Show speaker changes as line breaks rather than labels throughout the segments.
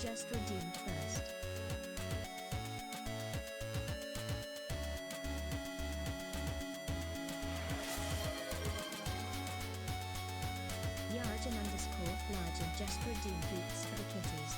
just redeemed first. Yarjan_Large just redeemed boots for the kitties.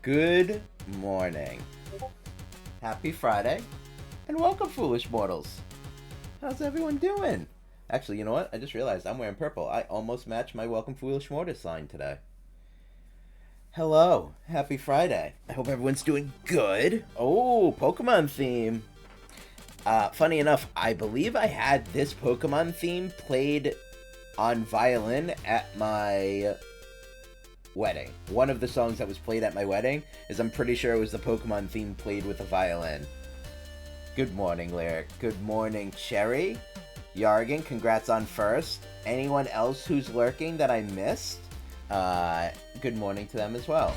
Good morning. Happy Friday, and welcome, foolish mortals. How's everyone doing? Actually, you know what? I just realized I'm wearing purple. I almost matched my Welcome Foolish Mortals sign today. Hello. Happy Friday. I hope everyone's doing good. Oh, Pokemon theme. Funny enough, I believe I had this Pokemon theme played on violin at my wedding. One of the songs that was played at my wedding is, I'm pretty sure it was the Pokemon theme played with a violin. Good morning, Lyric. Good morning, Cherry. Yargan, congrats on first. Anyone else who's lurking that I missed? Good morning to them as well.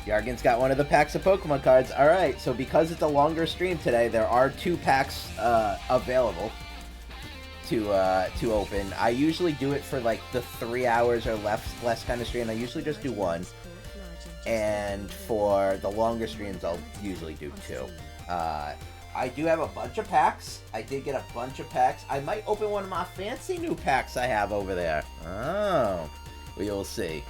Yargan's got one of the packs of Pokemon cards. Alright, so because it's a longer stream today, there are 2 packs available to open. I usually do it for like the 3 hours or less kind of stream. I usually just do 1. And for the longer streams, I'll usually do 2. I do have a bunch of packs. I did get a bunch of packs. I might open one of my fancy new packs I have over there. Oh, we will see.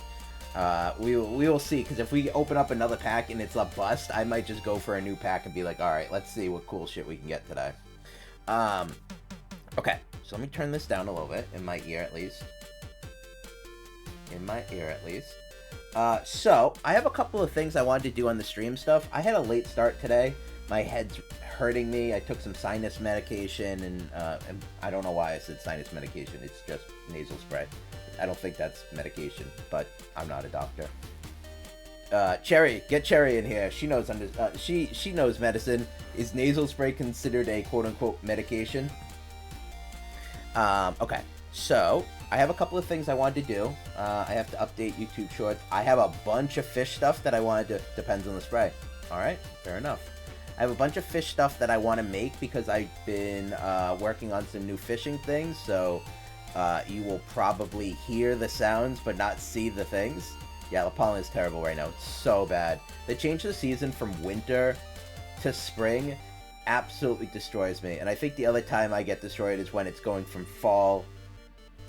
We will see, because if we open up another pack and it's a bust, I might just go for a new pack and be like, alright, let's see what cool shit we can get today. Okay, so let me turn this down a little bit, in my ear at least. So, I have a couple of things I wanted to do on the stream stuff. I had a late start today. My head's hurting me. I took some sinus medication, and I don't know why I said sinus medication. It's just nasal spray. I don't think that's medication, but I'm not a doctor. Cherry, get Cherry in here. She knows she knows medicine. Is nasal spray considered a quote-unquote medication? Okay, so I have a couple of things I wanted to do. I have to update YouTube Shorts. I have a bunch of fish stuff that I wanted to... Depends on the spray. Alright, fair enough. I have a bunch of fish stuff that I want to make because I've been working on some new fishing things, so you will probably hear the sounds but not see the things. Yeah, the pollen is terrible right now. It's so bad. They changed the season from winter to spring. Absolutely destroys me. And I think the other time I get destroyed is when it's going from fall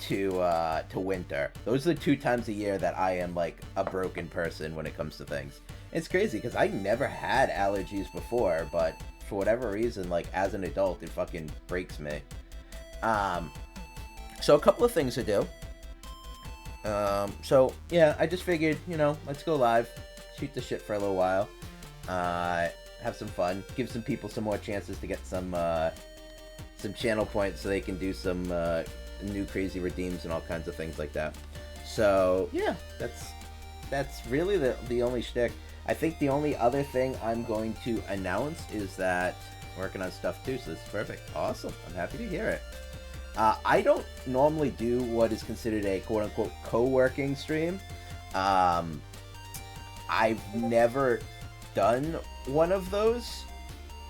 to winter. Those are the 2 times a year that I am like a broken person when it comes to things. It's crazy because I never had allergies before, but for whatever reason, like as an adult, it fucking breaks me. So a couple of things to do. So yeah, I just figured, you know, let's go live, shoot the shit for a little while, have some fun, give some people some more chances to get some channel points so they can do some new crazy redeems and all kinds of things like that. So yeah, that's really the only shtick. I think the only other thing I'm going to announce is that I'm working on stuff too, so this is perfect. Awesome. I'm happy to hear it. I don't normally do what is considered a quote-unquote co-working stream. I've never done one of those.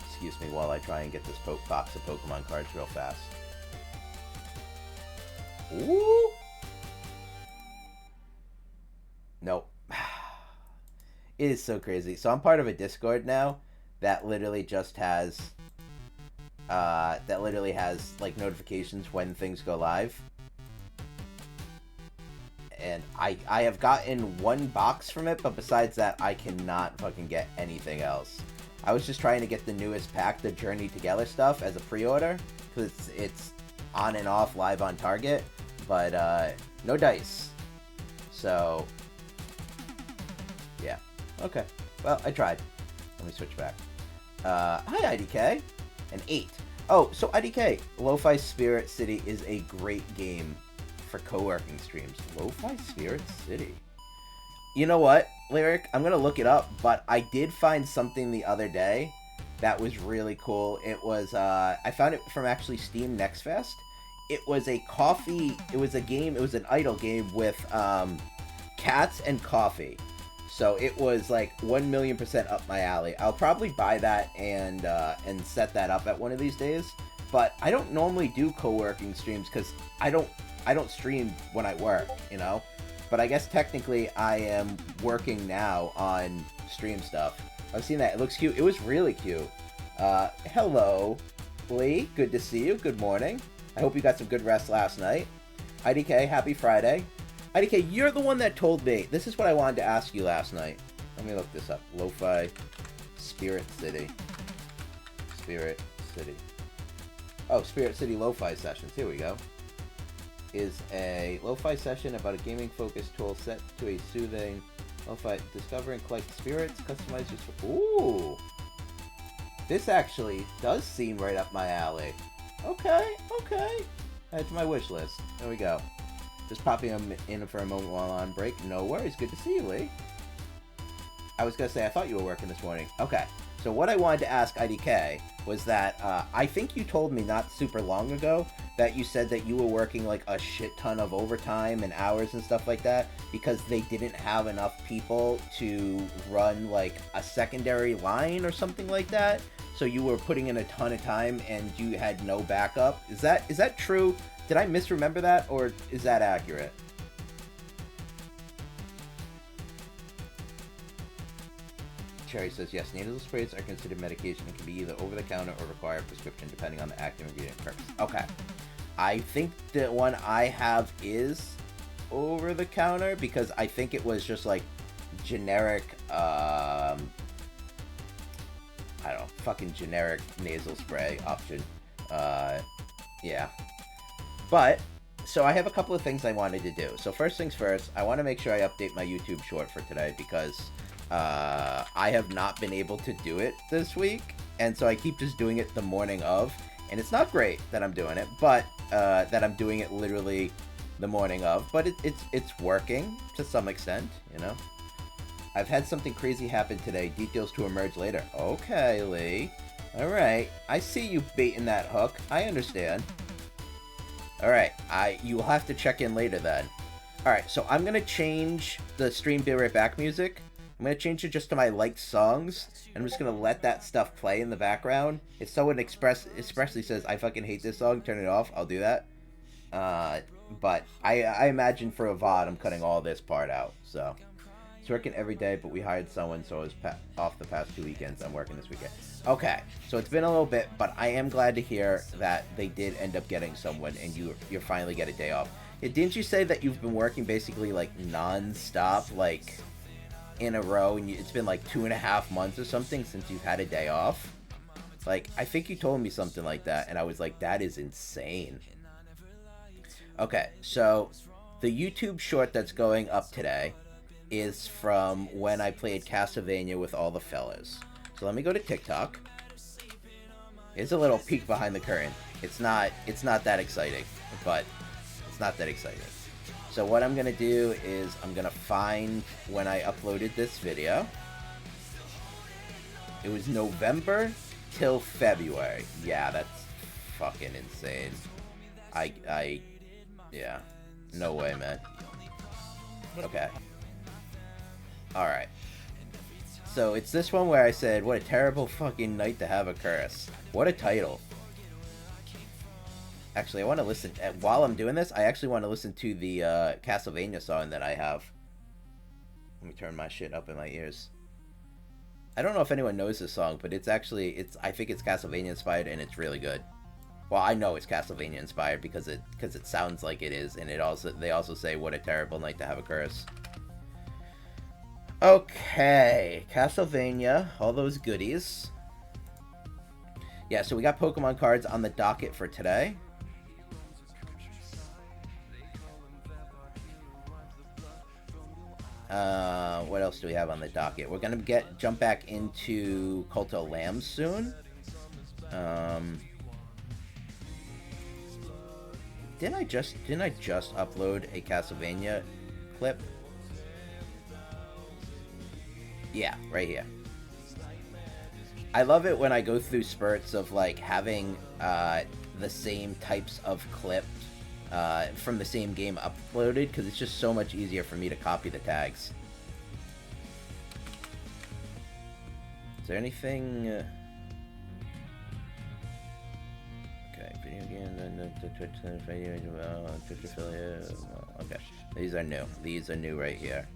Excuse me while I try and get this box of Pokemon cards real fast. Ooh! Nope. It is so crazy. So I'm part of a Discord now that literally just has... like notifications when things go live. And I have gotten 1 box from it, but besides that, I cannot fucking get anything else. I was just trying to get the newest pack, the Journey Together stuff, as a pre-order, because it's on and off live on Target, but no dice. So, yeah. Okay. Well, I tried. Let me switch back. Hi, IDK. An 8. Oh, so IDK, Lo-Fi Spirit City is a great game for co-working streams. Lo-Fi Spirit City. You know what, Lyric? I'm gonna look it up, but I did find something the other day that was really cool. It was, I found it from actually Steam Next Fest. It was a game, it was an idle game with, cats and coffee. So it was like 1,000,000% up my alley. I'll probably buy that and set that up at one of these days. But I don't normally do co-working streams because I don't stream when I work, you know. But I guess technically I am working now on stream stuff. I've seen that. It looks cute. It was really cute. Hello, Lee. Good to see you. Good morning. I hope you got some good rest last night. IDK, happy Friday. IDK, you're the one that told me. This is what I wanted to ask you last night. Let me look this up. Lo-fi Spirit City. Spirit City. Oh, Spirit City Lo-fi Sessions. Here we go. Is a lo-fi session about a gaming-focused tool set to a soothing lo-fi. Discover and collect spirits. Customize your... Ooh! This actually does seem right up my alley. Okay, okay. Add to my wish list. There we go. Just popping them in for a moment while on break. No worries. Good to see you, Lee. I was going to say, I thought you were working this morning. Okay. So what I wanted to ask IDK was that I think you told me not super long ago that you said that you were working like a shit ton of overtime and hours and stuff like that because they didn't have enough people to run like a secondary line or something like that. So you were putting in a ton of time and you had no backup. Is that true? Did I misremember that, or is that accurate? Cherry says, yes, nasal sprays are considered medication and can be either over-the-counter or require a prescription depending on the active ingredient purpose. Okay. I think the one I have is over-the-counter because I think it was just like generic, I don't know, fucking generic nasal spray option. Yeah. But, so I have a couple of things I wanted to do. So first things first, I want to make sure I update my YouTube short for today because I have not been able to do it this week. And so I keep just doing it the morning of. And it's not great that I'm doing it, but that I'm doing it literally the morning of. But it's working to some extent, you know. I've had something crazy happen today. Details to emerge later. Okay, Lee. Alright. I see you baiting that hook. I understand. Alright. You will have to check in later then. Alright, so I'm going to change the stream Be Right Back music. I'm going to change it just to my liked songs. And I'm just going to let that stuff play in the background. If someone expressly says, I fucking hate this song, turn it off, I'll do that. But I imagine for a VOD, I'm cutting all this part out, so... It's working every day, but we hired someone, so I was off the past 2 weekends. I'm working this weekend. Okay, so it's been a little bit, but I am glad to hear that they did end up getting someone, and you finally get a day off. Didn't you say that you've been working basically, like, non-stop, like, in a row, and it's been, like, 2.5 months or something since you've had a day off? Like, I think you told me something like that, and I was like, that is insane. Okay, so the YouTube short that's going up today is from when I played Castlevania with all the fellas. So let me go to TikTok. It's a little peek behind the curtain. It's not that exciting, but it's not that exciting. So what I'm gonna do is I'm gonna find when I uploaded this video. It was November till February. Yeah, that's fucking insane. Yeah. No way, man. Okay. Alright. So it's this one where I said, what a terrible fucking night to have a curse. What a title. Actually, I want to listen, while I'm doing this, I actually want to listen to the Castlevania song that I have. Let me turn my shit up in my ears. I don't know if anyone knows this song, but I think it's Castlevania inspired and it's really good. Well, I know it's Castlevania inspired because it sounds like it is, and they also say, what a terrible night to have a curse. Okay, Castlevania, all those goodies. Yeah, so we got Pokemon cards on the docket for today. What else do we have on the docket? We're gonna jump back into Cult of Lambs soon. Didn't I just upload a Castlevania clip? Yeah, right here. I love it when I go through spurts of like having the same types of clips from the same game uploaded, because it's just so much easier for me to copy the tags. Is there anything? Okay, video game, Twitch affiliate. Okay, these are new. These are new right here.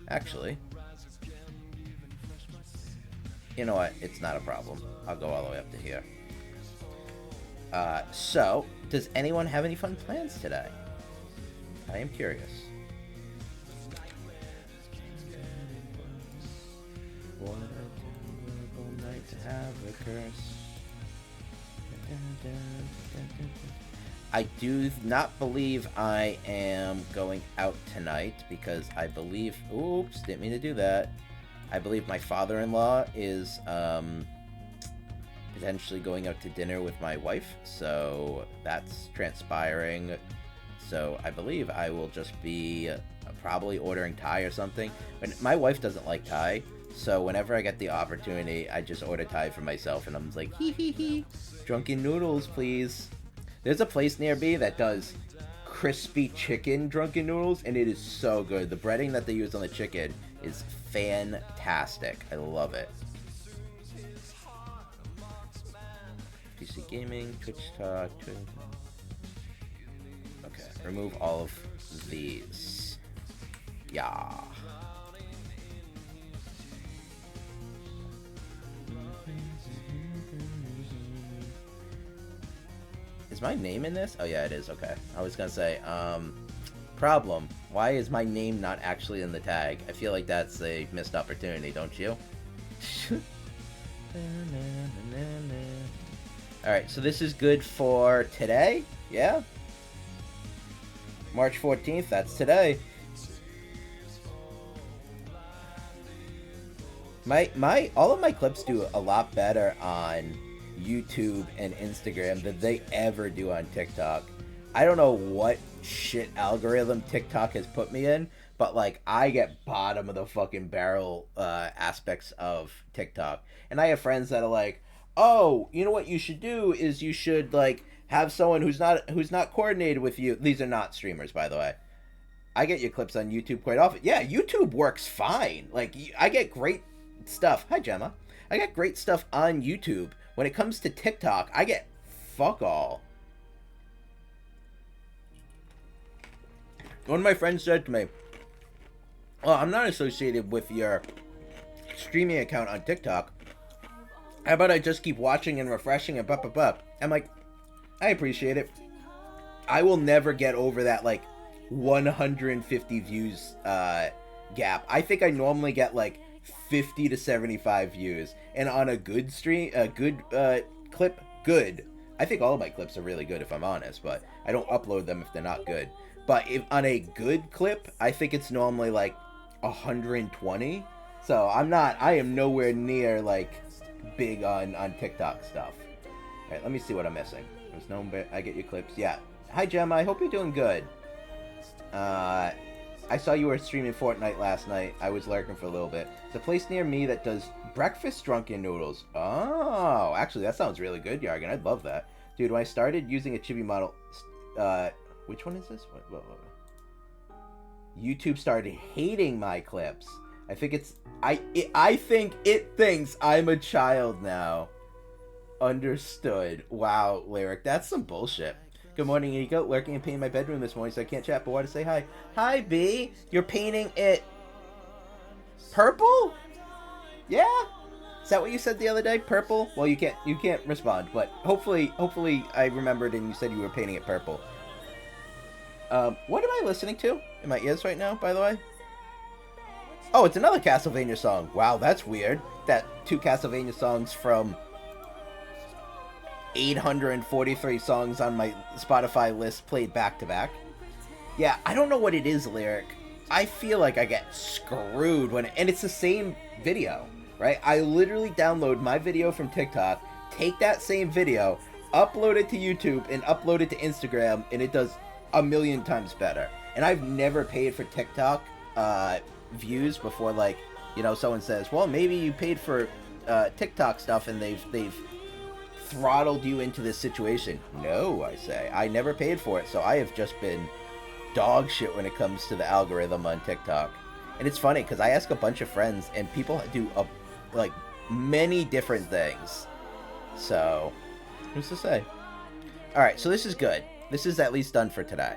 Actually, you know what? It's not a problem. I'll go all the way up to here. So, does anyone have any fun plans today? I am curious. What a terrible night to have a curse. I do not believe I am going out tonight because I believe... Oops, didn't mean to do that. I believe my father-in-law is potentially going out to dinner with my wife, so that's transpiring. So I believe I will just be probably ordering Thai or something. But my wife doesn't like Thai, so whenever I get the opportunity, I just order Thai for myself, and I'm like, hee hee hee, drunken noodles, please. There's a place near me that does crispy chicken drunken noodles, and it is so good. The breading that they use on the chicken is fantastic. I love it. PC Gaming, Twitch Talk, Okay, remove all of these. Yeah. Is my name in this? Oh yeah, it is. Okay. I was gonna say, problem. Why is my name not actually in the tag? I feel like that's a missed opportunity, don't you? Alright, so this is good for today? Yeah? March 14th, that's today. All of my clips do a lot better on YouTube and Instagram than they ever do on TikTok. I don't know what shit algorithm TikTok has put me in, but like I get bottom of the fucking barrel aspects of TikTok. And I have friends that are like, "Oh, you know what you should do is you should like have someone who's not coordinated with you." These are not streamers, by the way. I get your clips on YouTube quite often. Yeah, YouTube works fine. Like I get great stuff. Hi, Gemma. I get great stuff on YouTube. When it comes to TikTok, I get fuck all. One of my friends said to me, "Oh, I'm not associated with your streaming account on TikTok. How about I just keep watching and refreshing and blah, blah, blah." I'm like, I appreciate it. I will never get over that, like, 150 views gap. I think I normally get, like, 50 to 75 views. And on a good stream, a good clip, good. I think all of my clips are really good, if I'm honest, but I don't upload them if they're not good. But if on a good clip, I think it's normally, like, 120. So I am nowhere near, like, big on TikTok stuff. Alright, let me see what I'm missing. There's no... I get your clips. Yeah. Hi, Gemma. I hope you're doing good. I saw you were streaming Fortnite last night. I was lurking for a little bit. It's a place near me that does breakfast drunken noodles. Oh, actually, that sounds really good, Yargan. I'd love that. Dude, when I started using a chibi model... which one is this? What? YouTube started hating my clips. I think it's... I think it thinks I'm a child now. Understood. Wow, Lyric. That's some bullshit. Good morning, Ego. Lurking and painting my bedroom this morning, so I can't chat, but want to say hi. Hi, B. You're painting it... purple? Yeah? Is that what you said the other day? Purple? Well, you can't respond, but hopefully I remembered and you said you were painting it purple. What am I listening to in my ears right now, by the way? Oh, it's another Castlevania song. Wow, that's weird. That 2 Castlevania songs from 843 songs on my Spotify list played back to back. Yeah, I don't know what it is, Lyric. I feel like I get screwed and it's the same video, right? I literally download my video from TikTok, take that same video, upload it to YouTube, and upload it to Instagram, and it does a million times better. And I've never paid for TikTok views before, like, you know, someone says, well, maybe you paid for TikTok stuff and they've throttled you into this situation. No, I say. I never paid for it, so I have just been dog shit when it comes to the algorithm on TikTok. And it's funny, because I ask a bunch of friends, and people do, like, many different things. So, who's to say? Alright, so this is good. This is at least done for today.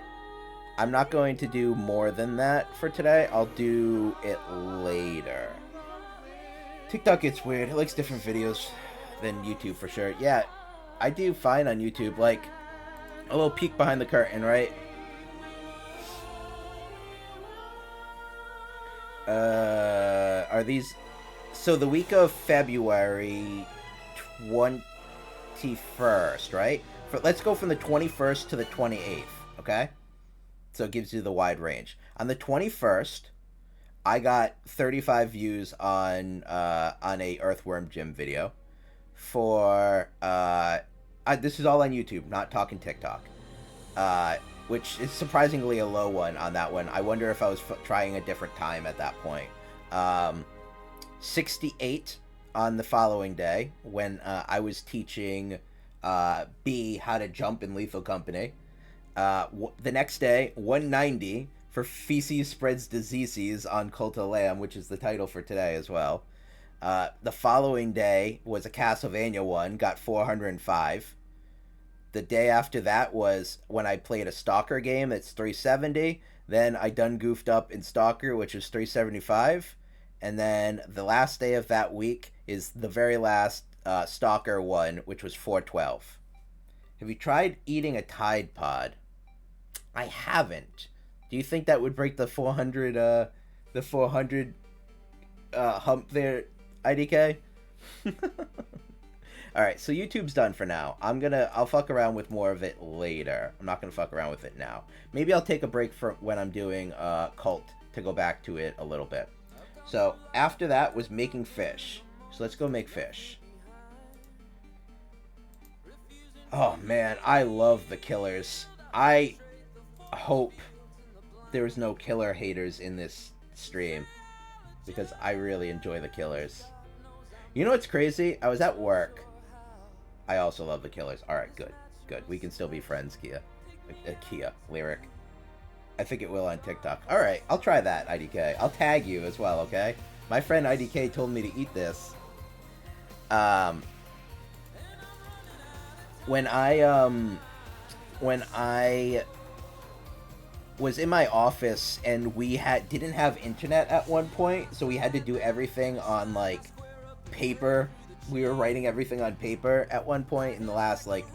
I'm not going to do more than that for today. I'll do it later. TikTok gets weird. It likes different videos than YouTube for sure. Yeah, I do fine on YouTube. Like, a little peek behind the curtain, right? Are these... So the week of February 21st, right? Let's go from the 21st to the 28th, okay? So it gives you the wide range. On the 21st, I got 35 views on a Earthworm Jim video. For this is all on YouTube, not talking TikTok. Which is surprisingly a low one on that one. I wonder if I was trying a different time at that point. 68 on the following day when I was teaching B how to jump in Lethal Company. The next day, 190 for Feces Spreads Diseases on Cult of Lamb, which is the title for today as well. The following day was a Castlevania one, got 405. The day after that was when I played a Stalker game, it's 370. Then I done goofed up in Stalker, which is 375. And then the last day of that week is the very last Stalker one, which was 412. Have you tried eating a Tide Pod? I haven't. Do you think that would break the 400 hump there, IDK? Alright, so YouTube's done for now. I'll fuck around with more of it later. I'm not gonna fuck around with it now. Maybe I'll take a break from when I'm doing Cult to go back to it a little bit. So after that was making fish. So let's go make fish. Oh man, I love the Killers. I hope there's no Killer haters in this stream, because I really enjoy the Killers. You know what's crazy? I was at work. I also love the Killers. Alright, good. Good. We can still be friends, Kia. Kia. Lyric. I think it will on TikTok. Alright, I'll try that, IDK. I'll tag you as well, okay? My friend IDK told me to eat this. When I was in my office and we didn't have internet at one point, so we had to do everything on, like, paper. We were writing everything on paper at one point in the last, like,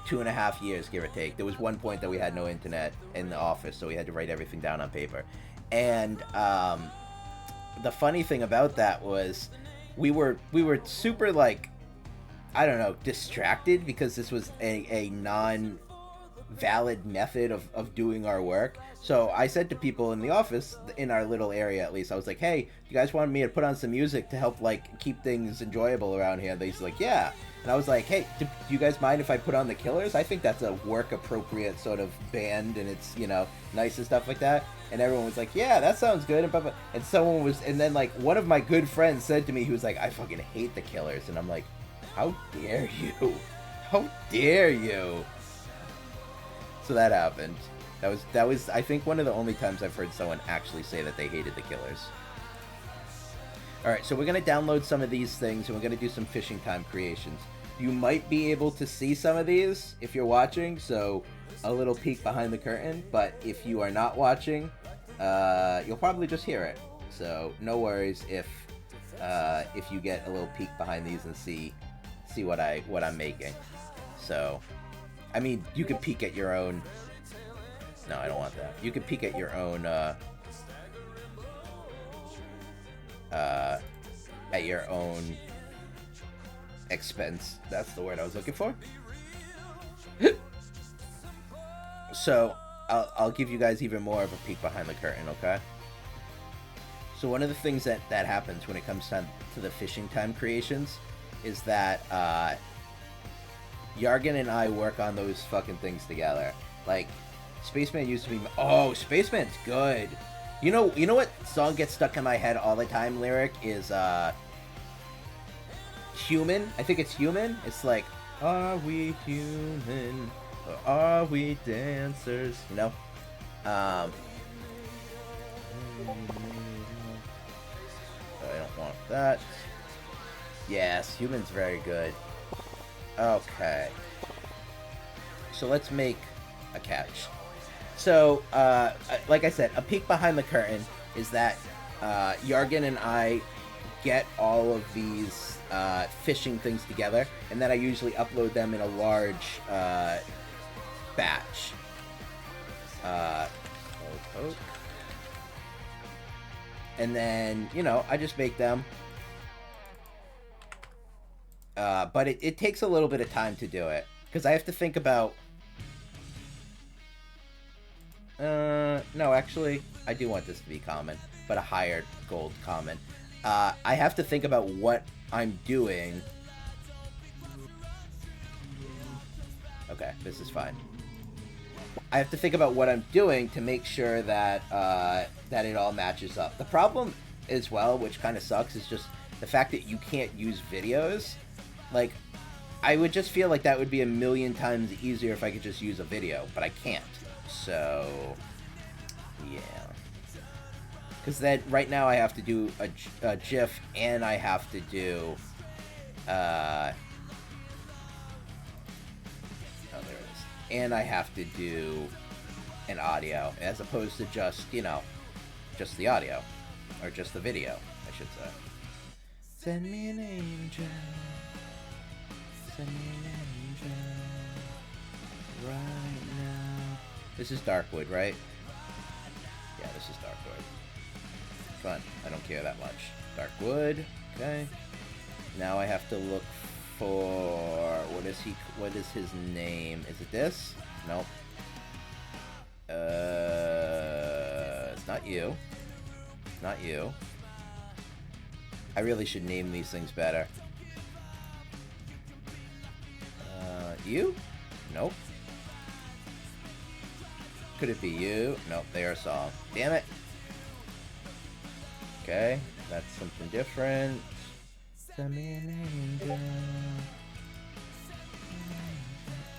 2.5 years, give or take. There was one point that we had no internet in the office, so we had to write everything down on paper. And the funny thing about that was we were super, like, I don't know, distracted, because this was a non-valid method of doing our work. So I said to people in the office, in our little area at least, I was like, hey, do you guys want me to put on some music to help, like, keep things enjoyable around here? And they was like, yeah. And I was like, hey, do you guys mind if I put on the Killers? I think that's a work-appropriate sort of band, and it's, you know, nice and stuff like that. And everyone was like, yeah, that sounds good. And someone was, and then, like, one of my good friends said to me, he was like, I fucking hate the Killers. And I'm like, how dare you? How dare you? So that happened. That was I think one of the only times I've heard someone actually say that they hated the Killers. Alright, so we're going to download some of these things, and we're going to do some fishing time creations. You might be able to see some of these if you're watching, so a little peek behind the curtain, but if you are not watching, you'll probably just hear it. So no worries if you get a little peek behind these and see what I'm making. So, I mean, you could peek at your own... No, I don't want that. You could peek at your own, expense. That's the word I was looking for. So, I'll give you guys even more of a peek behind the curtain, okay? So one of the things that happens when it comes to the fishing time creations is that, Yargan and I work on those fucking things together. Like, Spaceman used to be... Oh, Spaceman's good. You know what song gets stuck in my head all the time, lyric, is, Human. I think it's Human. It's like, are we human? Or are we dancers? You know? I don't want that. Yes, Human's very good. Okay. So let's make a catch. So, like I said, a peek behind the curtain is that Yargan and I get all of these fishing things together, and then I usually upload them in a large batch. Poke. And then, you know, I just make them. But it takes a little bit of time to do it, because I have to think about... no, actually, I do want this to be common, but a higher gold common. I have to think about what I'm doing. Okay, this is fine. I have to think about what I'm doing to make sure that that it all matches up. The problem as well, which kind of sucks, is just the fact that you can't use videos. Like, I would just feel like that would be a million times easier if I could just use a video, but I can't. So, yeah. Because then, right now, I have to do a GIF, and I have to do, oh, there it is. And I have to do an audio, as opposed to just, you know, just the audio. Or just the video, I should say. Send me an angel. Send me an angel. Right now. This is Darkwood, right? Yeah, this is Darkwood. Fun. I don't care that much. Darkwood. Okay. Now I have to look for... What is his name? Is it this? Nope. It's not you. It's not you. I really should name these things better. You? Nope. Could it be you? Nope, they are a song. Damn it. Okay, that's something different. Send me an angel.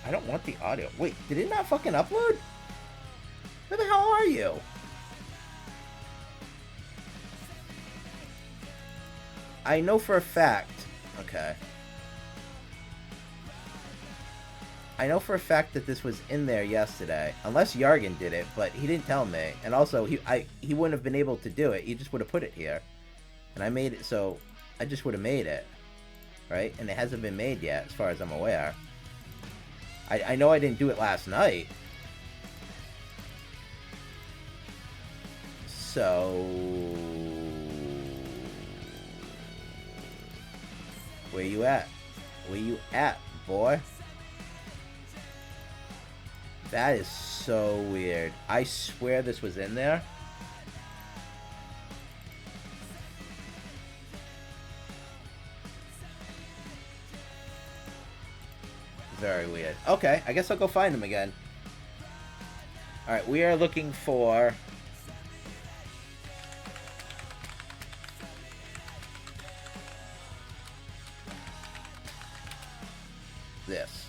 I don't want the audio. Wait, did it not fucking upload? Where the hell are you? I know for a fact. Okay. I know for a fact that this was in there yesterday. Unless Yargan did it, but he didn't tell me. And also, he wouldn't have been able to do it. He just would have put it here. And I made it, so I just would have made it. Right? And it hasn't been made yet, as far as I'm aware. I know I didn't do it last night. So... where you at? Where you at, boy? That is so weird. I swear this was in there. Very weird. Okay, I guess I'll go find him again. Alright, we are looking for... this.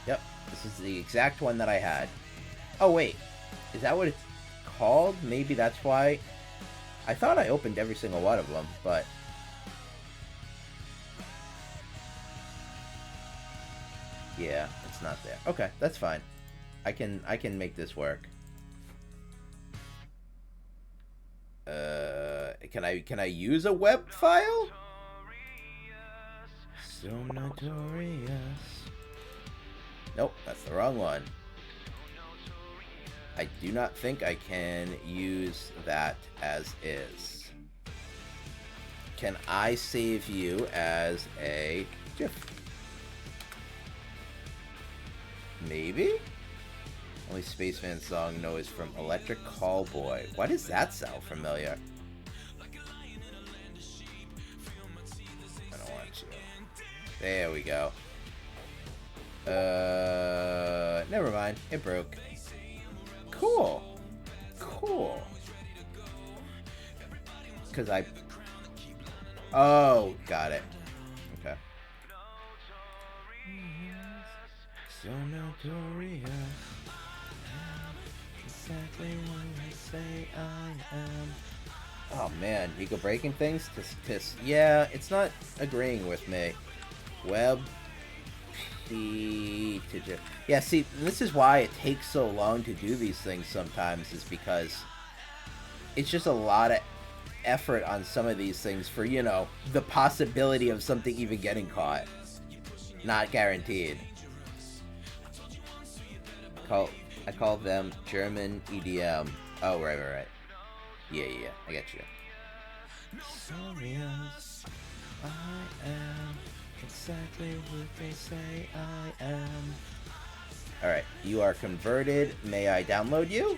Yep, this is the exact one that I had. Oh, wait. Is that what it's called? Maybe that's why. I thought I opened every single one of them, but... yeah, it's not there. Okay, that's fine. I can make this work. Can I use a web file? So notorious. Nope, that's the wrong one. I do not think I can use that as is. Can I save you as a GIF? Maybe? Only Spaceman song know is from Electric Callboy. Why does that sound familiar? I don't want you. There we go. Never mind. It broke. Cool. Cool. Because I... oh, got it. Okay. So notorious. Exactly what I say I am. Oh man, Eagle breaking things? Yeah, it's not agreeing with me. Web P to GIF. Yeah, see, this is why it takes so long to do these things sometimes, is because it's just a lot of effort on some of these things for, you know, the possibility of something even getting caught. Not guaranteed. I call them German EDM. Oh, right. Yeah, I get you. Serious, I am exactly what they say I am. Alright, you are converted. May I download you?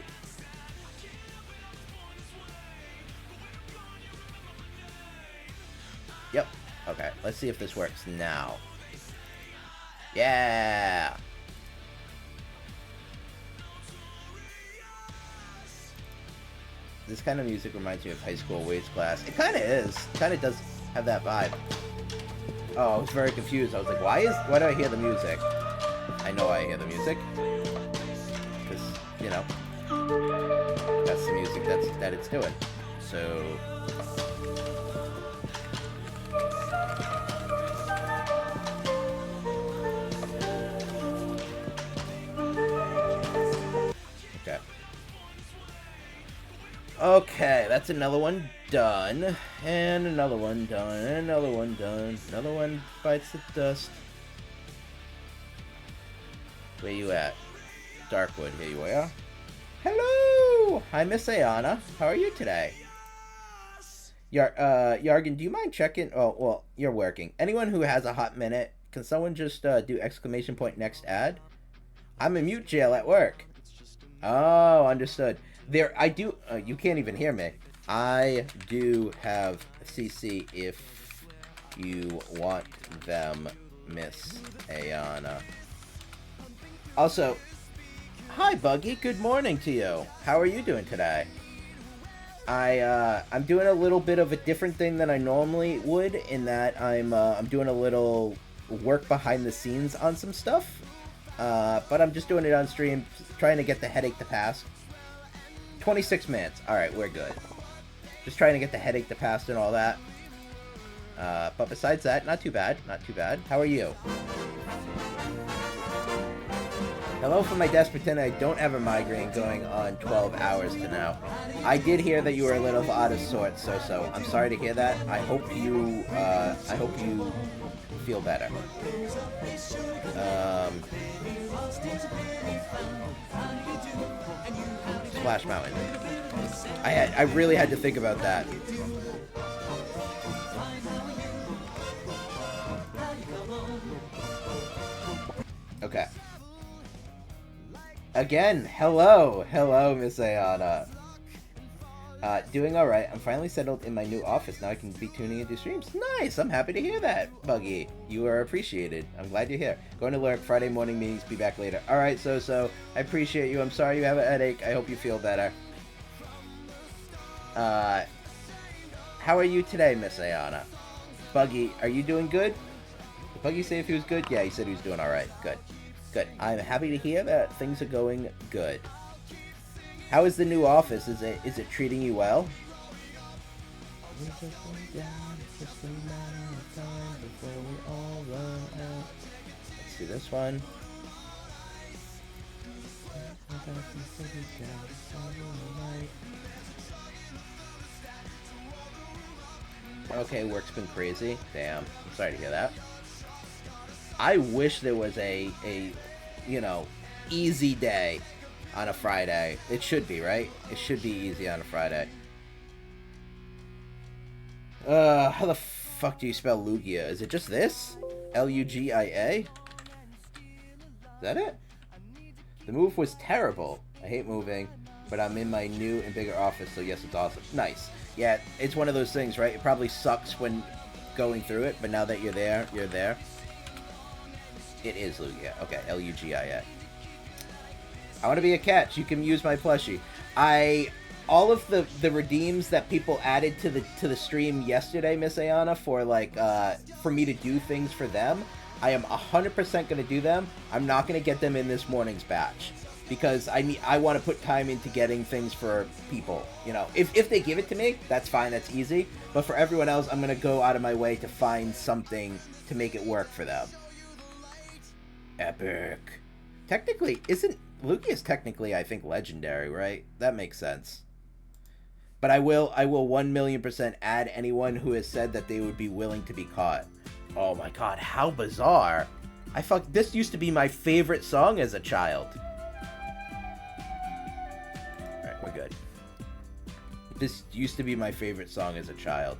Yep. Okay, let's see if this works now. Yeah! This kind of music reminds me of high school waves class. It kind of is. Kind of does have that vibe. Oh, I was very confused. I was like, why do I hear the music? I know I hear the music. Because, you know, that's the music that it's doing. So... Okay, that's another one done. And another one done. And another one done. Another one bites the dust. Where you at? Darkwood, here you are. Hello! Hi, Miss Ayana. How are you today? Yargan, do you mind checking? Oh, well, you're working. Anyone who has a hot minute, can someone just do exclamation point next ad? I'm in mute jail at work. Oh, understood. I do, you can't even hear me. I do have CC if you want them, Miss Ayana. Also, hi Buggy, good morning to you. How are you doing today? I'm doing a little bit of a different thing than I normally would, in that I'm doing a little work behind the scenes on some stuff. But I'm just doing it on stream, trying to get the headache to pass. 26 minutes. Alright, we're good. Just trying to get the headache to pass and all that. But besides that, not too bad. Not too bad. How are you? Hello from my desk. Pretend I don't have a migraine going on 12 hours to now. I did hear that you were a little out of sorts, so I'm sorry to hear that. I hope you feel better. Splash Mountain. I really had to think about that. Okay. Again, hello, Miss Ayana. Doing alright. I'm finally settled in my new office. Now I can be tuning into streams. Nice! I'm happy to hear that, Buggy. You are appreciated. I'm glad you're here. Going to work, Friday morning meetings, be back later. Alright, so, I appreciate you. I'm sorry you have a headache. I hope you feel better. How are you today, Miss Ayana? Buggy, are you doing good? Did Buggy say if he was good? Yeah, he said he was doing alright. Good. Good. I'm happy to hear that things are going good. How is the new office? Is it treating you well? Let's do this one. Okay, work's been crazy. Damn. I'm sorry to hear that. I wish there was a you know, easy day on a Friday. It should be, right? It should be easy on a Friday. How the fuck do you spell Lugia? Is it just this? Lugia? Is that it? The move was terrible. I hate moving, but I'm in my new and bigger office, so yes, it's awesome. Nice. Yeah, it's one of those things, right? It probably sucks when going through it, but now that you're there, you're there. It is Lugia. Okay, Lugia. I want to be a catch. You can use my plushie. All of the redeems that people added to the stream yesterday, Miss Ayana, for like for me to do things for them, I am 100% going to do them. I'm not going to get them in this morning's batch because I want to put time into getting things for people. You know, if they give it to me, that's fine. That's easy. But for everyone else, I'm going to go out of my way to find something to make it work for them. Epic. Technically, isn't Lugia is technically, I think, legendary, right? That makes sense. But I will 1,000,000% add anyone who has said that they would be willing to be caught. Oh my god, how bizarre. This used to be my favorite song as a child. Alright, we're good. This used to be my favorite song as a child.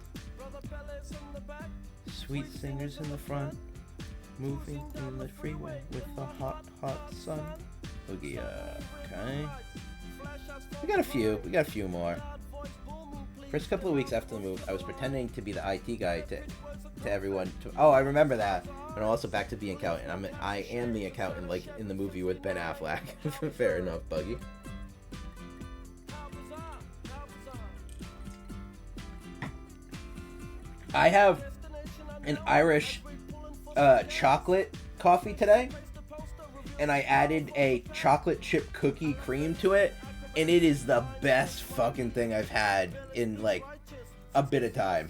Sweet singers in the front, moving in the freeway with the hot, hot sun. Boogie, okay. We got a few more. First couple of weeks after the move, I was pretending to be the IT guy to everyone. Oh, I remember that. But I'm also back to being accountant. I am the accountant, like in the movie with Ben Affleck. Fair enough, Buggy. I have an Irish chocolate coffee today, and I added a chocolate chip cookie cream to it, and it is the best fucking thing I've had in like a bit of time.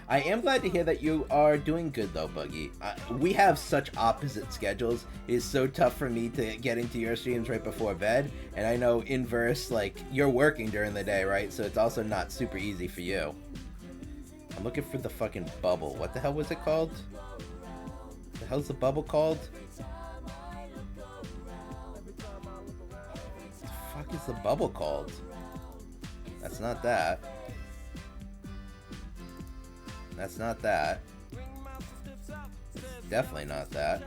I am glad to hear that you are doing good though, Buggy. We have such opposite schedules. It is so tough for me to get into your streams right before bed, and I know inverse, like, you're working during the day, right? So it's also not super easy for you. I'm looking for the fucking bubble. What the hell was it called? The hell's the bubble called? What the fuck is the bubble called? That's not that. That's not that. It's definitely not that.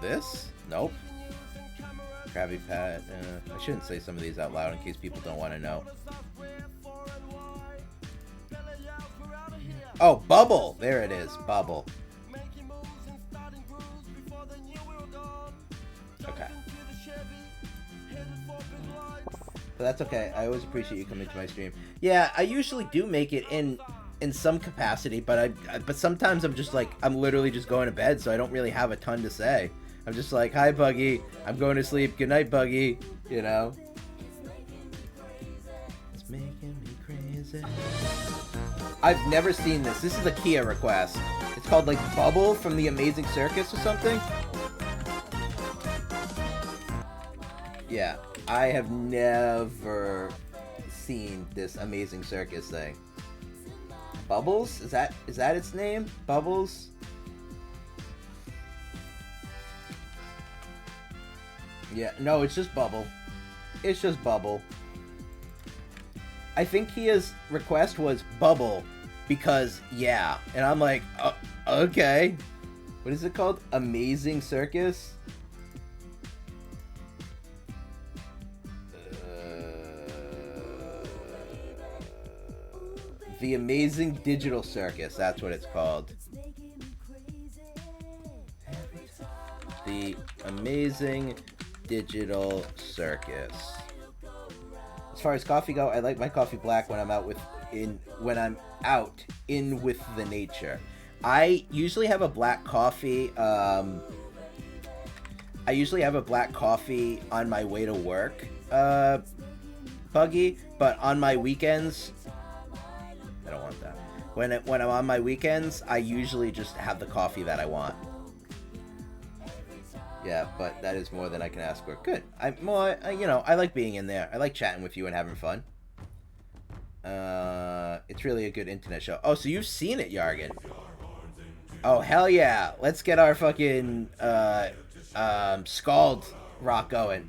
This? Nope. Krabby Patty. I shouldn't say some of these out loud in case people don't want to know. Oh, Bubble! There it is. Bubble. Okay. But that's okay. I always appreciate you coming to my stream. Yeah, I usually do make it in some capacity, but but sometimes I'm just like, I'm literally just going to bed, so I don't really have a ton to say. I'm just like, hi, Buggy. I'm going to sleep. Good night, Buggy. You know? It's making me crazy. I've never seen this. This is a Kia request. It's called, like, Bubble from the Amazing Circus or something. Yeah. I have never seen this Amazing Circus thing. Bubbles? Is that its name? Bubbles? Yeah, no, it's just Bubble. It's just Bubble. I think Kia's request was Bubble because, yeah. And I'm like, okay. What is it called? Amazing Circus? The Amazing Digital Circus, that's what it's called. The Amazing Digital Circus. As far as coffee go, I like my coffee black when I'm out in with the nature. I usually have a black coffee. I usually have a black coffee on my way to work, Buggy. But on my weekends, I don't want that. When I'm on my weekends, I usually just have the coffee that I want. Yeah, but that is more than I can ask for. Good. I like being in there. I like chatting with you and having fun. It's really a good internet show. Oh, so you've seen it, Yargan. Oh, hell yeah. Let's get our fucking, Scald rock going.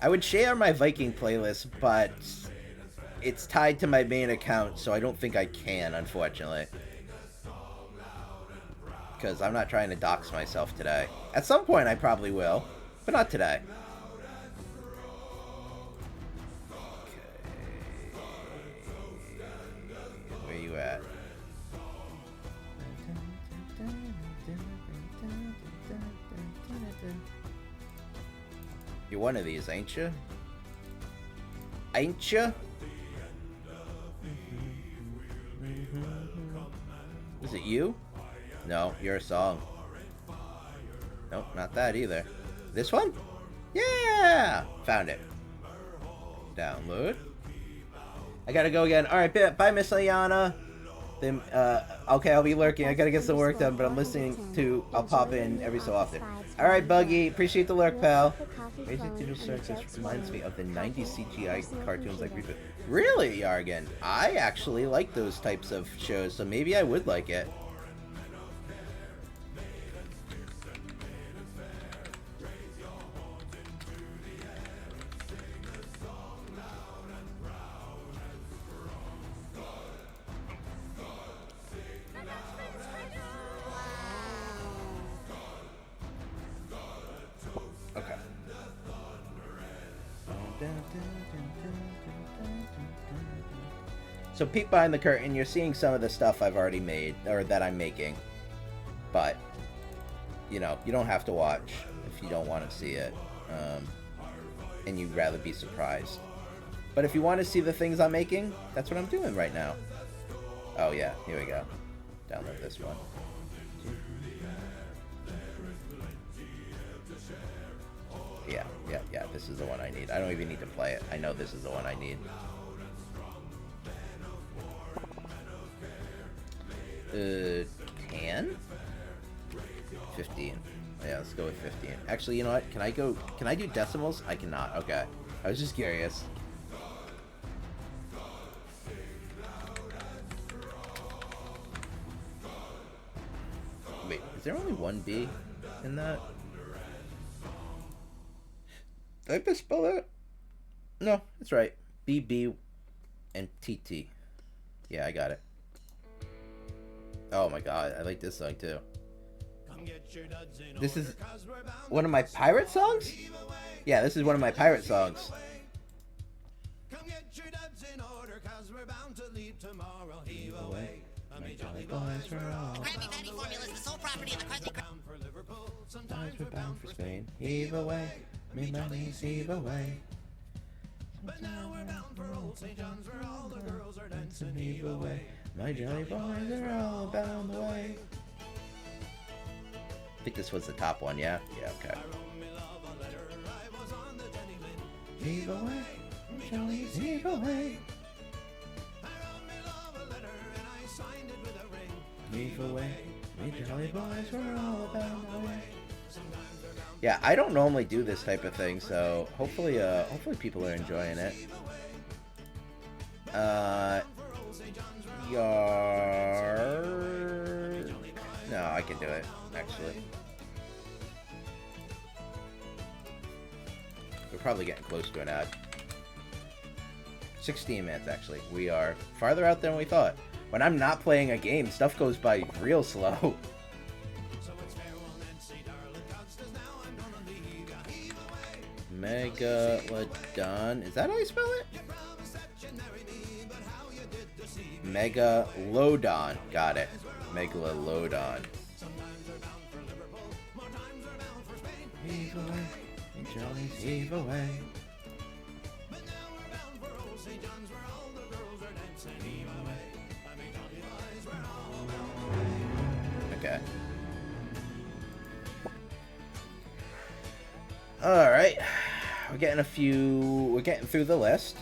I would share my Viking playlist, but it's tied to my main account, so I don't think I can, unfortunately. Because I'm not trying to dox myself today. At some point, I probably will, but not today. Okay. Where you at? You're one of these, ain't you? Ain't you? Is it you? No, you're a song. Nope, not that either. This one? Yeah! Found it. Download. I gotta go again. Alright, bye, Miss Liana. Then, okay, I'll be lurking. I gotta get some work done, but I'm listening to. I'll pop in every so often. All right, Buggy. Appreciate the lurk, pal. Basic digital circus reminds me of the 90s CGI cartoons like Reboot. Really, Yargan? I actually like those types of shows, so maybe I would like it. Okay. So peek behind the curtain, you're seeing some of the stuff I've already made, or that I'm making. But, you know, you don't have to watch if you don't want to see it. And you'd rather be surprised. But if you want to see the things I'm making, that's what I'm doing right now. Oh yeah, here we go. Download this one. Yeah, this is the one I need. I don't even need to play it. I know this is the one I need. Tan? 15. Yeah, let's go with 15. Actually, you know what? Can I do decimals? I cannot. Okay. I was just curious. Wait, is there only one B in that? Did I misspell that? No, that's right. BB and TT. Yeah, I got it. Oh my god, I like this song too. This is one of my pirate songs? Yeah, this is one of my pirate songs.
Krabby Patty formula is the sole property of the Krusty Krab.
Sometimes we're bound for Spain. Heave away, me money's heave away. But now we're bound for old St. John's where all the girls are dancing. Heave away, my jolly boys are all bound the way. I think this was the top one, yeah? Yeah, okay. Heave away, jollies heave away. Heave away, we jolly boys were all bound the way. Yeah, I don't normally do this type of thing, so hopefully people are enjoying it. No, I can do it, actually. We're probably getting close to an ad. 16 minutes, actually. We are farther out than we thought. When I'm not playing a game, stuff goes by real slow. Megalodon. Is that how you spell it? Megalodon. Got it. Megalodon. Heave away, and jollies heave away. Okay. Alright. We're getting through the list.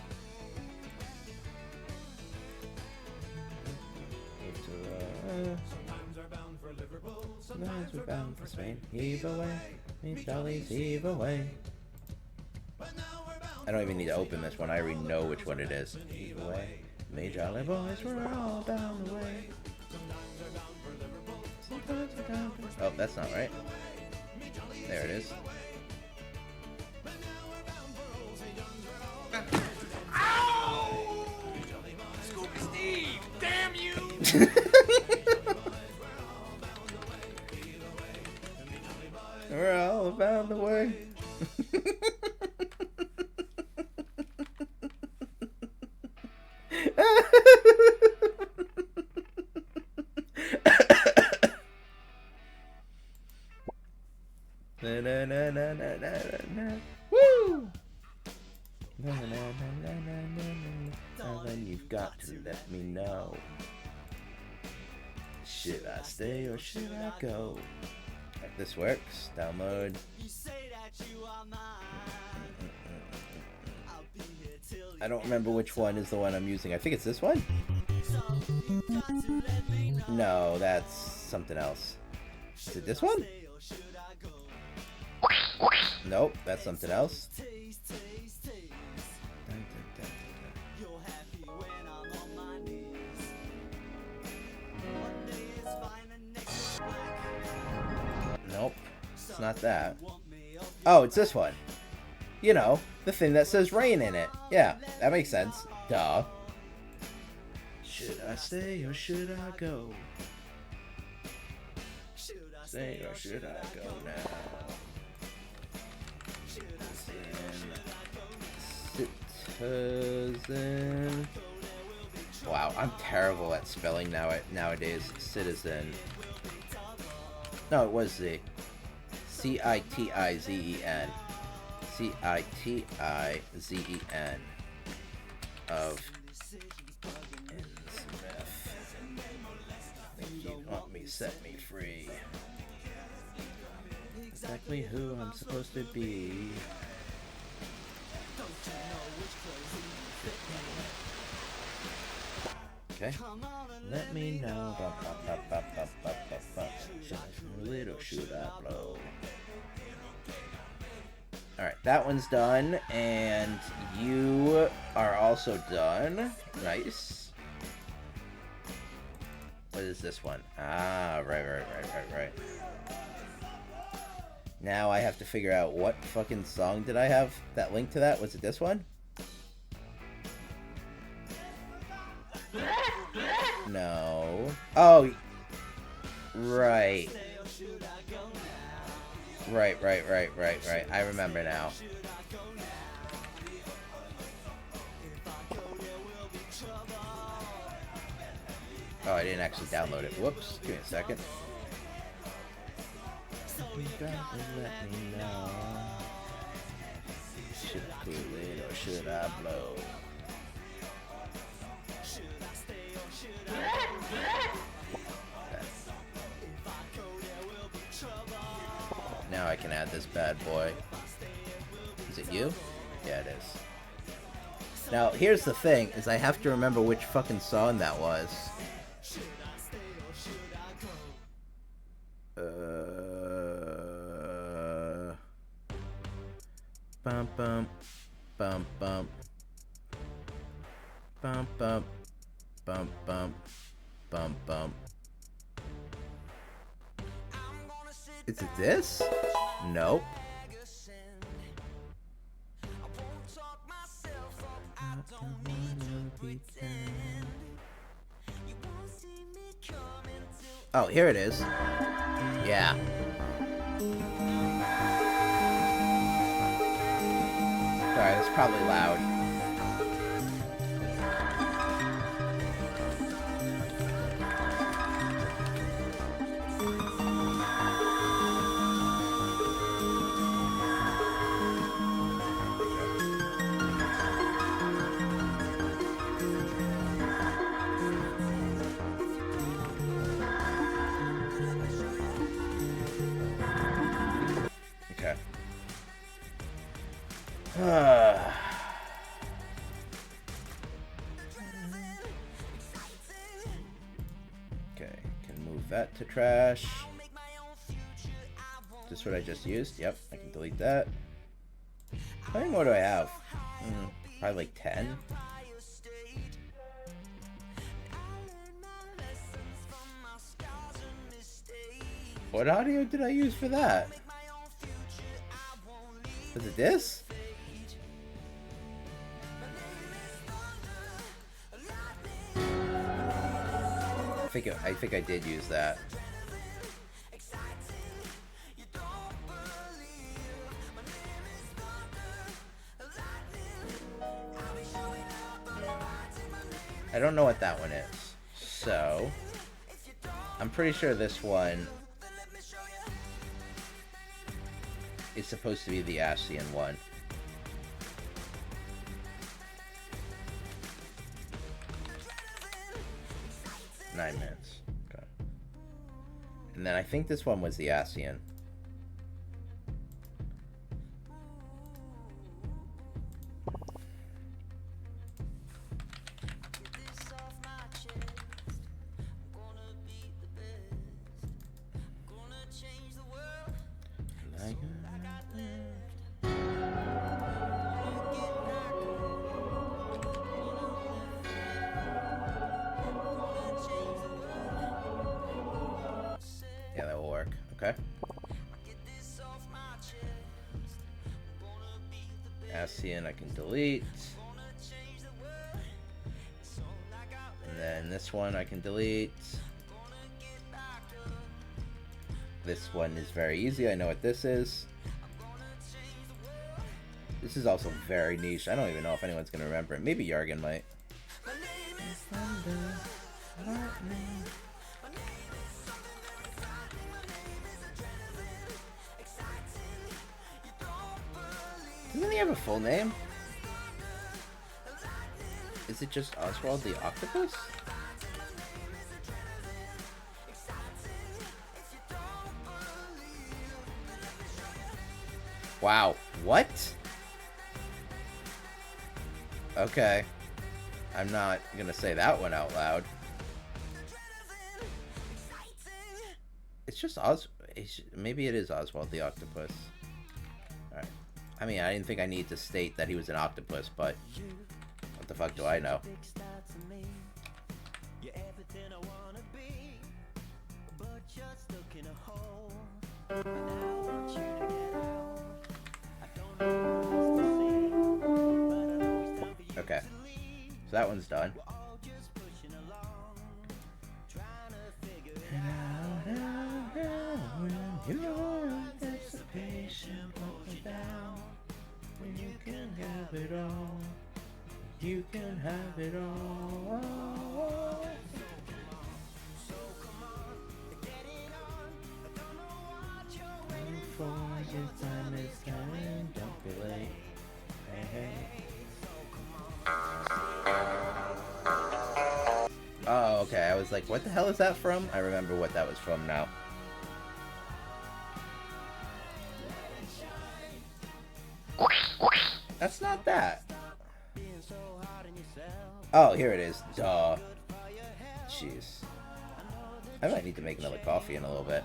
Sometimes we're bound for Spain. Heave away, me jollies heave away. I don't even need to open this one. I already know which one it is. Heave away, me jolly boys, we're all bound the way. Oh, that's not right. There it is.
Ow! Scooby Steve, damn you!
We're all bound the way. Na na na na na na na. Woo! Na na na na na na na. Now then you've got to let me know. Should I stay or should I go? If this works, download. I don't remember which one is the one I'm using. I think it's this one. No, that's something else. Is it this one? Nope, that's something else. Nope, it's not that. Oh, it's this one. You know, the thing that says rain in it. Yeah, that makes sense. Duh. Should I stay or should I go? Stay or should I go now? Citizen. Wow, I'm terrible at spelling nowadays. Citizen. No, it was the Citizen. Citizen of Innsmouth. Think you want me, set me free. Exactly who I'm supposed to be. Okay. Let me know. Should I smooth it or should I blow? Alright, that one's done, and you are also done. Nice. What is this one? Ah, right. Now I have to figure out what fucking song did I have that linked to that? Was it this one? No. Oh. Right. Right. I remember now. Oh, I didn't actually download it. Whoops. Give me a second. Let me know. Should I cool it or should I blow? Now I can add this bad boy. Is it you? Yeah, it is. Now, here's the thing, is I have to remember which fucking song that was. Bum bum bum bum bum bum bum bum bum bum. Is it this? Nope. Oh, here it is. Yeah. Sorry, that's probably loud. Okay. Okay, can move that to trash. Is this what I just used? Yep, I can delete that. How many more do I have? Probably like 10. What audio did I use for that? Was it this? I think I did use that. I don't know what that one is. So, I'm pretty sure this one is supposed to be the ASEAN one. Nine minutes. Okay. And then I think this one was the ASEAN. Okay. Ascian I can delete. And then this one I can delete. This one is very easy. I know what this is. This is also very niche. I don't even know if anyone's going to remember it. Maybe Yargan might. Doesn't he have a full name? Is it just Oswald the Octopus? Wow, what? Okay. I'm not gonna say that one out loud. It's just maybe it is Oswald the Octopus. Alright. I mean, I didn't think I need to state that he was an octopus, but what the fuck do I know? Okay. So that one's done. You can have it all. You can have it all. Before your time is coming, don't be late. Hey, hey. Oh, okay. I was like, what the hell is that from? I remember what that was from now. That's not that. Oh, here it is. Duh. Jeez. I might need to make another coffee in a little bit.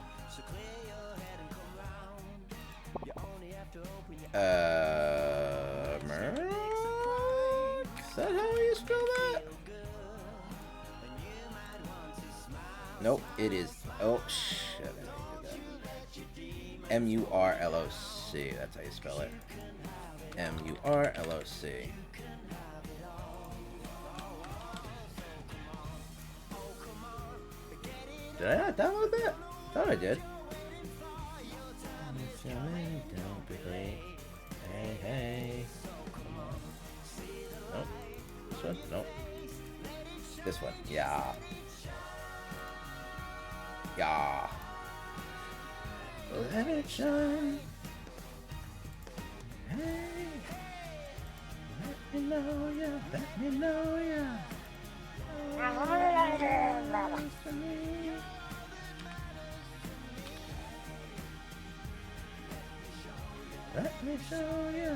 Merc? Is that how you spell that? Nope, it is. Oh, shit. M-U-R-L-O-C. That's how you spell it. M-U-R-L-O-C. Did I not download that? I thought I did. Don't be late. Hey, hey. Nope. This one? Nope. This one. Yeah. Yeah. Let it shine. Hey. Let me know ya. Let me know ya. Let me show you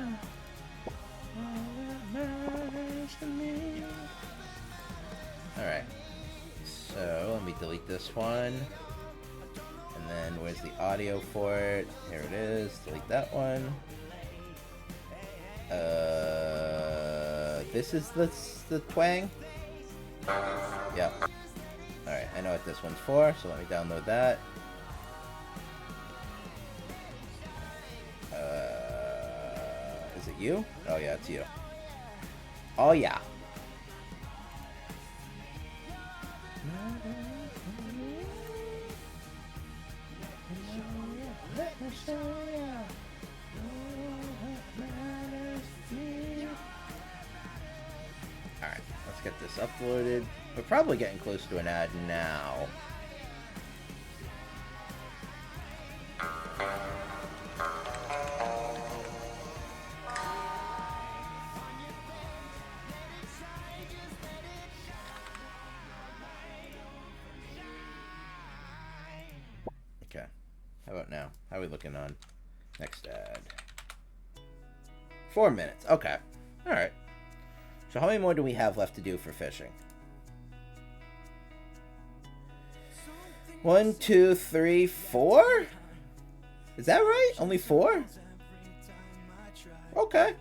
all that matters to me. Alright, so let me delete this one. And then where's the audio for it? Here it is. Delete that one. This is the twang? Yep. Alright, I know what this one's for, so let me download that. Is it you? Oh yeah, it's you. Oh yeah. Alright, let's get this uploaded. We're probably getting close to an ad now. Okay. How about now? How are we looking on next ad? 4 minutes. Okay. Alright. So how many more do we have left to do for fishing? 1, 2, 3, 4? Is that right? Only 4? Okay.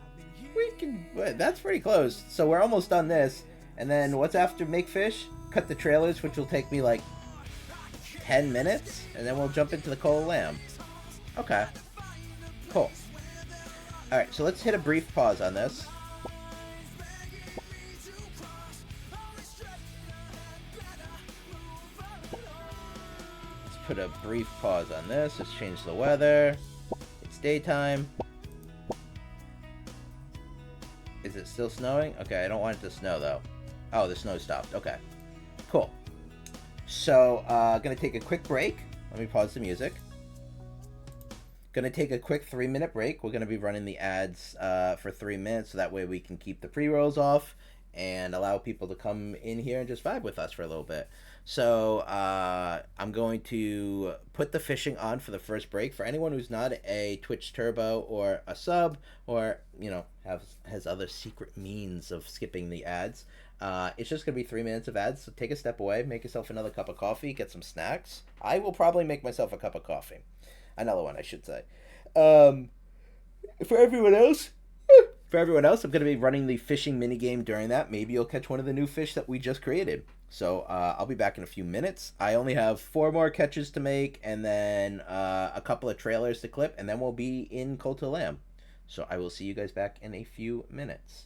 We can... That's pretty close. So we're almost done this. And then what's after Make Fish? Cut the trailers, which will take me like 10 minutes, and then we'll jump into the cold lamb. Okay. Cool. Alright, so let's hit a brief pause on this. Let's put a brief pause on this. Let's change the weather. It's daytime. Is it still snowing? Okay, I don't want it to snow, though. Oh, the snow stopped. Okay. Cool. So, gonna take a quick break. Let me pause the music. Gonna take a quick 3-minute break. We're gonna be running the ads for 3 minutes, so that way we can keep the pre-rolls off and allow people to come in here and just vibe with us for a little bit. So I'm going to put the fishing on for the first break. For anyone who's not a Twitch Turbo or a sub, or has other secret means of skipping the ads, it's just gonna be 3 minutes of ads. So take a step away, make yourself another cup of coffee, get some snacks. I will probably make myself a cup of coffee. Another one, I should say. For everyone else, I'm going to be running the fishing minigame during that. Maybe you'll catch one of the new fish that we just created. So I'll be back in a few minutes. I only have 4 more catches to make, and then a couple of trailers to clip, and then we'll be in Cold to Lamb. So I will see you guys back in a few minutes.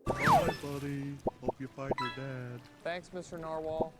Bye, buddy. Hope you find your dad.
Thanks, Mr. Narwhal.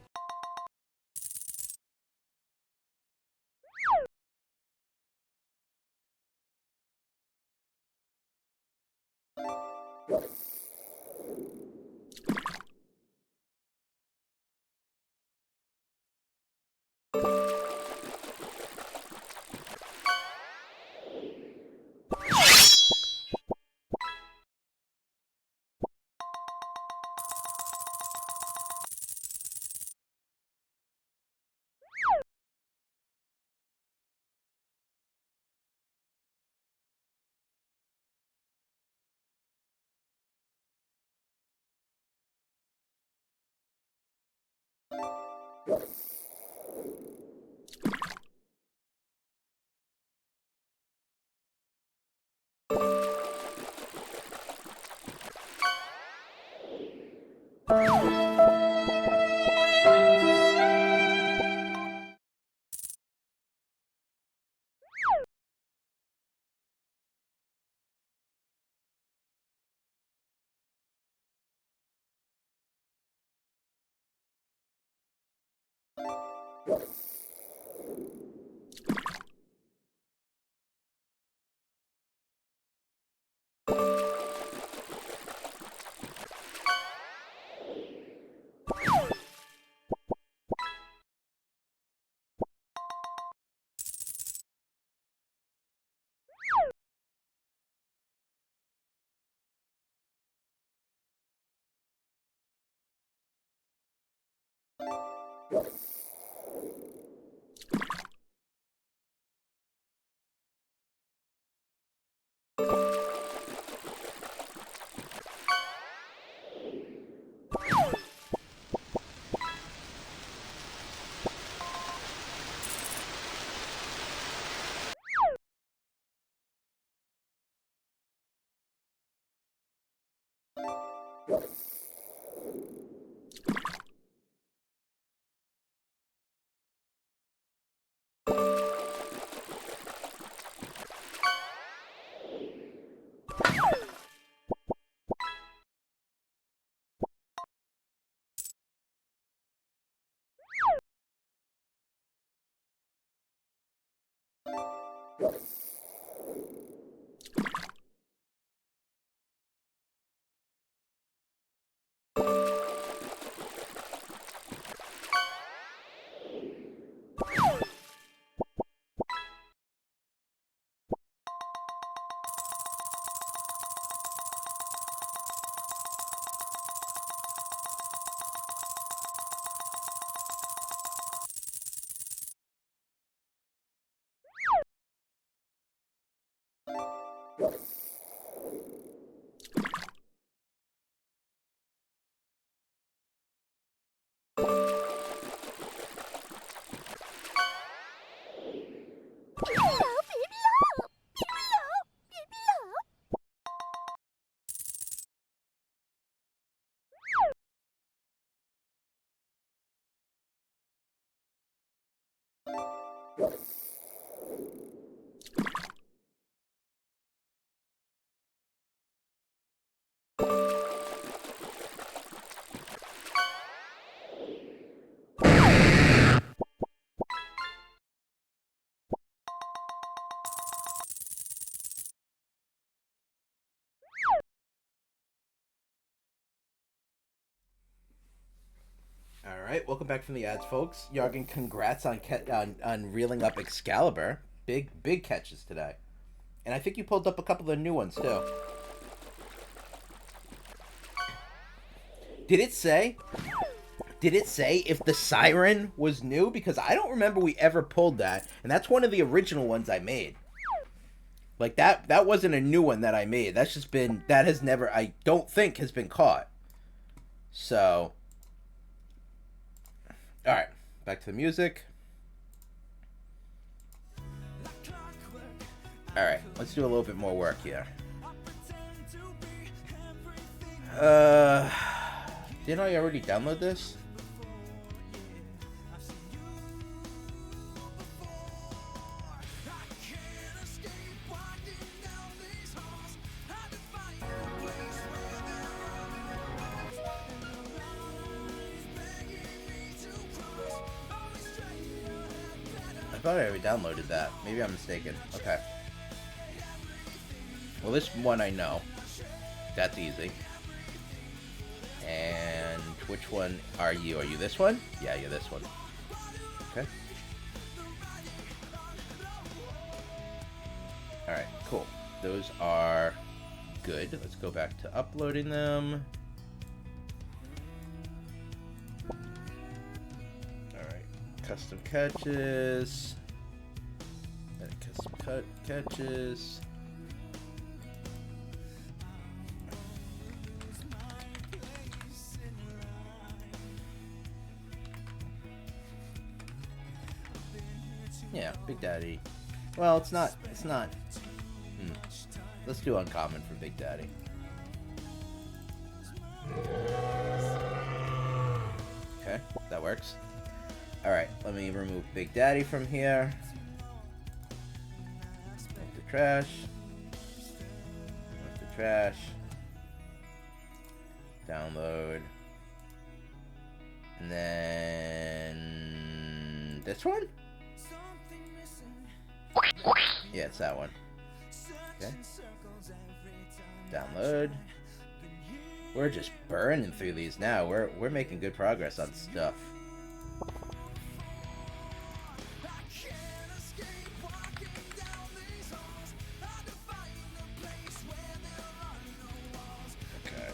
All right, welcome back from the ads, folks. Yargan, congrats on on reeling up Excalibur. Big catches today, and I think you pulled up a couple of new ones too. Did it say? Did it say if the siren was new? Because I don't remember we ever pulled that, and that's one of the original ones I made. Like that wasn't a new one that I made. That's just been that has never I don't think has been caught. So, all right, back to the music. All right, let's do a little bit more work here. Didn't I already download this? I thought I already downloaded that. Maybe I'm mistaken. Okay. Well, this one I know. That's easy. And which one are you? Are you this one? Yeah, you're this one. Okay. Alright, cool. Those are good. Let's go back to uploading them. Alright, custom catches. And custom catches. Yeah, Big Daddy. Well, it's not. It's not. Let's do uncommon for Big Daddy. Okay, that works. Alright, let me remove Big Daddy from here. Remove the trash. Remove the trash. Download. And then... this one? Yeah, it's that one. Okay. Download. We're just burning through these now. We're making good progress on stuff. Okay.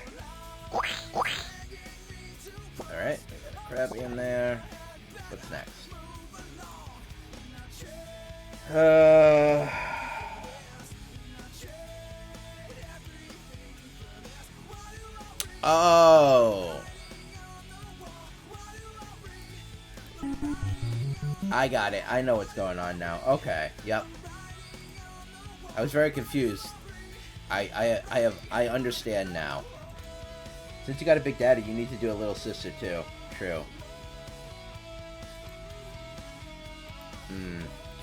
Alright, we got a Krabby in there. What's next? Oh. I got it. I know what's going on now. Okay. Yep. I was very confused. I understand now. Since you got a Big Daddy, you need to do a little sister too. True.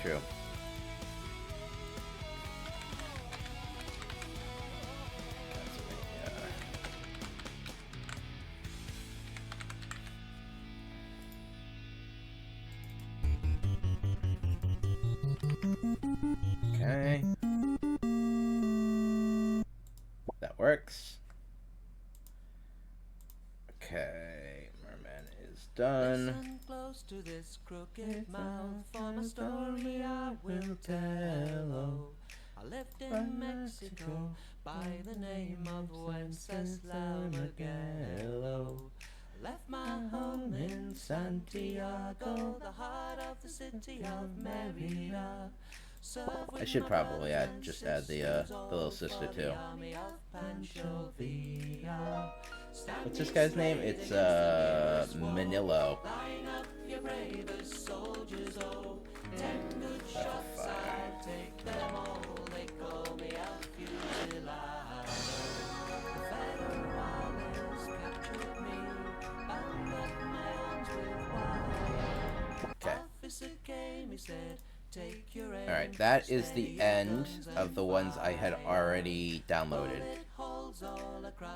True. Okay. That works. Okay, Merman is done.
Listen close to this crooked mouth, for my story I will tell. Oh, I lived in Mexico by the name of Wenceslao Miguel. Left my home in Santiago, the heart of the city of Merida.
I should probably just add the little sister too. What's this guy's name? It's Manilo. Okay. Alright, that is the end of the ones I had already downloaded.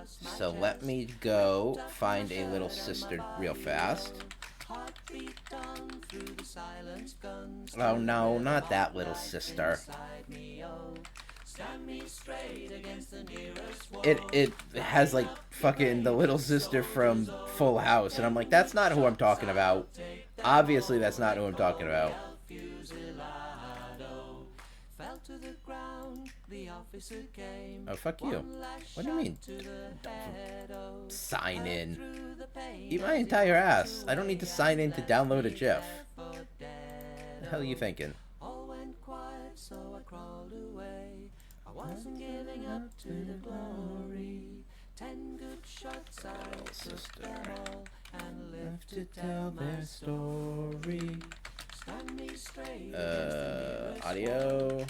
So let me go find a little sister real fast. Oh no, not that little sister. It has like fucking the little sister from Full House, and I'm like, that's not who I'm talking about. Obviously that's not who I'm talking about. Oh, fuck you. What do you mean? Sign in. Eat my entire ass. I don't need to sign in to download a GIF. What the hell are you thinking? Sister. Left to tell their story. Audio.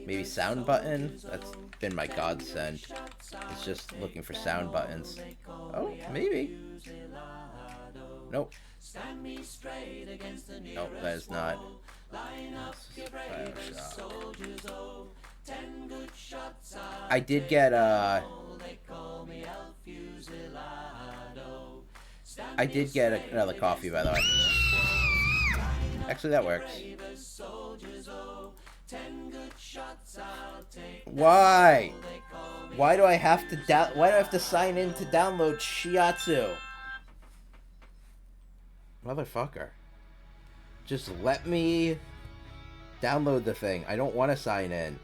Maybe sound button? That's been my godsend. It's just looking for sound buttons. Oh, maybe. Nope. Nope, that is not. I did get another coffee, by the way. Actually, that works. Why? Why do I have to sign in to download Shiatsu? Motherfucker. Just let me download the thing. I don't want to sign in.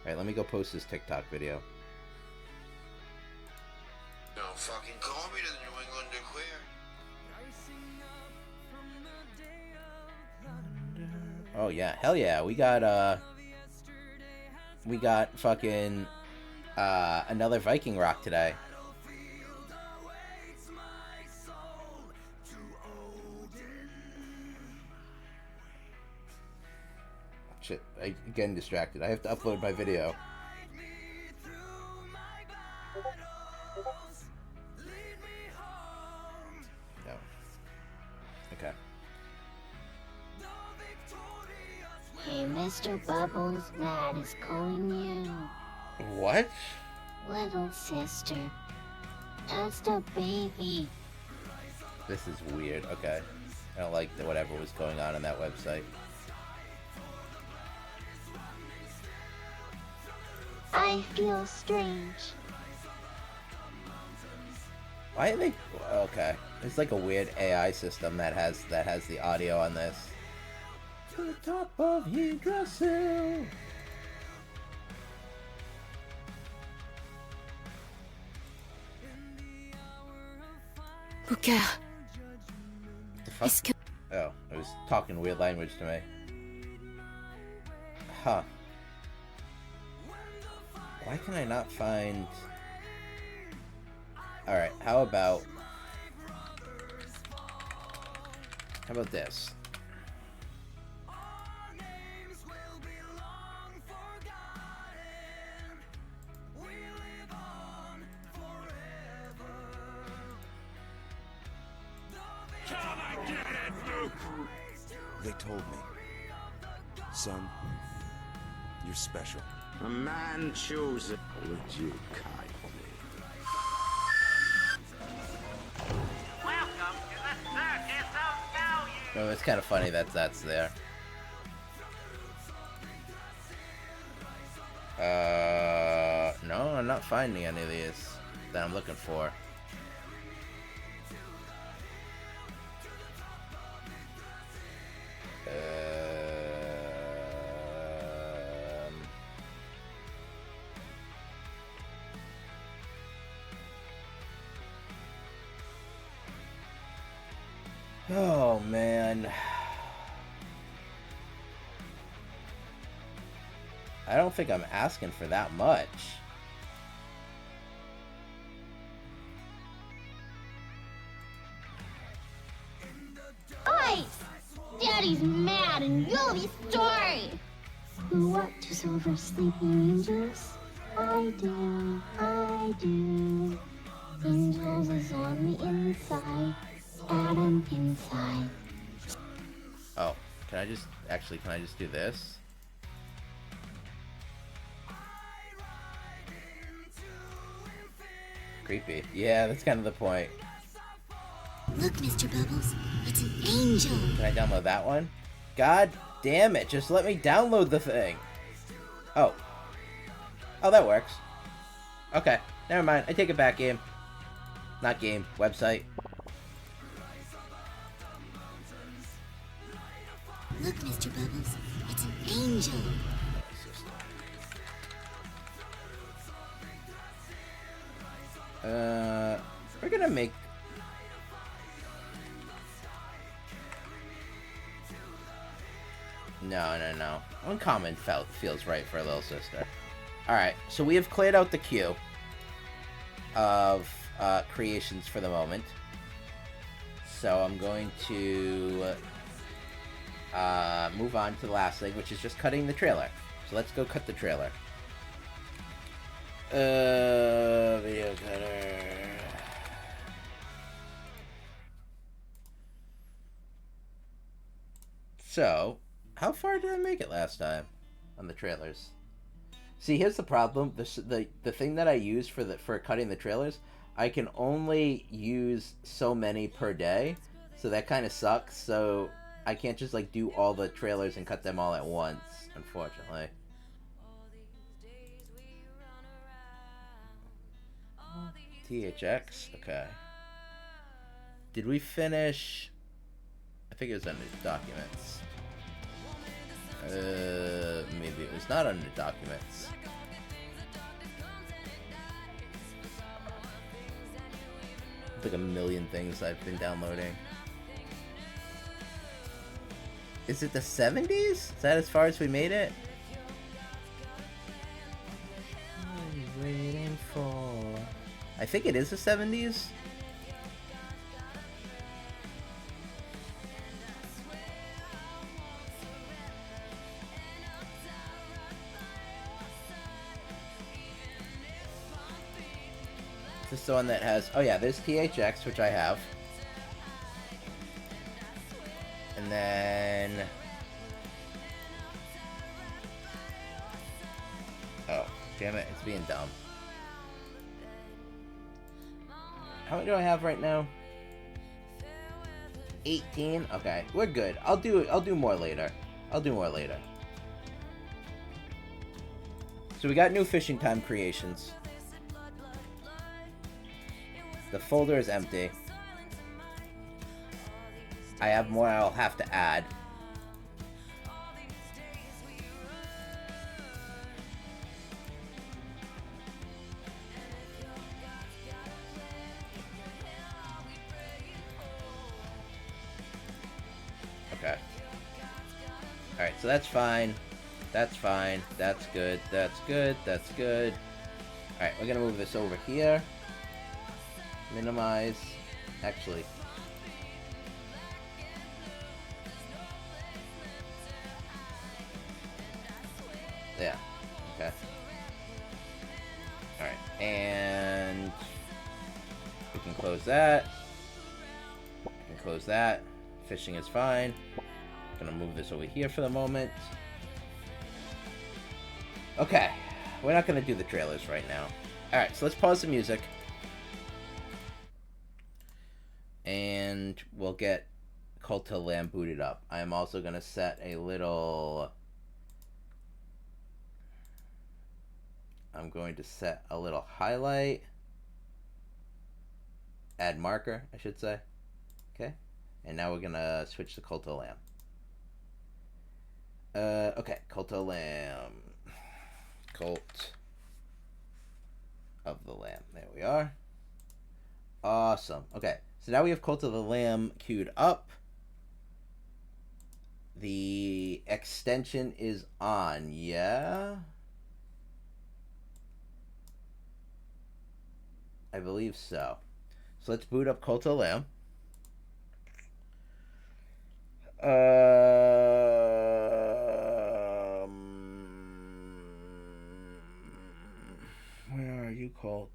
Alright, let me go post this TikTok video.
Don't fucking call me to the New England Queer.
Oh yeah, hell yeah. We got fucking another Viking rock today. Shit, I'm getting distracted. I have to upload my video. No. Okay.
Hey, Mr. Bubbles, Matt is calling you.
What?
Little sister. Just a baby.
This is weird. Okay. I don't like whatever was going on that website.
I feel strange.
Why are they... Okay. It's like a weird AI system that has the audio on this. To the top of Yggdrasil.
Bouquet.
The fuck?
Est-ce que...
Oh, it was talking weird language to me. Huh. Why can I not find... Alright, how about this?
They told me. Son, you're special.
A man chooses.
Legit kindly.
Welcome to the Circus of Value.
Oh, it's kind of funny that that's there. No, I'm not finding any of these that I'm looking for. Oh man. I don't think I'm asking for that much.
Ice! Daddy's mad and you'll be sorry! Who watches over sleeping angels? I do, I do. Angels is on the inside, Adam inside.
Oh, can I just do this? Creepy. Yeah, that's kind of the point.
Look, Mr. Bubbles, it's an angel.
Can I download that one? God damn it, just let me download the thing. Oh. Oh, that works. Okay, never mind. I take it back, game. Not game, website.
Look, Mr. Bubbles, it's an angel.
We're gonna make... No. Uncommon feels right for a little sister. Alright, so we have cleared out the queue of creations for the moment. So I'm going to move on to the last thing, which is just cutting the trailer. So let's go cut the trailer. Video cutter. So, how far did I make it last time on the trailers? See, here's the problem. The thing that I use for cutting the trailers, I can only use so many per day, so that kind of sucks. So I can't just like do all the trailers and cut them all at once, unfortunately. THX? Okay. Did we finish... I think it was under documents. Maybe it was not under documents. Like a million things I've been downloading. Is it the 70s? Is that as far as we made it? What are you waiting for? I think it is the 70s. This is the one that has... Oh yeah, there's THX, which I have. And then... Oh, damn it, it's being dumb. How many do I have right now? 18? Okay, we're good. I'll do more later. I'll do more later. So we got new Fishing Time creations. The folder is empty. I have more I'll have to add. Okay. Alright, so that's fine. That's fine. That's good. That's good. That's good. Alright, we're gonna move this over here. Minimize. Actually. Yeah. Okay. Alright, and we can close that. We can close that. Fishing is fine. Gonna move this over here for the moment. Okay. We're not gonna do the trailers right now. Alright, so let's pause the music. And we'll get Cult of the Lamb booted up. I am also gonna set a little... I'm going to set a little highlight. Add marker, I should say. Okay. And now we're gonna switch to Cult of the Lamb. Okay, Cult of the Lamb. Cult of the Lamb. There we are. Awesome. Okay, so now we have Cult of the Lamb queued up. The extension is on, yeah? I believe so. So let's boot up Cult of the Lamb. Where are you, Cult?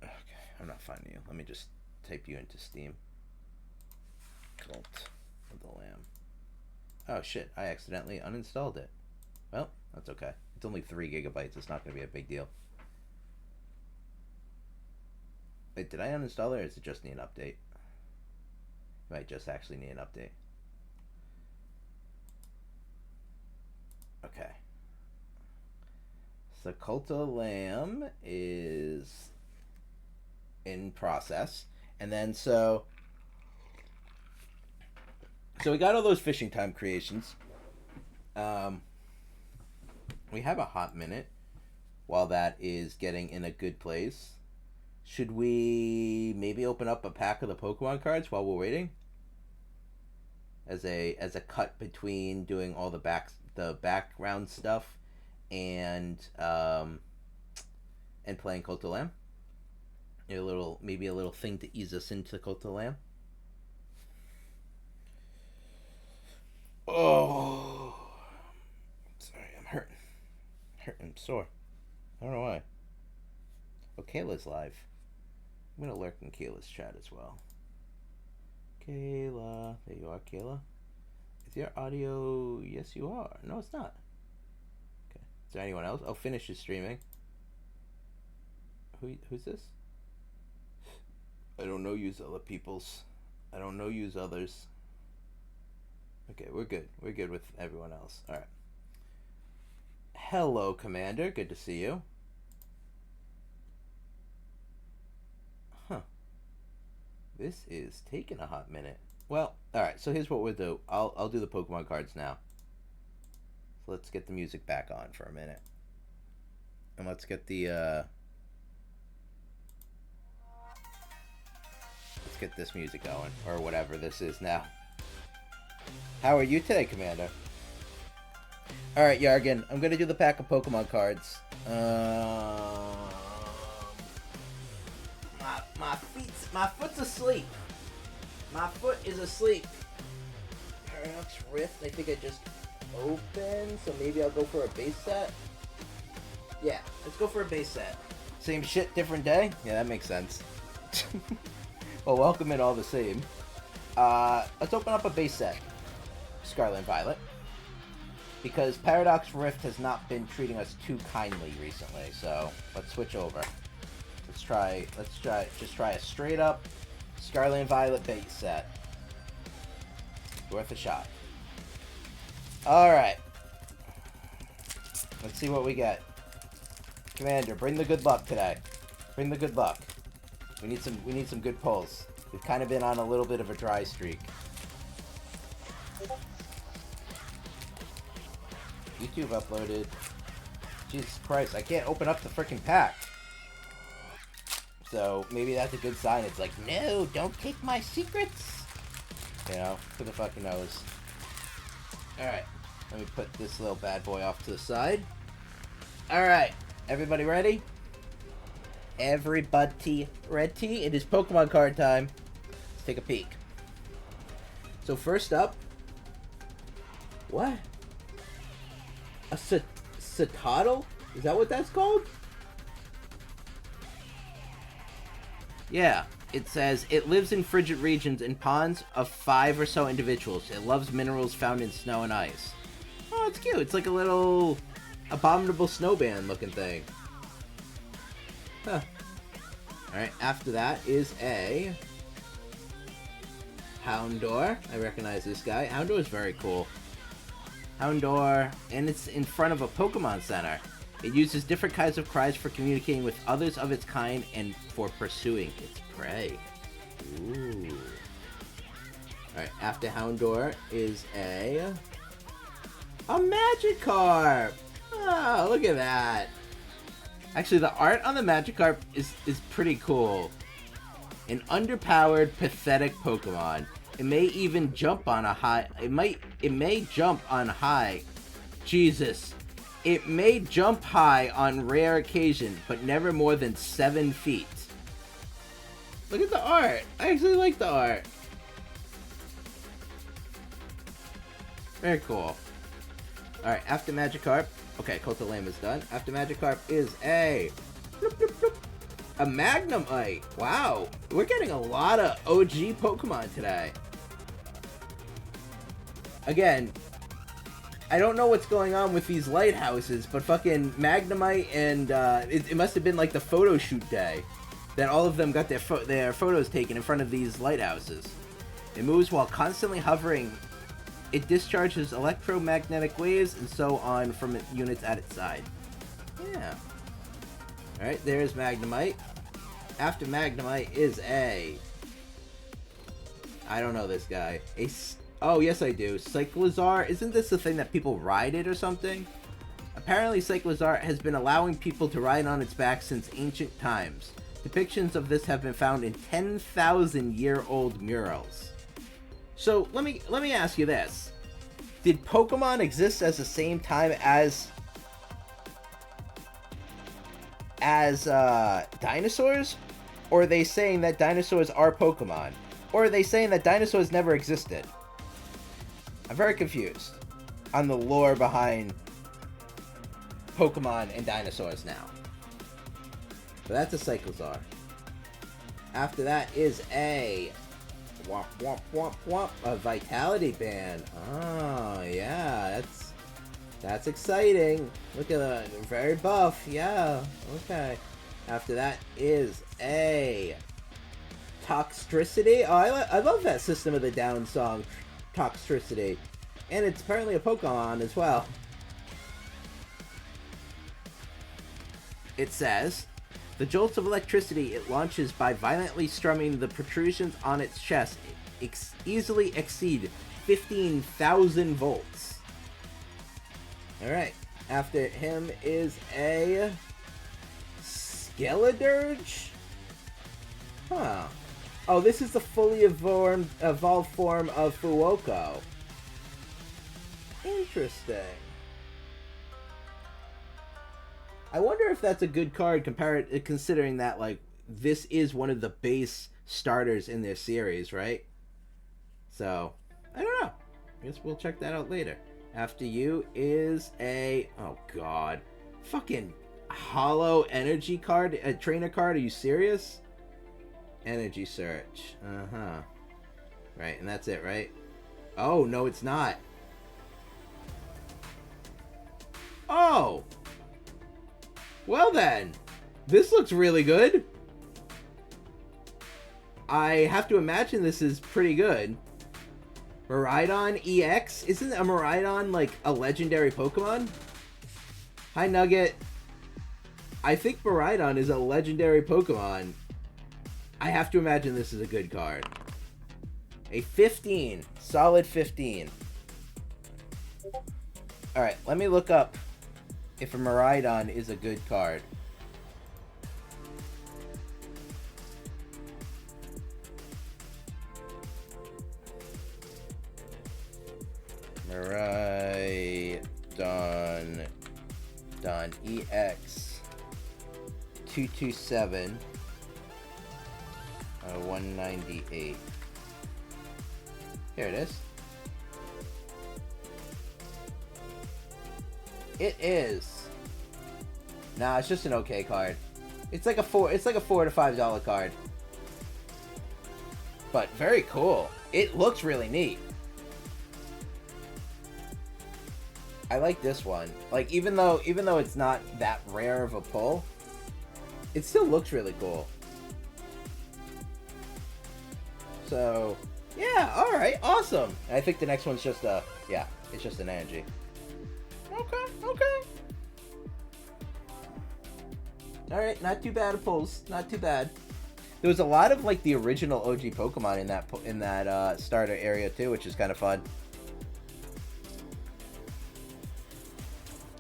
Okay, I'm not finding you. Let me just type you into Steam. Cult of the Lamb. Oh shit, I accidentally uninstalled it. Well, that's okay. It's only 3 gigabytes. It's not going to be a big deal. Wait, did I uninstall it or does it just need an update? It might just actually need an update. Okay. So Cult of the Lamb is in process. And then so we got all those Fishing Time creations. We have a hot minute while that is getting in a good place. Should we maybe open up a pack of the Pokemon cards while we're waiting? As a cut between doing all the background stuff and playing Cult of the Lamb. Maybe a little thing to ease us into Cult of the Lamb. Oh, sorry, I'm hurting. I'm sore. I don't know why. Oh, Kayla's live. I'm gonna lurk in Kayla's chat as well. Kayla, there you are, Kayla. Is your audio? Yes, you are. No, it's not. Okay. Is there anyone else? Oh, Finish is streaming. Who's this? I don't know yous other peoples. I don't know yous others. Okay, we're good. We're good with everyone else. All right. Hello, Commander. Good to see you. Huh. This is taking a hot minute. Well, all right. So here's what we'll do. I'll do the Pokemon cards now. So let's get the music back on for a minute, and let's get the let's get this music going, or whatever this is now. How are you today, Commander? Alright, Yargan, I'm gonna do the pack of Pokemon cards. My foot's asleep. My foot is asleep. Paradox Rift, I think I just open, so maybe I'll go for a base set. Yeah, let's go for a base set. Same shit, different day? Yeah, that makes sense. Well, welcome it all the same. Let's open up a base set. Scarlet and Violet. Because Paradox Rift has not been treating us too kindly recently, so let's switch over. Just try a straight up Scarlet and Violet base set. Worth a shot. Alright. Let's see what we get. Commander, bring the good luck today. Bring the good luck. We need some good pulls. We've kind of been on a little bit of a dry streak. YouTube uploaded. Jesus Christ, I can't open up the freaking pack. So maybe that's a good sign. It's like, no, don't take my secrets. You know, who the fucking knows. Alright, let me put this little bad boy off to the side. Alright, everybody ready? Everybody ready? It is Pokemon card time. Let's take a peek. So first up... What? A Citadel? Is that what that's called? Yeah. It says, it lives in frigid regions and ponds of 5 or so individuals. It loves minerals found in snow and ice. Oh, it's cute. It's like a little abominable snowman looking thing. Huh. Alright, after that is a Houndour. I recognize this guy. Houndour is very cool. Houndour, and it's in front of a Pokemon Center. It uses different kinds of cries for communicating with others of its kind and for pursuing its prey. Ooh. Alright, after Houndour is a Magikarp! Oh, look at that. Actually, the art on the Magikarp is pretty cool. An underpowered, pathetic Pokemon. It may even jump on a high... It may jump on high. Jesus. It may jump high on rare occasion, but never more than 7 feet. Look at the art. I actually like the art. Very cool. Alright, after Magikarp... Okay, Kotolame is done. After Magikarp is a... A Magnemite. Wow. We're getting a lot of OG Pokemon today. Again, I don't know what's going on with these lighthouses, but fucking Magnemite and it must have been like the photo shoot day that all of them got their photos taken in front of these lighthouses. It moves while constantly hovering. It discharges electromagnetic waves and so on from units at its side. Yeah. Alright, there's Magnemite. After Magnemite is a... I don't know this guy. Oh, yes I do. Cyclizar. Isn't this the thing that people ride it or something? Apparently Cyclizar has been allowing people to ride on its back since ancient times. Depictions of this have been found in 10,000-year-old murals. So, let me ask you this. Did Pokemon exist at the same time as dinosaurs? Or are they saying that dinosaurs are Pokemon? Or are they saying that dinosaurs never existed? I'm very confused on the lore behind Pokemon and dinosaurs now. So that's a Cyclizar. After that is a... Womp, womp, womp, womp. A Vitality Band. Oh, yeah. That's exciting. Look at that. Very buff. Yeah. Okay. After that is a... Toxtricity. Oh, I love that System of the Down song. Toxtricity. And it's apparently a Pokemon as well. It says... The jolts of electricity it launches by violently strumming the protrusions on its chest easily exceed 15,000 volts. Alright, after him is a... Skeledirge? Huh. Oh, this is the fully evolved form of Fuoko. Interesting. I wonder if that's a good card considering that, like, this is one of the base starters in their series, right? So, I don't know. I guess we'll check that out later. After you is a... Oh, God. Fucking hollow energy card? A trainer card? Are you serious? Energy search. Uh-huh. Right, and that's it, right? Oh, no, it's not. Oh! Well then. This looks really good. I have to imagine this is pretty good. Miraidon EX? Isn't a Miraidon like a legendary Pokemon? Hi Nugget. I think Miraidon is a legendary Pokemon. I have to imagine this is a good card. A 15. Solid 15. Alright, let me look up if a Miraidon is a good card. Miraidon EX 227 198. Here it is. It is. Nah, it's just an okay card. It's like a $4 to $5 card. But very cool. It looks really neat. I like this one. Like even though it's not that rare of a pull, it still looks really cool. So, yeah, all right, awesome. And I think the next one's just it's just an energy. Okay. All right, not too bad of pulls. Not too bad. There was a lot of like the original OG Pokemon in that starter area too, which is kind of fun.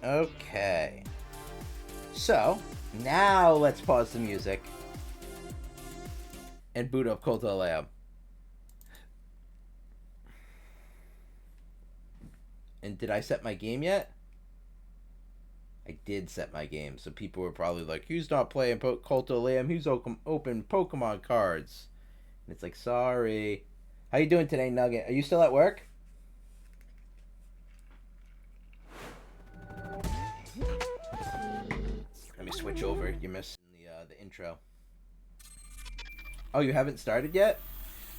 Okay. So, now let's pause the music and boot up Colto Lab. And did I set my game yet? I did set my game, so people were probably like, he's not playing Colto Lamb, he's open Pokemon cards. And it's like, sorry. How you doing today, Nugget? Are you still at work? Let me switch over. You're missing the intro. Oh, you haven't started yet?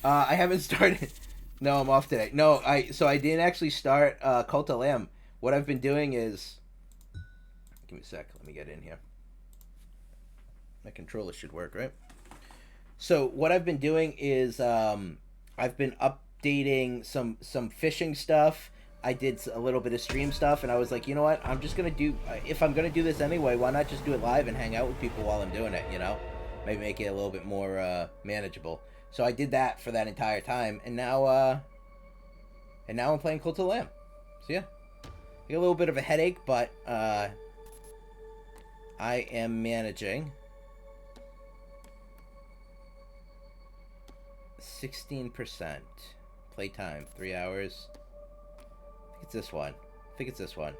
I haven't started. No, I'm off today. No, I didn't actually start Cult of Lamb. What I've been doing is... Give me a sec. Let me get in here. My controller should work, right? So what I've been doing is I've been updating some fishing stuff. I did a little bit of stream stuff, and I was like, you know what? I'm just going to do... If I'm going to do this anyway, why not just do it live and hang out with people while I'm doing it, you know? Maybe make it a little bit more manageable. So I did that for that entire time, and now I'm playing Cult of Lamb. So yeah, I got a little bit of a headache, but I am managing. 16% playtime, 3 hours. I think it's this one.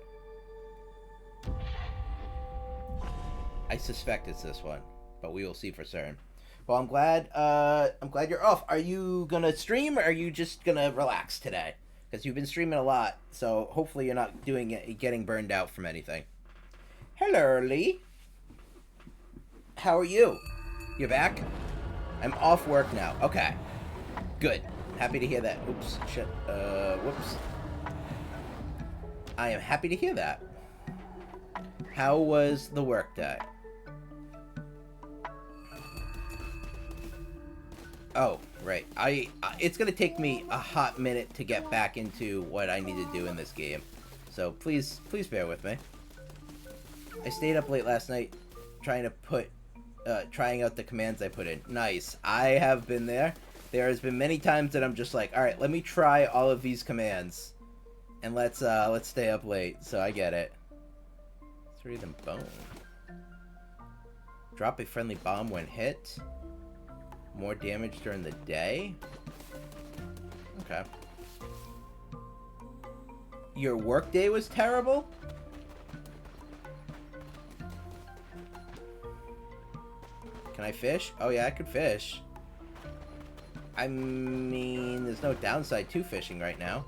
I suspect it's this one, but we will see for certain. Well, I'm glad you're off. Are you gonna stream, or are you just gonna relax today? Because you've been streaming a lot, so hopefully you're not getting burned out from anything. Hello, Lee. How are you? You're back? I'm off work now. Okay. Good. Happy to hear that. Oops. Shit. Whoops. I am happy to hear that. How was the work day? Oh, right. It's gonna take me a hot minute to get back into what I need to do in this game. So please bear with me. I stayed up late last night trying out the commands I put in. Nice. I have been there. There has been many times that I'm just like, alright, let me try all of these commands. And let's stay up late. So I get it. 3 of them bone. Drop a friendly bomb when hit. More damage during the day? Okay. Your workday was terrible? Can I fish? Oh yeah, I could fish. I mean, there's no downside to fishing right now.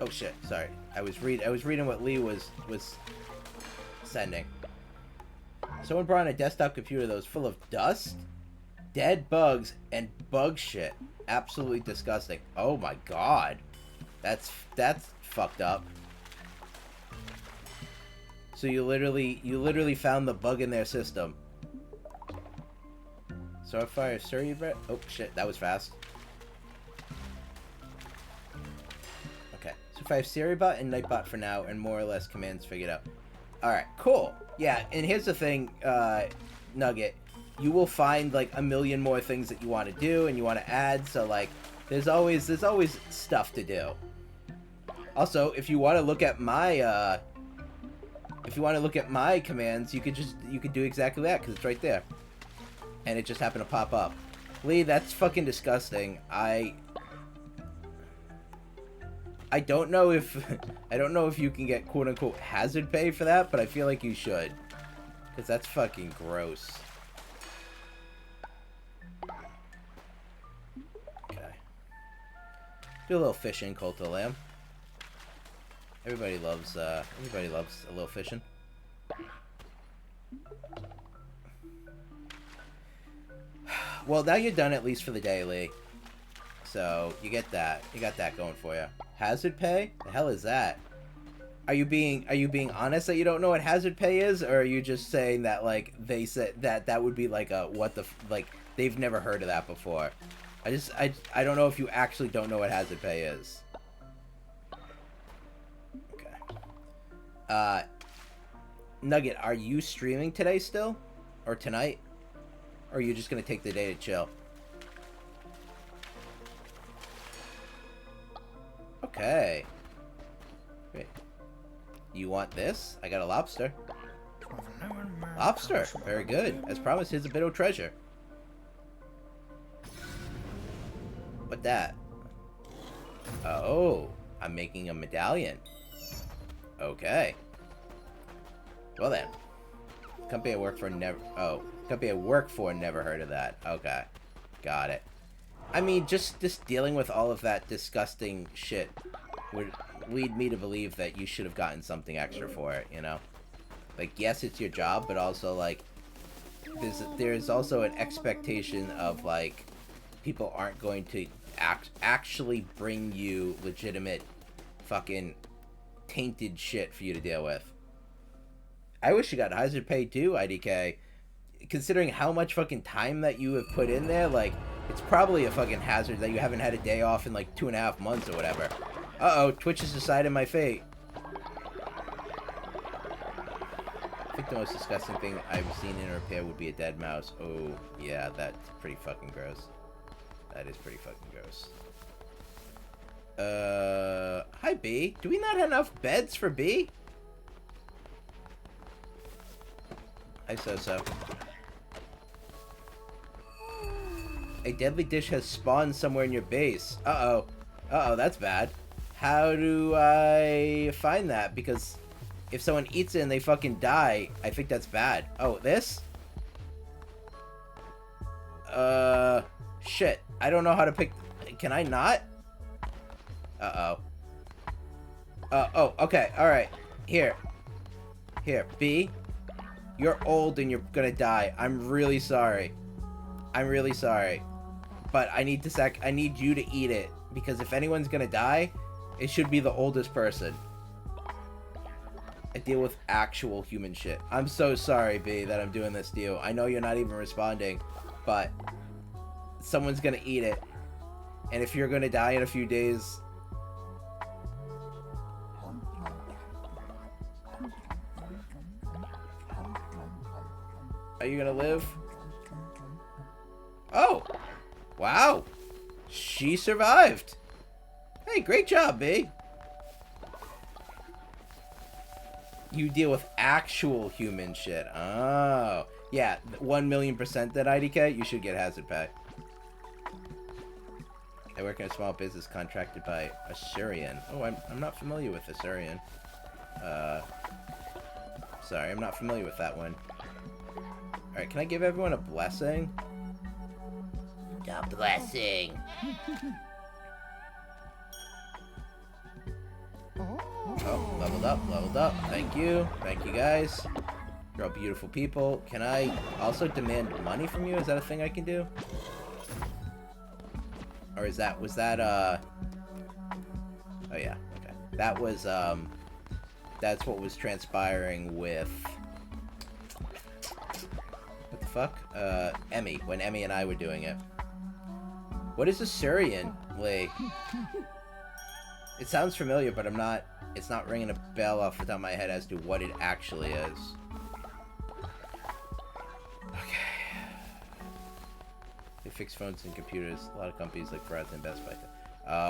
Oh shit, sorry. I was reading what Lee was sending. Someone brought in a desktop computer that was full of dust, dead bugs, and bug shit. Absolutely disgusting. Oh my god. That's fucked up. So you literally found the bug in their system. Starfire Cerebra. Oh shit, that was fast. Okay, so if I have Cerebot and Nightbot for now, and more or less commands figured out. Alright, cool. Yeah, and here's the thing, Nugget. You will find like a million more things that you want to do and you want to add, so like there's always stuff to do. Also, if you want to look at my commands, you could do exactly that because it's right there. And it just happened to pop up. Lee, that's fucking disgusting. I don't know if you can get quote unquote hazard pay for that, but I feel like you should. Cause that's fucking gross. Okay. Do a little fishing, Cult of Lamb. Everybody loves a little fishing. Well, now you're done at least for the day, Lee. So, you get that. You got that going for you. Hazard pay? The hell is that? Are you being honest that you don't know what hazard pay is, or are you just saying that like they said that would be like a what the like they've never heard of that before? I don't know if you actually don't know what hazard pay is. Okay. Nugget, are you streaming today still? Or tonight? Or are you just gonna take the day to chill? Okay. Great. You want this? I got a lobster. Lobster! Very good. As promised, here's a bit of treasure. What that? Oh, I'm making a medallion. Okay. Well then. Company I work for never... Oh. Company I work for never heard of that. Okay. Got it. I mean, just dealing with all of that disgusting shit would lead me to believe that you should have gotten something extra for it, you know? Like, yes, it's your job, but also, like, there's also an expectation of, like, people aren't going to actually bring you legitimate fucking tainted shit for you to deal with. I wish you got hazard pay too, IDK. Considering how much fucking time that you have put in there, like, it's probably a fucking hazard that you haven't had a day off in like 2.5 months or whatever. Uh-oh, Twitch has decided my fate. I think the most disgusting thing I've seen in a repair would be a dead mouse. Oh, yeah, that's pretty fucking gross. That is pretty fucking gross. Hi, B. Do we not have enough beds for B? I so. A deadly dish has spawned somewhere in your base. Uh-oh. Uh-oh, that's bad. How do I find that? Because if someone eats it and they fucking die, I think that's bad. Oh, this? Shit. I don't know how to pick... Can I not? Uh-oh. Oh, okay. Alright. Here, B. You're old and you're gonna die. I'm really sorry. I'm really sorry. But I need I need you to eat it. Because if anyone's gonna die, it should be the oldest person. I deal with actual human shit. I'm so sorry, B, that I'm doing this to you. I know you're not even responding, but someone's gonna eat it. And if you're gonna die in a few days... Are you gonna live? Oh! Wow! She survived! Hey, great job, B! You deal with actual human shit. Oh. Yeah, 1,000,000% that IDK, you should get hazard pay. I work in a small business contracted by Assyrian. Oh, I'm not familiar with Assyrian. Sorry, I'm not familiar with that one. Alright, can I give everyone a blessing? A blessing! Oh, leveled up. Thank you. Thank you, guys. You're all beautiful people. Can I also demand money from you? Is that a thing I can do? Or was that, oh yeah, okay. That was, that's what was transpiring with, what the fuck? Emmy, when Emmy and I were doing it. What is Assyrian, Lee? It sounds familiar, but it's not ringing a bell off the top of my head as to what it actually is. Okay. They fix phones and computers. A lot of companies like Verizon and Best Buy.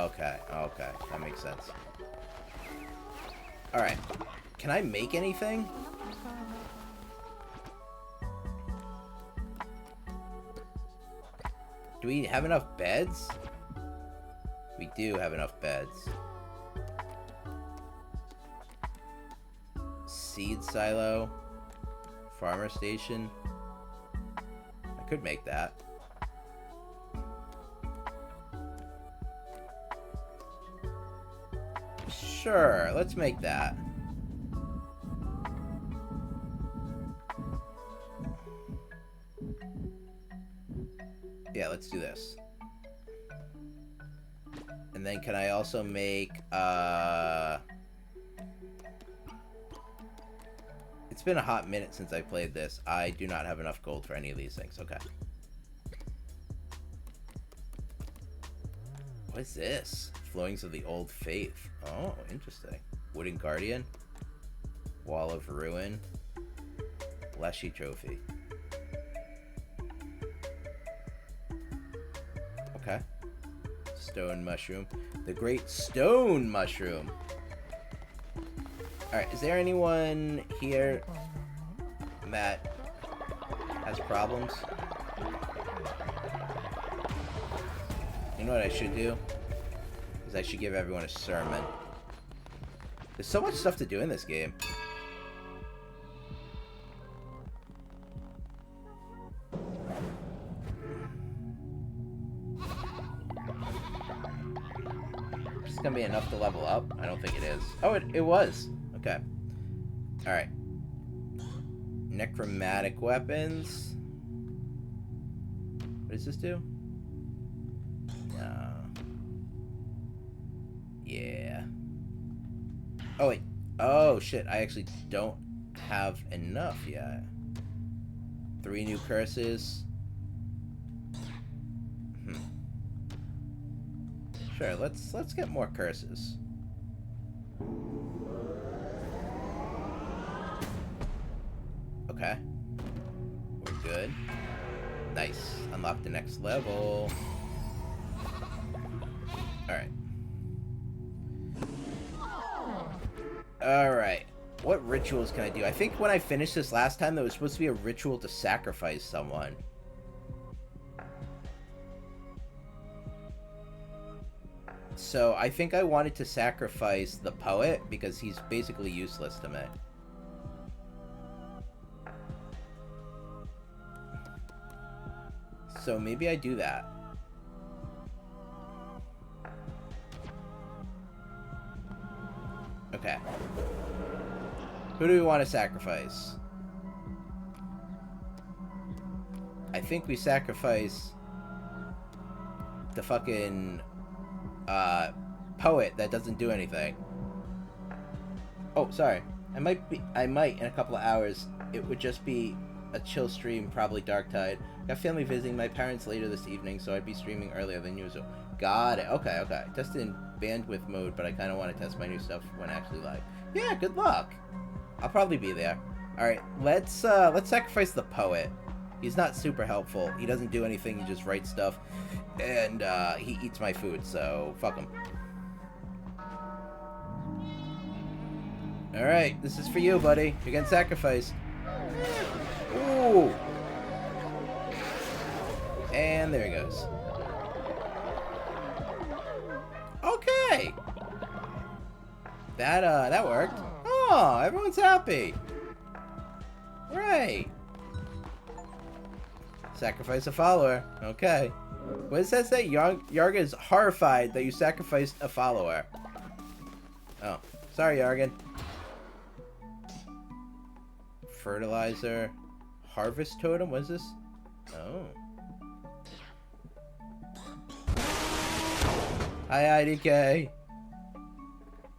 Okay, that makes sense. Alright. Can I make anything? Do we have enough beds? We do have enough beds. Seed silo. Farmer station. I could make that. Sure, let's make that. Yeah, let's do this. And then can I also make, it's been a hot minute since I played this. I do not have enough gold for any of these things. Okay. What is this? Flowings of the Old Faith. Oh, interesting. Wooden Guardian. Wall of Ruin. Leshy Trophy. Okay. Stone Mushroom. The Great Stone Mushroom. Alright, is there anyone here that has problems? You know what I should do? Is I should give everyone a sermon. There's so much stuff to do in this game. Is this gonna be enough to level up? I don't think it is. Oh, it was. Okay. Alright. Necromantic weapons. What does this do? Yeah. Oh, wait. Oh, shit. I actually don't have enough yet. 3 new curses. Sure, let's get more curses. Okay. We're good. Nice. Unlock the next level. Alright. Alright. What rituals can I do? I think when I finished this last time, there was supposed to be a ritual to sacrifice someone. So I think I wanted to sacrifice the poet because he's basically useless to me. So maybe I do that. Okay. Who do we want to sacrifice? I think we sacrifice the fucking poet that doesn't do anything. Oh, sorry. I might in a couple of hours. It would just be a chill stream, probably Darktide. Got family visiting my parents later this evening, so I'd be streaming earlier than usual. Got it. Okay, okay. Tested in bandwidth mode, but I kind of want to test my new stuff when actually live. Yeah, good luck. I'll probably be there. All right, let's sacrifice the poet. He's not super helpful. He doesn't do anything. He just writes stuff, and he eats my food. So fuck him. All right, this is for you, buddy. You're getting sacrificed. Ooh. And there he goes. Okay. That worked. Oh, everyone's happy. Right. Sacrifice a follower. Okay. What does that say? Yarga is horrified that you sacrificed a follower. Oh, Sorry, Argon. Fertilizer. Harvest totem? What is this? Oh. Hi, IDK.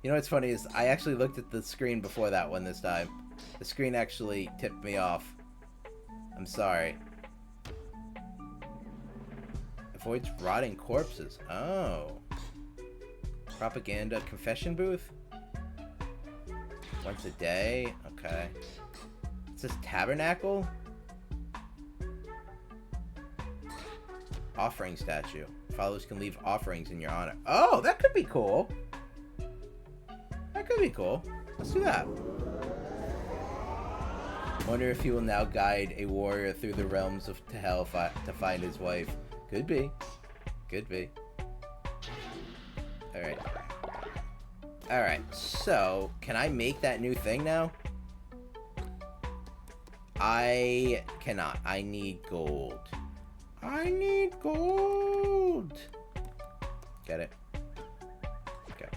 You know what's funny is I actually looked at the screen before that one this time. The screen actually tipped me off. I'm sorry. Avoids rotting corpses. Oh. Propaganda confession booth? Once a day? Okay. It says tabernacle? Offering statue. Followers can leave offerings in your honor. Oh, that could be cool. That could be cool. Let's do that. Wonder if he will now guide a warrior through the realms of hell to find his wife. Could be. Could be. Alright. Alright, so, can I make that new thing now? I cannot. I need gold. I need gold! Get it? Okay.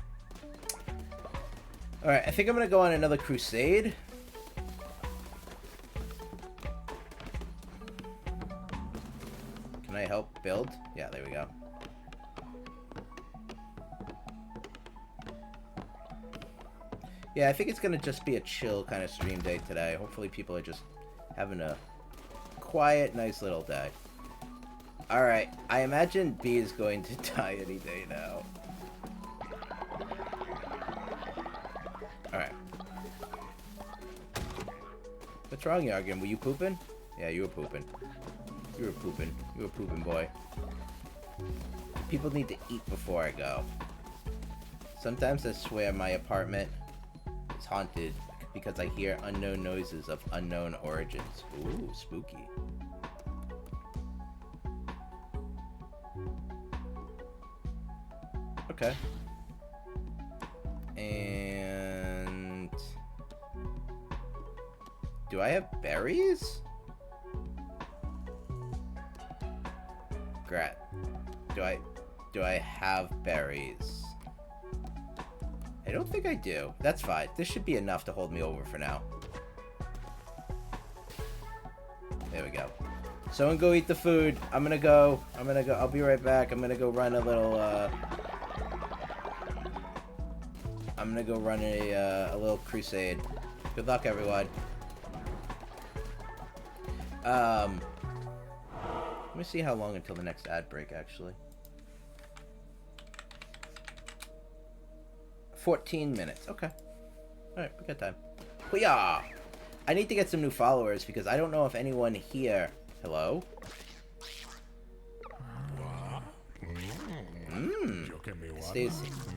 Alright, I think I'm gonna go on another crusade. Can I help build? Yeah, there we go. Yeah, I think it's gonna just be a chill kind of stream day today. Hopefully people are just having a quiet, nice little day. Alright, I imagine B is going to die any day now. Alright. What's wrong, Yargan? Were you pooping? Yeah, you were pooping. You were pooping. You were pooping, boy. People need to eat before I go. Sometimes I swear my apartment is haunted because I hear unknown noises of unknown origins. Ooh, spooky. Okay. And... do I have berries? Grat. Do I have berries? I don't think I do. That's fine. This should be enough to hold me over for now. There we go. Someone go eat the food. I'm gonna go. I'll be right back. I'm gonna go run a little, I'm gonna go run a little crusade. Good luck, everyone. Let me see how long until the next ad break, actually. 14 minutes. Okay. Alright, we got time. Hoo-yah! I need to get some new followers because I don't know if anyone here... Hello?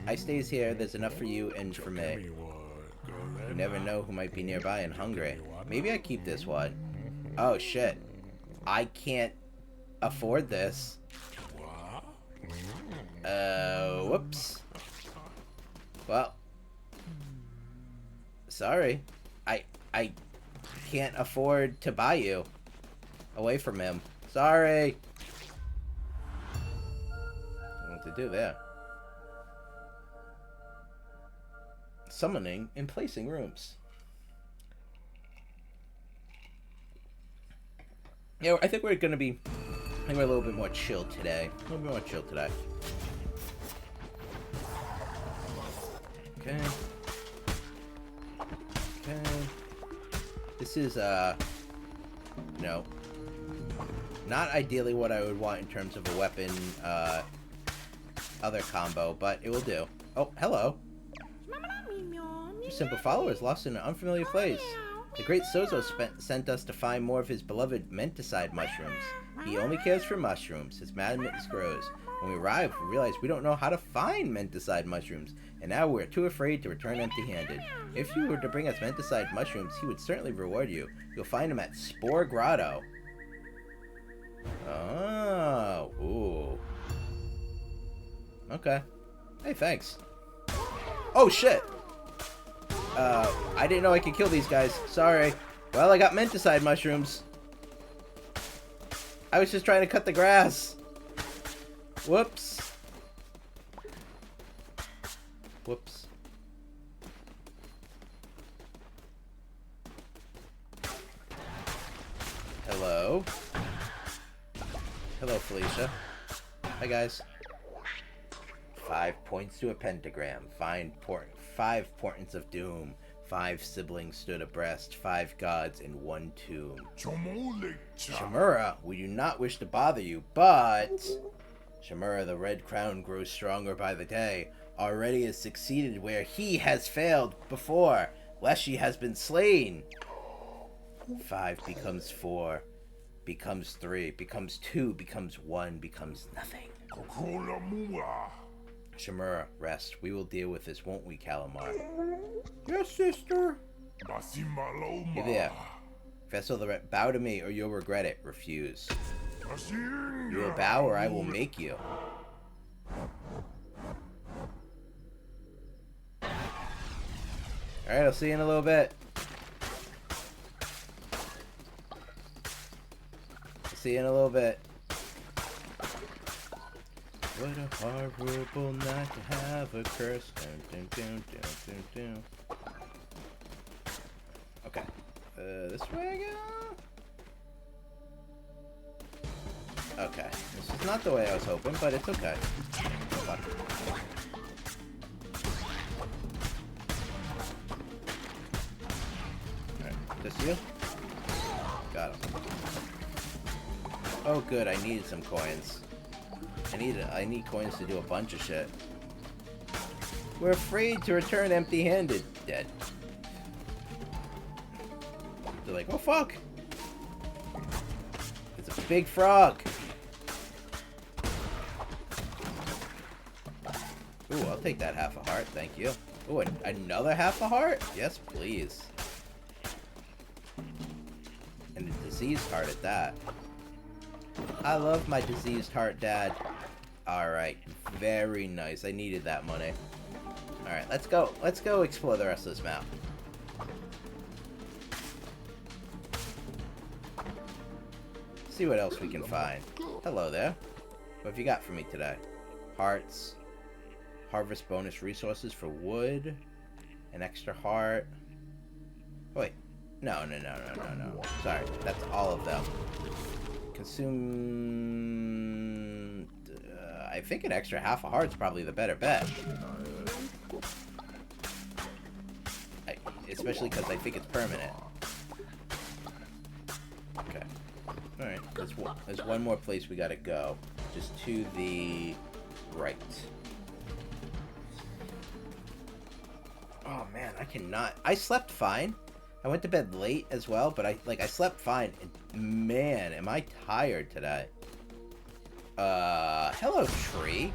I stays here. There's enough for you and for me. You never know who might be nearby and hungry. Maybe I keep this one. Oh, shit. I can't afford this. Whoops. Well. Sorry. I can't afford to buy you away from him. Sorry. What to do there? Summoning and placing rooms. Yeah, I think we're gonna be... I think we're a little bit more chill today. A little bit more chill today. Okay. Okay. This is, no. Not ideally what I would want in terms of a weapon, other combo, but it will do. Oh, hello. Your simple follower is lost in an unfamiliar place. The great Sozo sent us to find more of his beloved Menticide mushrooms. He only cares for mushrooms. His madness grows. When we arrived, we realized we don't know how to find Menticide mushrooms, and now we're too afraid to return empty-handed. If you were to bring us Menticide mushrooms, he would certainly reward you. You'll find him at Spore Grotto. Oh, ooh. Okay. Hey, thanks. Oh, shit! I didn't know I could kill these guys. Sorry. Well, I got Menticide mushrooms. I was just trying to cut the grass. Whoops. Whoops. Hello. Hello, Felicia. Hi, guys. 5 points to a pentagram. 5 portents of doom. 5 siblings stood abreast. 5 gods in 1 tomb. Shamura, we do not wish to bother you, but... Shamura, the red crown grows stronger by the day. Already has succeeded where he has failed before. Leshy has been slain. 5 becomes 4. Becomes 3. Becomes 2. Becomes 1. Becomes nothing. Shamura, rest. We will deal with this, won't we, Calamar? Yes, sister. Hey there. Vessel the Red, bow to me or you'll regret it. Refuse. You will bow or I will make you. Alright, I'll see you in a little bit. See you in a little bit. What a horrible night to have a curse. Dun, dun, dun, dun, dun, dun. Okay. This way I go? Okay. This is not the way I was hoping, but it's okay. Fuck. Alright, this you? Got him. Oh good, I needed some coins. I need coins to do a bunch of shit. We're afraid to return empty-handed. Dead. They're like, oh fuck! It's a big frog! Ooh, I'll take that half a heart, thank you. Ooh, another half a heart? Yes, please. And a diseased heart at that. I love my diseased heart, Dad. Alright, very nice. I needed that money. Alright, let's go. Let's go explore the rest of this map. See what else we can find. Hello there. What have you got for me today? Hearts. Harvest bonus resources for wood. An extra heart. Oh, wait. No. Sorry, that's all of them. Consume... I think an extra half a heart's probably the better bet. Especially because I think it's permanent. Okay. Alright, there's one more place we gotta go. Just to the right. Oh man, I cannot... I slept fine. I went to bed late as well, but I slept fine. And man, am I tired today. Hello, tree.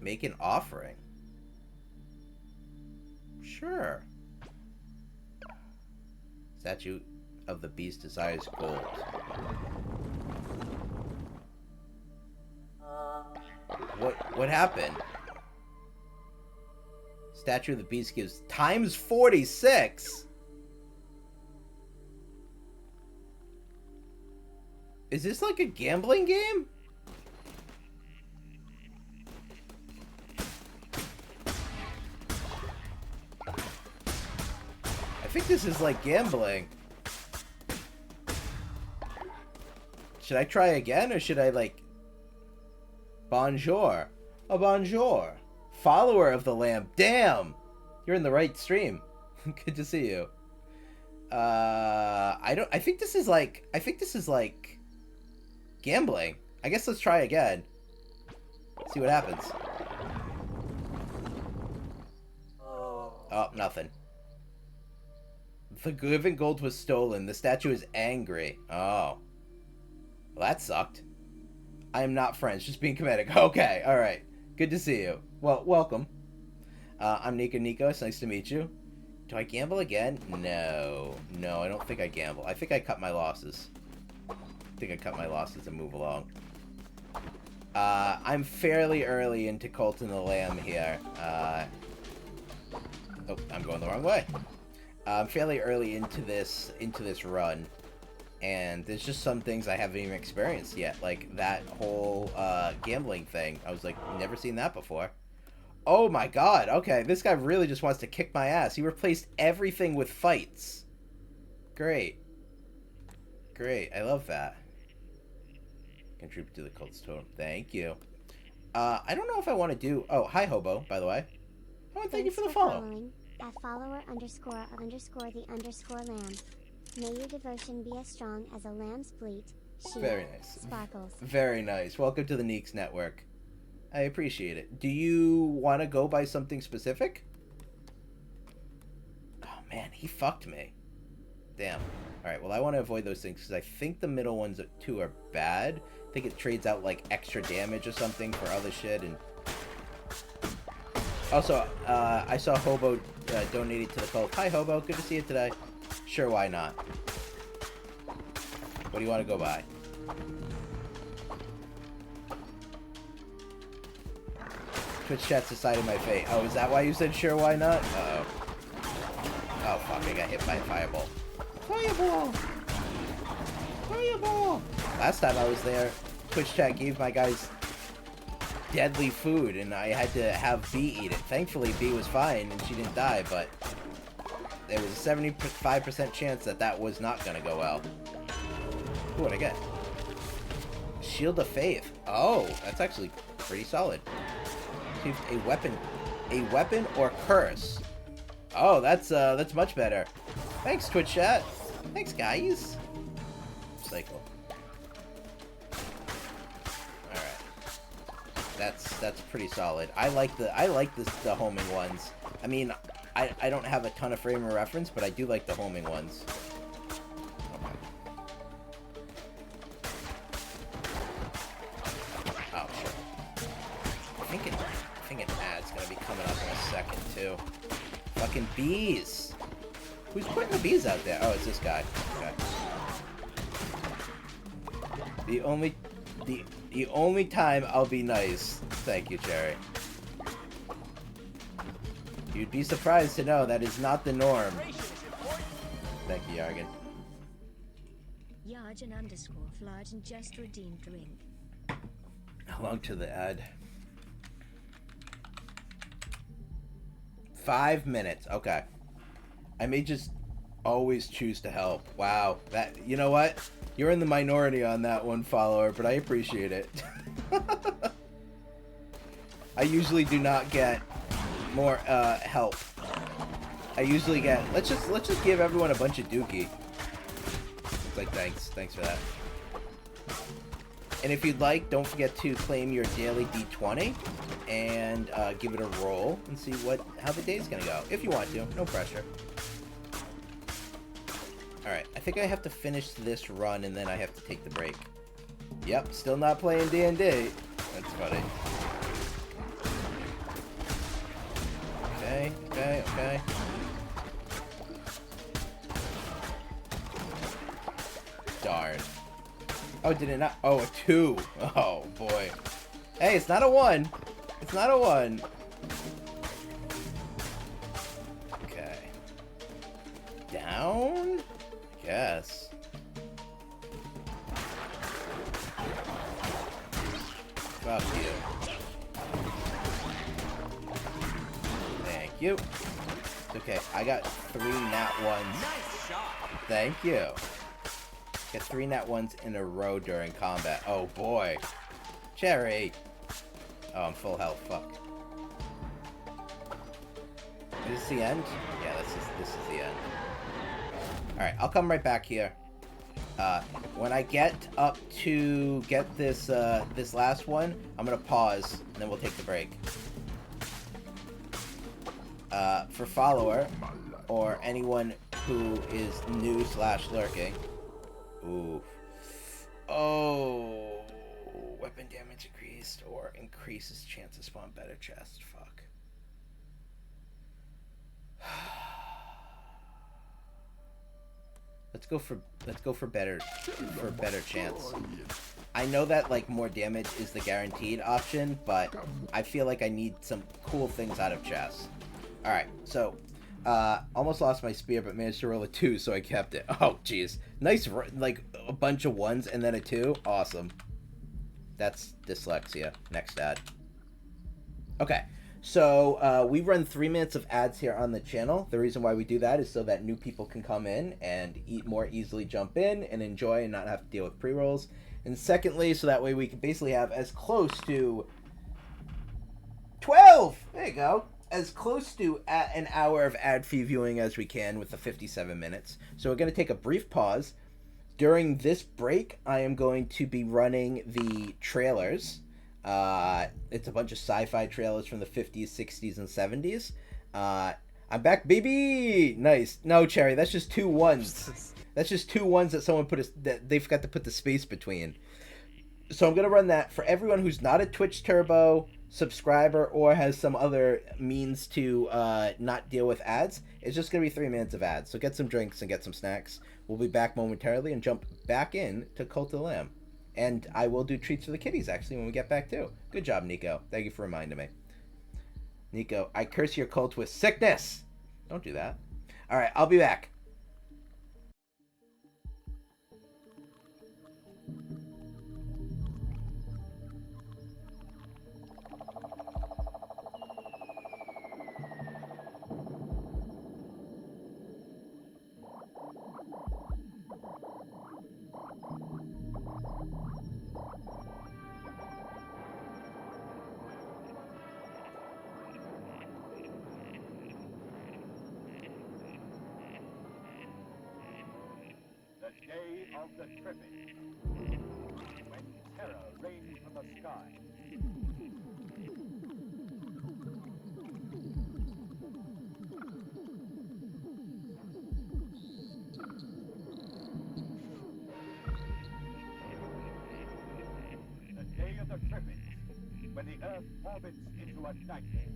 Make an offering. Sure. Statue of the Beast desires gold. What happened? Statue of the Beast gives times 46. Is this like a gambling game? I think this is like gambling. Should I try again or should I like... Bonjour. Oh, bonjour. Follower of the lamb. Damn! You're in the right stream. Good to see you. I think this is like gambling. I guess let's try again. See what happens. Oh, nothing. The living gold was stolen. The statue is angry. Oh. Well, that sucked. I am not French, just being comedic. Okay, alright. Good to see you. Well, welcome. I'm Nico Nico. It's nice to meet you. Do I gamble again? No. No, I don't think I gamble. I think I cut my losses. And move along. I'm fairly early into Cult and the Lamb here. Oh, I'm going the wrong way. I'm fairly early into this run. And there's just some things I haven't even experienced yet. Like that whole gambling thing. I was like, never seen that before. Oh my god, okay. This guy really just wants to kick my ass. He replaced everything with fights. great. Great. I love that. Contribute to the cult's totem. Thank you. I don't know if I want to do... Oh, hi, Hobo, by the way. Oh, and thank you for the follow.
Following at follower underscore of underscore the underscore lamb. May your devotion be as strong as a lamb's bleat. She
Very nice.
Sparkles.
Very nice. Welcome to the Neeks Network. I appreciate it. Do you want to go by something specific? Oh, man, he fucked me. Damn. Alright, well, I want to avoid those things because I think the middle ones, too, are bad. I think it trades out, like, extra damage or something for other shit, and... Also, I saw Hobo donated to the cult. Hi, Hobo. Good to see you today. Sure, why not? What do you want to go by? Twitch chat's decided my fate. Oh, is that why you said sure, why not? Uh-oh. Oh, fuck. I got hit by a fireball. Fireball! Fireball! Last time I was there, Twitch chat gave my guys deadly food, and I had to have B eat it. Thankfully, B was fine, and she didn't die, but there was a 75% chance that that was not going to go well. Ooh, what'd I get? Shield of Faith. Oh, that's actually pretty solid. A weapon or curse. Oh, that's much better. Thanks, Twitch chat. Thanks, guys. Cycle. All right. That's pretty solid. I like the homing ones. I mean, I don't have a ton of frame of reference, but I do like the homing ones. Oh shit. I think an ad's gonna be coming up in a second too. Fucking bees. Who's putting the bees out there? Oh, it's this guy. Okay. The only time I'll be nice. Thank you, Cherry. You'd be surprised to know that is not the norm. Thank you, Yargan.
Yarjan underscore Flard and just redeemed drink.
How long to the ad? 5 minutes. Okay. I may just always choose to help. Wow. That, you know what? You're in the minority on that one, follower, but I appreciate it. I usually do not get more help. I usually get let's just give everyone a bunch of dookie. It's like thanks for that. And if you'd like, don't forget to claim your daily D20 and give it a roll and see how the day's gonna go. If you want to, no pressure. Alright, I think I have to finish this run and then I have to take the break. Yep, still not playing D&D. That's funny. Okay. Darn. Oh, did it not? Oh, a 2. Oh, boy. Hey, it's not a 1. It's not a 1. Okay. Down? I guess. Fuck you. Thank you. Okay, I got 3 nat 1s.
Nice shot.
Thank you. Get 3 nat 1s in a row during combat. Oh boy. Cherry. Oh, I'm full health. Fuck. Is this the end? Yeah, this is the end. Alright, I'll come right back here. When I get up to get this this last one, I'm gonna pause, and then we'll take the break. For follower, or anyone who is new / lurking. Ooh. Oh. Weapon damage increased or increases chance to spawn better chest. Fuck. Let's go for better chance. I know that like more damage is the guaranteed option, but I feel like I need some cool things out of chess. All right, so almost lost my spear, but managed to roll a 2, so I kept it. Oh, jeez, nice, like a bunch of 1s and then a 2. Awesome. That's dyslexia. Next ad. Okay, So we run 3 minutes of ads here on the channel. The reason why we do that is so that new people can come in and more easily jump in and enjoy and not have to deal with pre-rolls. And secondly, so that way we can basically have as close to 12, there you go, as close to an hour of ad-free viewing as we can with the 57 minutes. So we're going to take a brief pause. During this break, I am going to be running the trailers. It's a bunch of sci-fi trailers from the 50s, 60s, and 70s. I'm back, baby! Nice. No, Cherry, that's just 2 ones. That's just 2 ones that someone that they forgot to put the space between. So I'm going to run that for everyone who's not a Twitch Turbo subscriber or has some other means to not deal with ads. It's just going to be 3 minutes of ads. So get some drinks and get some snacks. We'll be back momentarily and jump back in to Cult of the Lamb. And I will do treats for the kitties, actually, when we get back, too. Good job, Nico. Thank you for reminding me. Nico, I curse your cult with sickness. Don't do that. All right, I'll be back.
The day of the Tripit, when terror rains from the sky. The day of the Tripit, when the Earth orbits into a nightmare.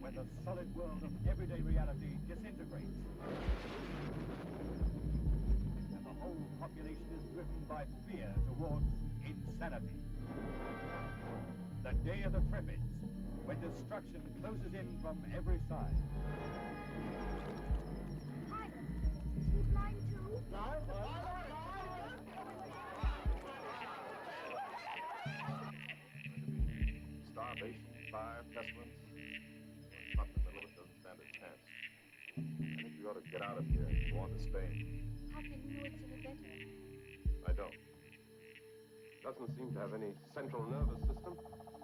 When the solid world of everyday reality disintegrates. The whole population is driven by fear towards insanity. The day of the Triffids, when destruction closes in from every side.
Hi, is he blind too?
Starvation, fire, pestilence. Not in the middle of it doesn't stand a chance. I think we ought to get out of here and go on to Spain.
How can you know it's any better?
I don't. Doesn't seem to have any central nervous system.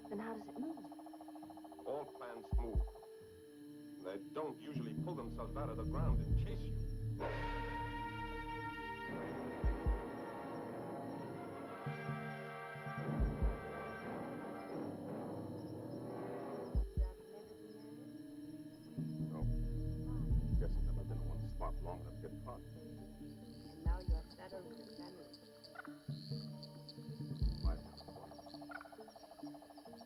Then how does it move?
All plants move. They don't usually pull themselves out of the ground and chase you. No. Guess I've never been in one spot long enough to get caught.
And now you're better with a family.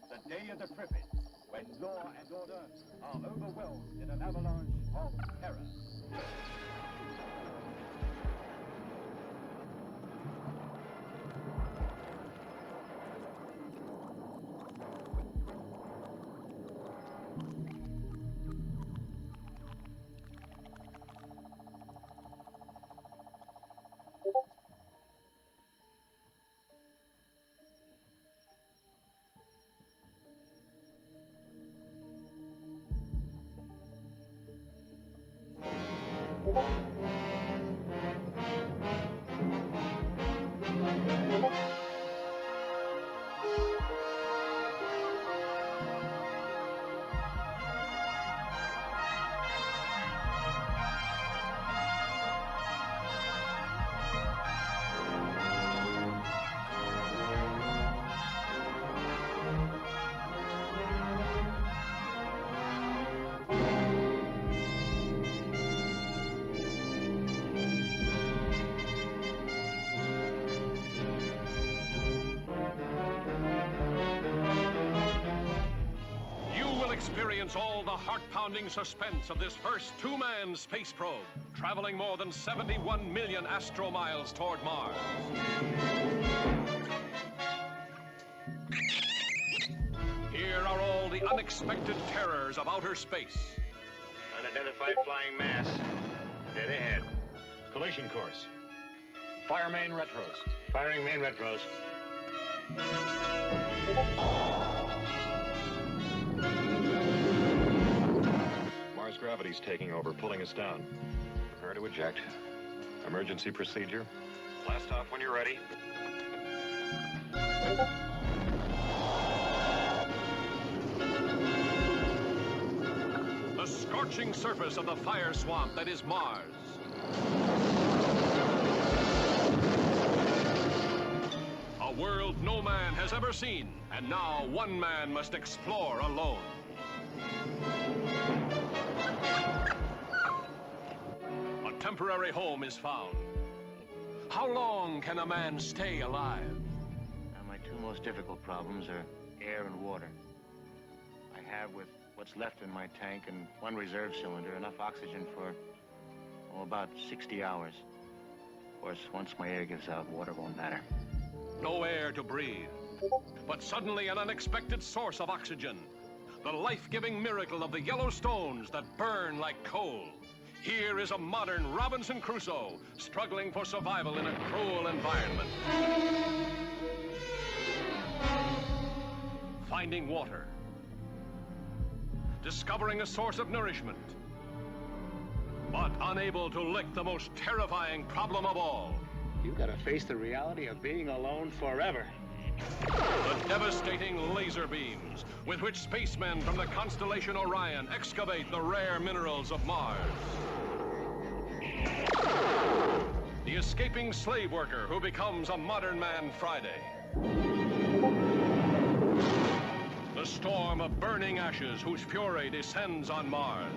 The day of the Triffids, when law and order are overwhelmed in an avalanche of terror.
Experience all the heart-pounding suspense of this first two-man space probe, traveling more than 71 million astromiles toward Mars. Here are all the unexpected terrors of outer space.
Unidentified flying mass. Dead ahead. Collision course. Fire main retros. Firing main retros. gravity's taking over, pulling us down. Prepare to eject. Emergency procedure. Blast off when you're ready.
The scorching surface of the fire swamp that is Mars. A world no man has ever seen, and now one man must explore alone. A temporary home is found. How long can a man stay alive?
Now, my two most difficult problems are air and water. I have, with what's left in my tank and one reserve cylinder, enough oxygen for, about 60 hours. Of course, once my air gives out, water won't matter.
No air to breathe, but suddenly an unexpected source of oxygen. The life-giving miracle of the yellow stones that burn like coal. Here is a modern Robinson Crusoe, struggling for survival in a cruel environment. Finding water. Discovering a source of nourishment. But unable to lick the most terrifying problem of all.
You gotta face the reality of being alone forever.
The devastating laser beams with which spacemen from the constellation Orion excavate the rare minerals of Mars. The escaping slave worker who becomes a modern man Friday. The storm of burning ashes whose fury descends on Mars.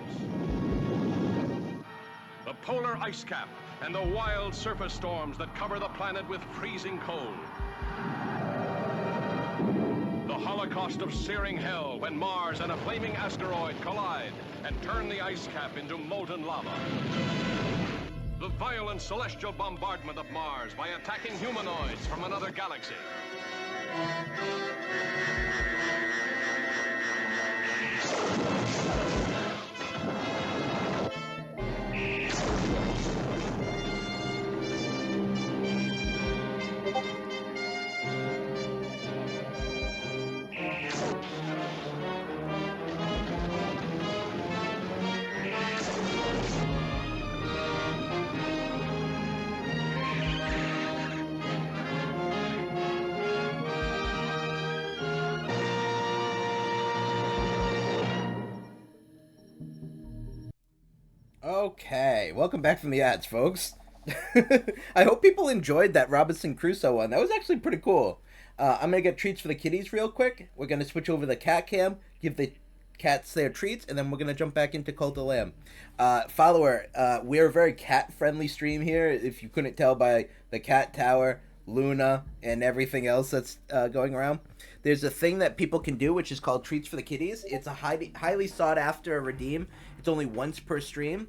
The polar ice cap and the wild surface storms that cover the planet with freezing cold. The holocaust of searing hell when Mars and a flaming asteroid collide and turn the ice cap into molten lava. The violent celestial bombardment of Mars by attacking humanoids from another galaxy.
Okay, welcome back from the ads, folks. I hope people enjoyed that Robinson Crusoe one. That was actually pretty cool. I'm gonna get treats for the kitties real quick. We're gonna switch over the cat cam, give the cats their treats, and then we're gonna jump back into Cult of Lamb. Follower, we're a very cat-friendly stream here. If you couldn't tell by the cat tower, Luna, and everything else that's going around. There's a thing that people can do, which is called Treats for the Kitties. It's a highly sought after redeem. It's only once per stream.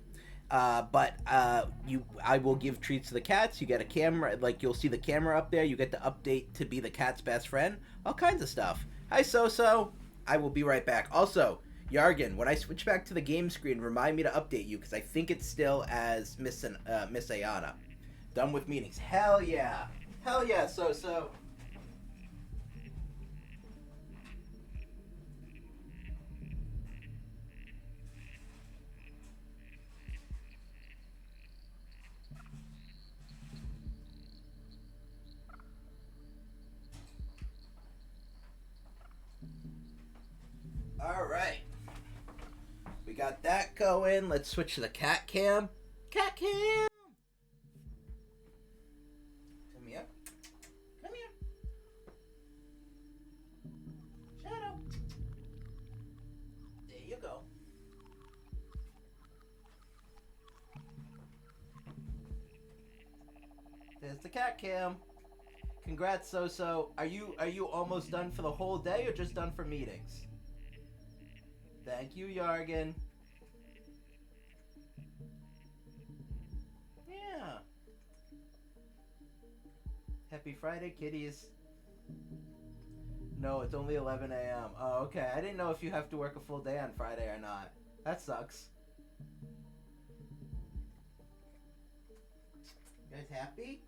But I will give treats to the cats. You get a camera, like you'll see the camera up there. You get the update to be the cat's best friend. All kinds of stuff. Hi, So-So. I will be right back. Also, Yargan, when I switch back to the game screen, remind me to update you, because I think it's still as Miss Ayana. Done with meetings. Hell yeah. Hell yeah, So-So. Alright. We got that going. Let's switch to the cat cam. Cat cam! Come here. Come here. Shadow. There you go. There's the cat cam. Congrats, So-So. Are you almost done for the whole day or just done for meetings? Thank you, Yargan. Yeah. Happy Friday, kitties. No, it's only 11 a.m. Oh, okay. I didn't know if you have to work a full day on Friday or not. That sucks. You guys happy?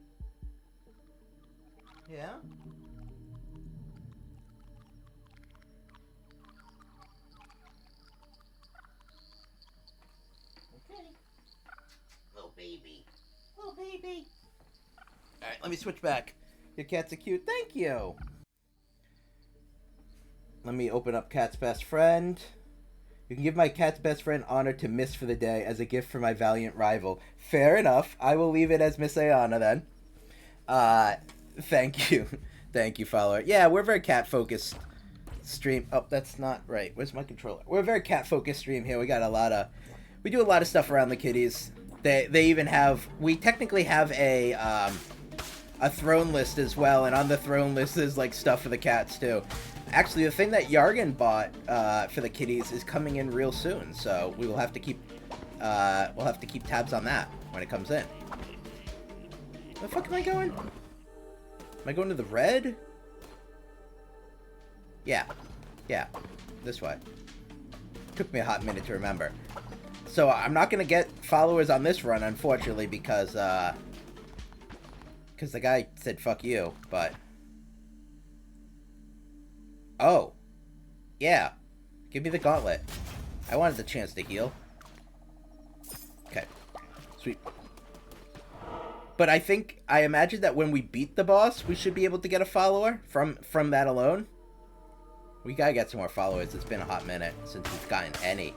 Yeah? baby. Little baby. Alright, let me switch back. Your cats are cute. Thank you. Let me open up Cat's Best Friend. You can give my cat's best friend honor to Miss for the day as a gift for my valiant rival. Fair enough. I will leave it as Miss Ayana then. Thank you. Thank you, follower. Yeah, we're very cat-focused stream. Oh, that's not right. Where's my controller? We're a very cat-focused stream here. We got a lot of... We do a lot of stuff around the kitties. They even have... We technically have a throne list as well, and on the throne list is, like, stuff for the cats, too. Actually, the thing that Yargan bought for the kitties is coming in real soon, so we will have to keep tabs on that when it comes in. Where the fuck am I going? Am I going to the red? Yeah, this way. Took me a hot minute to remember. So I'm not gonna get followers on this run, unfortunately, because the guy said fuck you, but. Oh. Yeah. Give me the gauntlet. I wanted the chance to heal. Okay. Sweet. But I imagine that when we beat the boss, we should be able to get a follower from that alone. We gotta get some more followers. It's been a hot minute since we've gotten any.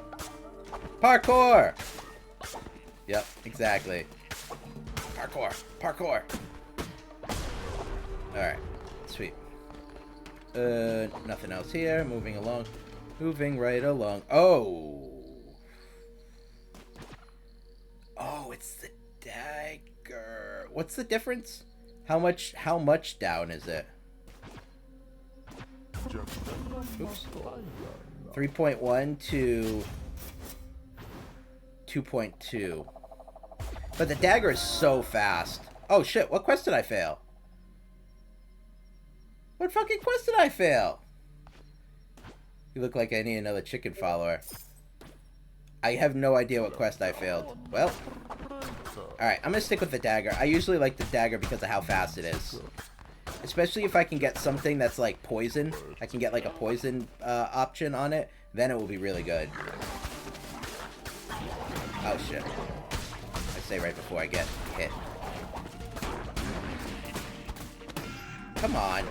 Parkour! Yep, exactly. Parkour. Alright. Sweet. Nothing else here. Moving along. Moving right along. Oh, it's the dagger. What's the difference? How much down is it? Oops. 3.1 to 2.2. But the dagger is so fast. Oh shit, what quest did I fail? What fucking quest did I fail? You look like I need another chicken follower. I have no idea what quest I failed. Well. Alright, I'm gonna stick with the dagger. I usually like the dagger because of how fast it is. Especially if I can get something that's like poison. I can get like a poison option on it. Then it will be really good. Oh shit. I say right before I get hit. Come on.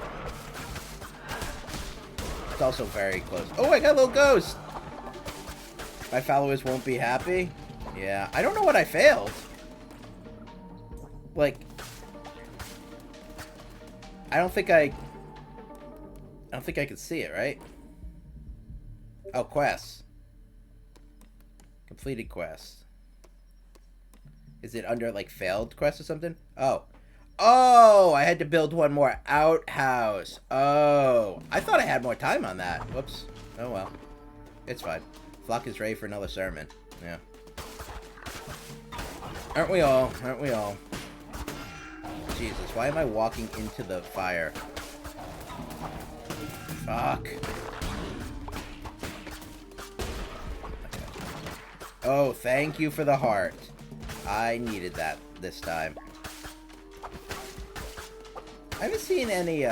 It's also very close. Oh, I got a little ghost! My followers won't be happy? Yeah. I don't know what I failed. Like... I don't think I can see it, right? Oh, quests. Completed quests. Is it under, like, failed quests or something? Oh. Oh, I had to build one more outhouse. Oh, I thought I had more time on that. Whoops. Oh, well. It's fine. Flock is ready for another sermon. Yeah. Aren't we all? Aren't we all? Jesus, why am I walking into the fire? Fuck. Okay. Oh, thank you for the heart. I needed that this time. I haven't seen any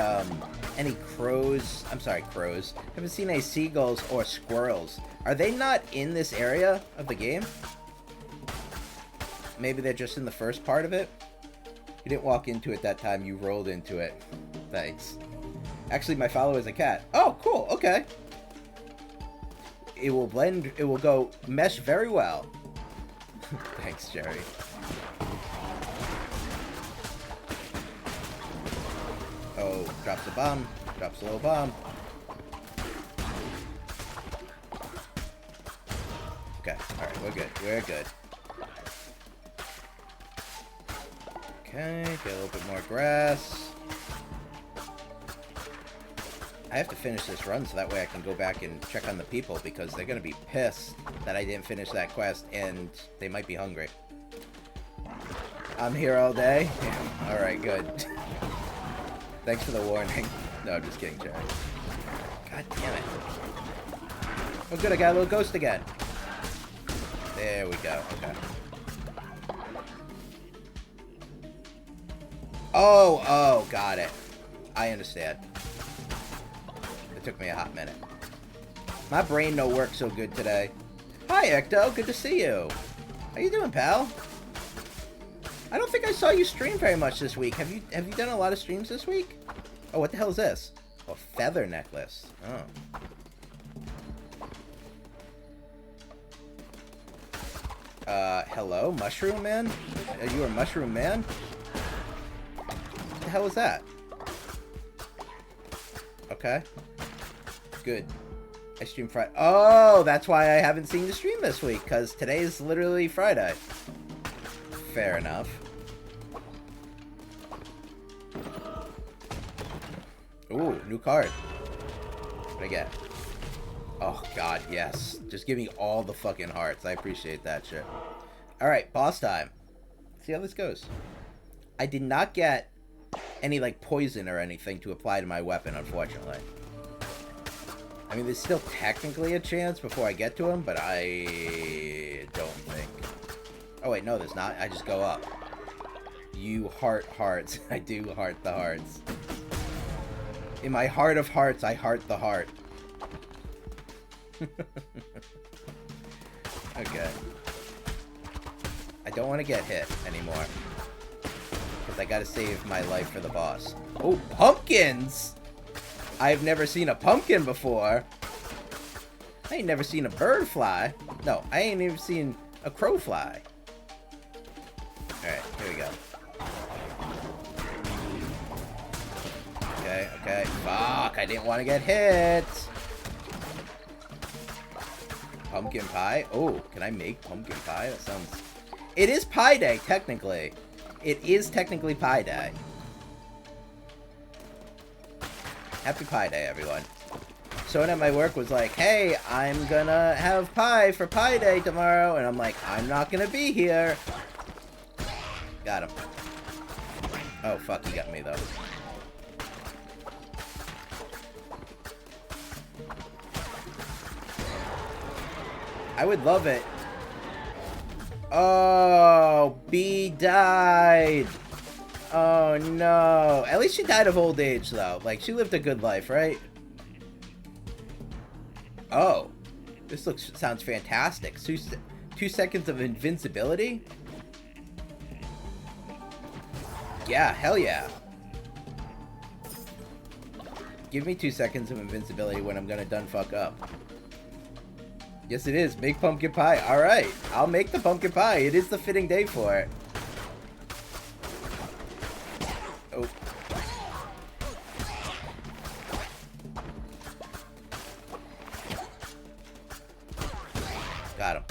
crows. I'm sorry, crows. I haven't seen any seagulls or squirrels. Are they not in this area of the game? Maybe they're just in the first part of it? You didn't walk into it that time, you rolled into it. Thanks. Actually, my follower is a cat. Oh, cool, okay. It will blend, it will go mesh very well. Thanks, Jerry. Oh, drops a bomb. Drops a little bomb. Okay, alright, we're good. We're good. Okay, get a little bit more grass. I have to finish this run so that way I can go back and check on the people because they're going to be pissed that I didn't finish that quest and they might be hungry. I'm here all day? Yeah. Alright, good. Thanks for the warning. No, I'm just kidding, Jerry. God damn it. Oh good, I got a little ghost again. There we go, okay. Oh, got it. I understand. It took me a hot minute. My brain don't work so good today. Hi, Ecto. Good to see you. How you doing, pal? I don't think I saw you stream very much this week. Have you done a lot of streams this week? Oh, what the hell is this? A feather necklace. Oh. Hello, Mushroom Man? Are you a Mushroom Man? What the hell is that? Okay. Good. I stream Friday. Oh, that's why I haven't seen the stream this week, because today is literally Friday. Fair enough. Ooh, new card. What do I get? Oh, God, yes. Just give me all the fucking hearts. I appreciate that shit. Alright, boss time. See how this goes. I did not get any, like, poison or anything to apply to my weapon, unfortunately. I mean, there's still technically a chance before I get to him, but I don't think. Oh, wait, no, there's not. I just go up. You heart hearts. I do heart the hearts. In my heart of hearts, I heart the heart. Okay. I don't want to get hit anymore. Because I gotta save my life for the boss. Oh, pumpkins! I've never seen a pumpkin before. I ain't never seen a bird fly. No, I ain't even seen a crow fly. Alright, here we go. Okay, okay. Fuck, I didn't want to get hit. Pumpkin pie? Oh, can I make pumpkin pie? That sounds... It is Pie Day, technically. It is technically Pie Day. Happy Pie Day, everyone. Someone at my work was like, hey, I'm gonna have pie for Pie Day tomorrow. And I'm like, I'm not gonna be here. Got him. Oh, fuck, he got me, though. I would love it. Oh, B died. Oh, no. At least she died of old age, though. Like, she lived a good life, right? Oh. This sounds fantastic. 2 seconds of invincibility? Yeah, hell yeah. Give me 2 seconds of invincibility when I'm gonna done fuck up. Yes, it is. Make pumpkin pie. Alright. I'll make the pumpkin pie. It is the fitting day for it. Oh. Got him.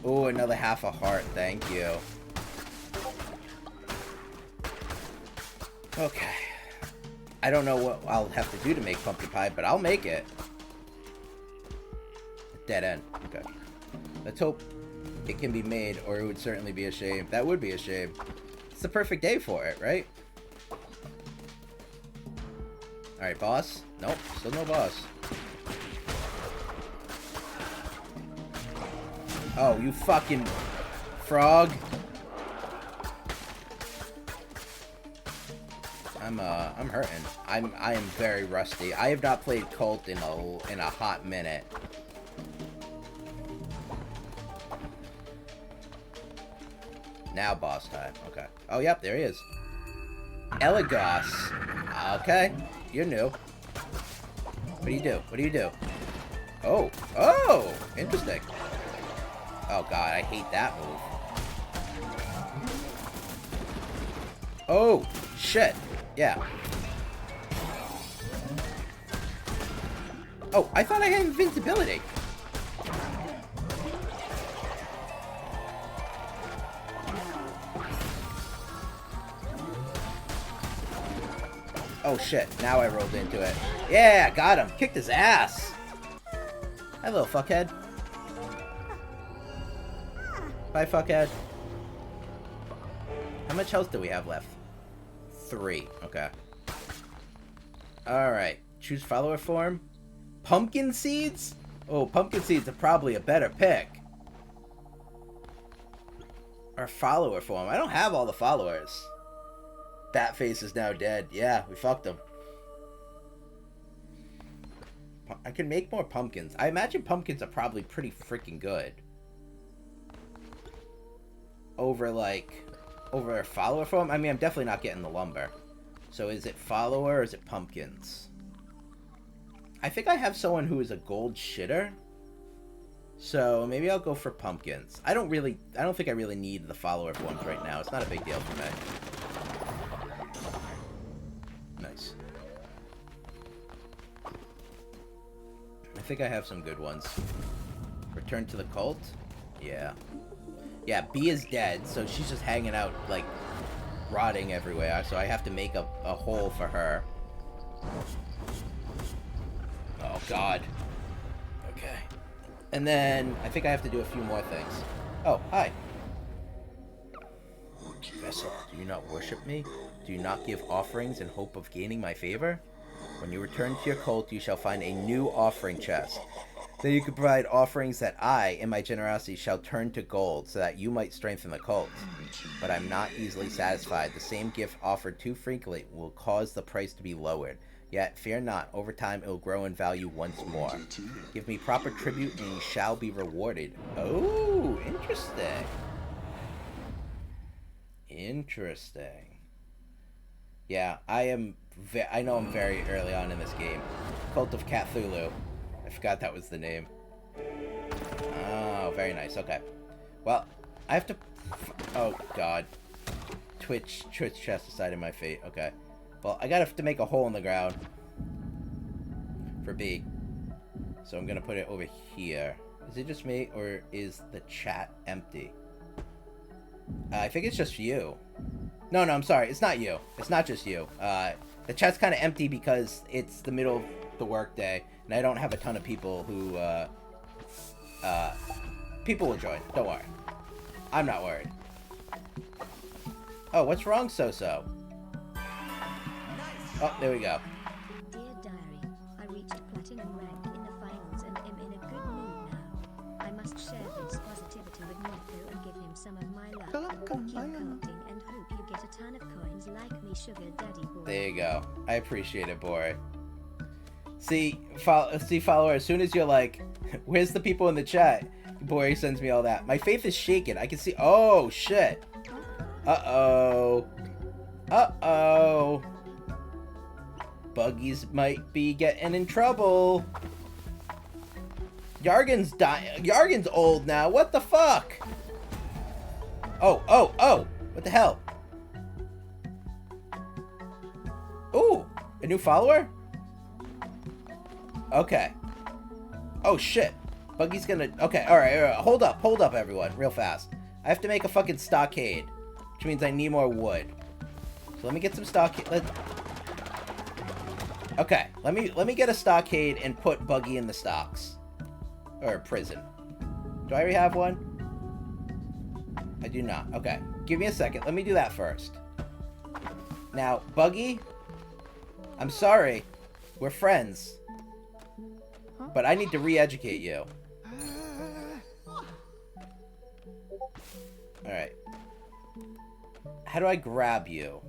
Oh, another half a heart. Thank you. Okay. I don't know what I'll have to do to make pumpkin pie, but I'll make it. Dead end. Okay. Let's hope it can be made, or it would certainly be a shame. That would be a shame. It's the perfect day for it, right? Alright, boss. Nope, still no boss. Oh, you fucking frog. I'm hurting. I am very rusty. I have not played Cult in a hot minute. Now boss time. Okay. Oh, yep, there he is. Elagos. Okay. You're new. What do you do? What do you do? Oh. Oh! Interesting. Oh, God. I hate that move. Oh! Shit. Yeah. Oh, I thought I had invincibility. Oh shit, now I rolled into it. Yeah, got him. Kicked his ass. Hi, little fuckhead. Bye, fuckhead. How much health do we have left? 3. Okay. Alright. Choose follower form. Pumpkin seeds? Oh, pumpkin seeds are probably a better pick. Or follower form. I don't have all the followers. Batface is now dead. Yeah, we fucked him. I can make more pumpkins. I imagine pumpkins are probably pretty freaking good. Over, like, over a follower for him? I mean, I'm definitely not getting the lumber. So is it follower or is it pumpkins? I think I have someone who is a gold shitter. So maybe I'll go for pumpkins. I don't think I really need the follower ones right now. It's not a big deal for me. Nice. I think I have some good ones. Return to the cult? Yeah. Yeah, B is dead, so she's just hanging out, like, rotting everywhere. So I have to make a hole for her. Oh, God. Okay. And then I think I have to do a few more things. Oh, hi. Vessel, do you not worship me? Do you not give offerings in hope of gaining my favor? When you return to your cult, you shall find a new offering chest. Then you can provide offerings that I, in my generosity, shall turn to gold, so that you might strengthen the cult. But I'm not easily satisfied. The same gift offered too frequently will cause the price to be lowered. Yet, fear not, over time it will grow in value once more. Give me proper tribute and you shall be rewarded. Oh, interesting. Interesting. Yeah, I know I'm very early on in this game. Cult of Cthulhu. I forgot that was the name. Oh, very nice. Okay. Well, I have to... Oh, God. Twitch chest decided my fate. Okay. Well, I gotta have to make a hole in the ground for B. So I'm gonna put it over here. Is it just me, or is the chat empty? I think it's just you. No, I'm sorry. It's not you. It's not just you. The chat's kind of empty because it's the middle of the workday, and I don't have a ton of people who, people will join. Don't worry. I'm not worried. Oh, what's wrong, So-So? Oh, there we go.
Dear Diary, I reached platinum rank in the finals and am in a good mood now. I must share this positivity with Nico and give him some of my love. Keep collecting and hope you get a ton of coins like me, sugar daddy boy.
There you go. I appreciate it, boy. See, follower, as soon as you're like, where's the people in the chat? Boy sends me all that. My faith is shaken. I can see. Oh, shit. Uh-oh. Uh-oh. Buggies might be getting in trouble. Yargan's dying. Yargan's old now. What the fuck? Oh. What the hell? Ooh, a new follower? Okay. Oh, shit. Buggy's gonna... Okay, alright. Hold up, everyone. Real fast. I have to make a fucking stockade, which means I need more wood. So let me get some stockade. Okay, let me get a stockade and put Buggy in the stocks. Or prison. Do I already have one? I do not. Okay. Give me a second. Let me do that first. Now, Buggy, I'm sorry. We're friends. But I need to re-educate you. Alright. How do I grab you?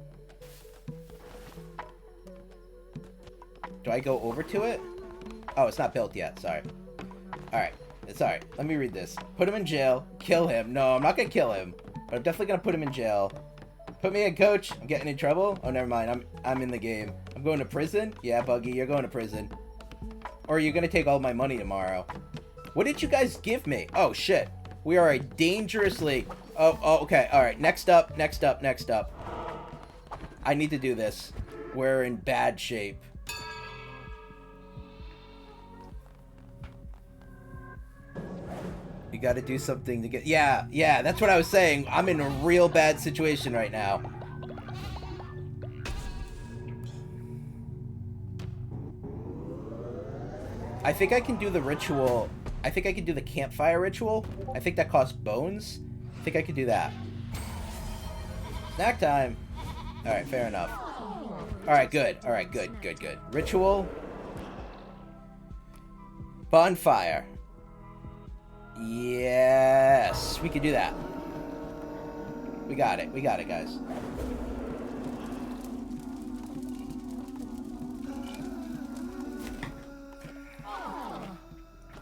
Do I go over to it? Oh, it's not built yet. Sorry. Alright. It's alright. Let me read this. Put him in jail. Kill him. No, I'm not gonna kill him. But I'm definitely gonna put him in jail. Put me in, coach. I'm getting in trouble. Oh, never mind. I'm in the game. I'm going to prison? Yeah, Buggy, you're going to prison. Or you're gonna take all my money tomorrow. What did you guys give me? Oh, shit. We are a dangerously... Oh, okay. Alright. Next up. I need to do this. We're in bad shape. You gotta do something to get... Yeah, that's what I was saying. I'm in a real bad situation right now. I think I can do the ritual. I think I can do the campfire ritual. I think that costs bones. I think I could do that. Snack time. Alright, fair enough. Alright, good. Alright, good. Ritual. Bonfire. Yes, we can do that. We got it, guys.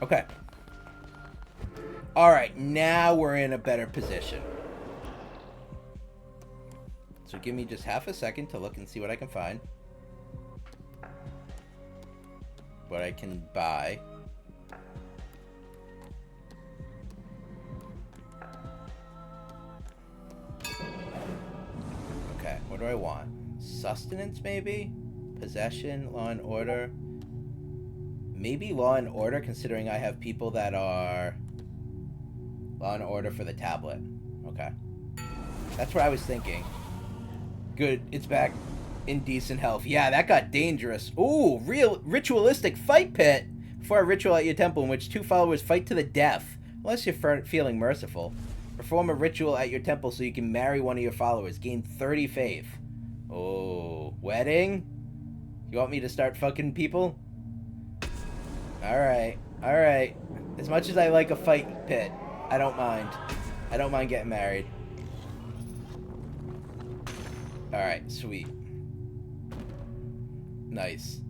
Okay. Alright, now we're in a better position. So give me just half a second to look and see what I can find. What I can buy. Okay, what do I want? Sustenance, maybe? Possession, law and order. Maybe law and order, considering I have people that are law and order for the tablet. Okay. That's what I was thinking. Good, it's back in decent health. Yeah, that got dangerous. Ooh, real ritualistic fight pit. Before a ritual at your temple in which 2 followers fight to the death. Unless you're feeling merciful. Perform a ritual at your temple so you can marry one of your followers. Gain 30 faith. Oh, wedding? You want me to start fucking people? Alright, alright. As much as I like a fight pit, I don't mind. I don't mind getting married. Alright, sweet. Nice.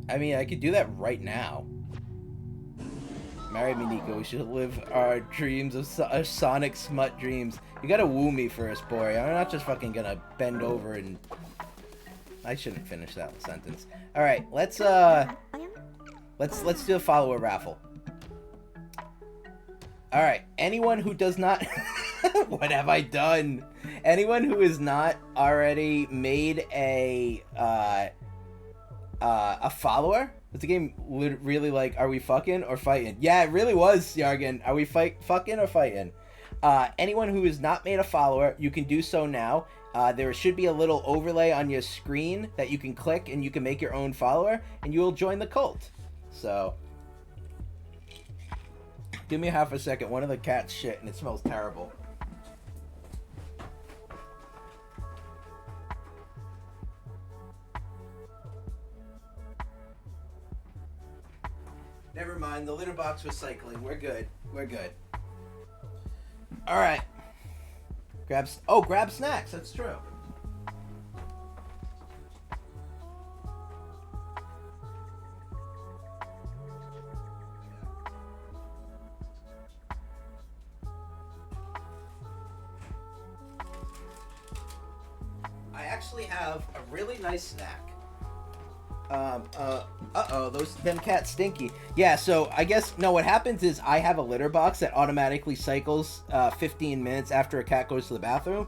I mean, I could do that right now. Marry me, Nico. We should live our dreams of Sonic smut dreams. You gotta woo me first, boy. I'm not just fucking gonna bend over and... I shouldn't finish that sentence. Alright, let's do a follower raffle. Alright, anyone who does not... What have I done? Anyone who has not already made a follower? Was the game really like, are we fucking or fighting? Yeah, it really was, Yargan. Are we fucking or fighting? Anyone who has not made a follower, you can do so now. There should be a little overlay on your screen that you can click and you can make your own follower and you will join the cult. So, give me half a second. One of the cats shit and it smells terrible. Never mind, the litter box was cycling. We're good. We're good. Alright. Grab snacks. That's true. I actually have a really nice snack. Them cats stinky. Yeah, so I guess, no, what happens is I have a litter box that automatically cycles 15 minutes after a cat goes to the bathroom,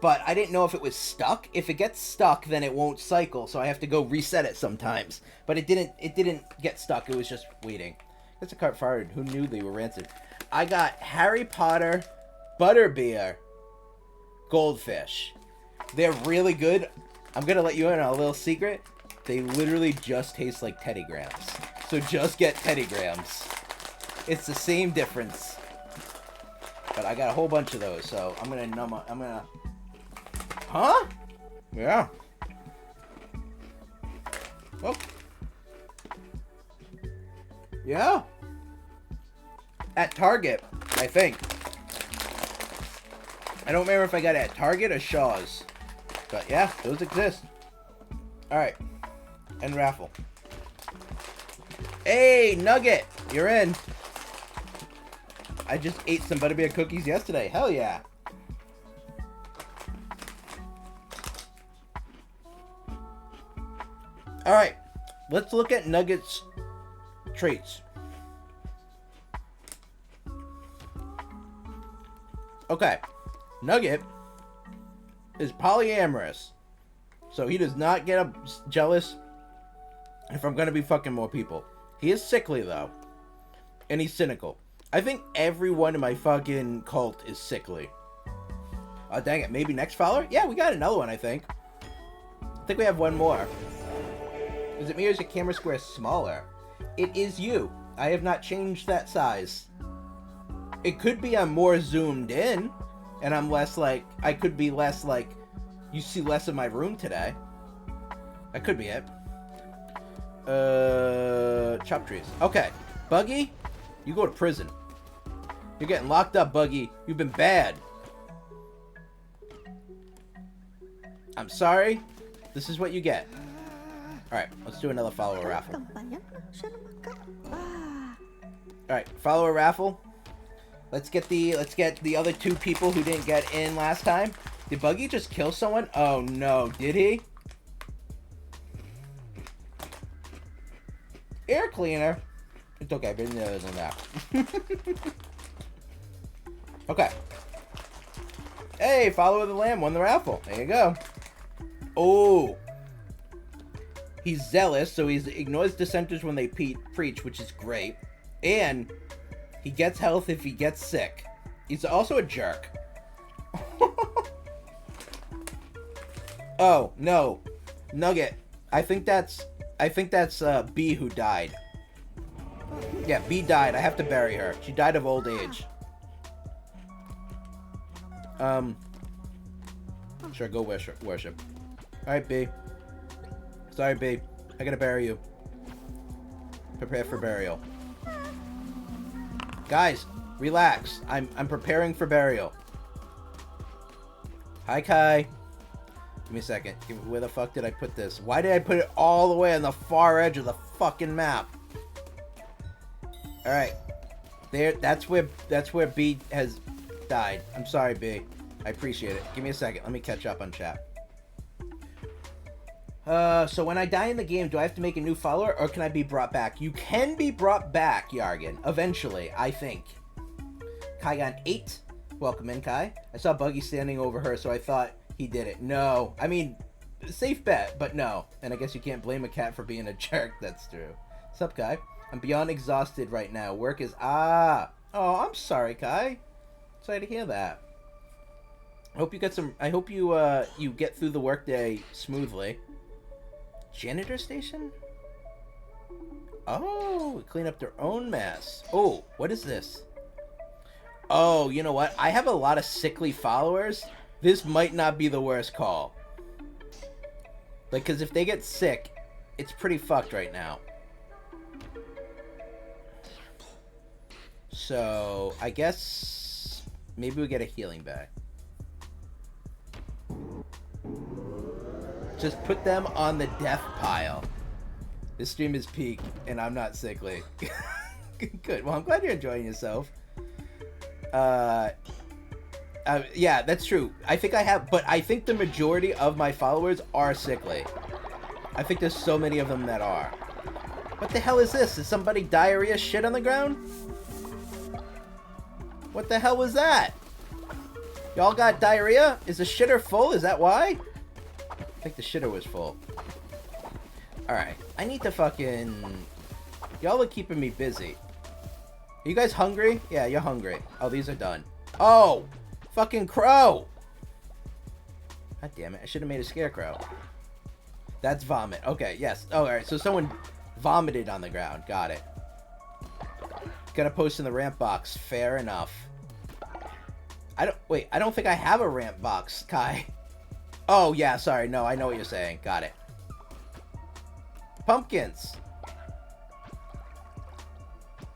but I didn't know if it was stuck. If it gets stuck, then it won't cycle, so I have to go reset it sometimes. But it didn't get stuck, it was just waiting. That's a cart fired. Who knew they were rancid? I got Harry Potter Butterbeer Goldfish. They're really good. I'm gonna let you in on a little secret. They literally just taste like Teddy Grahams. So just get Teddy Grahams. It's the same difference. But I got a whole bunch of those, so I'm gonna Huh? Yeah. Oh. Yeah. At Target, I think. I don't remember if I got it at Target or Shaw's. But yeah, those exist. Alright. And raffle. Hey, Nugget! You're in. I just ate some Butterbeer cookies yesterday. Hell yeah. Alright. Let's look at Nugget's traits. Okay. Nugget is polyamorous. So he does not get jealous if I'm gonna be fucking more people. He is sickly though. And he's cynical. I think everyone in my fucking cult is sickly. Oh dang it, maybe next follower? Yeah, we got another one, I think. I think we have one more. Is it me or is your camera square smaller? It is you. I have not changed that size. It could be I'm more zoomed in. And I'm less like, I could be less like, you see less of my room today. That could be it. Chop trees. Okay. Buggy, you go to prison. You're getting locked up, Buggy. You've been bad. I'm sorry. This is what you get. Alright, let's do another follower raffle. Alright, follower raffle. Let's get the other 2 people who didn't get in last time. Did Buggy just kill someone? Oh no, did he? Air cleaner. It's okay, but no, other than that. Okay. Hey, Follower of the Lamb won the raffle. There you go. Oh. He's zealous, so he ignores dissenters when they preach, which is great. And he gets health if he gets sick. He's also a jerk. Oh, no. Nugget. I think that's B who died. Yeah, B died. I have to bury her. She died of old age. Sure, go worship. Alright, B. Sorry, B. I gotta bury you. Prepare for burial. Guys, relax. I'm preparing for burial. Hi, Kai. Give me a second. Where the fuck did I put this? Why did I put it all the way on the far edge of the fucking map? Alright. There, that's where B has died. I'm sorry, B. I appreciate it. Give me a second. Let me catch up on chat. So when I die in the game, do I have to make a new follower, or can I be brought back? You can be brought back, Yargan. Eventually, I think. Kai got an 8. Welcome in, Kai. I saw Buggy standing over her, so I thought he did it. No. I mean, safe bet, but no. And I guess you can't blame a cat for being a jerk. That's true. What's up, Kai? I'm beyond exhausted right now. Work is... Oh, I'm sorry, Kai. Sorry to hear that. I hope you get some... I hope you, you get through the workday smoothly. Janitor station? Oh, clean up their own mess. Oh, what is this? Oh, you know what? I have a lot of sickly followers. This might not be the worst call. Like, because if they get sick, it's pretty fucked right now. So, I guess maybe we get a healing bag. Just put them on the death pile. This stream is peak, and I'm not sickly. Good. Well, I'm glad you're enjoying yourself. Yeah, that's true. I think I have, but I think the majority of my followers are sickly. I think there's so many of them that are. What the hell is this? Is somebody diarrhea shit on the ground? What the hell was that? Y'all got diarrhea? Is the shitter full? Is that why? I think the shitter was full. Alright. I need to fucking... Y'all are keeping me busy. Are you guys hungry? Yeah, you're hungry. Oh, these are done. Oh! Fucking crow! God damn it. I should have made a scarecrow. That's vomit. Okay, yes. Oh, alright. So someone vomited on the ground. Got it. Gotta post in the ramp box. Fair enough. Wait, I don't think I have a ramp box, Kai. Oh, yeah, sorry. No, I know what you're saying. Got it. Pumpkins.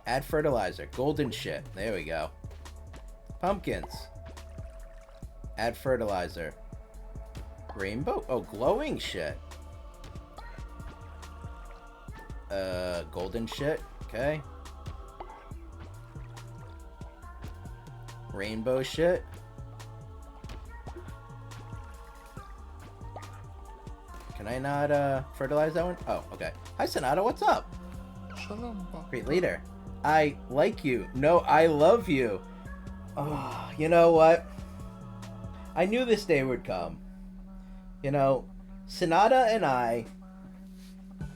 Add fertilizer. Golden shit. There we go. Pumpkins. Add fertilizer. Rainbow? Oh, glowing shit. Golden shit. Okay. Rainbow shit. Can I not fertilize that one? Oh, okay. Hi, Sonata. What's up? Great leader. I like you. No, I love you. Oh, you know what? I knew this day would come. You know, Sonata and I,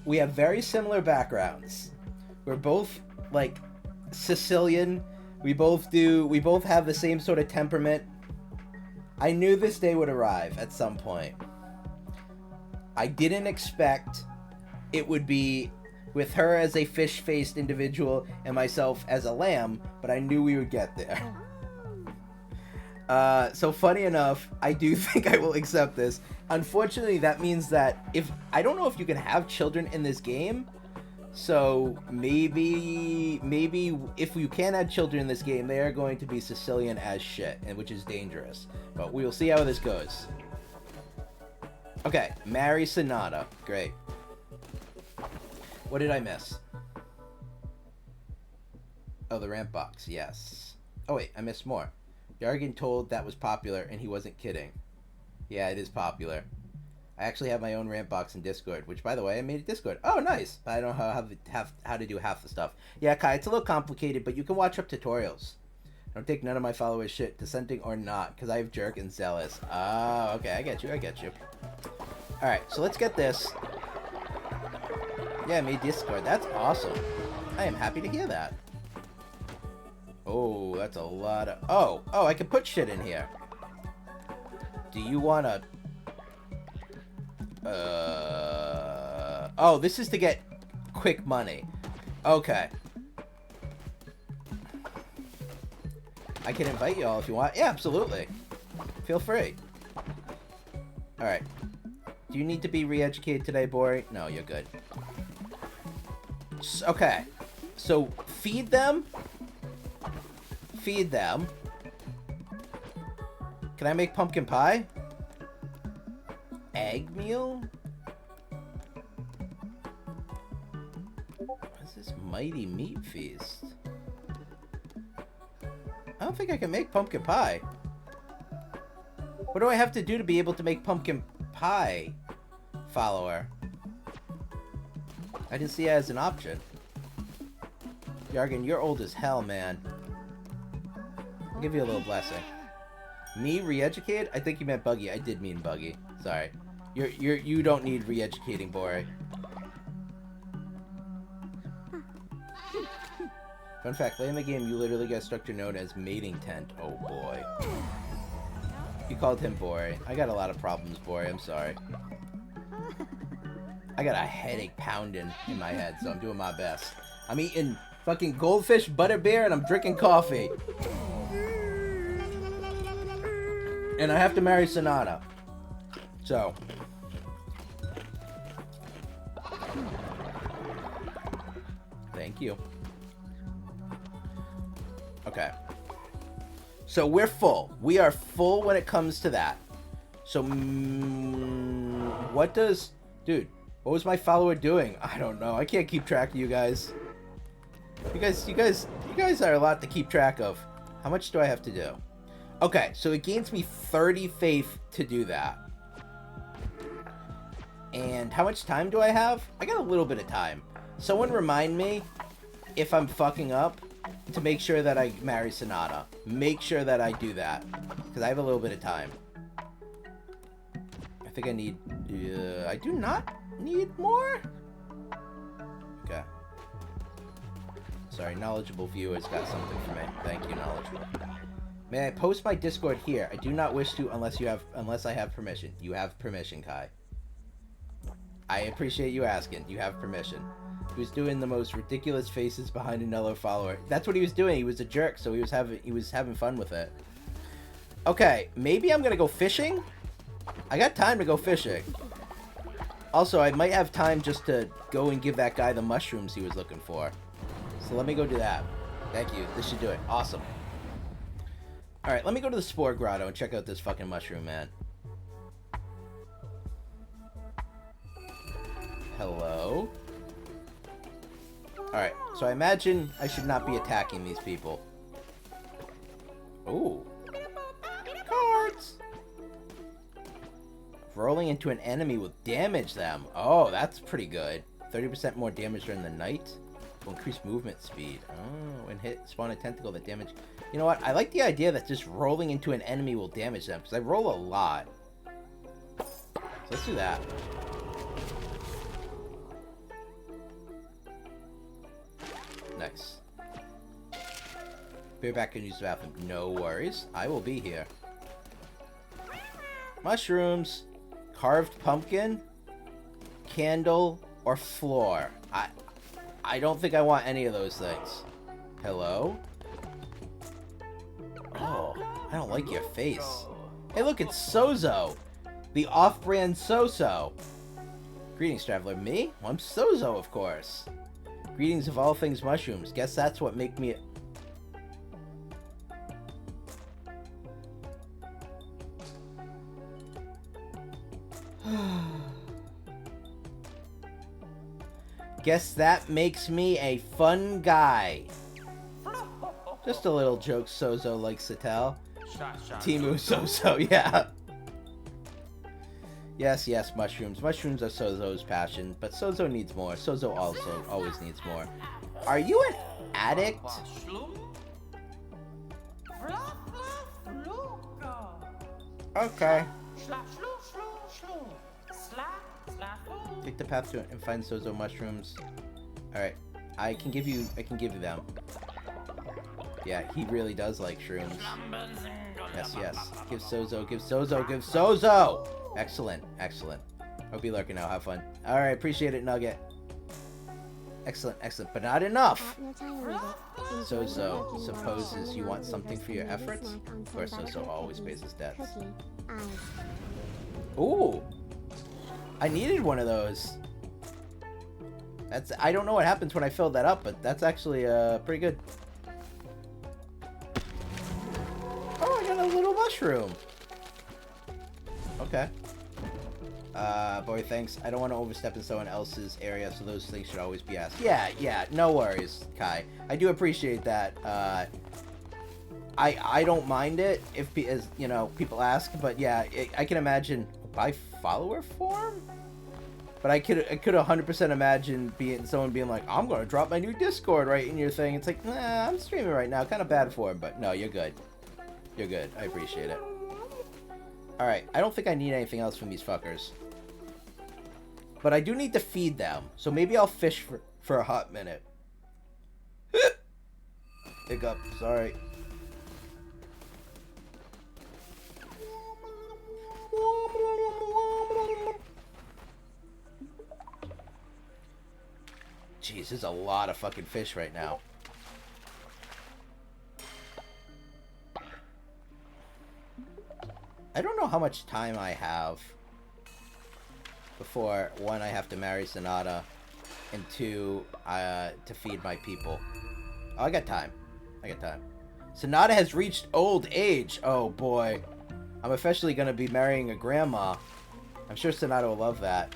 we have very similar backgrounds. We're both, like, Sicilian. We both have the same sort of temperament. I knew this day would arrive at some point. I didn't expect it would be with her as a fish-faced individual and myself as a lamb, but I knew we would get there. So funny enough, I do think I will accept this. Unfortunately, that means that I don't know if you can have children in this game, so maybe if you can have children in this game, they are going to be Sicilian as shit, and which is dangerous. But we will see how this goes. Okay, marry Sonata. Great. What did I miss? Oh, the ramp box. Yes. Oh wait, I missed more. Yargan told that was popular, and he wasn't kidding. Yeah, it is popular. I actually have my own rant box in Discord, which, by the way, I made a Discord. Oh, nice. I don't know how to do half the stuff. Yeah, Kai, it's a little complicated, but you can watch up tutorials. Don't take none of my followers' shit, dissenting or not, because I have jerk and zealous. Oh, okay, I get you. Alright, so let's get this. Yeah, I made Discord. That's awesome. I am happy to hear that. Oh, that's a lot of... Oh, I can put shit in here. Do you want to... Oh, this is to get quick money. Okay. I can invite you all if you want. Yeah, absolutely. Feel free. Alright. Do you need to be re-educated today, Bori? No, you're good. Okay. So, feed them. Feed them. Can I make pumpkin pie? Egg meal? What's this mighty meat feast? I don't think I can make pumpkin pie. What do I have to do to be able to make pumpkin pie, follower? I didn't see it as an option. Yargan, you're old as hell, man. I'll give you a little blessing. Me re-educated? I think you meant Buggy. I did mean Buggy. Sorry. You don't need re-educating, Bori. Fun fact, late in the game, you literally get a structure known as mating tent. Oh boy. You called him Bori. I got a lot of problems, Bori. I'm sorry. I got a headache pounding in my head, so I'm doing my best. I'm eating fucking goldfish butterbeer and I'm drinking coffee. And I have to marry Sonata. So. Thank you. Okay. So we're full. We are full when it comes to that. So, what does... Dude, what was my follower doing? I don't know. I can't keep track of you guys. You guys are a lot to keep track of. How much do I have to do? Okay, so it gains me 30 faith to do that. And how much time do I have? I got a little bit of time. Someone remind me if I'm fucking up to make sure that I marry Sonata. Make sure that I do that. Because I have a little bit of time. I think I need... I do not need more? Okay. Sorry, knowledgeable viewers got something for me. Thank you, knowledgeable. May I post my Discord here? I do not wish to unless I have permission. You have permission, Kai. I appreciate you asking. You have permission. He was doing the most ridiculous faces behind another follower. That's what he was doing. He was a jerk, so he was having fun with it. Okay, maybe I'm gonna go fishing? I got time to go fishing. Also, I might have time just to go and give that guy the mushrooms he was looking for. So let me go do that. Thank you. This should do it. Awesome. Alright, let me go to the Spore Grotto and check out this fucking mushroom, man. Hello? Alright, so I imagine I should not be attacking these people. Ooh. Cards! Rolling into an enemy will damage them. Oh, that's pretty good. 30% more damage during the night. Will increase movement speed. Oh, when hit, spawn a tentacle that damage... You know what? I like the idea that just rolling into an enemy will damage them, because I roll a lot. So let's do that. Nice. Be back and use the bathroom. No worries. I will be here. Mushrooms. Carved pumpkin. Candle. Or floor. I don't think I want any of those things. Hello? Oh, I don't like your face. Hey, look, it's Sozo. The off-brand Soso. Greetings, traveler. Me? Well, I'm Sozo, of course. Greetings of all things mushrooms. Guess that's what make me... Guess that makes me a fun guy. Just a little joke Sozo likes to tell. Timu Soso, yeah. Yes, yes, mushrooms. Mushrooms are Sozo's passion, but Sozo needs more. Sozo also always needs more. Are you an addict? Okay. Take the path to it and find Sozo mushrooms. Alright. I can give you them. Yeah, he really does like shrooms. Yes, yes. Give Sozo, give Sozo, give Sozo! Excellent, excellent. Hope you're lurking now. Have fun. Alright, appreciate it, Nugget. Excellent, excellent, but not enough! Sozo supposes you want something for your efforts? Of course, Sozo always pays his debts. Ooh! I needed one of those. I don't know what happens when I fill that up, but that's actually pretty good. Oh, I got a little mushroom. Okay. Boy, thanks. I don't want to overstep in someone else's area, so those things should always be asked. Yeah, no worries, Kai. I do appreciate that. I don't mind it if, as you know, people ask, but yeah, I can imagine by follower form. But I could 100% imagine someone being like, I'm gonna drop my new Discord right in your thing. It's like, nah, I'm streaming right now, kind of bad form, but no, you're good. You're good. I appreciate it. All right, I don't think I need anything else from these fuckers. But I do need to feed them, so maybe I'll fish for a hot minute. Hiccup, sorry. Jeez, there's a lot of fucking fish right now. I don't know how much time I have before, one, I have to marry Sonata, and two, to feed my people. Oh, I got time. I got time. Sonata has reached old age. Oh, boy. I'm officially going to be marrying a grandma. I'm sure Sonata will love that.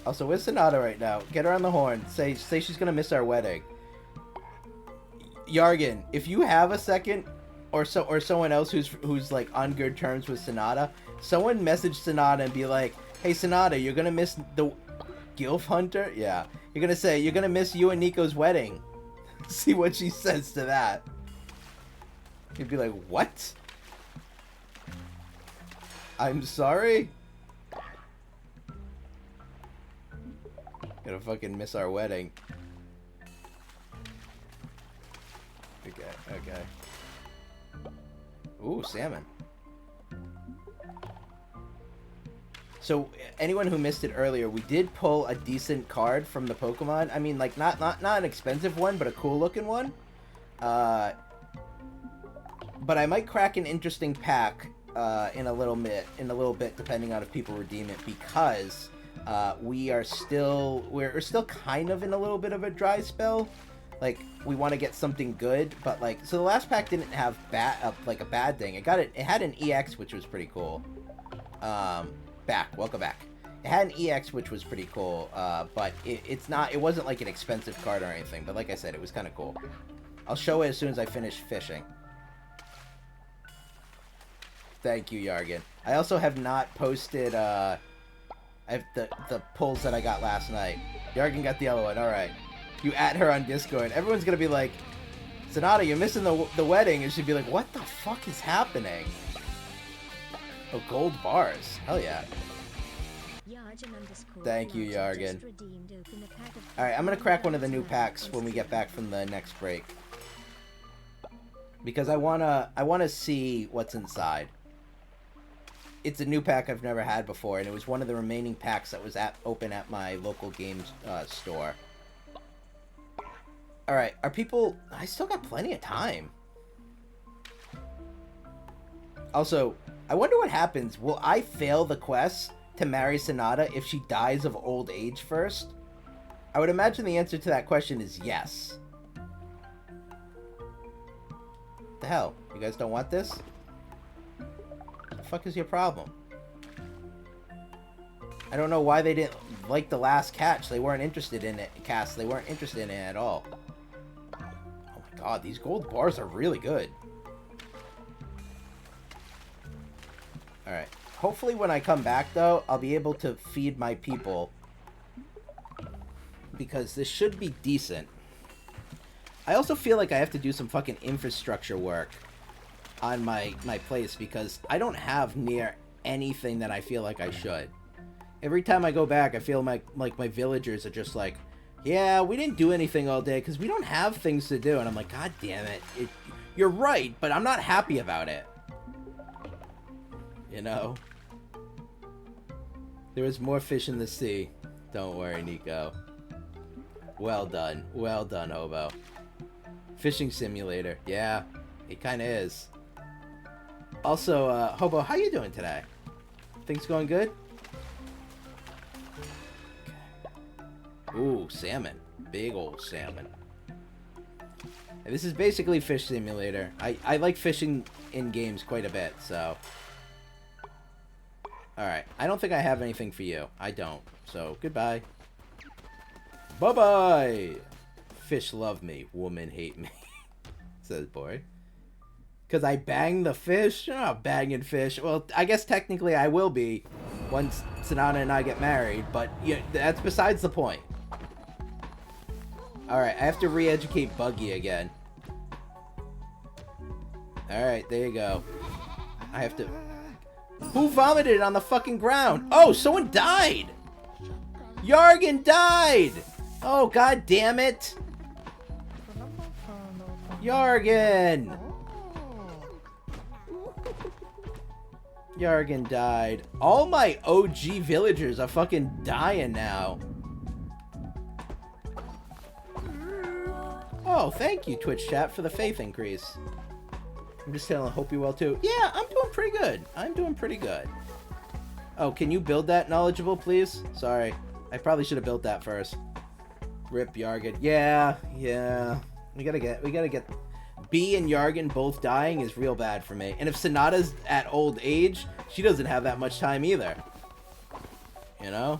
Also, where's Sonata right now? Get her on the horn. Say she's going to miss our wedding. Yargan, if you have a second, or someone else who's like on good terms with Sonata, someone message Sonata and be like, hey Sonata, you're gonna miss the Gilf Hunter? Yeah. You're gonna miss you and Nico's wedding. See what she says to that. He'd be like, what? I'm sorry? Gonna fucking miss our wedding. Okay. Ooh, salmon. So, anyone who missed it earlier, we did pull a decent card from the Pokemon. I mean, like, not an expensive one, but a cool-looking one. But I might crack an interesting pack in a little bit, depending on if people redeem it, because we're still kind of in a little bit of a dry spell. Like, we want to get something good, but like, so the last pack didn't have like a bad thing. It had an EX, which was pretty cool. Welcome back. It had an EX, which was pretty cool, but it wasn't like an expensive card or anything, but like I said, it was kind of cool. I'll show it as soon as I finish fishing. Thank you, Yargan. I also have not posted, I have the pulls that I got last night. Yargan got the yellow one, alright. You at her on Discord. Everyone's gonna be like, Sonata, you're missing the wedding. And she'd be like, what the fuck is happening? Oh, gold bars. Hell yeah. Thank you, Yargan. Alright, I'm gonna crack one of the new packs when we get back from the next break. Because I wanna see what's inside. It's a new pack I've never had before, and it was one of the remaining packs that was open at my local games store. Alright, are people... I still got plenty of time. Also, I wonder what happens. Will I fail the quest to marry Sonata if she dies of old age first? I would imagine the answer to that question is yes. What the hell? You guys don't want this? What the fuck is your problem? I don't know why they didn't like the last catch. They weren't interested in it. They weren't interested in it at all. Oh my god, these gold bars are really good. Alright. Hopefully when I come back, though, I'll be able to feed my people. Because this should be decent. I also feel like I have to do some fucking infrastructure work on my place because I don't have near anything that I feel like I should. Every time I go back, I feel like my villagers are just like, yeah, we didn't do anything all day because we don't have things to do. And I'm like, God damn it. You're right, but I'm not happy about it. You know? There is more fish in the sea. Don't worry, Nico. Well done. Well done, Hobo. Fishing simulator. Yeah, it kind of is. Also, Hobo, how you doing today? Things going good? Okay. Ooh, salmon. Big old salmon. And this is basically fish simulator. I like fishing in games quite a bit, so... Alright, I don't think I have anything for you. I don't. So, goodbye. Bye-bye! Fish love me, woman hate me. Says boy. Because I bang the fish? I'm not banging fish. Well, I guess technically I will be once Sonata and I get married, but yeah, that's besides the point. Alright, I have to re-educate Buggy again. Alright, there you go. I have to... Who vomited on the fucking ground? Oh, someone died! Yargan died! Oh, god damn it! Yargan! Yargan died. All my OG villagers are fucking dying now. Oh, thank you, Twitch chat, for the faith increase. I'm just telling, hope you're well too. Yeah, I'm doing pretty good. I'm doing pretty good. Oh, can you build that, Knowledgeable, please? Sorry. I probably should have built that first. Rip Yargan. Yeah. We gotta get... B and Yargan both dying is real bad for me. And if Sonata's at old age, she doesn't have that much time either. You know?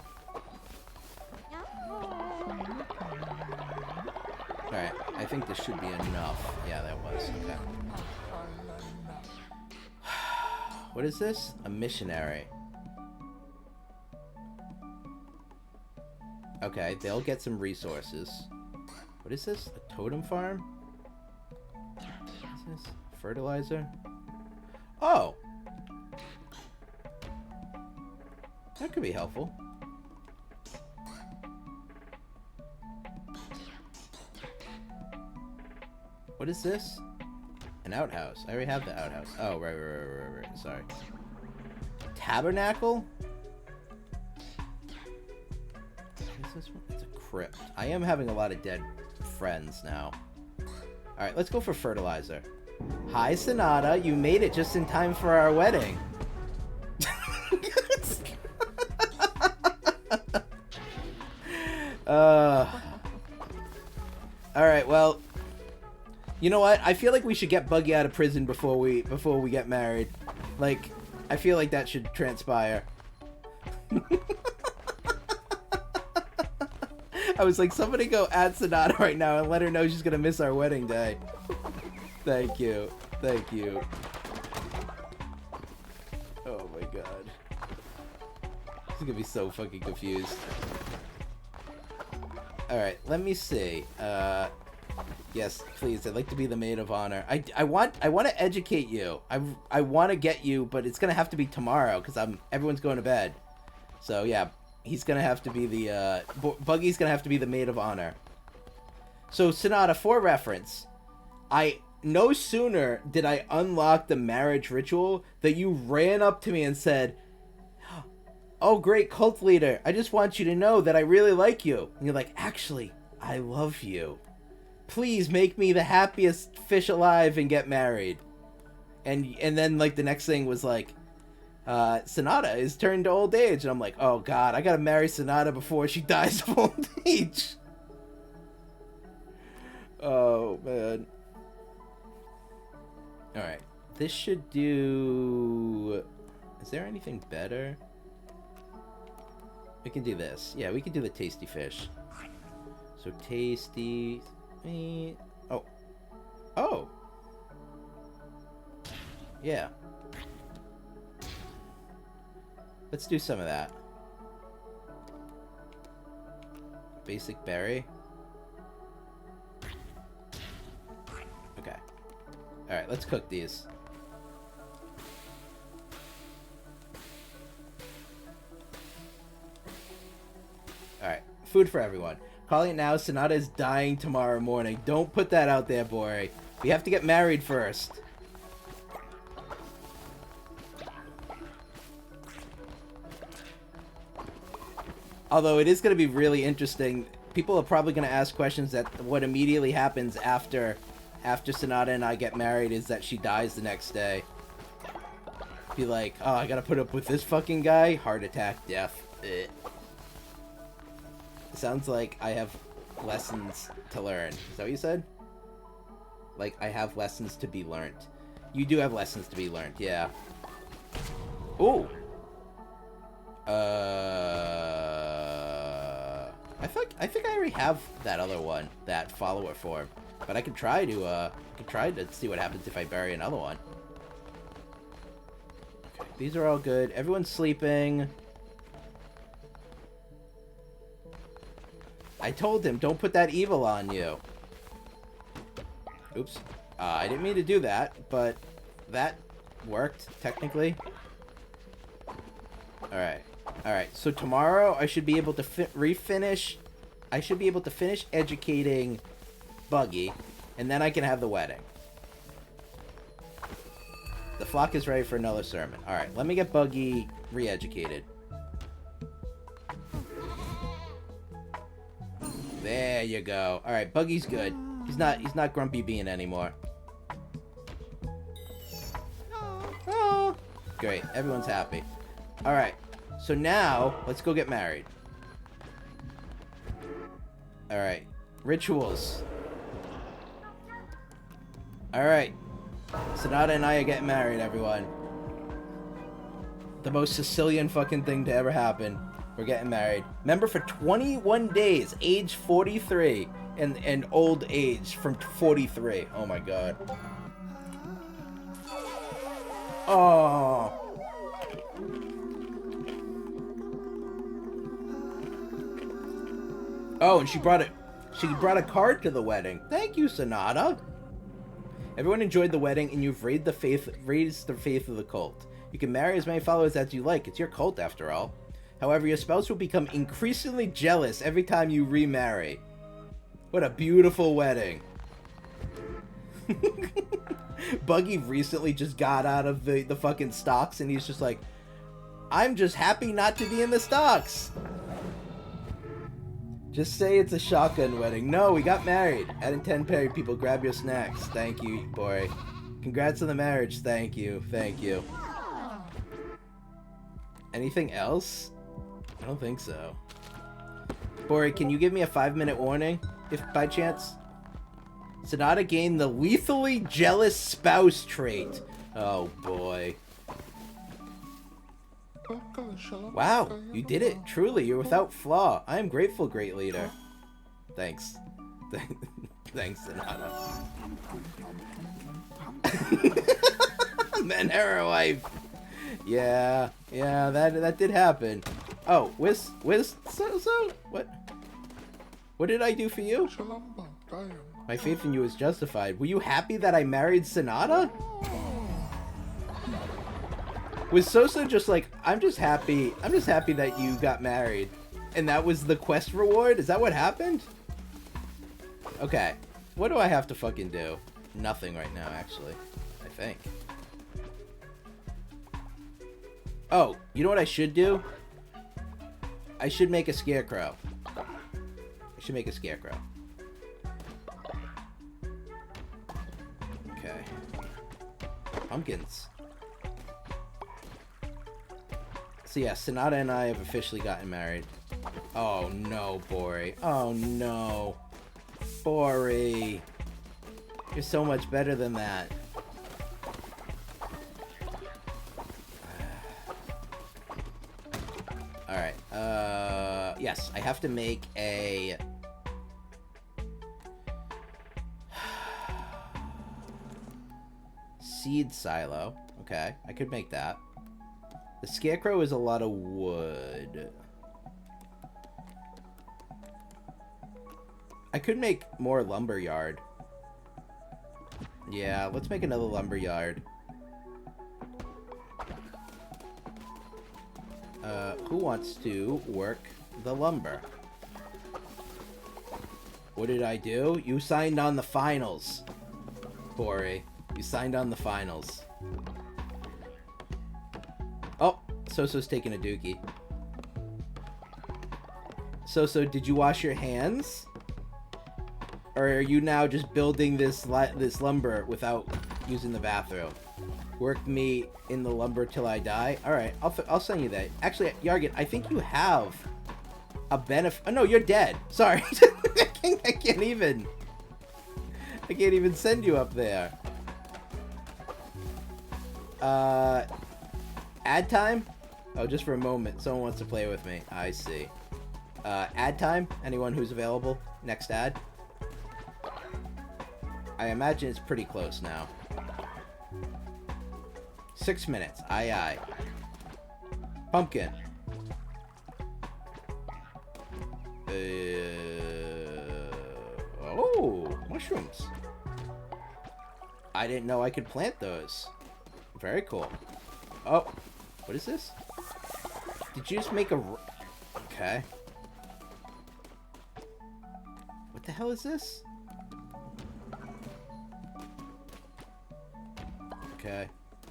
Alright, I think this should be enough. Yeah, that was. Okay. What is this? A missionary. Okay, they'll get some resources. What is this? A totem farm? What is this? Fertilizer? Oh! That could be helpful. What is this? An outhouse. I already have the outhouse. Oh, right. Sorry. Tabernacle? What is this one? It's a crypt. I am having a lot of dead friends now. Alright, let's go for fertilizer. Hi, Sonata. You made it just in time for our wedding. Alright, well... You know what? I feel like we should get Buggy out of prison before we get married. Like, I feel like that should transpire. I was like, somebody go add Sonata right now and let her know she's gonna miss our wedding day. Thank you. Thank you. Oh my god. She's gonna be so fucking confused. Alright, let me see. Yes, please. I'd like to be the maid of honor. I want to educate you. I want to get you, but it's gonna have to be tomorrow because everyone's going to bed. So yeah, he's gonna have to be the Buggy's gonna have to be the maid of honor. So Sonata, for reference, no sooner did I unlock the marriage ritual that you ran up to me and said, "Oh, great cult leader! I just want you to know that I really like you." And you're like, "Actually, I love you. Please make me the happiest fish alive and get married." And then like the next thing was like, Sonata is turned to old age, and I'm like, oh god, I gotta marry Sonata before she dies of old age. Oh man. Alright, this should do... Is there anything better? We can do this. Yeah, we can do the tasty fish. So tasty... Oh. Oh! Let's do some of that. Basic berry. Okay. Alright, let's cook these. Alright, food for everyone. Calling it now, Sonata is dying tomorrow morning. Don't put that out there, boy. We have to get married first. Although it is going to be really interesting. People are probably going to ask questions that what immediately happens after Sonata and I get married is that she dies the next day. Be like, oh, I got to put up with this fucking guy? Heart attack, death. It sounds like I have lessons to learn. Is that what you said? Like, I have lessons to be learned. You do have lessons to be learned, yeah. Ooh. I think I already have that other one, that follower form. But I could try to see what happens if I bury another one. Okay, these are all good. Everyone's sleeping. I told him, don't put that evil on you. Oops. I didn't mean to do that, but that worked, technically. Alright. Alright, so tomorrow I should be able to refinish... I should be able to finish educating Buggy, and then I can have the wedding. The flock is ready for another sermon. Alright, let me get Buggy re-educated. There you go. Alright, Buggy's good. He's not Grumpy Bean anymore. Oh. Great, everyone's happy. Alright, so now, let's go get married. Alright, rituals. Alright, Sonata and I are getting married, everyone. The most Sicilian fucking thing to ever happen. We're getting married. Remember, for 21 days, age 43, and old age from 43. Oh my god. Oh. Oh, and she brought a card to the wedding. Thank you, Sonata. Everyone enjoyed the wedding, and you've raised the faith of the cult. You can marry as many followers as you like. It's your cult, after all. However, your spouse will become increasingly jealous every time you remarry. What a beautiful wedding. Buggy recently just got out of the fucking stocks, and he's just like, I'm just happy not to be in the stocks. Just say it's a shotgun wedding. No, we got married. At Intent Perry, people, grab your snacks. Thank you, boy. Congrats on the marriage. Thank you. Thank you. Anything else? I don't think so. Bori, can you give me a 5-minute warning, if by chance? Sonata gained the lethally jealous spouse trait. Oh boy. Wow, you did it. Truly, you're without flaw. I am grateful, great leader. Thanks. Thanks, Sonata. Manhera wife. Yeah, that did happen. Oh, where's so what did I do for you? My faith in you is justified. Were you happy that I married Sonata? Was Sosa just like, I'm just happy that you got married, and that was the quest reward? Is that what happened? Okay, what do I have to fucking do? Nothing right now, actually, I think. Oh, you know what I should do? I should make a scarecrow. Okay. Pumpkins. So yeah, Sonata and I have officially gotten married. Oh no, Bori. Oh no. Bori. You're so much better than that. Alright, yes, I have to make a... seed silo. Okay, I could make that. The scarecrow is a lot of wood. I could make more lumberyard. Yeah, let's make another lumberyard. Who wants to work the lumber? What did I do? You signed on the finals, Bori. You signed on the finals. Oh, Soso's taking a dookie. Soso, did you wash your hands? Or are you now just building this lumber without using the bathroom? Work me in the lumber till I die? Alright, I'll send you that. Actually, Yargit, I think you have a benefit. Oh, no, you're dead. Sorry. I can't even send you up there. Ad time? Oh, just for a moment. Someone wants to play with me. I see. Ad time? Anyone who's available? Next ad? I imagine it's pretty close now. 6 minutes. Aye, aye. Pumpkin. Oh, mushrooms. I didn't know I could plant those. Very cool. Oh, what is this? Did you just make a... Okay. What the hell is this? Okay.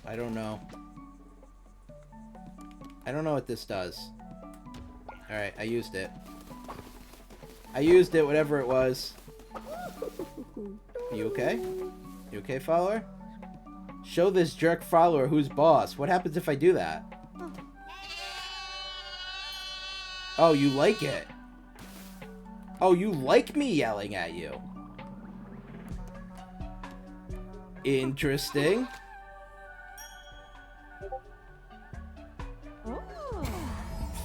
I don't know. I don't know what this does. Alright, I used it. I used it, whatever it was. You okay? You okay, follower? Show this jerk follower who's boss. What happens if I do that? Oh, you like it. Oh, you like me yelling at you. Interesting.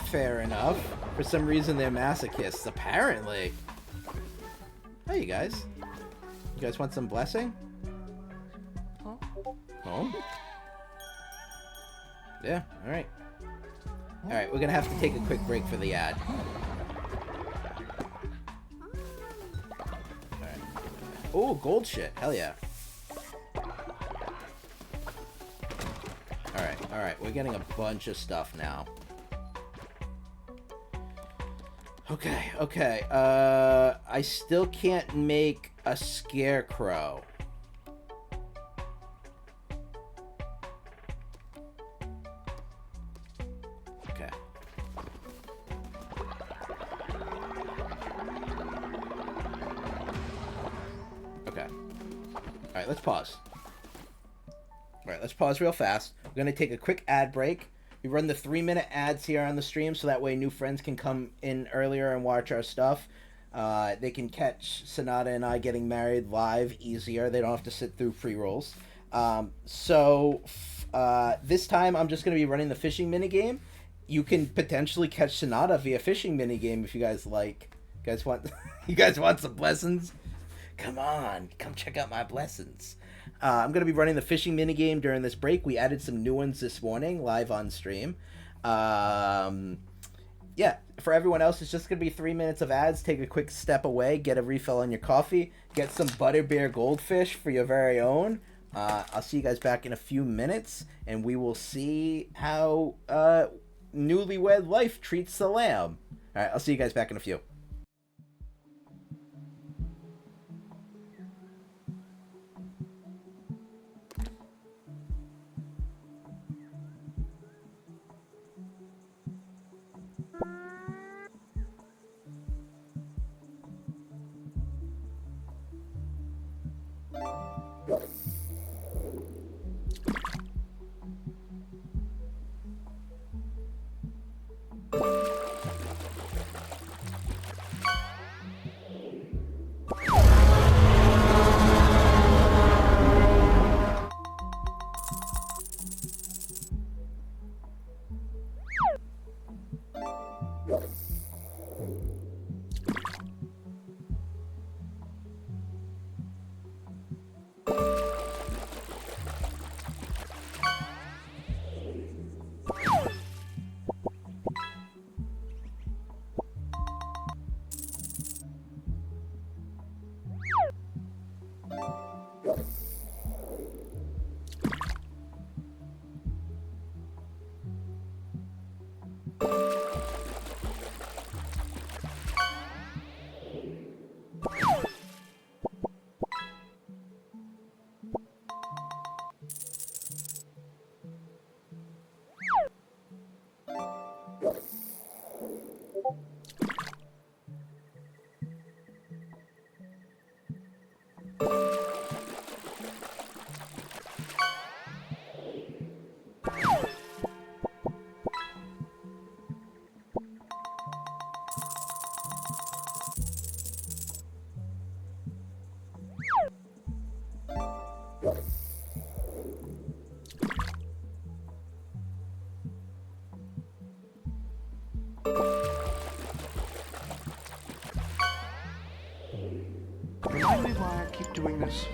Fair enough. For some reason, they're masochists, apparently. Hey, you guys. You guys want some blessing? Oh? Yeah, alright. Alright, we're gonna have to take a quick break for the ad. Alright. Oh, gold shit. Hell yeah. Alright, we're getting a bunch of stuff now. Okay, I still can't make a scarecrow. Okay. Okay. Alright, let's pause. Alright, let's pause real fast. We're gonna take a quick ad break. We run the 3-minute ads here on the stream so that way new friends can come in earlier and watch our stuff. They can catch Sonata and I getting married live easier. They don't have to sit through pre-rolls. This time I'm just going to be running the fishing minigame. You can potentially catch Sonata via fishing minigame if you guys like. You guys want some blessings? Come on, come check out my blessings. I'm going to be running the fishing minigame during this break. We added some new ones this morning, live on stream. Yeah, for everyone else, it's just going to be 3 minutes of ads. Take a quick step away, get a refill on your coffee, get some Butterbeer Goldfish for your very own. I'll see you guys back in a few minutes, and we will see how newlywed life treats the lamb. All right, I'll see you guys back in a few. things.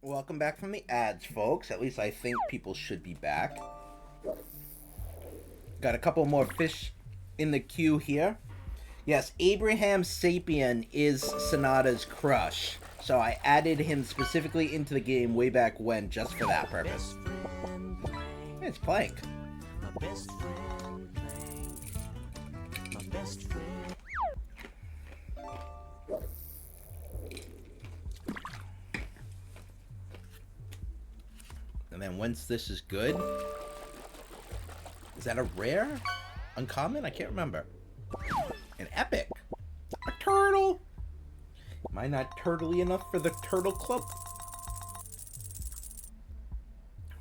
Welcome back from the ads, folks. At least I think people should be back. Got a couple more fish in the queue here. Yes, Abraham Sapien is Sonata's crush. So I added him specifically into the game way back when, just for that purpose. Hey, it's Plank.
My best friend Plank. My best friend.
And then once this is good, is that a rare? Uncommon? I can't remember. An epic. A turtle. Am I not turtly enough for the turtle club?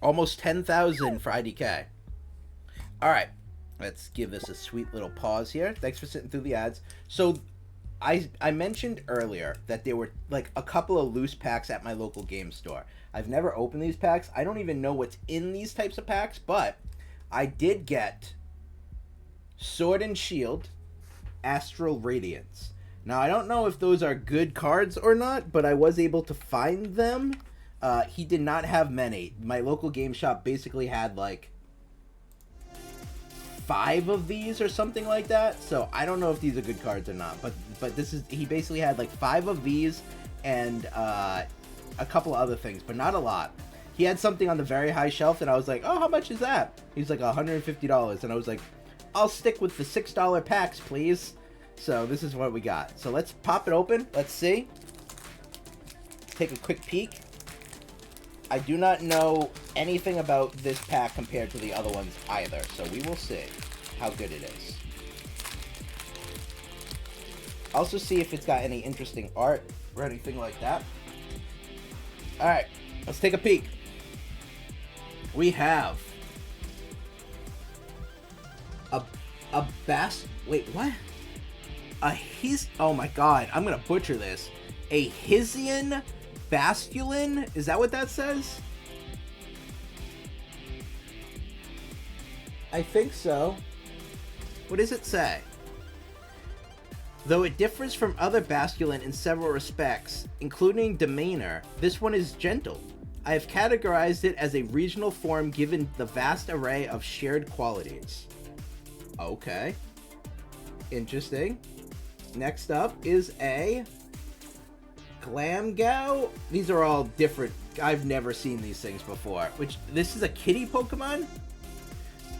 Almost 10,000 for IDK. Alright. Let's give this a sweet little pause here. Thanks for sitting through the ads. So, I mentioned earlier that there were like a couple of loose packs at my local game store. I've never opened these packs. I don't even know what's in these types of packs, but I did get Sword and Shield, Astral Radiance. Now, I don't know if those are good cards or not, but I was able to find them. He did not have many. My local game shop basically had like 5 of these or something like that. So I don't know if these are good cards or not. But this is, he basically had like 5 of these and a couple of other things, but not a lot. He had something on the very high shelf, and I was like, oh, how much is that? He's like $150, and I was like, I'll stick with the $6 packs, please. So this is what we got. So let's pop it open. Let's see. Take a quick peek. I do not know anything about this pack compared to the other ones either, so we will see how good it is. Also see if it's got any interesting art or anything like that. Alright, let's take a peek. We have wait, what? Oh my god, I'm gonna butcher this. A Hisian Basculin? Is that what that says? I think so. What does it say? Though it differs from other Basculin in several respects, including demeanor, this one is gentle. I have categorized it as a regional form given the vast array of shared qualities. Okay. Interesting. Next up is a Glamgao. These are all different. I've never seen these things before. This is a kitty Pokemon?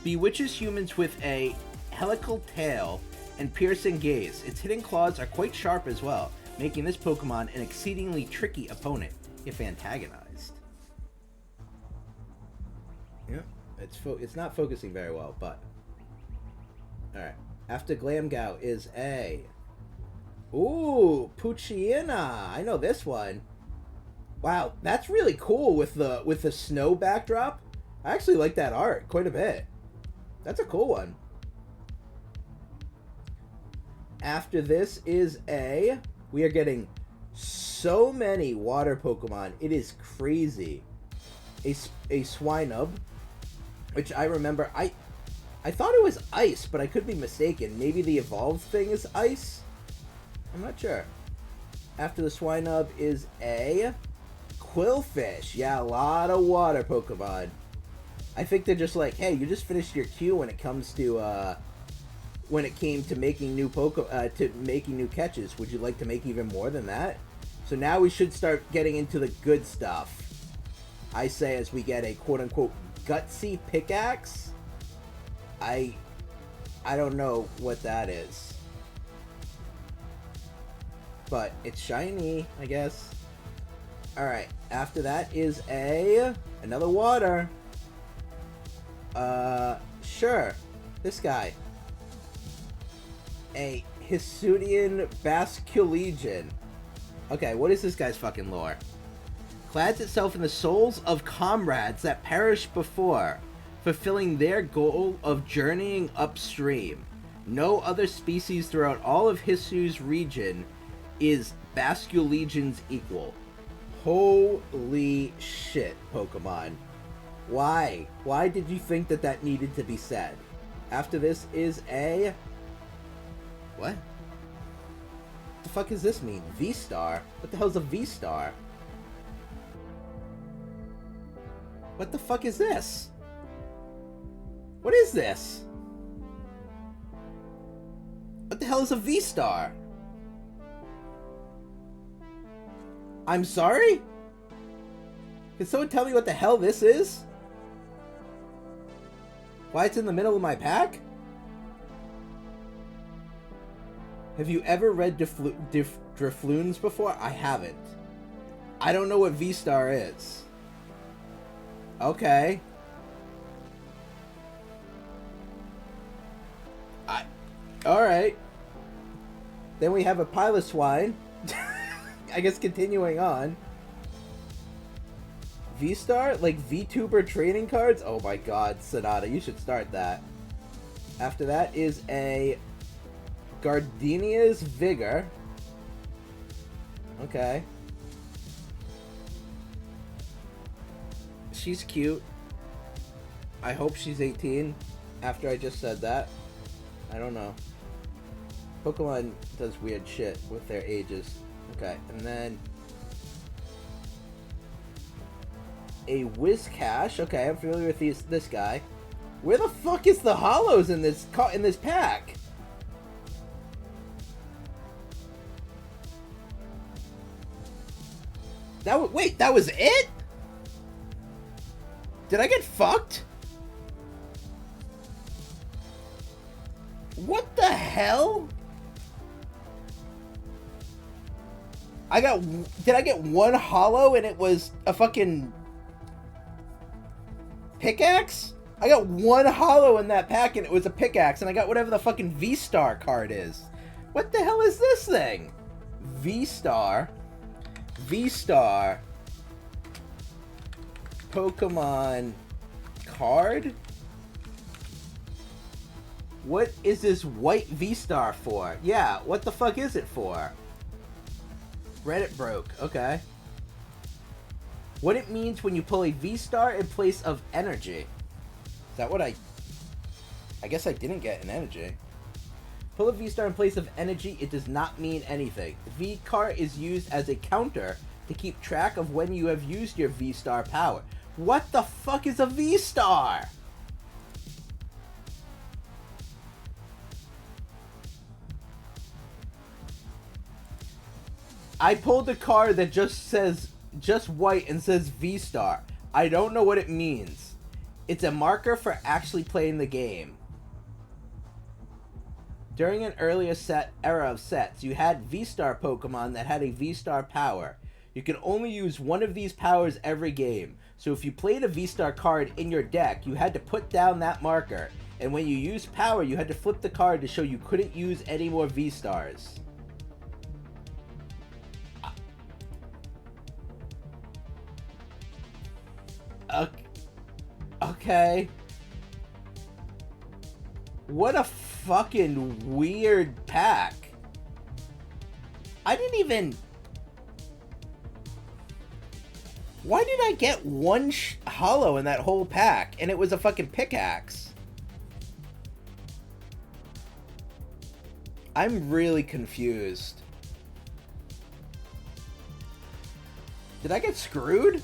Bewitches humans with a helical tail and piercing gaze. Its hidden claws are quite sharp as well, making this Pokemon an exceedingly tricky opponent if antagonized. Yeah, it's not focusing very well, but alright. After Glamgao is a Poochyena. I know this one. Wow, that's really cool with the snow backdrop. I actually like that art quite a bit. That's a cool one. After this is we are getting so many water Pokemon. It is crazy. A Swinub, which I remember, I thought it was ice, but I could be mistaken. Maybe the evolved thing is ice? I'm not sure. After the Swinub is a Quillfish. Yeah, a lot of water Pokemon. I think they're just like, hey, you just finished your queue when it comes to, when it came to making new making new catches. Would you like to make even more than that? So now we should start getting into the good stuff. I say as we get a quote-unquote gutsy pickaxe. I don't know what that is. But it's shiny, I guess. Alright, after that is another water. Sure. This guy. A Hisuian Basculegion. Okay, what is this guy's fucking lore? Clads itself in the souls of comrades that perished before, fulfilling their goal of journeying upstream. No other species throughout all of Hisu's region is Basculegion's equal. Holy shit, Pokemon. Why? Why did you think that that needed to be said? After this is a... What? What the fuck does this mean? V-Star? What the hell's a V-Star? What the fuck is this? What is this? What the hell is a V-Star? I'm sorry? Can someone tell me what the hell this is? Why it's in the middle of my pack? Have you ever read Drifloons before? I haven't. I don't know what V-Star is. Okay. Alright. Then we have a Piloswine. I guess continuing on. V-Star? Like VTuber trading cards? Oh my god, Sonata, you should start that. After that is a Gardenia's Vigor. Okay. She's cute. I hope she's 18 after I just said that. I don't know. Pokemon does weird shit with their ages. Okay, and then a Whiscash. Okay, I'm familiar with this guy. Where the fuck is the hollows in this pack? Wait, that was it? Did I get fucked? What the hell? Did I get one hollow and it was a fucking pickaxe? I got one hollow in that pack and it was a pickaxe, and I got whatever the fucking V-Star card is. What the hell is this thing? V-Star Pokemon card? What is this white V-Star for? Yeah, what the fuck is it for? Reddit broke. Okay. What it means when you pull a V-Star in place of energy. Is that what I guess I didn't get an energy. Pull a V-Star in place of energy, it does not mean anything. The V-Card is used as a counter to keep track of when you have used your V-Star power. What the fuck is a V-Star? I pulled a card that just white and says V-Star. I don't know what it means. It's a marker for actually playing the game. During an earlier era of sets, you had V-Star Pokemon that had a V-Star power. You can only use one of these powers every game. So if you played a V-Star card in your deck, you had to put down that marker. And when you used power, you had to flip the card to show you couldn't use any more V-Stars. Okay. What a fucking weird pack. I didn't even... Why did I get one hollow in that whole pack? And it was a fucking pickaxe. I'm really confused. Did I get screwed?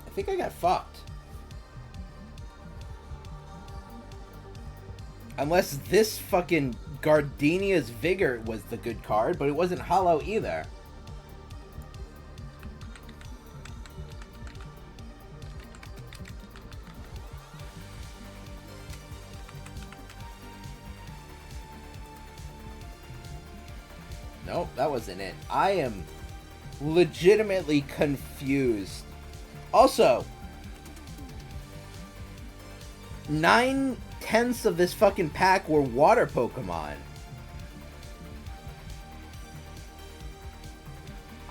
I think I got fucked. Unless this fucking Gardenia's Vigor was the good card, but it wasn't hollow either. Nope, that wasn't it. I am legitimately confused. Also, 9/10 of this fucking pack were water Pokemon.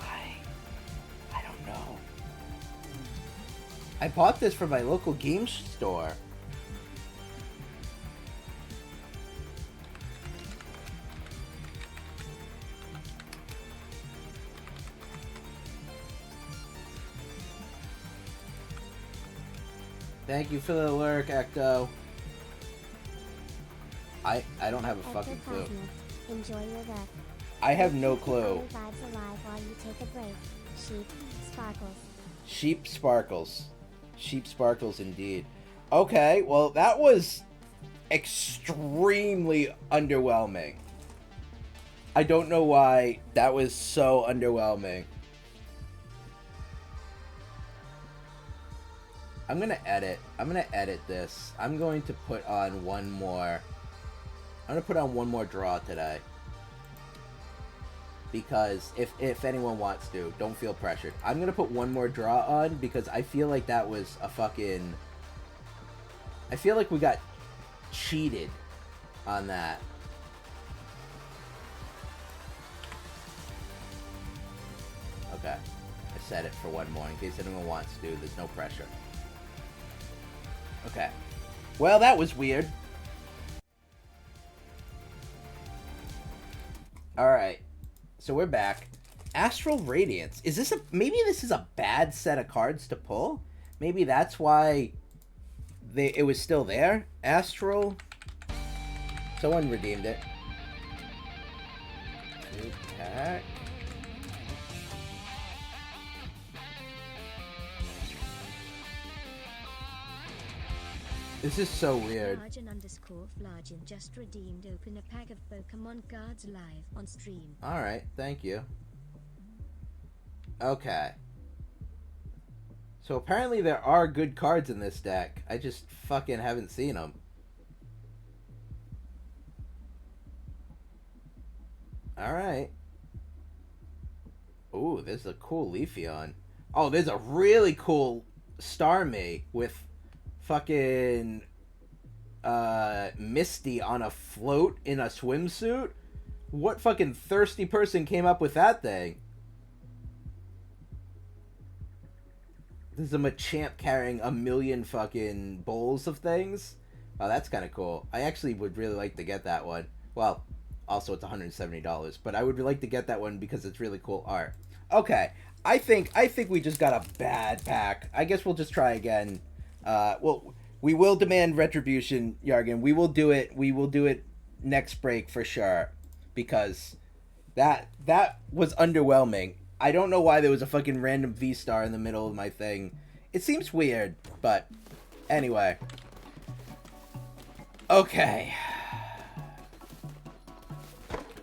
I don't know. I bought this from my local game store. Thank you for the lurk, Ecto. I don't have a fucking clue.
Enjoy your luck.
I have no clue.
Vibes alive while you take a break. Sheep sparkles.
Sheep sparkles. Sheep sparkles indeed. Okay, well that was extremely underwhelming. I don't know why that was so underwhelming. I'm gonna edit this. I'm going to put on one more. I'm gonna put on one more draw today. Because if anyone wants to, don't feel pressured. I'm gonna put one more draw on because I feel like that was a fucking... I feel like we got cheated on that. Okay. I set it for one more in case anyone wants to. There's no pressure. Okay. Well, that was weird. Alright. So we're back. Astral Radiance. Is this a... Maybe this is a bad set of cards to pull? Maybe that's why it was still there? Astral... Someone redeemed it. Attack. This is so weird.
Flargin just redeemed. Open a pack of Pokemon cards live on stream.
Alright, thank you. Okay. So apparently there are good cards in this deck. I just fucking haven't seen them. Alright. Ooh, there's a cool Leafeon. Oh, there's a really cool Starmie with fucking Misty on a float in a swimsuit. What fucking thirsty person came up with that thing? There's a Machamp carrying a million fucking bowls of things. Oh, that's kind of cool. I actually would really like to get that one. Well, also it's $170, but I would like to get that one because it's really cool art. Okay, I think we just got a bad pack. I guess we'll just try again. Well, we will demand retribution, Yargan. We will do it. We will do it next break for sure, because that was underwhelming. I don't know why there was a fucking random V-Star in the middle of my thing. It seems weird, but anyway. Okay.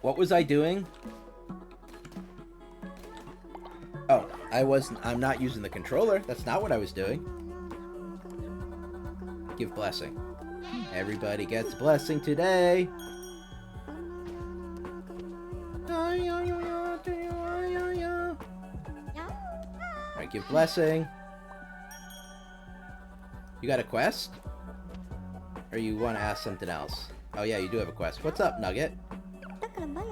What was I doing? Oh, I'm not using the controller. That's not what I was doing. Give blessing. Everybody gets blessing today. Alright, give blessing. You got a quest? Or you want to ask something else? Oh yeah, you do have a quest. What's up, Nugget?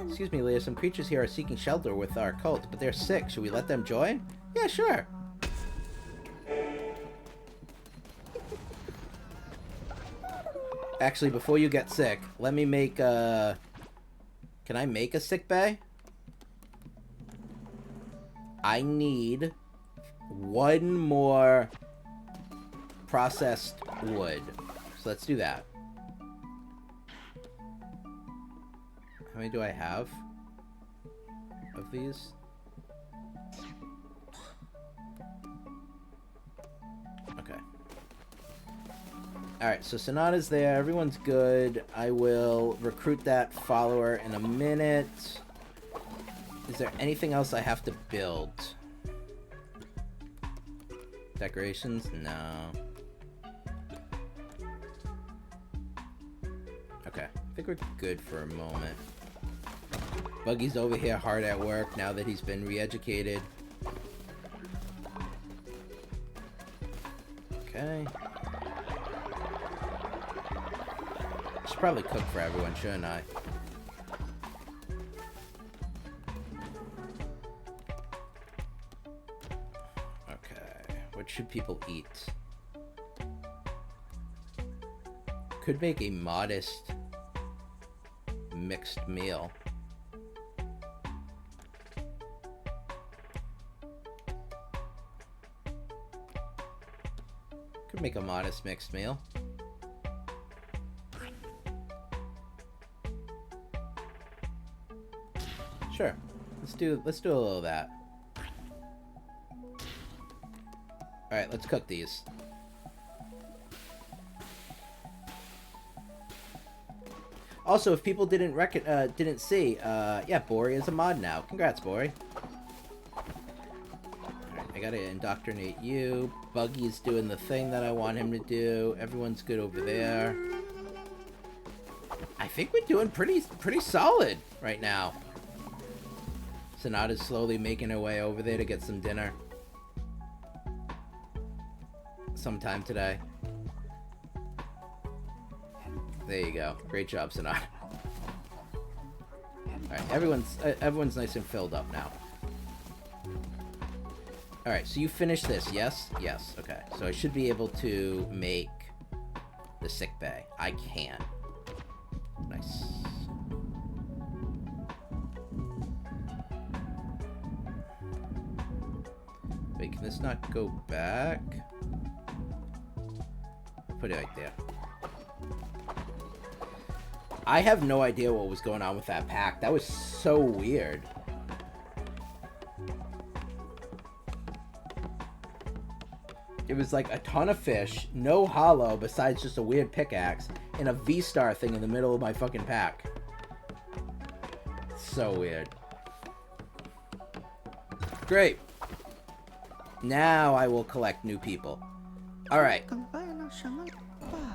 Excuse me, Leah. Some creatures here are seeking shelter with our cult, but they're sick. Should we let them join? Yeah, sure. Actually, before you get sick, let me make a... Can I make a sick bay? I need one more processed wood. So let's do that. How many do I have of these? Okay. Alright, so Sonata's there. Everyone's good. I will recruit that follower in a minute. Is there anything else I have to build? Decorations? No. Okay. I think we're good for a moment. Buggy's over here hard at work now that he's been re-educated. Okay. Should probably cook for everyone, shouldn't I? Okay. What should people eat? Could make a modest mixed meal. Could make a modest mixed meal. Sure. Let's do a little of that. Alright, let's cook these. Also, if people didn't see, yeah, Bori is a mod now. Congrats, Bori. Alright, I gotta indoctrinate you. Buggy's doing the thing that I want him to do. Everyone's good over there. I think we're doing pretty solid right now. Sonata's slowly making her way over there to get some dinner. Sometime today. There you go. Great job, Sonata. Alright, everyone's nice and filled up now. Alright, so you finished this, yes? Yes, okay. So I should be able to make the sick bay. I can. Nice. Wait, can this not go back? I'll put it right there. I have no idea what was going on with that pack. That was so weird. It was like a ton of fish, no hollow besides just a weird pickaxe, and a V-star thing in the middle of my fucking pack. So weird. Great. Now I will collect new people. Alright.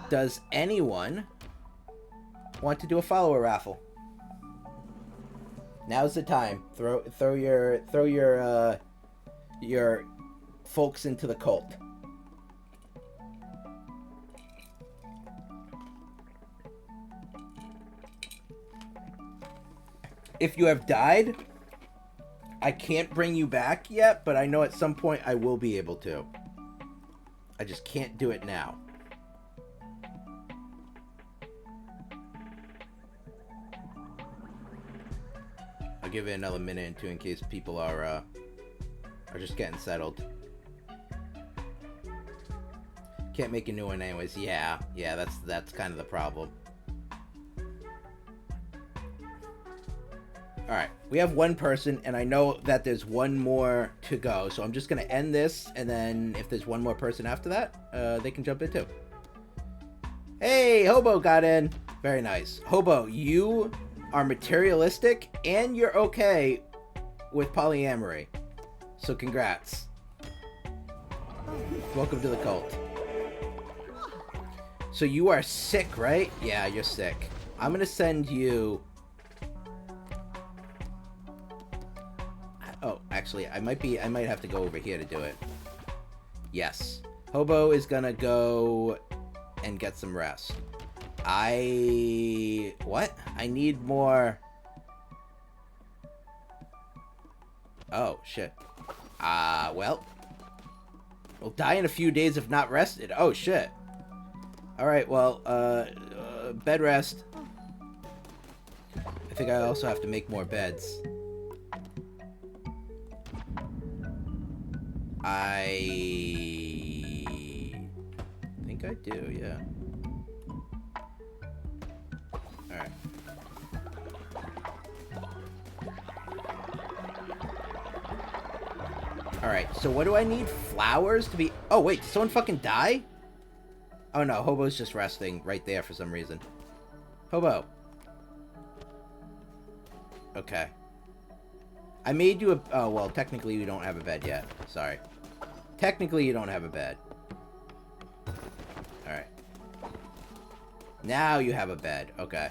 Does anyone want to do a follower raffle? Now's the time. Throw your folks into the cult. If you have died, I can't bring you back yet, but I know at some point I will be able to. I just can't do it now. I'll give it another minute or two in case people are just getting settled. Can't make a new one anyways. Yeah, that's kind of the problem. Alright, we have one person, and I know that there's one more to go, so I'm just going to end this, and then if there's one more person after that, they can jump in too. Hey, Hobo got in. Very nice. Hobo, you are materialistic, and you're okay with polyamory. So congrats. Welcome to the cult. So you are sick, right? Yeah, you're sick. I'm going to send you... Oh, actually, I might have to go over here to do it. Yes. Hobo is gonna go and get some rest. What? I need more... Oh, shit. Well. We'll die in a few days if not rested. Oh, shit. Alright, well, bed rest. I think I also have to make more beds. I think I do, yeah. Alright. Alright, so what do I need? Flowers to be... Oh, wait, did someone fucking die? Oh, no, Hobo's just resting right there for some reason. Hobo. Okay. I made you a... Oh, well, technically you don't have a bed yet. Sorry. Technically you don't have a bed. Alright. Now you have a bed. Okay.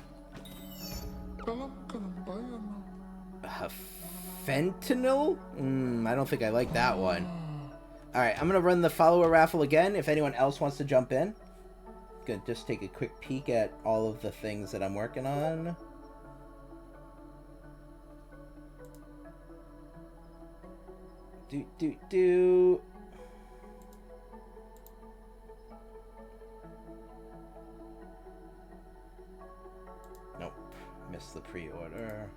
Fentanyl? I don't think I like that one. Alright, I'm gonna run the follower raffle again if anyone else wants to jump in. Gonna just take a quick peek at all of the things that I'm working on. Do. Nope. Missed the pre-order.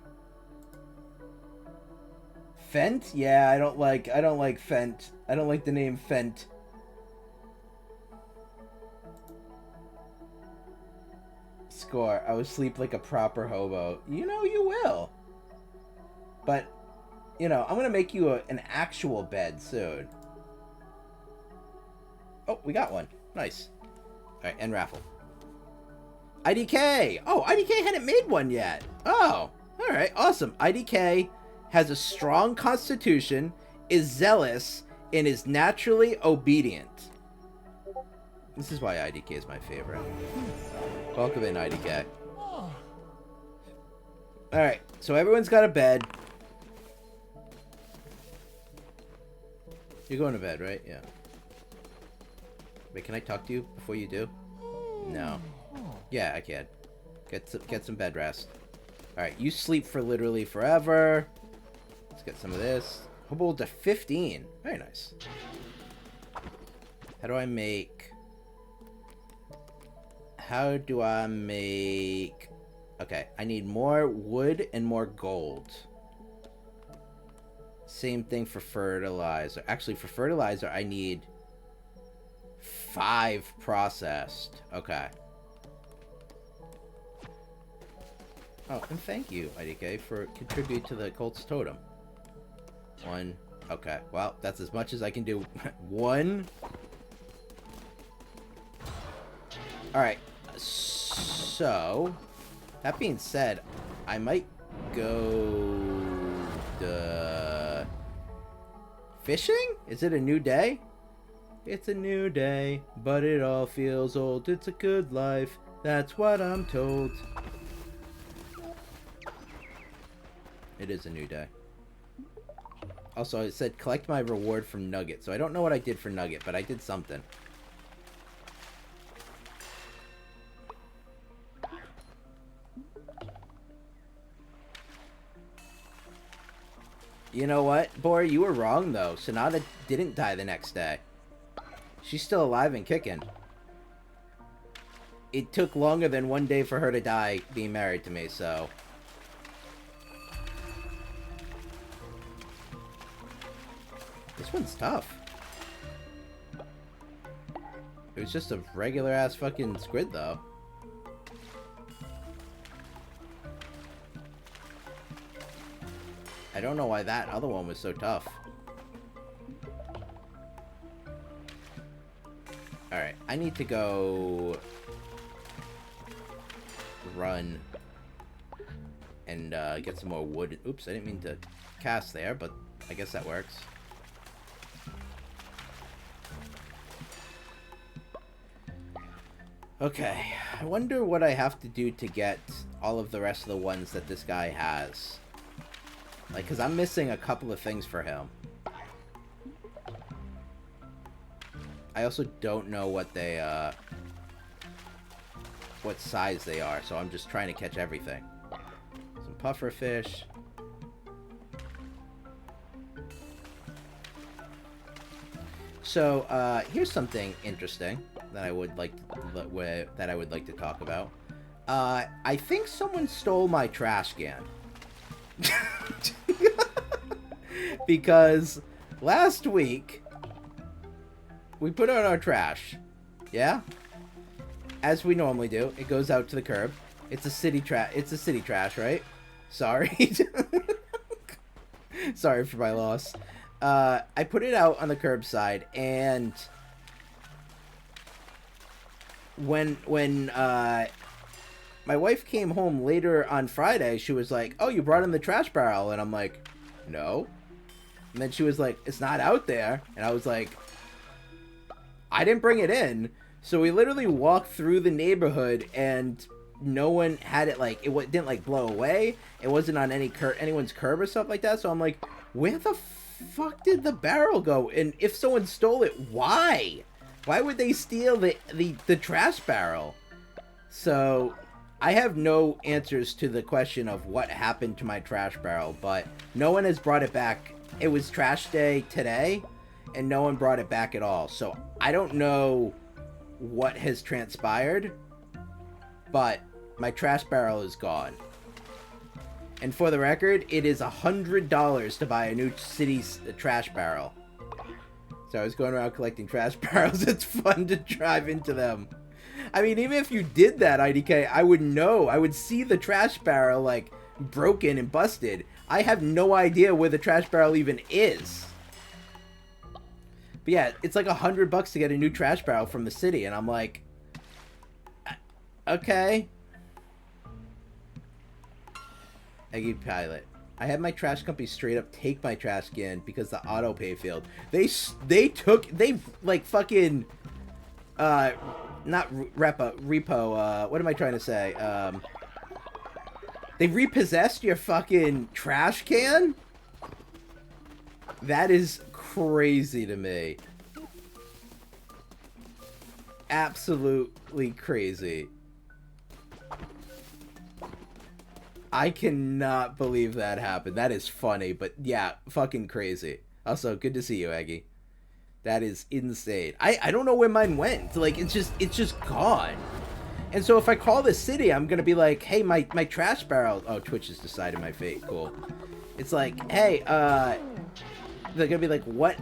Fent? Yeah, I don't like Fent. I don't like the name Fent. Score. I will sleep like a proper hobo. You know you will. But, you know, I'm gonna make you an actual bed soon. Oh, we got one. Nice. Alright, end raffle. IDK! Oh, IDK hadn't made one yet. Oh, alright, awesome. IDK has a strong constitution, is zealous, and is naturally obedient. This is why IDK is my favorite. Welcome in, IDK. Alright, so everyone's got a bed. You're going to bed, right? Yeah. Wait, can I talk to you before you do? No. Yeah, I can. Get some bed rest. Alright, you sleep for literally forever. Let's get some of this. Hobo to 15. Very nice. How do I make... Okay, I need more wood and more gold. Same thing for fertilizer. Actually, for fertilizer, I need 5 processed. Okay. Oh, and thank you, IDK, for contributing to the cult's totem. 1. Okay, well, that's as much as I can do. 1. Alright, so... That being said, I might go... Fishing? Is it a new day? It's a new day, but it all feels old. It's a good life, that's what I'm told. It is a new day. Also, it said collect my reward from Nugget, so I don't know what I did for Nugget, but I did something. You know what, Bor? You were wrong, though. Sonata didn't die the next day. She's still alive and kicking. It took longer than 1 day for her to die being married to me, so... This one's tough. It was just a regular-ass fucking squid, though. I don't know why that other one was so tough. Alright, I need to go... run... and get some more wood. Oops, I didn't mean to cast there, but I guess that works. Okay, I wonder what I have to do to get all of the rest of the ones that this guy has. Like, because I'm missing a couple of things for him. I also don't know what they, what size they are, so I'm just trying to catch everything. Some puffer fish. So here's something interesting that I would like to talk about. I think someone stole my trash can. Because last week we put out our trash. Yeah? As we normally do. It goes out to the curb. It's a city trash, right? Sorry. Sorry for my loss. I put it out on the curbside, and when my wife came home later on Friday, she was like, "Oh, you brought in the trash barrel," and I'm like, "No." And then she was like, "It's not out there," and I was like, "I didn't bring it in." So we literally walked through the neighborhood, and no one had it, like, it didn't, like, blow away. It wasn't on anyone's curb or stuff like that. So I'm like, where the fuck did the barrel go? And if someone stole it, why? Why would they steal the trash barrel? So I have no answers to the question of what happened to my trash barrel, but no one has brought it back. It was trash day today, and no one brought it back at all. So I don't know what has transpired, but my trash barrel is gone. And for the record, it is $100 to buy a new city trash barrel. So I was going around collecting trash barrels. It's fun to drive into them. I mean, even if you did that, IDK, I would know. I would see the trash barrel, like, broken and busted. I have no idea where the trash barrel even is. But yeah, it's like $100 to get a new trash barrel from the city. And I'm like, okay. Eggy Pilot. I had my trash company straight up take my trash can because the auto pay failed. They like fucking not repo, what am I trying to say? They repossessed your fucking trash can? That is crazy to me. Absolutely crazy. I cannot believe that happened. That is funny, but yeah, fucking crazy. Also, good to see you, Eggy. That is insane. I don't know where mine went. Like, it's just gone. And so if I call the city, I'm gonna be like, hey, my trash barrel. Oh, Twitch has decided my fate. Cool. It's like, hey, they're gonna be like, what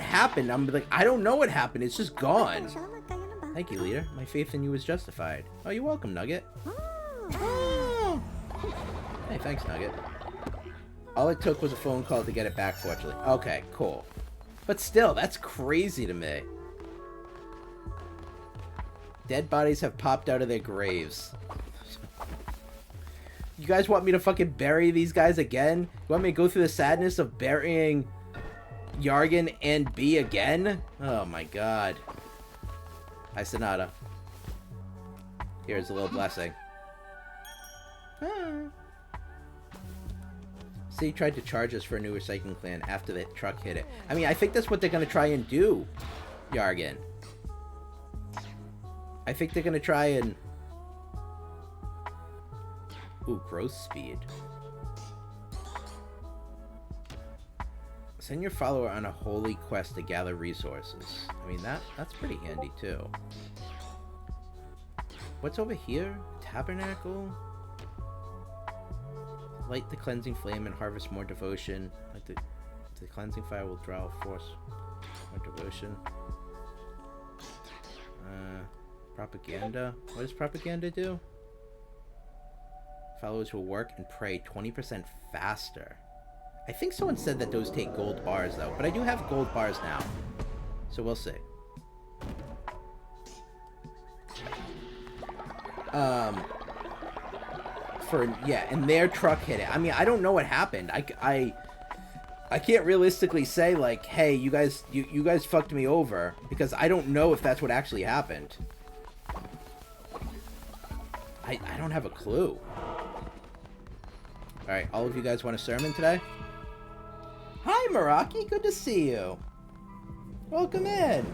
happened? I'm like, I don't know what happened. It's just gone. Thank you, leader. My faith in you is justified. Oh, you're welcome, Nugget. Oh. Hey, thanks, Nugget. All it took was a phone call to get it back, fortunately. Okay, cool. But still, that's crazy to me. Dead bodies have popped out of their graves. You guys want me to fucking bury these guys again? You want me to go through the sadness of burying Yargan and B again? Oh my god. Hi, Sonata. Here's a little blessing. City tried to charge us for a new recycling plan after the truck hit it. I mean, I think that's what they're gonna try and do, Yargan. I think they're gonna try and... Ooh, growth speed. Send your follower on a holy quest to gather resources. I mean, that's pretty handy, too. What's over here? Tabernacle? Light the cleansing flame and harvest more devotion. Like the cleansing fire will draw force more devotion. Propaganda. What does propaganda do? Followers will work and pray 20% faster. I think someone said that those take gold bars though, but I do have gold bars now, so we'll see. And their truck hit it. I mean, I don't know what happened. I can't realistically say like, hey, you guys fucked me over, because I don't know if that's what actually happened. I don't have a clue. All right, all of you guys want a sermon today? Hi, Meraki. Good to see you. Welcome in.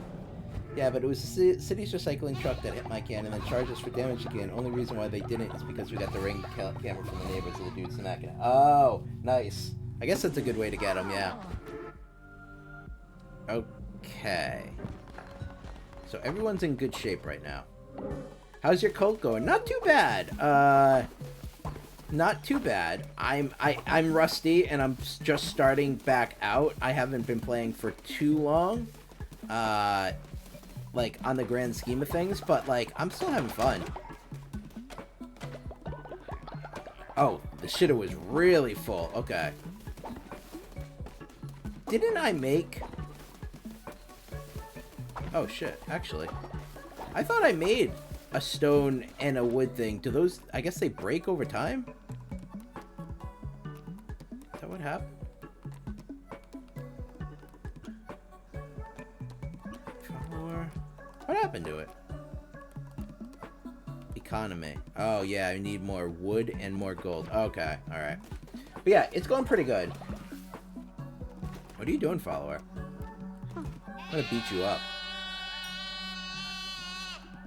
Yeah, but it was City's recycling truck that hit my can and then charged us for damage again. Only reason why they didn't is because we got the ring camera from the neighbors of the dude smacking it. Oh, nice. I guess that's a good way to get them, yeah. Okay. So everyone's in good shape right now. How's your cult going? Not too bad. Not too bad. I'm rusty and I'm just starting back out. I haven't been playing for too long. Like, on the grand scheme of things, but, like, I'm still having fun. Oh, the shitter was really full. Okay. Didn't I make... Oh, shit, actually. I thought I made a stone and a wood thing. Do those... I guess they break over time? Is that what happened? What happened to it? Economy. Oh, yeah, I need more wood and more gold. Okay, alright. But yeah, it's going pretty good. What are you doing, follower? I'm gonna beat you up.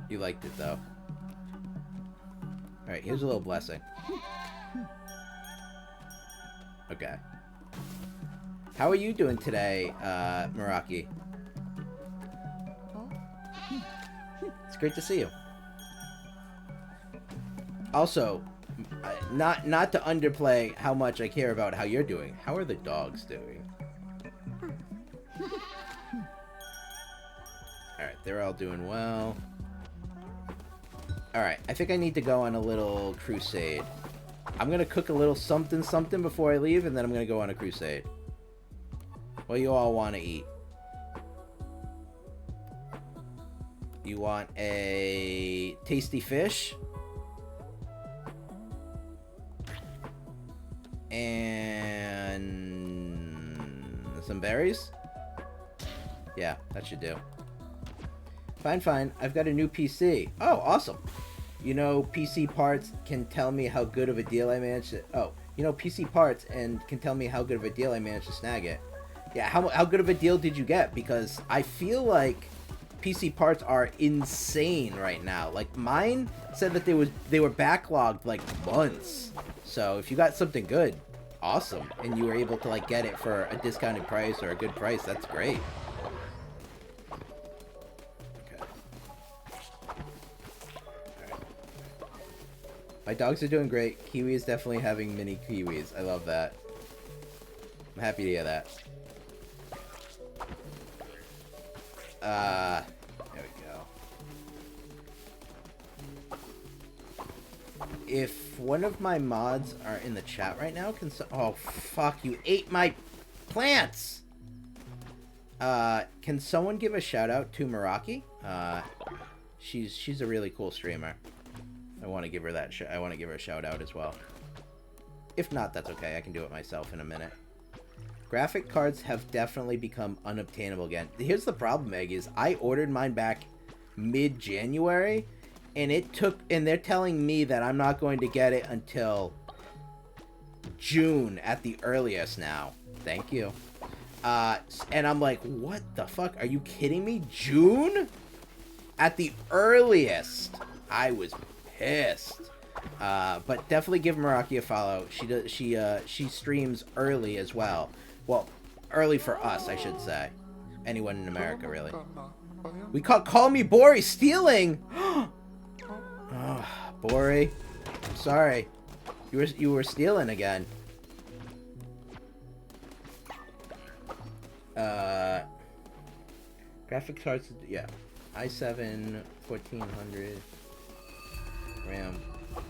You liked it, though. Alright, here's a little blessing. Okay. How are you doing today, Meraki? It's great to see you. Also, not to underplay how much I care about how you're doing. How are the dogs doing? Alright, they're all doing well. Alright, I think I need to go on a little crusade. I'm gonna cook a little something before I leave, and then I'm gonna go on a crusade. What do you all want to eat? You want a tasty fish? And some berries? Yeah, that should do. Fine. I've got a new PC. Oh, awesome. You know, PC Parts can tell me how good of a deal I managed to... Oh, you know, PC Parts and can tell me how good of a deal I managed to snag it. Yeah, how good of a deal did you get? Because I feel like PC Parts are insane right now. Like, mine said that they were backlogged like months. So if you got something good, awesome, and you were able to like get it for a discounted price or a good price, that's great. Okay. Alright. My dogs are doing great. Kiwi is definitely having mini kiwis. I love that. I'm happy to hear that. There we go. If one of my mods are in the chat right now, oh, fuck, you ate my plants! Can someone give a shout out to Meraki? She's a really cool streamer. I want to give her that I want to give her a shout out as well. If not, that's okay. I can do it myself in a minute. Graphic cards have definitely become unobtainable again. Here's the problem, Meg, is I ordered mine back mid-January, and they're telling me that I'm not going to get it until June at the earliest now. Thank you. And I'm like, what the fuck? Are you kidding me? June? At the earliest. I was pissed. But definitely give Meraki a follow. She streams early as well. Well, early for us, I should say. Anyone in America, really. We call me Bori stealing. Oh, Bori, I'm sorry. You were stealing again. Graphics cards, yeah. i7 1400 RAM.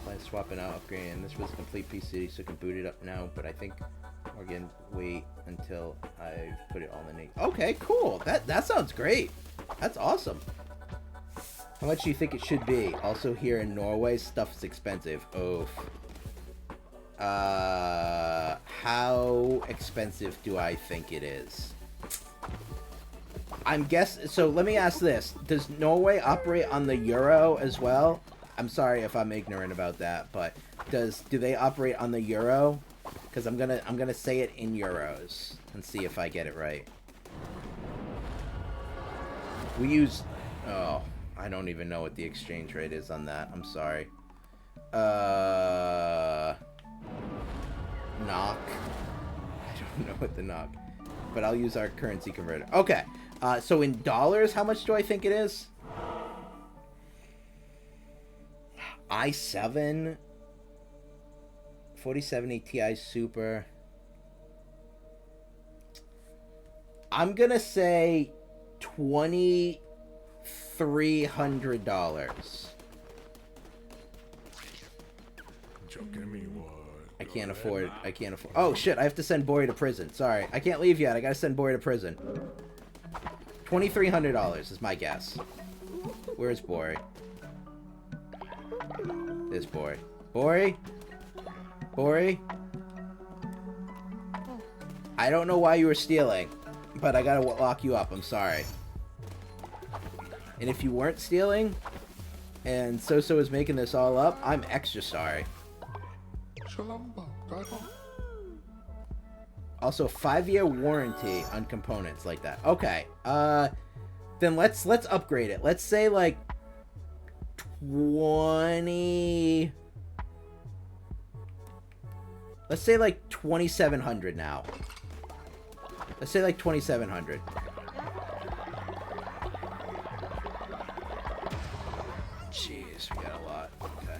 Plan swapping out, upgrading. This was a complete PC, so I can boot it up now. But I think we're gonna wait until I put it all in the... Okay, cool. That sounds great. That's awesome. How much do you think it should be? Also, here in Norway, stuff is expensive. Oof. How expensive do I think it is? So let me ask this. Does Norway operate on the euro as well? I'm sorry if I'm ignorant about that, but do they operate on the euro? Because I'm gonna say it in euros and see if I get it right. We use Oh, I don't even know what the exchange rate is on that. I'm sorry. NOK. I don't know what the NOK. But I'll use our currency converter. Okay. So in dollars, how much do I think it is? i7 4070 Ti Super. I'm gonna say $2,300. I can't afford. Oh shit! I have to send Bori to prison. Sorry, I can't leave yet. I gotta send Bori to prison. $2,300 is my guess. Where's Bori? There's Bori. Bori? Bori? I don't know why you were stealing, but I gotta lock you up. I'm sorry. And if you weren't stealing, and Soso is making this all up, I'm extra sorry. Also, 5-year warranty on components like that. Okay. Then let's upgrade it. Let's say like 20. Let's say like 2,700 now. Let's say like 2,700. Jeez, we got a lot. Okay.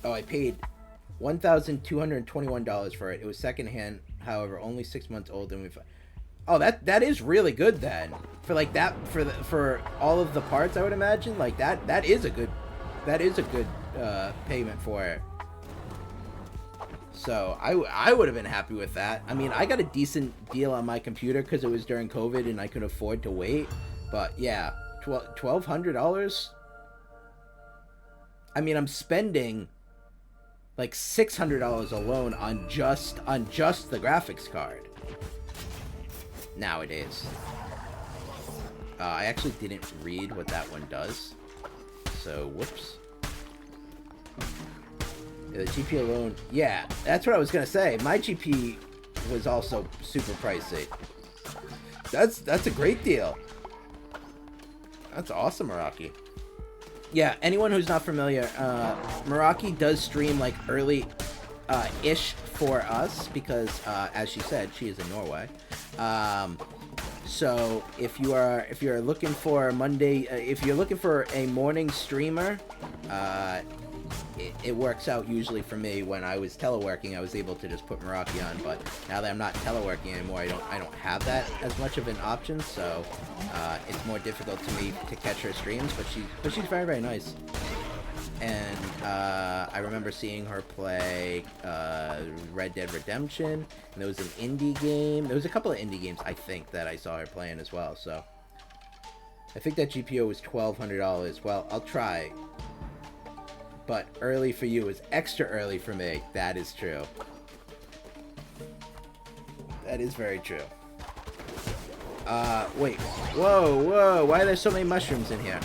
Oh, I paid $1,221 for it. It was secondhand, however, only 6 months old, and we've. Oh, that is really good then. For like that, for all of the parts, I would imagine. Like that is a good payment for it. So I would have been happy with that. I mean, I got a decent deal on my computer because it was during COVID and I could afford to wait. But yeah, $1,200. I mean, I'm spending like $600 alone on just the graphics card nowadays. I actually didn't read what that one does, so whoops. Yeah, the GP alone, yeah, that's what I was gonna say. My GP was also super pricey. That's a great deal. That's awesome, Meraki. Yeah, anyone who's not familiar, Meraki does stream like early ish for us because as she said, she is in Norway. So if you're looking for if you're looking for a morning streamer, it works out usually for me. When I was teleworking, I was able to just put Meraki on, but now that I'm not teleworking anymore, I don't have that as much of an option, so it's more difficult to me to catch her streams, but she's very, very nice. And I remember seeing her play Red Dead Redemption, and there was an indie game. There was a couple of indie games, I think, that I saw her playing as well, so I think that GPO was $1,200. Well, I'll try. But early for you is extra early for me. That is true. That is very true. Wait. Whoa. Why are there so many mushrooms in here?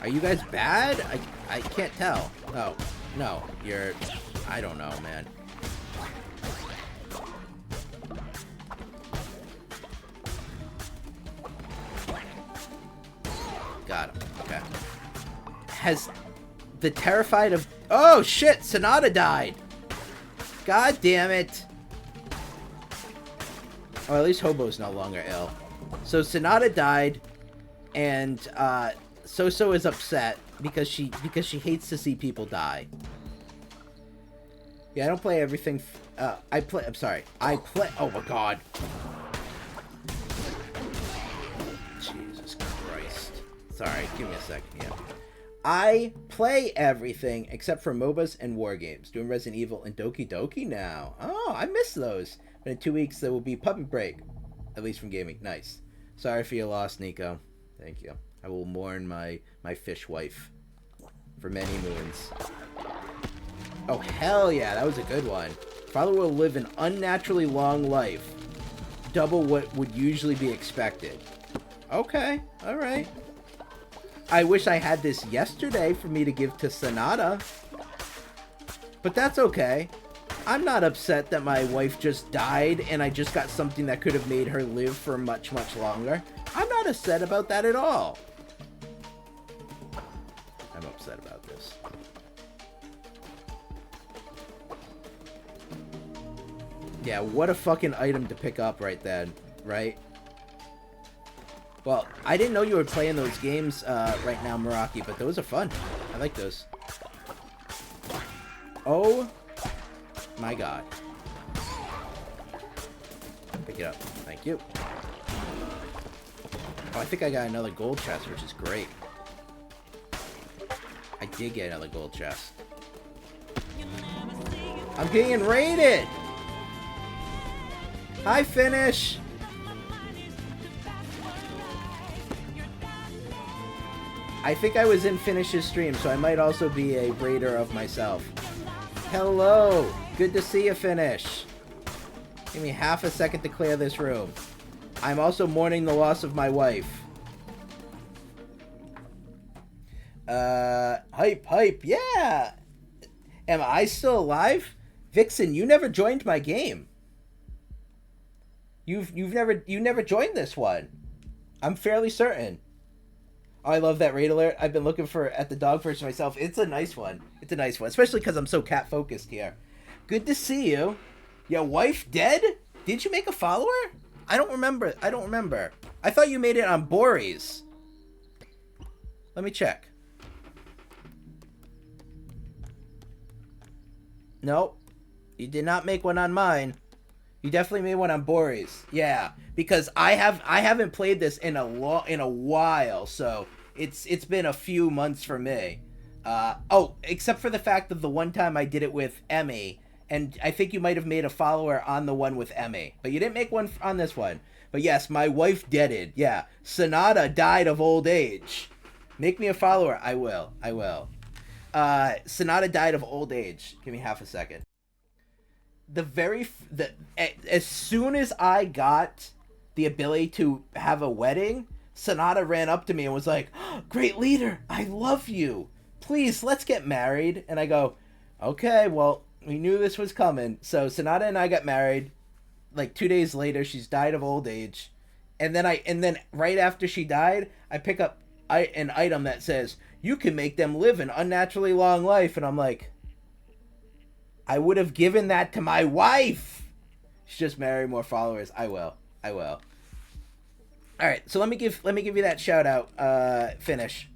Are you guys bad? I can't tell. Oh, no. You're... I don't know, man. Got him. Okay. Has the terrified of... Oh, shit! Sonata died! God damn it! Oh, at least Hobo's no longer ill. So Sonata died, and Soso is upset because she hates to see people die. Yeah, I don't play everything. I'm sorry. I play. Oh my god. Jesus Christ. Sorry, give me a second. Yeah. I play everything except for MOBAs and war games. Doing Resident Evil and Doki Doki now. Oh, I miss those. But in 2 weeks there will be puppy break, at least from gaming. Nice. Sorry for your loss, Nico. Thank you. I will mourn my fish wife for many moons. Oh, hell yeah, that was a good one. Father will live an unnaturally long life. Double what would usually be expected. Okay, alright. I wish I had this yesterday for me to give to Sonata. But that's okay. I'm not upset that my wife just died and I just got something that could have made her live for much, much longer. I'm not upset about that at all. I'm upset about this. Yeah, what a fucking item to pick up right then, right? Well, I didn't know you were playing those games right now, Meraki, but those are fun. I like those. Oh my god. Pick it up. Thank you. Oh, I think I got another gold chest, which is great. I did get another gold chest. I'm getting raided! Hi, Finish! I think I was in Finish's stream, so I might also be a raider of myself. Hello! Good to see you, Finish. Give me half a second to clear this room. I'm also mourning the loss of my wife. Hype, yeah! Am I still alive? Vixen, you never joined my game. You never joined this one. I'm fairly certain. Oh, I love that raid alert. I've been looking for at the dog version myself. It's a nice one. It's a nice one, especially because I'm so cat focused here. Good to see you. Your wife dead? Did you make a follower? I don't remember. I thought you made it on Boris. Let me check. Nope. You did not make one on mine. You definitely made one on Boris. Yeah, because I haven't played this in a while, so it's been a few months for me. Oh, except for the fact that the one time I did it with Emmy, and I think you might have made a follower on the one with Emmy, but you didn't make one on this one. But yes, my wife deaded. Yeah, Sonata died of old age. Make me a follower. I will. Sonata died of old age. Give me half a second. As soon as I got the ability to have a wedding, Sonata ran up to me and was like, oh, great leader, I love you. Please, let's get married. And I go, okay, well, we knew this was coming. So Sonata and I got married. Like 2 days later, she's died of old age. And then right after she died, I pick up an item that says, you can make them live an unnaturally long life. And I'm like, I would have given that to my wife. She's just marry more followers. I will. All right, so let me give you that shout out. Finish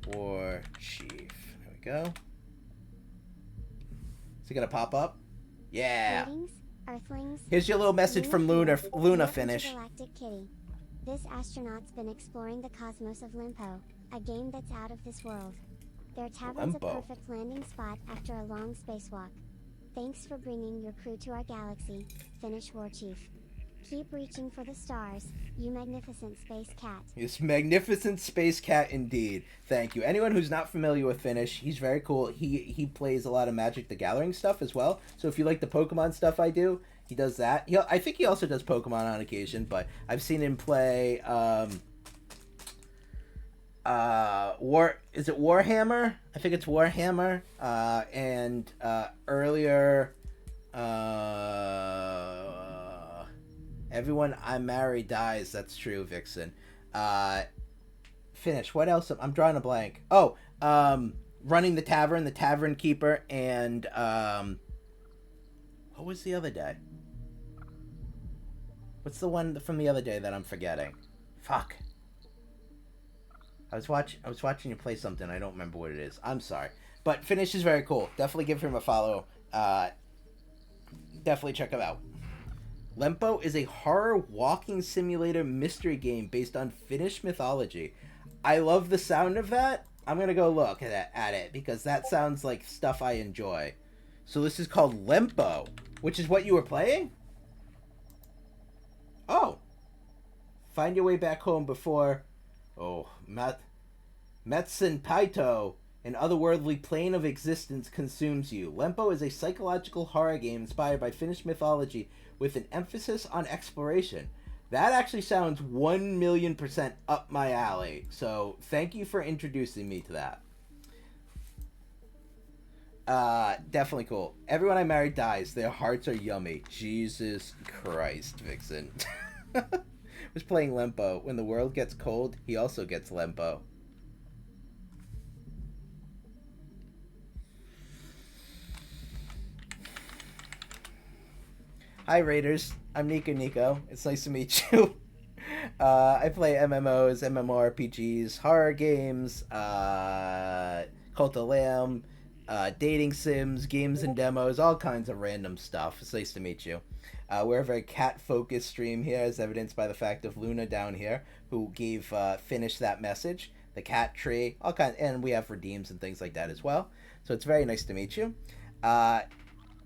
War Chief. There we go. Is it gonna pop up? Yeah.
Greetings, Earthlings.
Here's your little message from Luna. Finish.
Galactic Kitty. This astronaut's been exploring the cosmos of Limpo, a game that's out of this world. Their tavern's a perfect landing spot after a long spacewalk. Thanks for bringing your crew to our galaxy, Finish War Chief. Keep reaching for the stars, you magnificent space cat.
Yes, magnificent space cat indeed. Thank you. Anyone who's not familiar with Finish, he's very cool. He plays a lot of Magic the Gathering stuff as well. So if you like the Pokemon stuff I do, he does that. I think he also does Pokemon on occasion, but I've seen him play is it Warhammer? I think it's Warhammer. And earlier, everyone I marry dies. That's true, Vixen. Finish. What else? I'm drawing a blank. Oh, running the Tavern Keeper, and what was the other day? What's the one from the other day that I'm forgetting? Fuck. I was watching you play something. I don't remember what it is. I'm sorry. But Finish is very cool. Definitely give him a follow. Definitely check him out. Lempo is a horror walking simulator mystery game based on Finnish mythology. I love the sound of that. I'm going to go look at it because that sounds like stuff I enjoy. So this is called Lempo, which is what you were playing? Oh. Find your way back home before... Oh, Metsen Paito, an otherworldly plane of existence consumes you. Lempo is a psychological horror game inspired by Finnish mythology with an emphasis on exploration. That actually sounds 1,000,000% up my alley. So thank you for introducing me to that. Definitely cool. Everyone I married dies. Their hearts are yummy. Jesus Christ, Vixen. Was playing Lempo. When the world gets cold, he also gets Lempo. Hi Raiders, I'm Nico. It's nice to meet you. I play MMOs, MMORPGs, horror games, Cult of Lamb, dating sims, games and demos, all kinds of random stuff. It's nice to meet you. We're a very cat-focused stream here, as evidenced by the fact of Luna down here, who gave Finish that message, the cat tree, all kinds, and we have redeems and things like that as well. So it's very nice to meet you.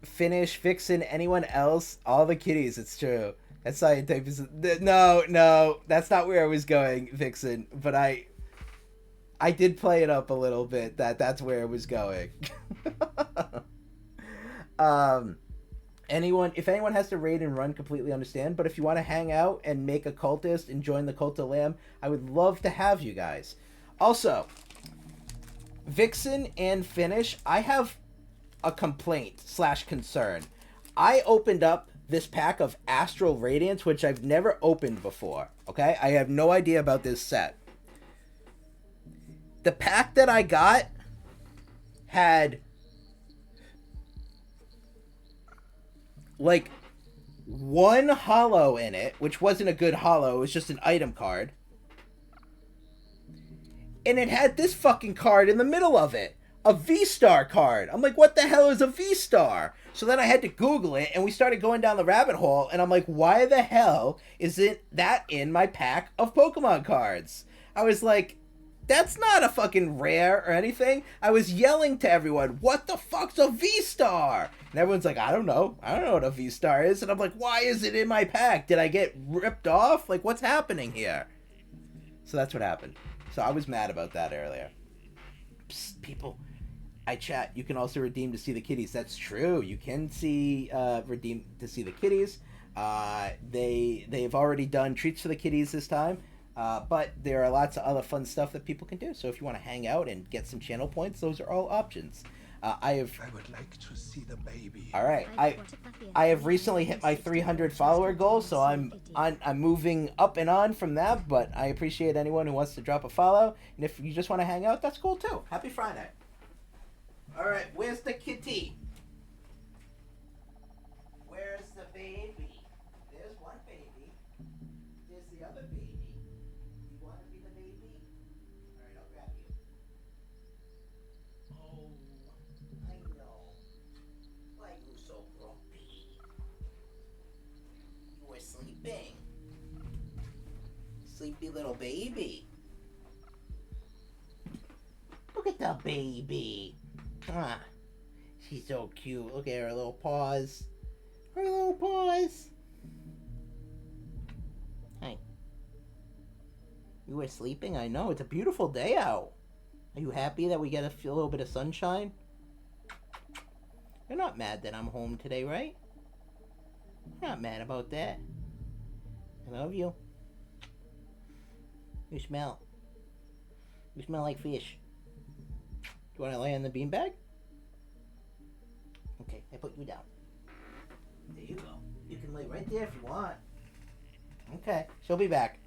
Finish, Vixen, anyone else, all the kitties, it's true. That's scientific. No, that's not where I was going, Vixen, but I did play it up a little bit, that's where it was going. If anyone has to raid and run, completely understand, but if you want to hang out and make a cultist and join the Cult of Lamb, I would love to have you guys. Also, Vixen and Finish, I have a complaint / concern. I opened up this pack of Astral Radiance, which I've never opened before, okay? I have no idea about this set. The pack that I got had like one holo in it, which wasn't a good holo, it was just an item card. And it had this fucking card in the middle of it. A V-Star card. I'm like, what the hell is a V-Star? So then I had to Google it, and we started going down the rabbit hole, and I'm like, why the hell isn't that in my pack of Pokemon cards? I was like, that's not a fucking rare or anything. I was yelling to everyone, what the fuck's a V-Star? And everyone's like, I don't know what a V-Star is. And I'm like, why is it in my pack? Did I get ripped off? Like, what's happening here? So that's what happened. So I was mad about that earlier. Psst, people. I chat. You can also redeem to see the kitties. That's true. You can see redeem to see the kitties. They've already done treats for the kitties this time, but there are lots of other fun stuff that people can do. So if you want to hang out and get some channel points, those are all options. I would like to see the baby. All right. I have recently hit my 300 follower goal, so I'm moving up and on from that. But I appreciate anyone who wants to drop a follow, and if you just want to hang out, that's cool too. Happy Friday. All right, where's the kitty? Where's the baby? There's one baby. There's the other baby. You want to be the baby? All right, I'll grab you. Oh, I know. Why are you so grumpy? You were sleeping. Sleepy little baby. Look at the baby. Ah, she's so cute. Look at her little paws. Her little paws. Hey. You were sleeping? I know. It's a beautiful day out. Are you happy that we get a little bit of sunshine? You're not mad that I'm home today, right? You're not mad about that. I love you. You smell. You smell like fish. Do you want to lay on the beanbag? Okay, I put you down. There you go. You can lay right there if you want. Okay, she'll be back.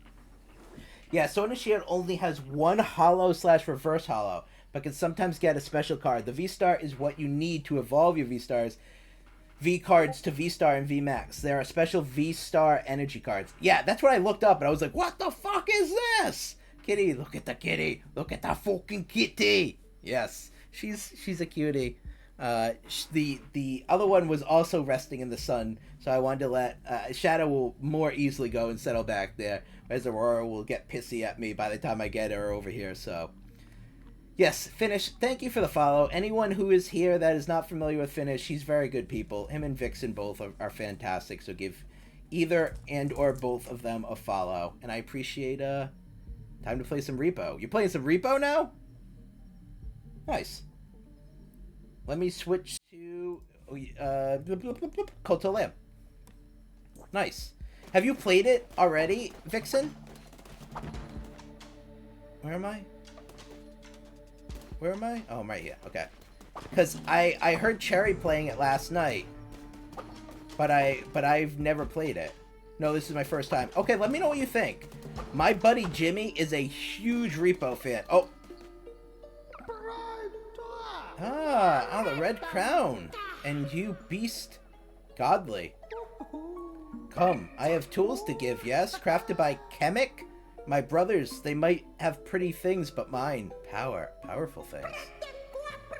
Yeah, Sword and Shield only has one holo / reverse holo, but can sometimes get a special card. The V-Star is what you need to evolve your V-Stars. V-cards to V-Star and V-Max. There are special V-Star energy cards. Yeah, that's what I looked up, and I was like, what the fuck is this? Kitty, look at the kitty. Look at the fucking kitty. Yes, she's a cutie. The other one was also resting in the sun, so I wanted to let Shadow will more easily go and settle back there, whereas Aurora will get pissy at me by the time I get her over here. So yes, Finish, thank you for the follow. Anyone who is here that is not familiar with Finish, he's very good people. Him and Vixen both are fantastic, so give either and or both of them a follow, and I appreciate time to play some Repo. You playing some Repo now? Nice. Let me switch to Cult of Lamb. Nice. Have you played it already, Vixen? Where am I? Where am I? Oh, I'm right here. Okay. Because I heard Cherry playing it last night. But I've never played it. No, this is my first time. Okay, let me know what you think. My buddy Jimmy is a huge Repo fan. Oh. Ah, the Red Crown. And you beast godly. Come, I have tools to give, yes? Crafted by Chemic? My brothers, they might have pretty things, but mine, powerful things.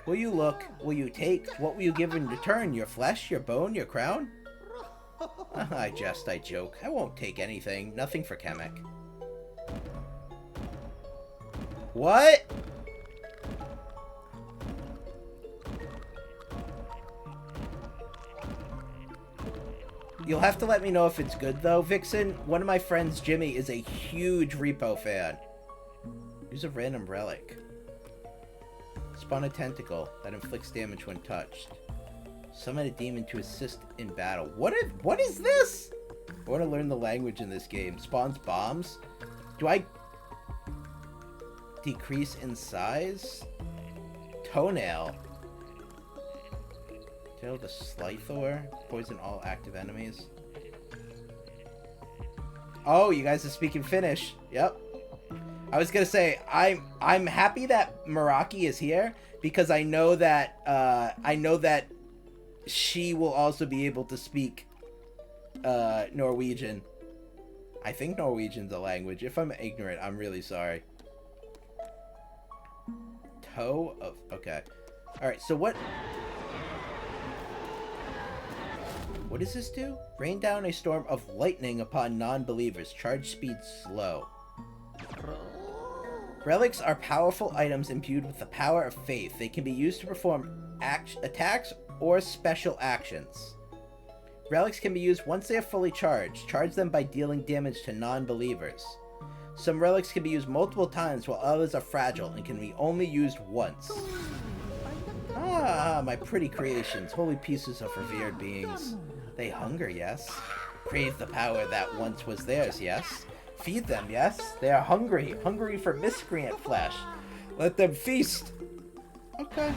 Will you look? Will you take? What will you give in return? Your flesh? Your bone? Your crown? I jest, I joke. I won't take anything. Nothing for Chemic. What? You'll have to let me know if it's good, though, Vixen. One of my friends, Jimmy, is a huge Repo fan. Use a random relic. Spawn a tentacle that inflicts damage when touched. Summon a demon to assist in battle. What is this? I want to learn the language in this game. Spawns bombs? Do I decrease in size? Toenail. Tail the Slythor. Poison all active enemies. Oh, you guys are speaking Finnish. Yep. I was gonna say I'm happy that Meraki is here because I know that she will also be able to speak Norwegian. I think Norwegian's a language. If I'm ignorant, I'm really sorry. Toe of... Okay. Alright, so what does this do? Rain down a storm of lightning upon non-believers. Charge speed slow. Relics are powerful items imbued with the power of faith. They can be used to perform attacks or special actions. Relics can be used once they are fully charged. Charge them by dealing damage to non-believers. Some relics can be used multiple times while others are fragile and can be only used once. Ah, my pretty creations, holy pieces of revered beings. They hunger, yes? Crave the power that once was theirs, yes? Feed them, yes? They are hungry for miscreant flesh. Let them feast. Okay.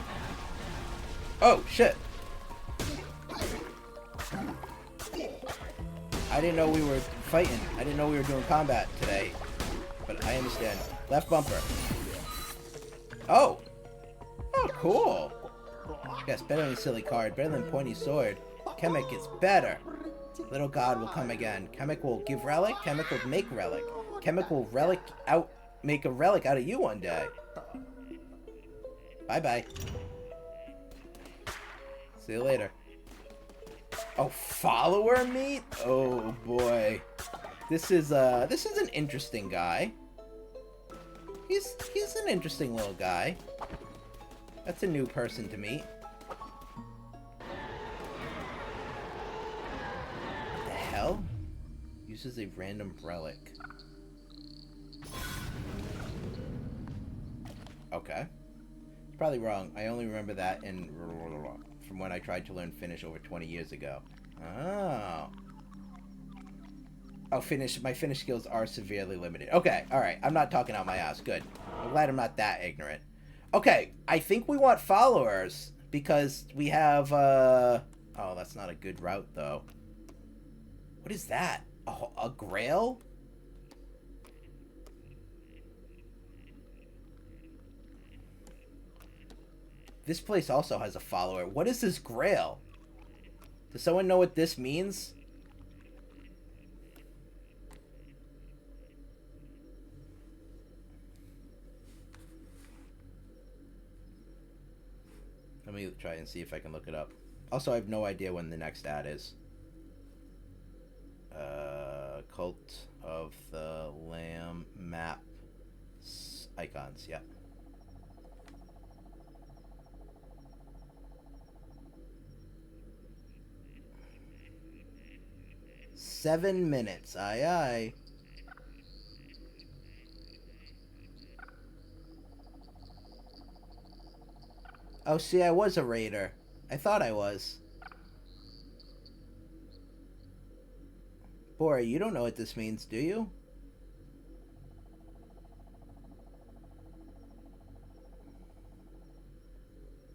Oh, shit. I didn't know we were fighting. I didn't know we were doing combat today. But I understand. Left bumper. Oh. Oh, cool. Yes, better than silly card. Better than pointy sword. Chemic is better. Little god will come again. Chemic will give relic. Chemic will make relic. Chemic will make a relic out of you one day. Bye-bye. See you later. Oh, follower meat? Oh boy. This is an interesting guy. He's an interesting little guy. That's a new person to meet. What the hell? Uses a random relic. Okay. Probably wrong. I only remember that from when I tried to learn Finnish over 20 years ago. Oh. Oh, my Finnish skills are severely limited. Okay, alright. I'm not talking out my ass. Good. I'm glad I'm not that ignorant. Okay, I think we want followers because we have, oh, that's not a good route, though. What is that? A grail? This place also has a follower. What is this grail? Does someone know what this means? Let me try and see if I can look it up. Also, I have no idea when the next ad is. Cult of the Lamb map icons, yeah. Seven minutes, aye aye. Oh, see, I was a raider. I thought I was. Boy, you don't know what this means, do you?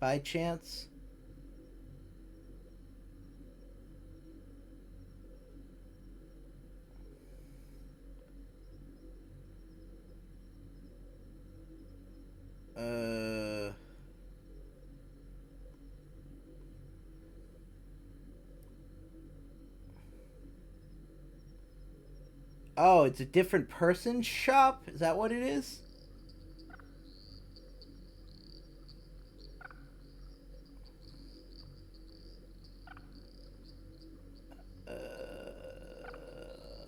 by chance? Oh, it's a different person shop? Is that what it is?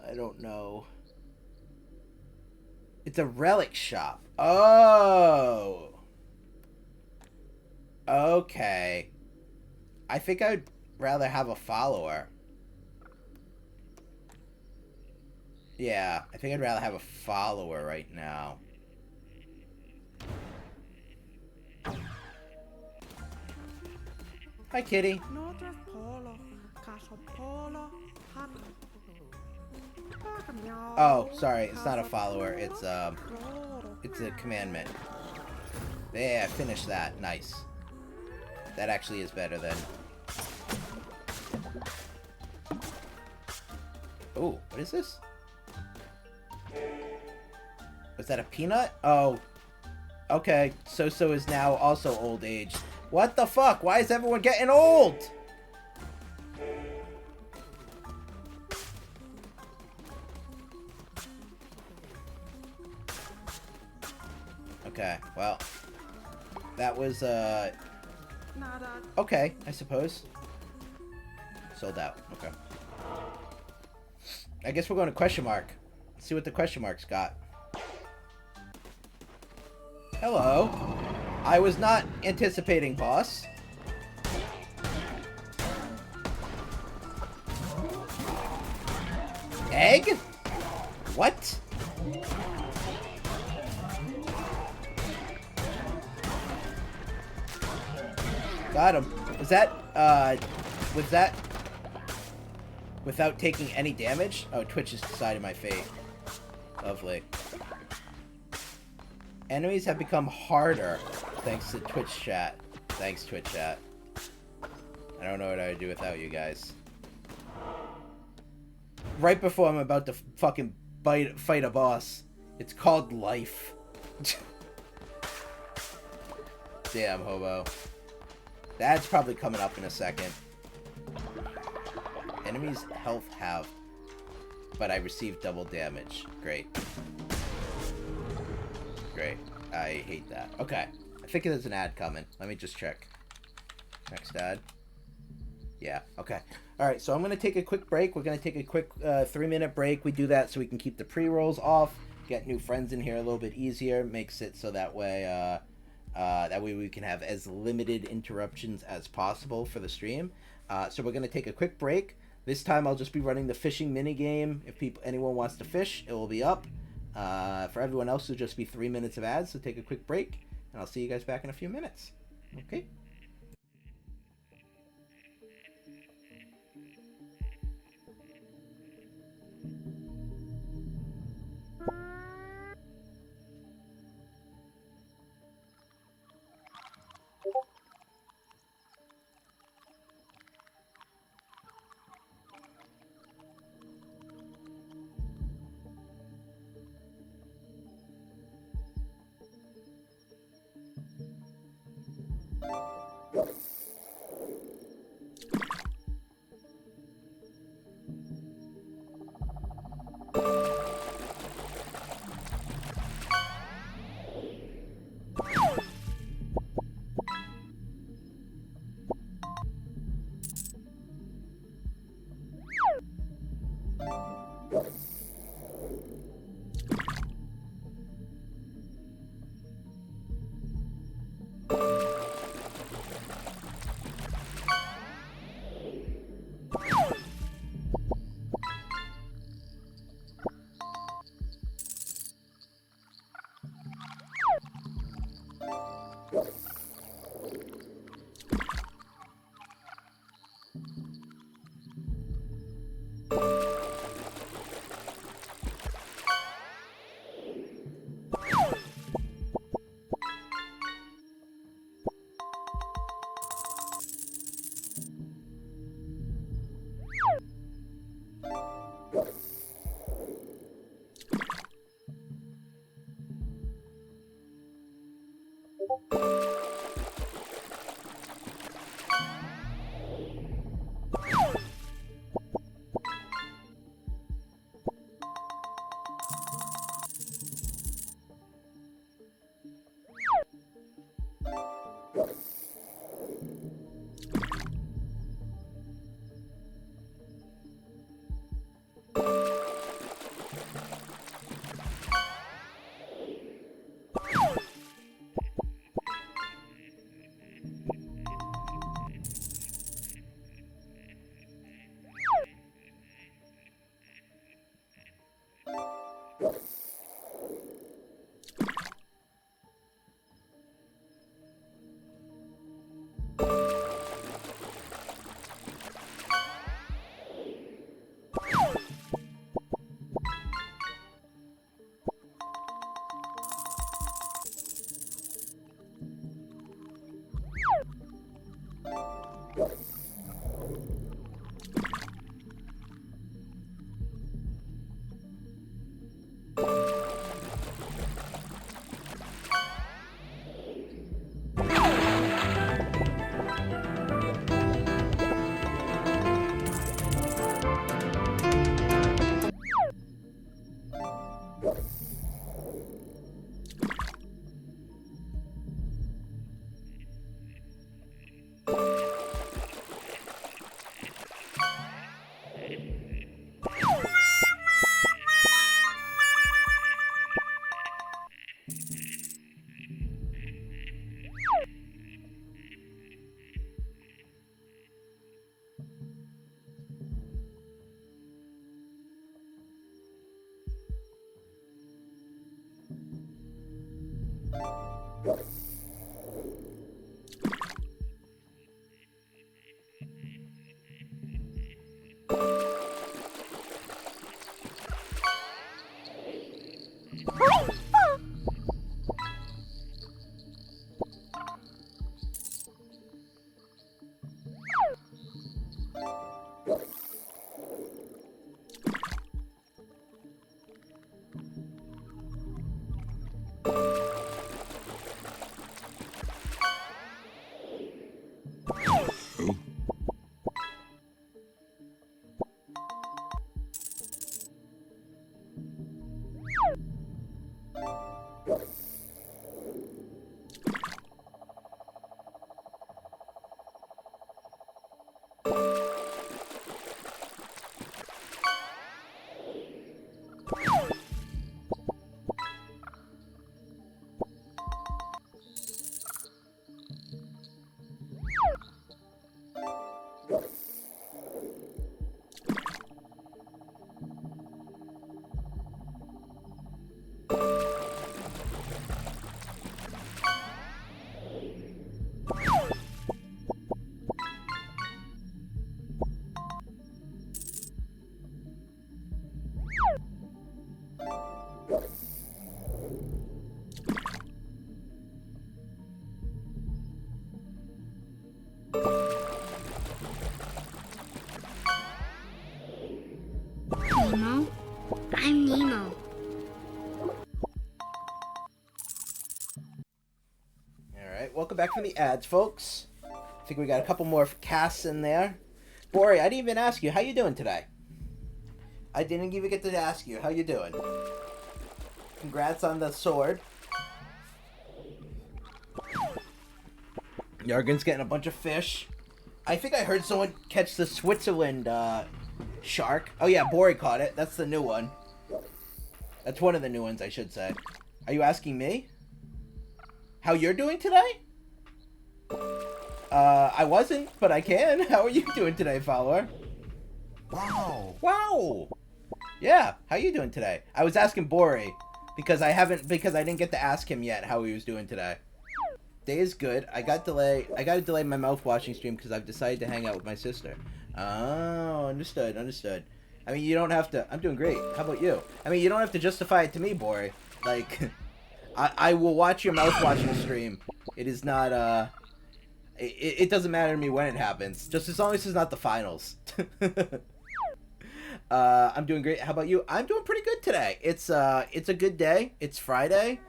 I don't know. It's a relic shop. Oh. Okay. I think I'd rather have a follower. Yeah, I think I'd rather have a follower right now. Hi, kitty. Oh, sorry, it's not a follower. It's a commandment. Yeah, I finished that. Nice. That actually is better than... Ooh, what is this? Was that a peanut? Oh. Okay, So is now also old age. What the fuck? Why is everyone getting old? Okay, well. That was, okay, I suppose. Sold out. Okay. I guess we're going to question mark. Let's see what the question mark's got. Hello. I was not anticipating boss. Egg? What? Got him. Was that without taking any damage? Oh, Twitch has decided my fate. Lovely. Enemies have become harder thanks to Twitch chat. Thanks, Twitch chat. I don't know what I would do without you guys. Right before I'm about to fucking fight a boss. It's called life. Damn, hobo. That's probably coming up in a second. Enemies' health halved, but I received double damage. Great. Great. I hate that. Okay. I think there's an ad coming. Let me just check. Next ad. Yeah. Okay. Alright, so I'm going to take a quick break. We're going to take a quick 3-minute break. We do that so we can keep the pre-rolls off, get new friends in here a little bit easier, makes it so that way we can have as limited interruptions as possible for the stream. So we're going to take a quick break. This time I'll just be running the fishing minigame. If anyone wants to fish, it will be up. For everyone else, it'll just be 3 minutes of ads, so take a quick break, and I'll see you guys back in a few minutes. Okay?
Nemo? I'm Nemo.
Alright, welcome back from the ads, folks. I think we got a couple more casts in there. Bori, I didn't even ask you, how you doing today? I didn't even get to ask you, how you doing? Congrats on the sword. Yargan's getting a bunch of fish. I think I heard someone catch the Switzerland shark. Oh yeah, Bori caught it. That's the new one. That's one of the new ones, I should say. Are you asking me? How you're doing today? I wasn't, but I can. How are you doing today, follower? Wow. Wow. Yeah, how you doing today? I was asking Bori because I didn't get to ask him yet how he was doing today. Day is good. I got to delay my mouth washing stream because I've decided to hang out with my sister. Oh, understood. I mean, you don't have to. I'm doing great. How about you? I mean, you don't have to justify it to me, Bori. Like, I will watch your mouth washing stream. It is not it doesn't matter to me when it happens, just as long as it's not the finals. I'm doing great. How about you? I'm doing pretty good today. It's a good day. It's Friday.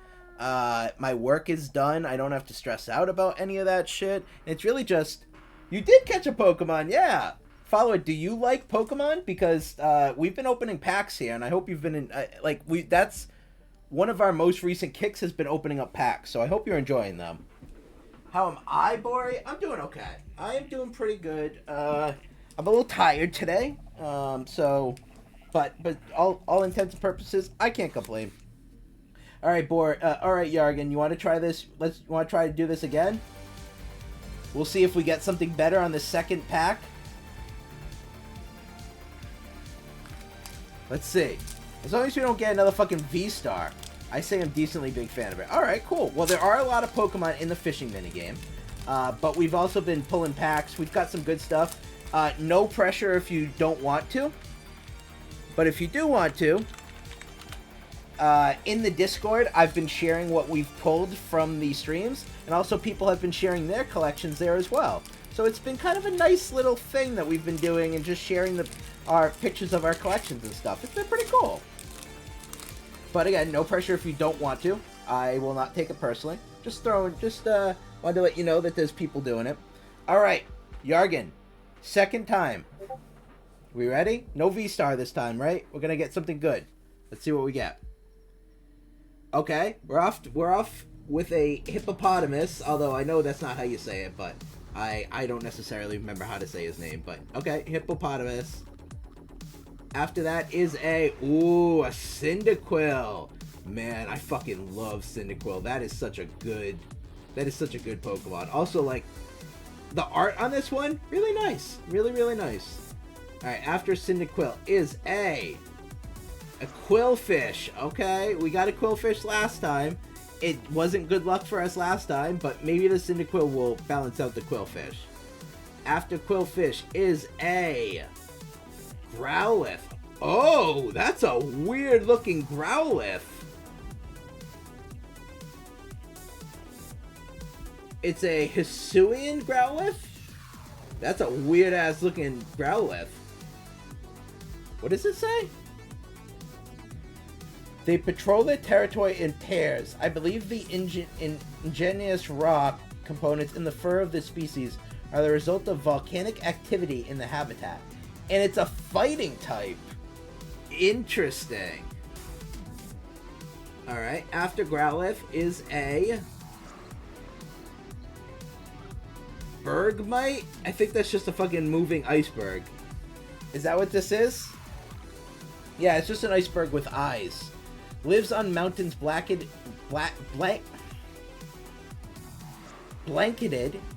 My work is done. I don't have to stress out about any of that shit. It's really just, you did catch a Pokemon, yeah. Follow it. Do you like Pokemon? Because we've been opening packs here, and I hope you've been in. That's one of our most recent kicks has been opening up packs. So I hope you're enjoying them. How am I, Bori? I'm doing okay. I am doing pretty good. I'm a little tired today. But all intents and purposes, I can't complain. All right, Bor. All right, Yargan, you want to try this? You want to try to do this again? We'll see if we get something better on the second pack. Let's see. As long as we don't get another fucking V-Star, I say I'm decently big fan of it. All right, cool. Well, there are a lot of Pokemon in the fishing minigame, but we've also been pulling packs. We've got some good stuff. No pressure if you don't want to, but if you do want to, in the Discord, I've been sharing what we've pulled from the streams, and also people have been sharing their collections there as well. So it's been kind of a nice little thing that we've been doing and just sharing our pictures of our collections and stuff. It's been pretty cool. But again, no pressure if you don't want to. I will not take it personally. Just wanted to let you know that there's people doing it. Alright, Yargan. Second time. We ready? No V-Star this time, right? We're gonna get something good. Let's see what we get. Okay, we're off with a hippopotamus, although I know that's not how you say it, but I don't necessarily remember how to say his name, but okay, hippopotamus. After that is a Cyndaquil. Man, I fucking love Cyndaquil. That is such a good Pokemon. Also, like, the art on this one, really nice. Really, really nice. Alright, after Cyndaquil is a Qwilfish. Okay, we got a Qwilfish last time. It wasn't good luck for us last time, but maybe the Cyndaquil will balance out the Qwilfish. After Qwilfish is a Growlithe. Oh, that's a weird looking Growlithe. It's a Hisuian Growlithe? That's a weird ass looking Growlithe. What does it say? They patrol their territory in pairs. I believe the ingenious rock components in the fur of this species are the result of volcanic activity in the habitat. And it's a fighting type. Interesting. Alright, after Growlithe is a Bergmite? I think that's just a fucking moving iceberg. Is that what this is? Yeah, it's just an iceberg with eyes. Lives on mountains blanketed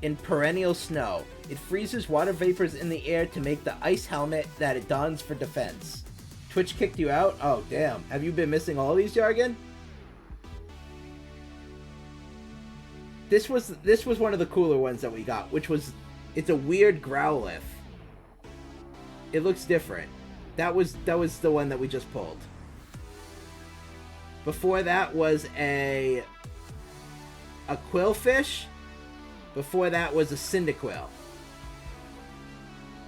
in perennial snow. It freezes water vapors in the air to make the ice helmet that it dons for defense. Twitch kicked you out? Oh, damn. Have you been missing all these, Yargan? This was one of the cooler ones that we got, which was... It's a weird Growlithe. It looks different. That was the one that we just pulled. Before that was a Qwilfish. Before that was a Cyndaquil.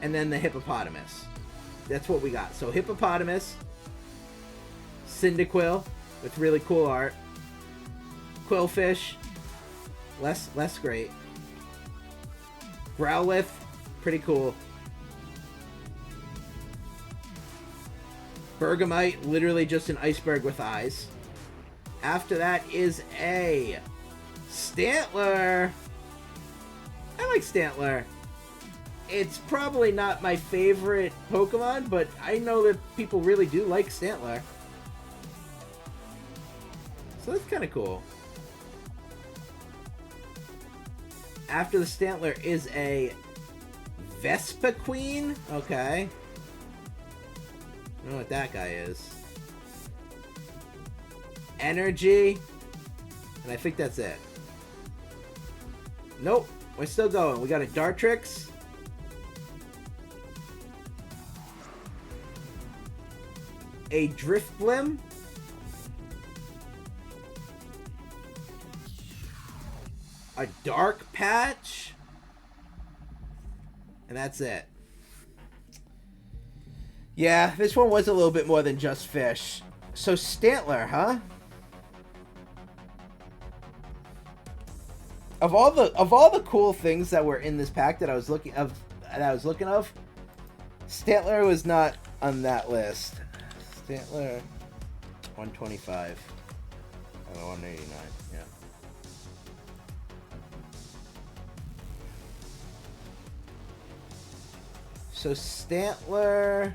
And then the hippopotamus. That's what we got. So hippopotamus, Cyndaquil with really cool art, Qwilfish, less great, Growlithe, pretty cool, Bergmite, literally just an iceberg with eyes. After that is a Stantler. I like Stantler. It's probably not my favorite Pokemon, but I know that people really do like Stantler. So that's kind of cool. After the Stantler is a Vespiquen. Okay. I don't know what that guy is. Energy. And I think that's it. Nope. We're still going. We got a Dartrix. A Drifblim. A Dark Patch. And that's it. Yeah, this one was a little bit more than just fish. So Stantler, huh? Of all the cool things that were in this pack that I was looking of, Stantler was not on that list. Stantler, 125. Oh, 189. Yeah. So Stantler.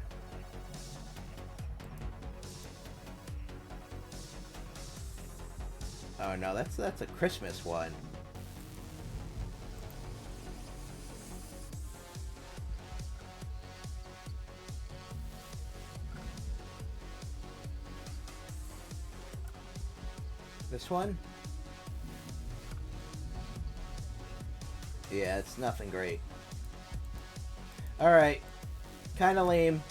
Oh no, that's a Christmas one. This one? Yeah, it's nothing great. Alright. Kinda lame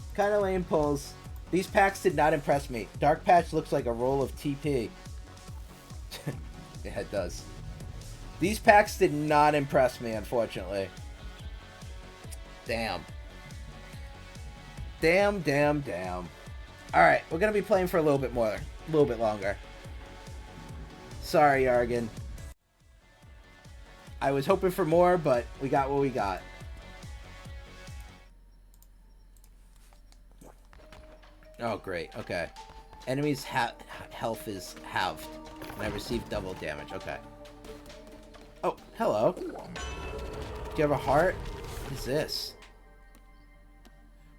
pulls. These packs did not impress me. Dark Patch looks like a roll of TP. Yeah, it does. These packs did not impress me, unfortunately. Damn. Damn. Alright, we're gonna be playing for a little bit longer. Sorry, Argon. I was hoping for more, but we got what we got. Oh, great. Okay. Enemies' health is halved, and I received double damage. Okay. Oh, hello. Do you have a heart? What is this?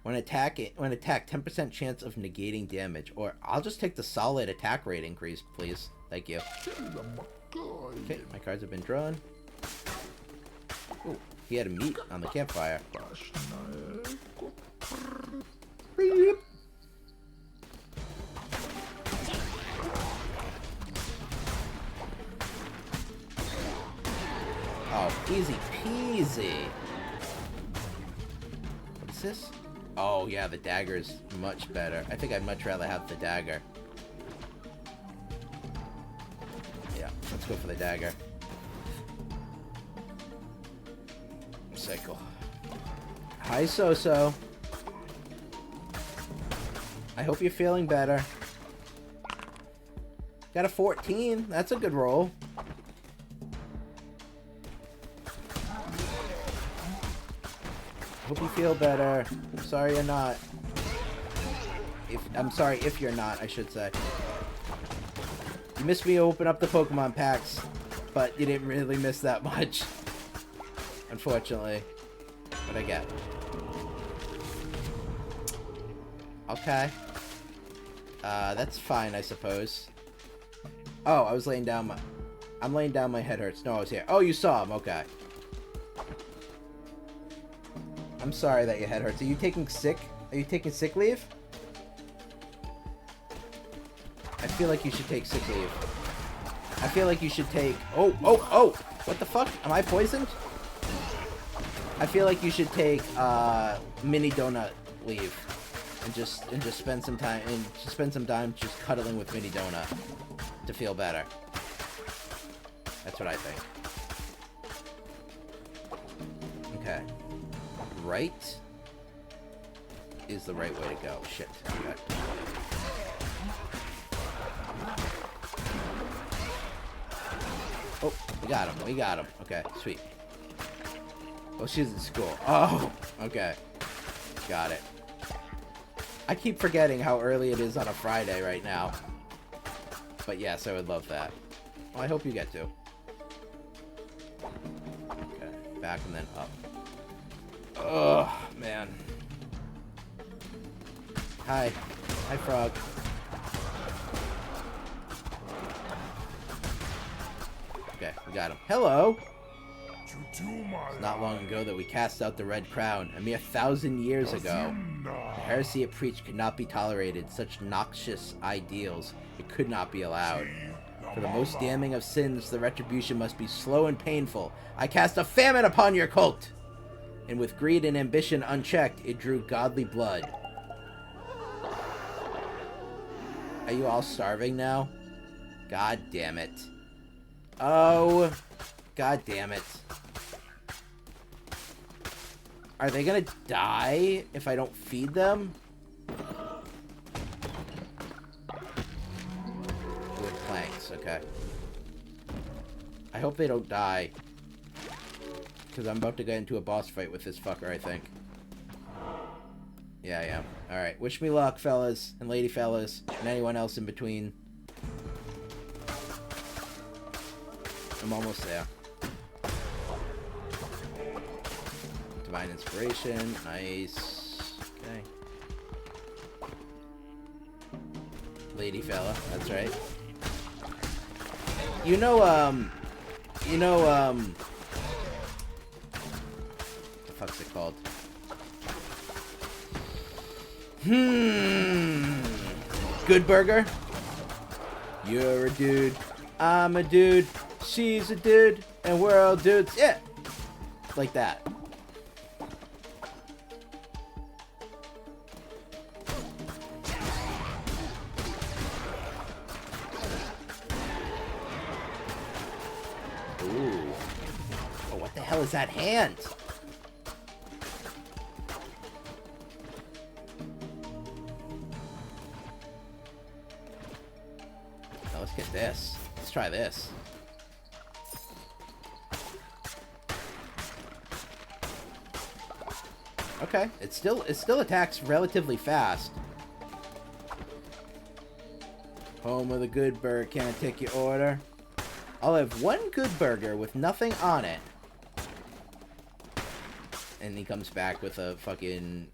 When attacked, 10% chance of negating damage. Or I'll just take the solid attack rate increase, please. Thank you. Okay, my cards have been drawn. Ooh, he had a meat on the campfire. Oh, easy peasy. What's this? Oh, yeah, the dagger's much better. I think I'd much rather have the dagger. Yeah, let's go for the dagger. Cycle. Hi, So-So. I hope you're feeling better. Got a 14. That's a good roll. Hope you feel better. I'm sorry you're not. I'm sorry if you're not, I should say. You missed me open up the Pokemon packs, but you didn't really miss that much. Unfortunately. What'd I get? Okay. That's fine, I suppose. Oh, I was laying down my... I'm laying down, my head hurts. No, I was here. Oh, you saw him. Okay. I'm sorry that your head hurts. Are you taking sick? Are you taking sick leave? I feel like you should take sick leave. I feel like you should take... Oh! What the fuck? Am I poisoned? I feel like you should take, mini donut leave. And just spend some time... just cuddling with Mini Donut. To feel better. That's what I think. Okay. Right is the right way to go. Shit. Okay. Oh, we got him. Okay, sweet. Oh, she's in school. Oh, okay. Got it. I keep forgetting how early it is on a Friday right now. But yes, I would love that. Well, I hope you get to. Okay, back and then up. Ugh, man. Hi, Frog. Okay, we got him. Hello! It's not long ago that we cast out the Red Crown, a mere 1,000 years ago. The heresy it preached could not be tolerated, such noxious ideals. It could not be allowed. For the most damning of sins, the retribution must be slow and painful. I cast a famine upon your cult! And with greed and ambition unchecked, it drew godly blood. Are you all starving now? God damn it. Oh, god damn it. Are they gonna die if I don't feed them? Wood planks, okay. I hope they don't die. Because I'm about to get into a boss fight with this fucker, I think. Yeah, I am. Alright, wish me luck, fellas and lady fellas, and anyone else in between. I'm almost there. Divine Inspiration, nice. Okay. Lady fella, that's right. What the fuck's it called? Good Burger? You're a dude, I'm a dude, she's a dude, and we're all dudes. Yeah! Like that. Ooh. Oh, what the hell is that hand? Now let's get this. Let's try this. Okay, it still attacks relatively fast. Home of the Good Burger, can't take your order. I'll have one Good Burger with nothing on it. And he comes back with a fucking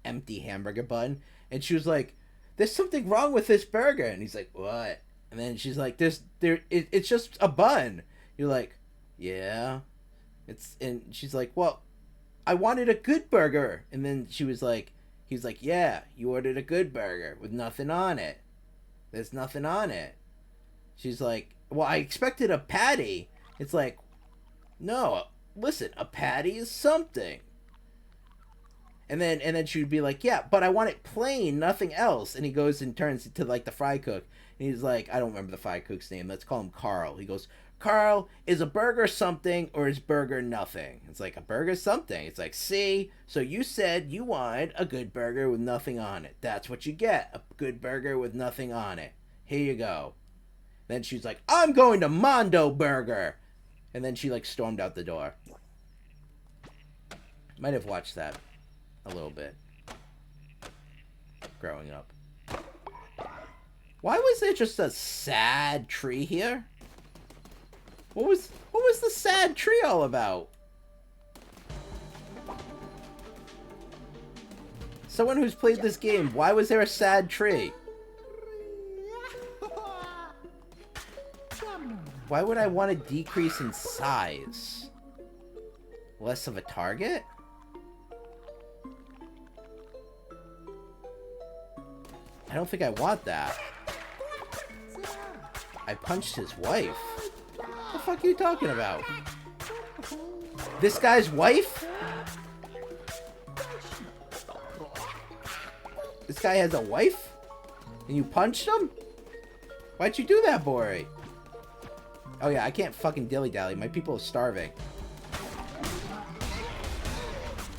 empty hamburger bun. And she was like, there's something wrong with this burger. And he's like, what? And then she's like, it's just a bun. You're like, yeah. And she's like, well, I wanted a Good Burger. And then he's like, yeah, you ordered a Good Burger with nothing on it. There's nothing on it. She's like, well, I expected a patty. It's like, no, listen, a patty is something. And then she would be like, yeah, but I want it plain, nothing else. And he goes and turns to like the fry cook. And he's like, I don't remember the fry cook's name. Let's call him Carl. He goes, Carl, is a burger something or is burger nothing? It's like, a burger something. It's like, see, so you said you wanted a Good Burger with nothing on it. That's what you get, a Good Burger with nothing on it. Here you go. Then she's like, I'm going to Mondo Burger. And then she like stormed out the door. Might have watched that a little bit growing up. Why was there just a sad tree here? What was the sad tree all about? Someone who's played this game, why was there a sad tree? Why would I want to decrease in size? Less of a target? I don't think I want that. I punched his wife. What the fuck are you talking about? This guy's wife? This guy has a wife? And you punched him? Why'd you do that, boy? Oh yeah, I can't fucking dilly-dally. My people are starving.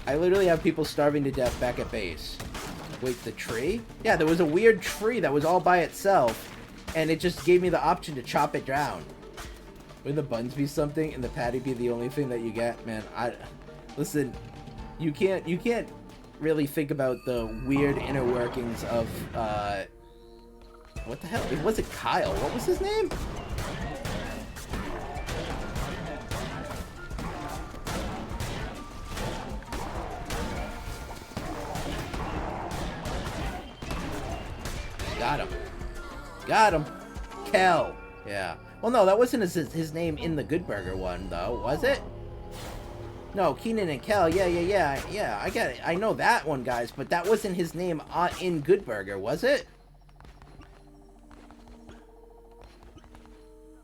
I literally have people starving to death back at base. Wait, the tree? Yeah, there was a weird tree that was all by itself, and it just gave me the option to chop it down. Wouldn't the buns be something and the patty be the only thing that you get? Man, listen, you can't really think about the weird inner workings of, what the hell? It wasn't Kyle. What was his name? Got him. Got him. Kel. Yeah. Well, no, that wasn't his name in the Good Burger one, though, was it? No, Keenan and Kel. Yeah. I get it. I know that one, guys, but that wasn't his name in Good Burger, was it?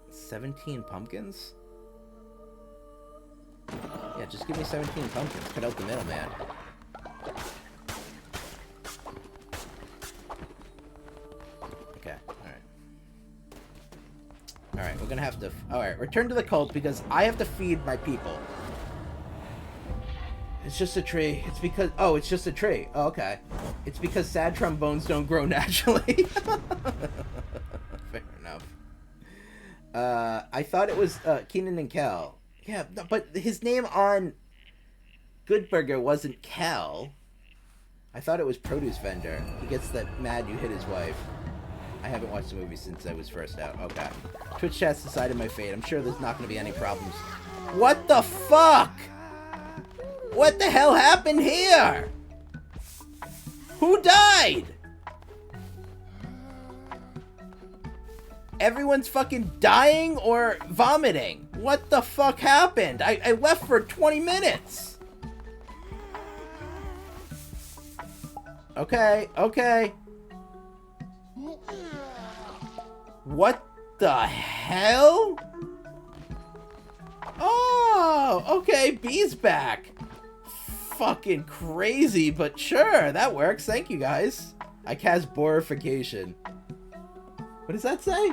17 pumpkins? Yeah, just give me 17 pumpkins. Cut out the middleman. Okay, alright. Alright, we're gonna have to... Alright, return to the cult because I have to feed my people. It's just a tree. It's because... Oh, it's just a tree. Oh, okay. It's because sad trombones don't grow naturally. Fair enough. I thought it was Keenan and Kel. Yeah, but his name on Good Burger wasn't Kel. I thought it was Produce Vendor. He gets that mad you hit his wife. I haven't watched the movie since I was first out. Okay. Twitch chat's decided my fate. I'm sure there's not going to be any problems. What the fuck? What the hell happened here? Who died? Everyone's fucking dying or vomiting. What the fuck happened? I left for 20 minutes. Okay, okay. What the hell? Oh, okay, B's back. Fucking crazy, but sure, that works. Thank you, guys. I cast Borification. What does that say?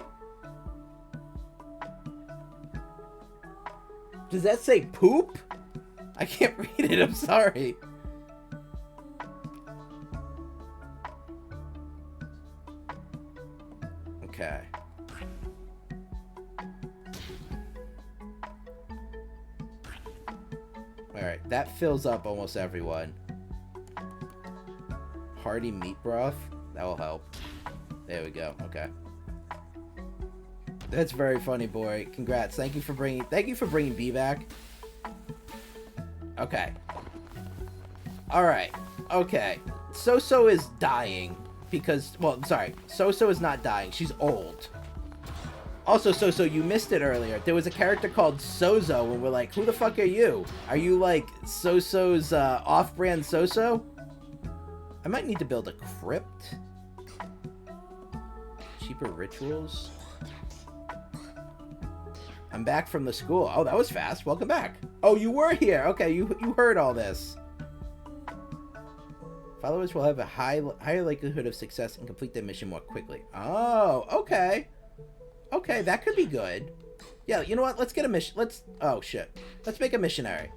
Does that say poop? I can't read it, I'm sorry. Okay. Alright, that fills up almost everyone. Hearty meat broth? That will help. There we go, okay. That's very funny, boy. Congrats. Thank you for bringing B back. Okay. Alright. Okay. So-So is dying because, well, sorry. So-So is not dying. She's old. Also, So-So, you missed it earlier. There was a character called Sozo, and we're like, who the fuck are you? Are you like So-So's off-brand So-So? I might need to build a crypt. Cheaper rituals. I'm back from the school. Oh, that was fast. Welcome back. Oh, you were here. Okay, you heard all this. Followers will have a higher likelihood of success and complete their mission more quickly. Oh, okay. Okay, that could be good. Yeah, you know what? Let's get a mission. Oh, shit. Let's make a missionary.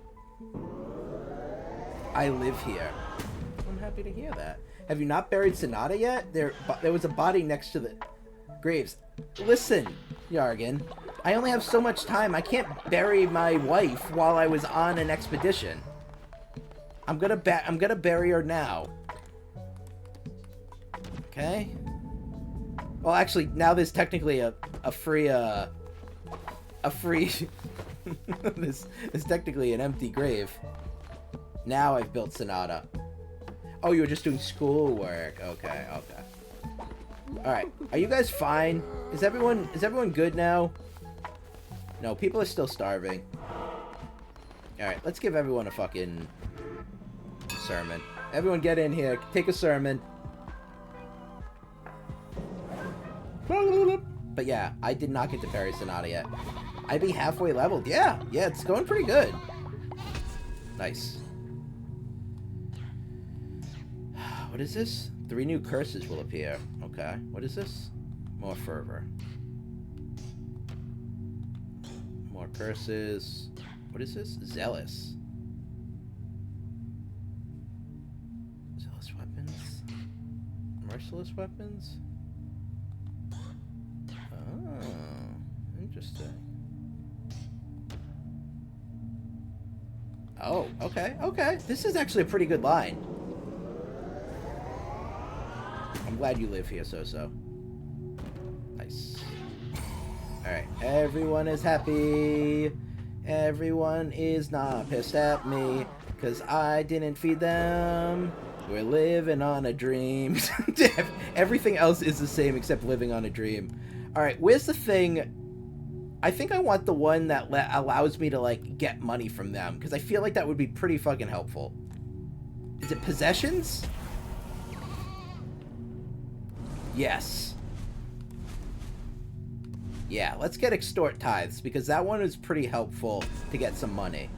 I live here. I'm happy to hear that. Have you not buried Sonata yet? There was a body next to the graves. Listen, Yargan. I only have so much time. I can't bury my wife while I was on an expedition. I'm gonna bury her now. Okay. Well, actually, now there's technically a free there's technically an empty grave. Now I've built Sonata. Oh, you were just doing schoolwork. Okay, okay. All right. Are you guys fine? Is everyone good now? No, people are still starving. Alright, let's give everyone a fucking sermon. Everyone get in here. Take a sermon. But yeah, I did not get to bury Sonata yet. I'd be halfway leveled. Yeah, it's going pretty good. Nice. What is this? 3 new curses will appear. Okay, what is this? More fervor. More curses. What is this? Zealous. Zealous weapons. Merciless weapons. Oh, interesting. Oh, okay. This is actually a pretty good line. I'm glad you live here, So-So. Nice. Alright, everyone is happy. Everyone is not pissed at me because I didn't feed them. We're living on a dream. Everything else is the same except living on a dream. Alright, where's the thing? I think I want the one that allows me to, like, get money from them because I feel like that would be pretty fucking helpful. Is it possessions? Yes. Yeah, let's get extort tithes, because that one is pretty helpful to get some money.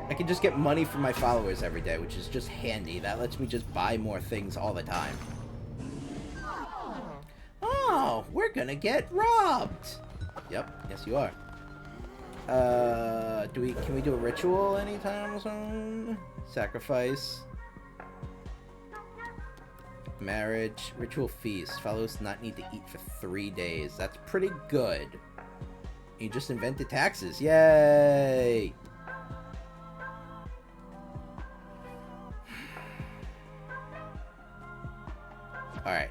I can just get money from my followers every day, which is just handy. That lets me just buy more things all the time. Oh, we're gonna get robbed! Yep, yes you are. Can we do a ritual anytime soon? Sacrifice. Marriage. Ritual feast. Fellows not need to eat for 3 days. That's pretty good. You just invented taxes. Yay! Alright.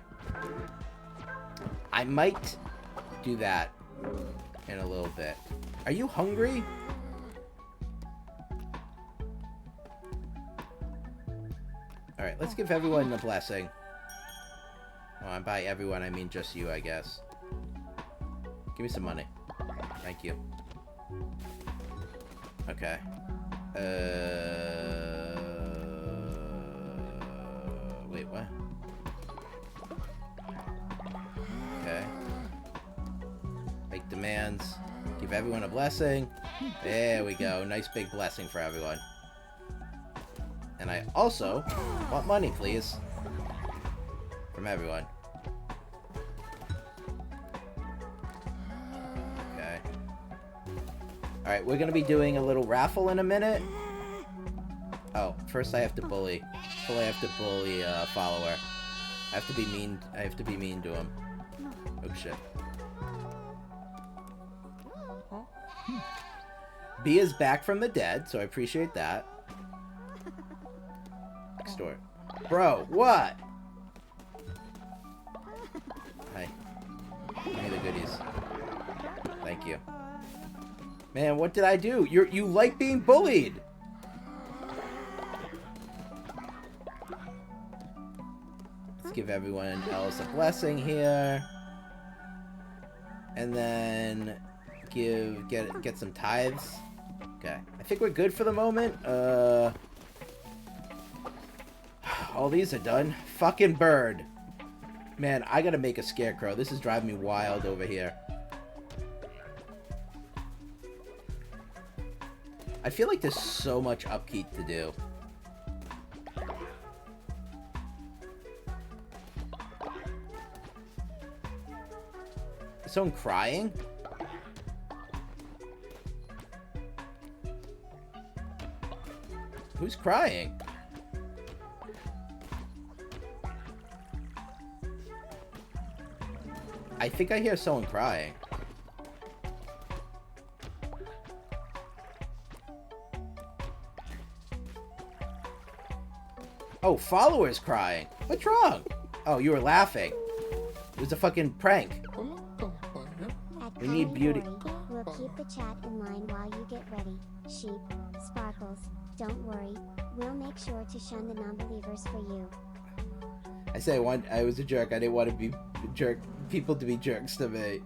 I might do that in a little bit. Are you hungry? Alright, let's give everyone a blessing. Oh, and by everyone, I mean just you, I guess. Give me some money. Thank you. Okay. Wait, what? Okay. Make demands. Give everyone a blessing. There we go. Nice big blessing for everyone. And I also want money, please. From everyone. Okay. Alright, we're gonna be doing a little raffle in a minute. Oh, first I have to bully. Full I have to bully a follower. I have to be mean. I have to be mean to him. Oh shit. B is back from the dead, so I appreciate that. Next door. Bro, what? Hi. Give me the goodies. Thank you. Man, what did I do? You like being bullied. Let's give everyone else a blessing here. And then get some tithes. Okay. I think we're good for the moment. All these are done. Fucking bird. Man, I gotta make a scarecrow. This is driving me wild over here. I feel like there's so much upkeep to do. Is someone crying? Who's crying? I think I hear someone crying. Oh, followers crying. What's wrong? Oh, you were laughing. It was a fucking prank. We need beauty.
We'll keep the chat in line while you get ready. Sheep, Sparkles, don't worry. We'll make sure to shun the non-believers for you.
I say I was a jerk. I didn't want to be people to be jerks to me.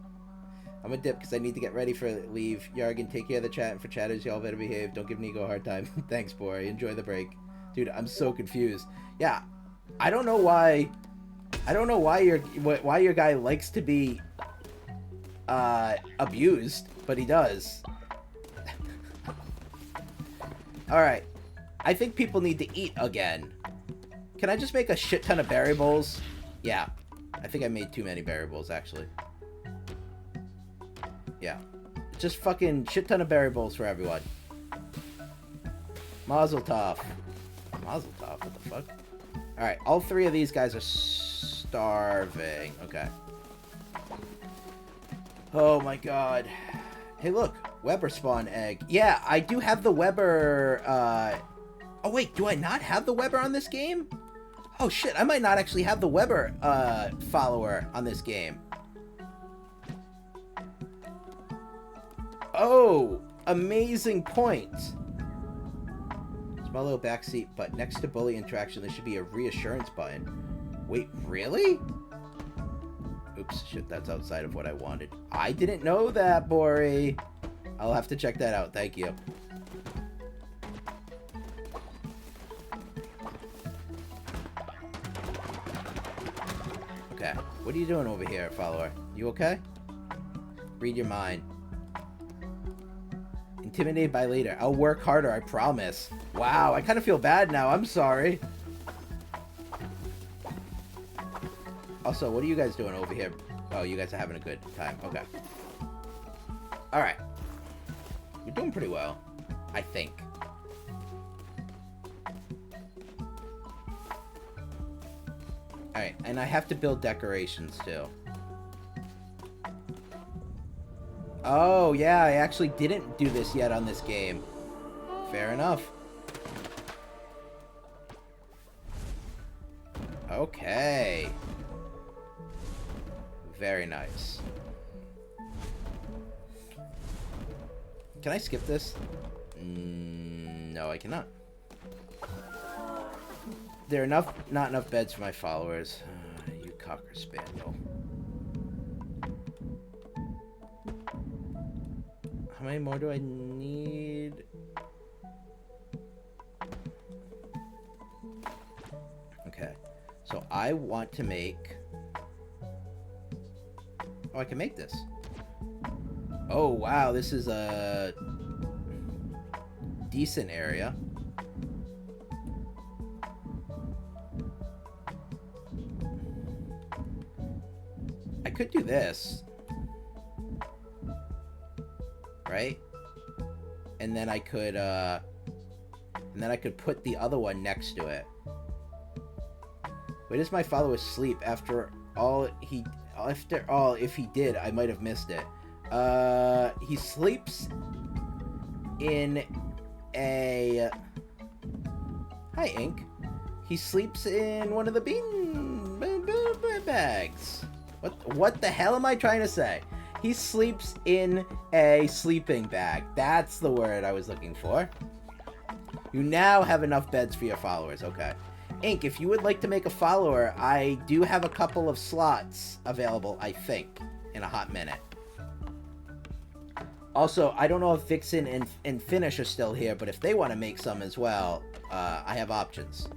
I'm a dip because I need to get ready for leave. Yargan, take care of the chat, and for chatters, y'all better behave. Don't give Nico a hard time. Thanks, boy. Enjoy the break. Dude, I'm so confused. Yeah, I don't know why your guy likes to be abused, but he does. Alright. I think people need to eat again. Can I just make a shit ton of berry bowls? Yeah. I think I made too many berry bowls, actually. Yeah. Just fucking shit ton of berry bowls for everyone. Mazel tov. Mazel tov? What the fuck? Alright, all three of these guys are starving. Okay. Oh my god. Hey, look. Weber spawn egg. Yeah, I do have the Weber, Oh, wait. Do I not have the Weber on this game? Oh, shit. I might not actually have the Weber, follower on this game. Oh, amazing point. Small little backseat, but next to bully interaction, there should be a reassurance button. Wait, really? Oops, shit, that's outside of what I wanted. I didn't know that, Bori. I'll have to check that out. Thank you. Okay, what are you doing over here, follower? You okay? Read your mind. Intimidated by leader. I'll work harder, I promise. Wow, I kind of feel bad now. I'm sorry. Also, what are you guys doing over here? Oh, you guys are having a good time. Okay. Alright. We're doing pretty well. I think. Alright, and I have to build decorations too. Oh, yeah, I actually didn't do this yet on this game. Fair enough. Okay. Very nice. Can I skip this? No, I cannot. There are not enough beds for my followers. You cocker spaniel. How many more do I need? Okay. So I want to make... Oh, I can make this. Oh, wow. This is a decent area. I could do this. Right? And then I could put the other one next to it. Where does my follower sleep? After all, if he did, I might have missed it. He sleeps in a... Hi, Ink. He sleeps in one of the bean bags. What the hell am I trying to say? He sleeps in a sleeping bag. That's the word I was looking for. You now have enough beds for your followers. Okay. Ink, if you would like to make a follower, I do have a couple of slots available, I think, in a hot minute. Also, I don't know if Vixen and Finish are still here, but if they want to make some as well, I have options.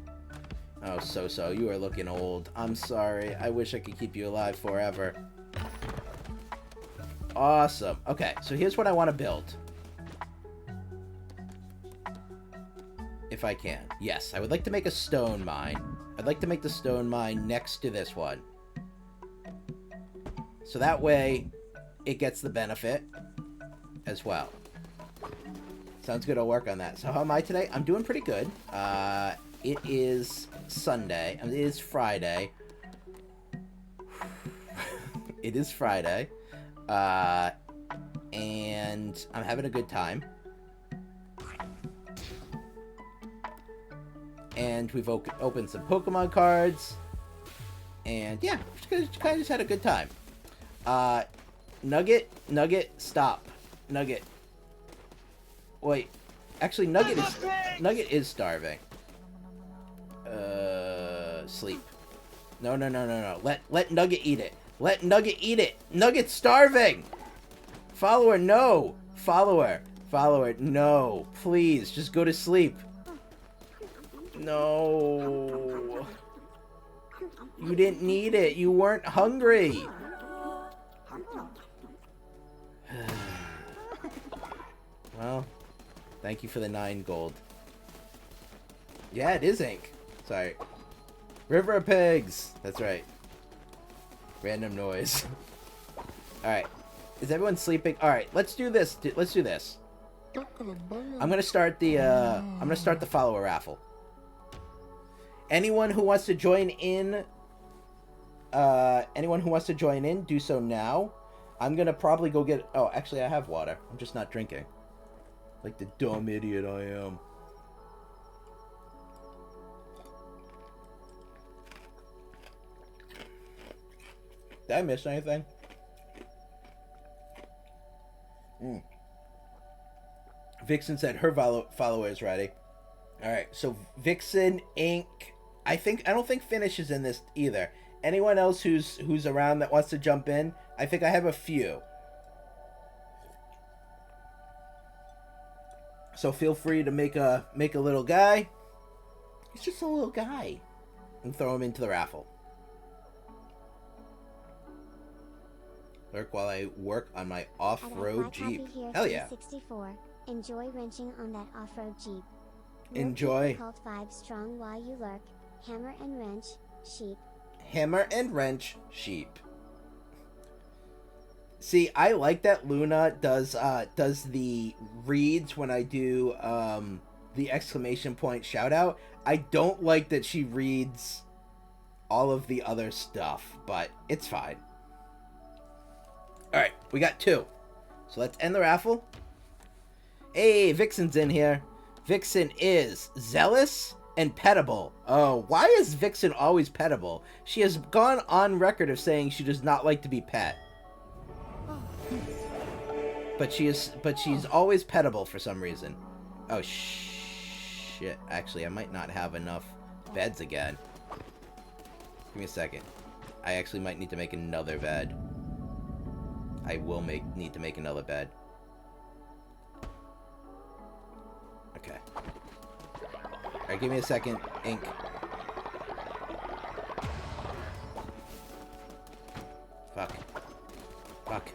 Oh, So, you are looking old. I'm sorry. I wish I could keep you alive forever. Awesome. Okay, so here's what I want to build. If I can. Yes, I would like to make a stone mine. I'd like to make the stone mine next to this one. So that way, it gets the benefit as well. Sounds good, I'll work on that. So how am I today? I'm doing pretty good. It is Sunday. It is Friday. It is Friday. And I'm having a good time. And we've opened some Pokemon cards. And yeah, kind of just had a good time. Nugget, stop. Nugget. Wait. Actually, Nugget is starving. Sleep. No. Let Nugget eat it. Let Nugget eat it. Nugget's starving. Follower, no. Follower, no. Please, just go to sleep. No. You didn't need it. You weren't hungry. Well, thank you for the 9 gold. Yeah, it is Ink. Sorry. River of Pigs. That's right. Random noise. Alright. Is everyone sleeping? Alright, let's do this. Let's do this. I'm gonna start the follower raffle. Anyone who wants to join in, do so now. I'm gonna probably go get... Oh, actually, I have water. I'm just not drinking. Like the dumb idiot I am. Did I miss anything? Vixen said her follower is ready. Alright, so Vixen, Ink... I don't think Finish is in this either. Anyone else who's around that wants to jump in? I think I have a few. So feel free to make a little guy. He's just a little guy. And throw him into the raffle. Lurk while I work on my off-road Jeep. Hell yeah.
64. Enjoy wrenching on that off-road Jeep.
Enjoy.
Cult 5 strong while you lurk. Hammer and wrench, sheep.
Hammer and wrench, sheep. See, I like that Luna does the reads when I do the exclamation point shout out. I don't like that she reads all of the other stuff, but it's fine. Alright, we got 2. So let's end the raffle. Hey, Vixen's in here. Vixen is zealous and pettable. Oh, why is Vixen always pettable? She has gone on record of saying she does not like to be pet. But she's always pettable for some reason. Oh, shit. Actually, I might not have enough beds again. Give me a second. I actually might need to make another bed. I will need to make another bed. Okay. Alright, give me a second. Ink. Fuck. Fuck.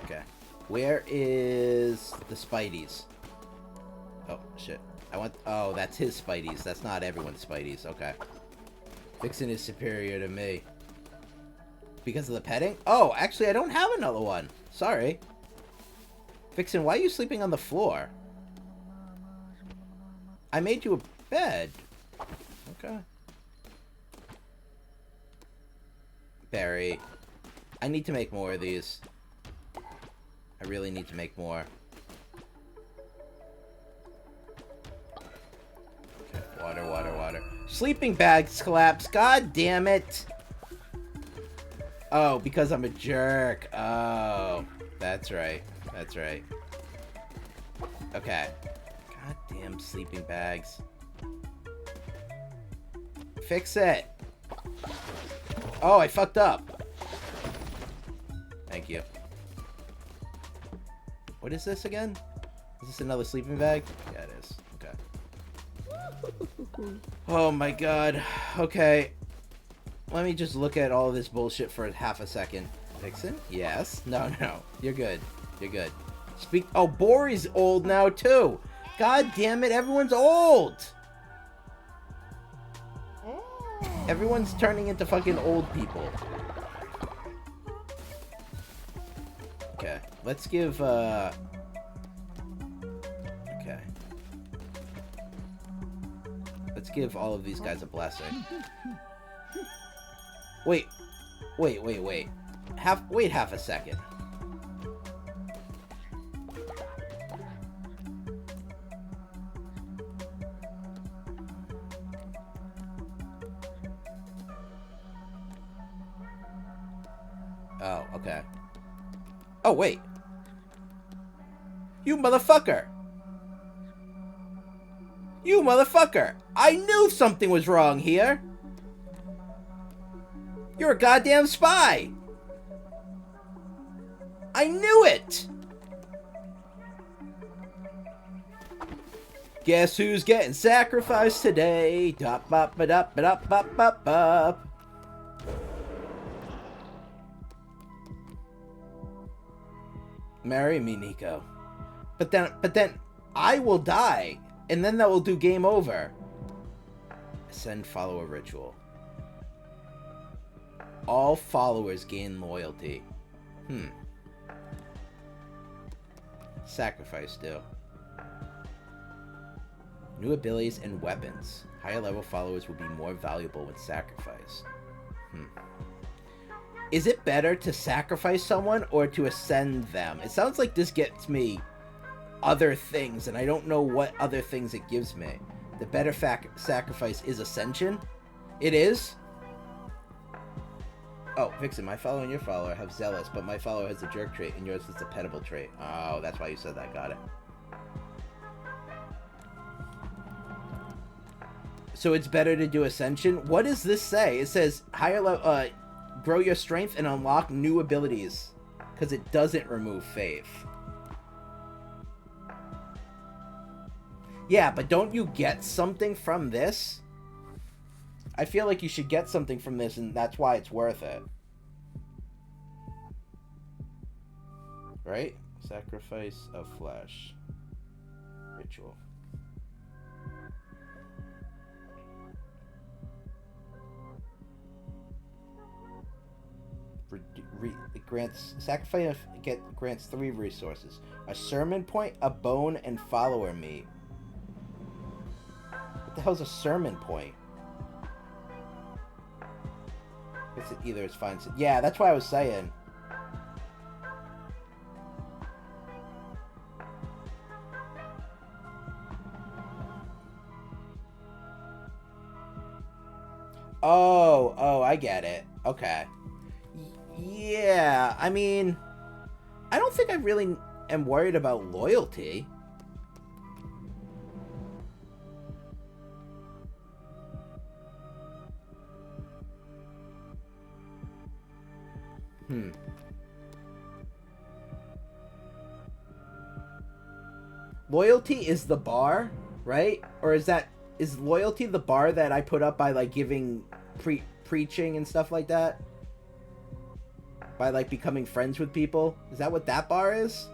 Okay. Where is the Spideys? Oh, shit. Oh, that's his Spideys. That's not everyone's Spideys. Okay. Vixen is superior to me. Because of the petting? Oh, actually, I don't have another one. Sorry. Vixen, why are you sleeping on the floor? I made you a bed. Okay. Barry. I need to make more of these. I really need to make more. Okay, water, water, water. Sleeping bags collapse. God damn it. Oh, because I'm a jerk. Oh, that's right. That's right. Okay. Goddamn sleeping bags. Fix it. Oh, I fucked up. Thank you. What is this again? Is this another sleeping bag? Yeah, it is. Okay. Oh my god. Okay. Let me just look at all of this bullshit for half a second. Vixen? Yes? No, no. You're good. You're good. Oh, Bori's old now, too. God damn it, everyone's old. Everyone's turning into fucking old people. Okay. Let's give, Okay. Let's give all of these guys a blessing. Wait. Wait half a second. Oh, okay. Oh, wait. You motherfucker! You motherfucker! I knew something was wrong here! You're a goddamn spy! I knew it! Guess who's getting sacrificed today? Dop bop ba dop ba dop bop bop bop. Marry me, Nico. But then I will die, and then that will do game over. Send follower ritual. All followers gain loyalty. Sacrifice do. New abilities and weapons. Higher level followers will be more valuable when sacrificed. Is it better to sacrifice someone or to ascend them? It sounds like this gets me other things, and I don't know what other things it gives me. The better sacrifice is ascension? It is? Oh, Vixen, my follower and your follower have zealous, but my follower has the jerk trait and yours has the pettable trait. Oh, that's why you said that. Got it. So it's better to do ascension? What does this say? It says higher level, grow your strength and unlock new abilities. Because it doesn't remove faith. Yeah, but don't you get something from this? I feel like you should get something from this, and that's why it's worth it. Right? Sacrifice of flesh. Ritual. It grants sacrifice grants 3 resources: a sermon point, a bone, and follower meat. What the hell's a sermon point? thinks it either is fine. Yeah, that's what I was saying. Oh, I get it. Okay. Yeah, I mean, I don't think I really am worried about loyalty. Loyalty is the bar, right? Or is loyalty the bar that I put up by like giving preaching and stuff like that? By like becoming friends with people? Is that what that bar is?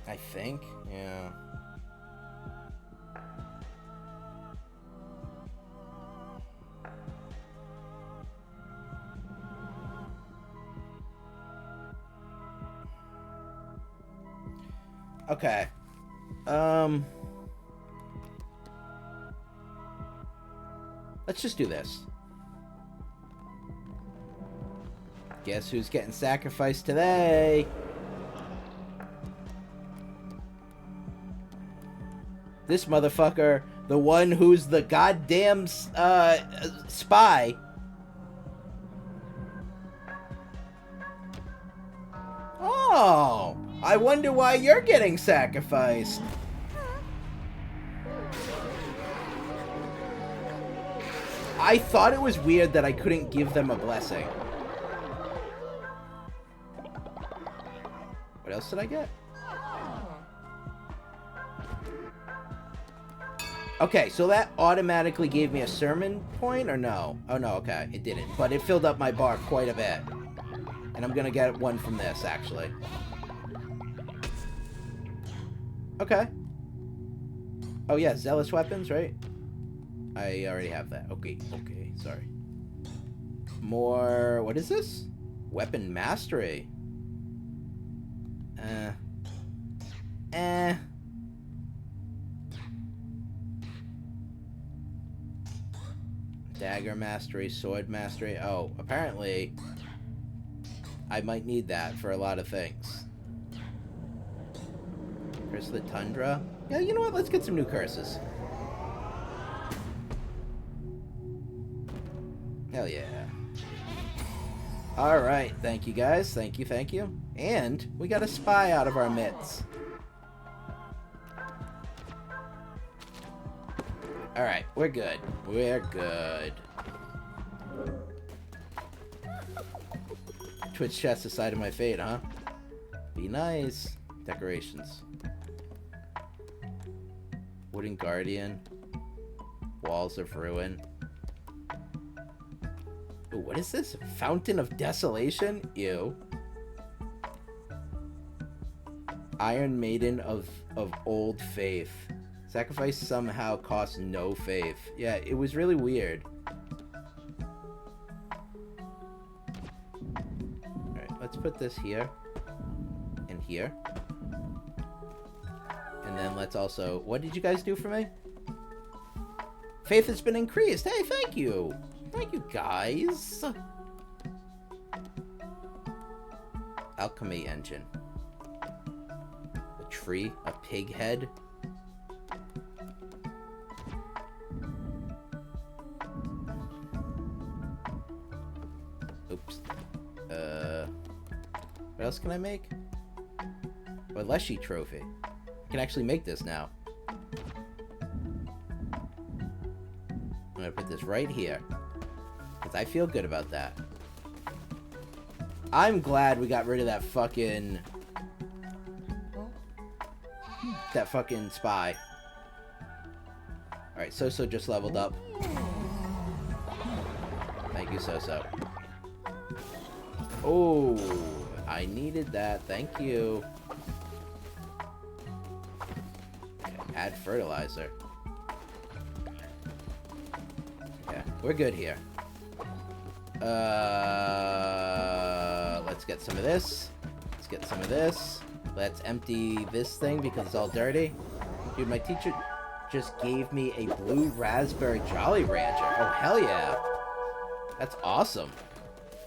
I think, yeah. Okay. Let's just do this. Guess who's getting sacrificed today? This motherfucker, the one who's the goddamn spy. Oh, I wonder why you're getting sacrificed. I thought it was weird that I couldn't give them a blessing. What else did I get? Okay, so that automatically gave me a sermon point, or no? Oh, no, okay, it didn't. But it filled up my bar quite a bit. And I'm gonna get one from this, actually. Okay. Oh, yeah, zealous weapons, right? I already have that. Okay, sorry. More... What is this? Weapon mastery. Dagger mastery, sword mastery. Oh, apparently I might need that for a lot of things. Curse of the Tundra. Yeah, you know what? Let's get some new curses. Hell yeah. Alright, thank you guys. Thank you. And we got a spy out of our midst. Alright, we're good. We're good. Twitch chest aside of my fate, huh? Be nice. Decorations. Wooden Guardian. Walls of Ruin. Ooh, what is this? Fountain of Desolation? Ew. Iron Maiden of Old Faith. Sacrifice somehow costs no faith. Yeah, it was really weird. Alright, let's put this here. And here. And then let's also... What did you guys do for me? Faith has been increased. Hey, thank you. Thank you, guys. Alchemy engine. A tree. A pig head. Oops. What else can I make? A Leshy trophy. I can actually make this now. I'm gonna put this right here. Because I feel good about that. I'm glad we got rid of that fucking... That fucking spy. Alright, So just leveled up. Thank you, So. Oh, I needed that. Thank you. Okay, add fertilizer. Okay, we're good here. Let's get some of this. Let's get some of this. Let's empty this thing because it's all dirty. Dude, my teacher just gave me a blue raspberry Jolly Rancher. Oh, hell yeah. That's awesome.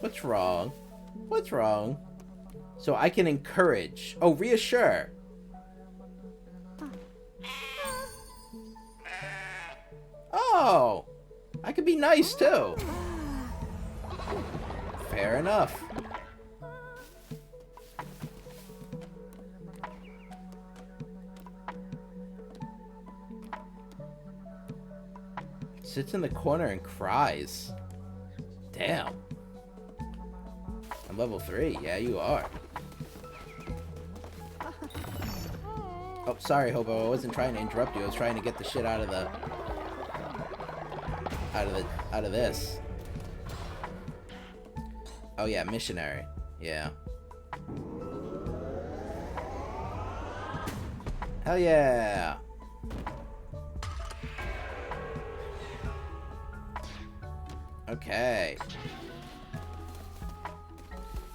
What's wrong? What's wrong? So I can encourage. Oh, reassure. Oh, I could be nice too. Fair enough. Sits in the corner and cries. Damn. I'm level 3. Yeah, you are. Oh, sorry, Hobo. I wasn't trying to interrupt you. I was trying to get the shit out of the... Out of this. Oh, yeah, missionary. Yeah. Hell yeah! Okay.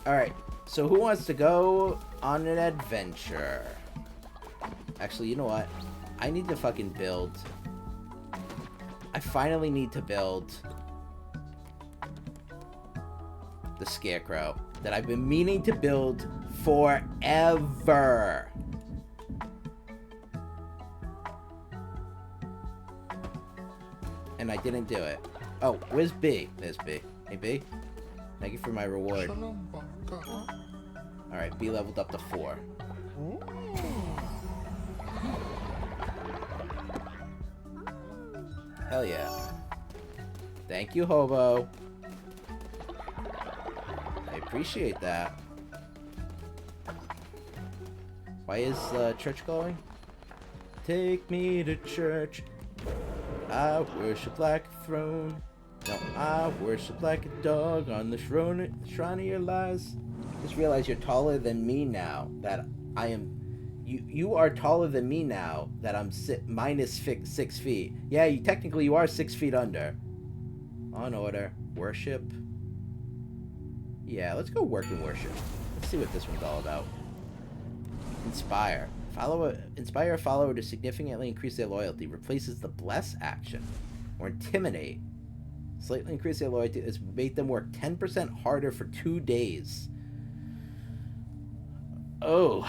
Alright, so who wants to go on an adventure? Actually, you know what? I need to fucking build. I finally need to build the Scarecrow that I've been meaning to build forever. And I didn't do it. Oh, where's B? There's B. Hey, B. Thank you for my reward. Alright, B leveled up to 4. Hell yeah. Thank you, Hobo. I appreciate that. Why is church going? Take me to church. I worship like a throne. No, I worship like a dog on the shrine of your lies. Just realize you're taller than me now. That I am. You are taller than me now. That I'm minus 6 feet. Yeah, technically you are 6 feet under. On order. Worship. Yeah, let's go work and worship. Let's see what this one's all about. Inspire. Inspire a follower to significantly increase their loyalty. Replaces the bless action. Or intimidate. Slightly increase their loyalty. Has made them work 10% harder for 2 days. Oh.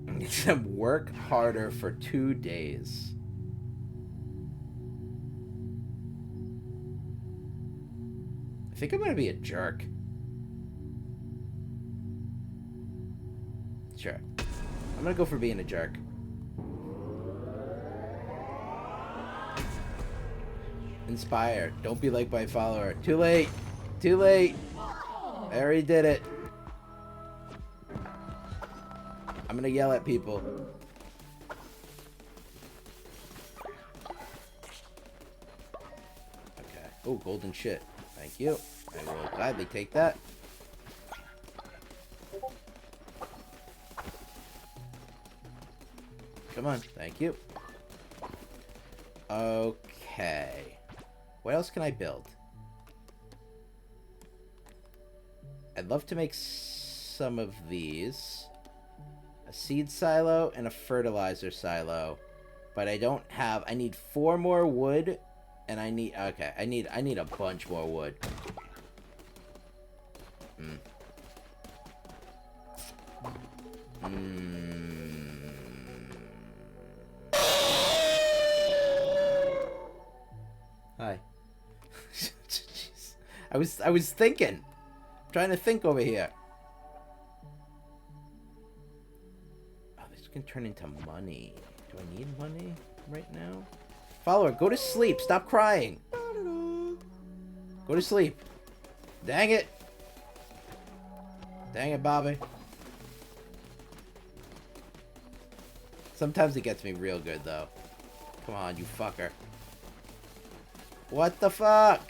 Makes them work harder for 2 days. I think I'm gonna be a jerk. Sure. I'm gonna go for being a jerk. Inspire. Don't be like my follower. Too late. Too late. I already did it. I'm gonna yell at people. Okay. Oh, golden shit. Thank you. I will gladly take that. Come on. Thank you. Okay. What else can I build? I'd love to make some of these. A seed silo and a fertilizer silo. But I don't have... I need 4 more wood. And I need... Okay. I need a bunch more wood. Hi. Jeez. I was thinking. I'm trying to think over here. Oh, this can turn into money. Do I need money right now? Follower, go to sleep. Stop crying. Go to sleep. Dang it. Dang it, Bobby. Sometimes it gets me real good, though. Come on, you fucker. What the fuck?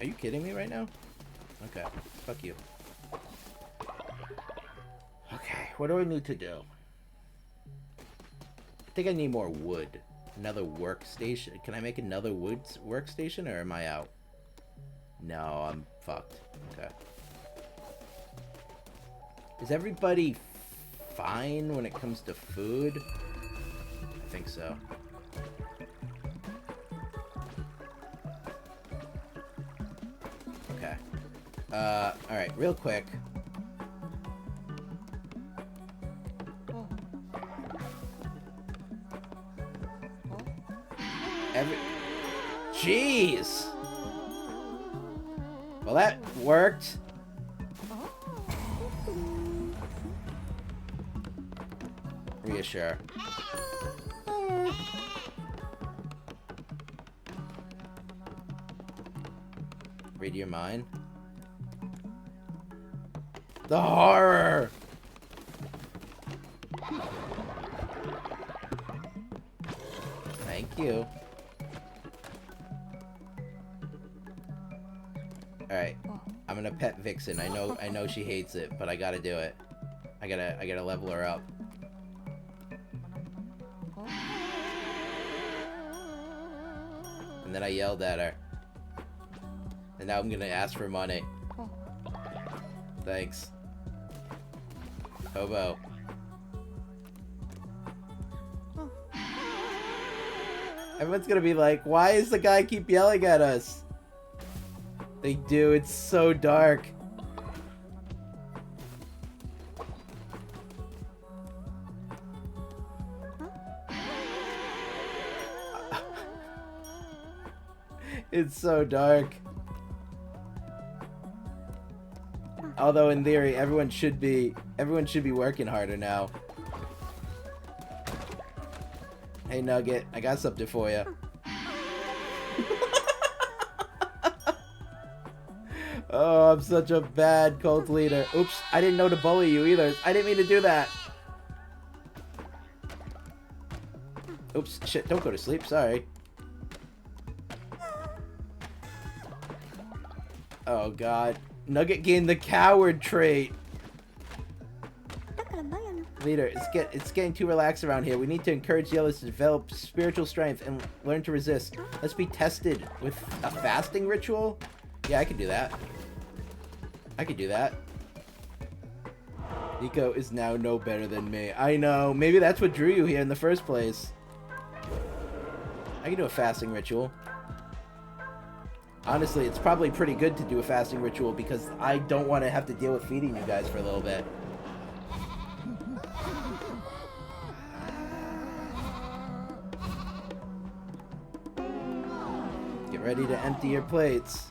Are you kidding me right now? Okay. Fuck you. Okay, what do I need to do? I think I need more wood. Another workstation. Can I make another woods workstation, or am I out? No, I'm fucked. Okay. Is everybody fine when it comes to food? I think so. Okay. Alright, real quick. Jeez! Well, that worked. Reassure. Read your mind. The horror! Thank you. Alright. I'm gonna pet Vixen. I know she hates it, but I gotta do it. I gotta level her up. And then I yelled at her. And now I'm gonna ask for money. Thanks. Hobo. Everyone's gonna be like, why is the guy keep yelling at us? They do, it's so dark. It's so dark. Although in theory, everyone should be working harder now. Hey Nugget, I got something for you. Oh, I'm such a bad cult leader. Oops, I didn't know to bully you either. I didn't mean to do that. Oops, shit, don't go to sleep, sorry. Oh god. Nugget gained the coward trait. Leader, it's getting too relaxed around here. We need to encourage yellows to develop spiritual strength and learn to resist. Let's be tested with a fasting ritual? Yeah, I can do that. I could do that. Nico is now no better than me. I know. Maybe that's what drew you here in the first place. I can do a fasting ritual. Honestly, it's probably pretty good to do a fasting ritual because I don't want to have to deal with feeding you guys for a little bit. Get ready to empty your plates.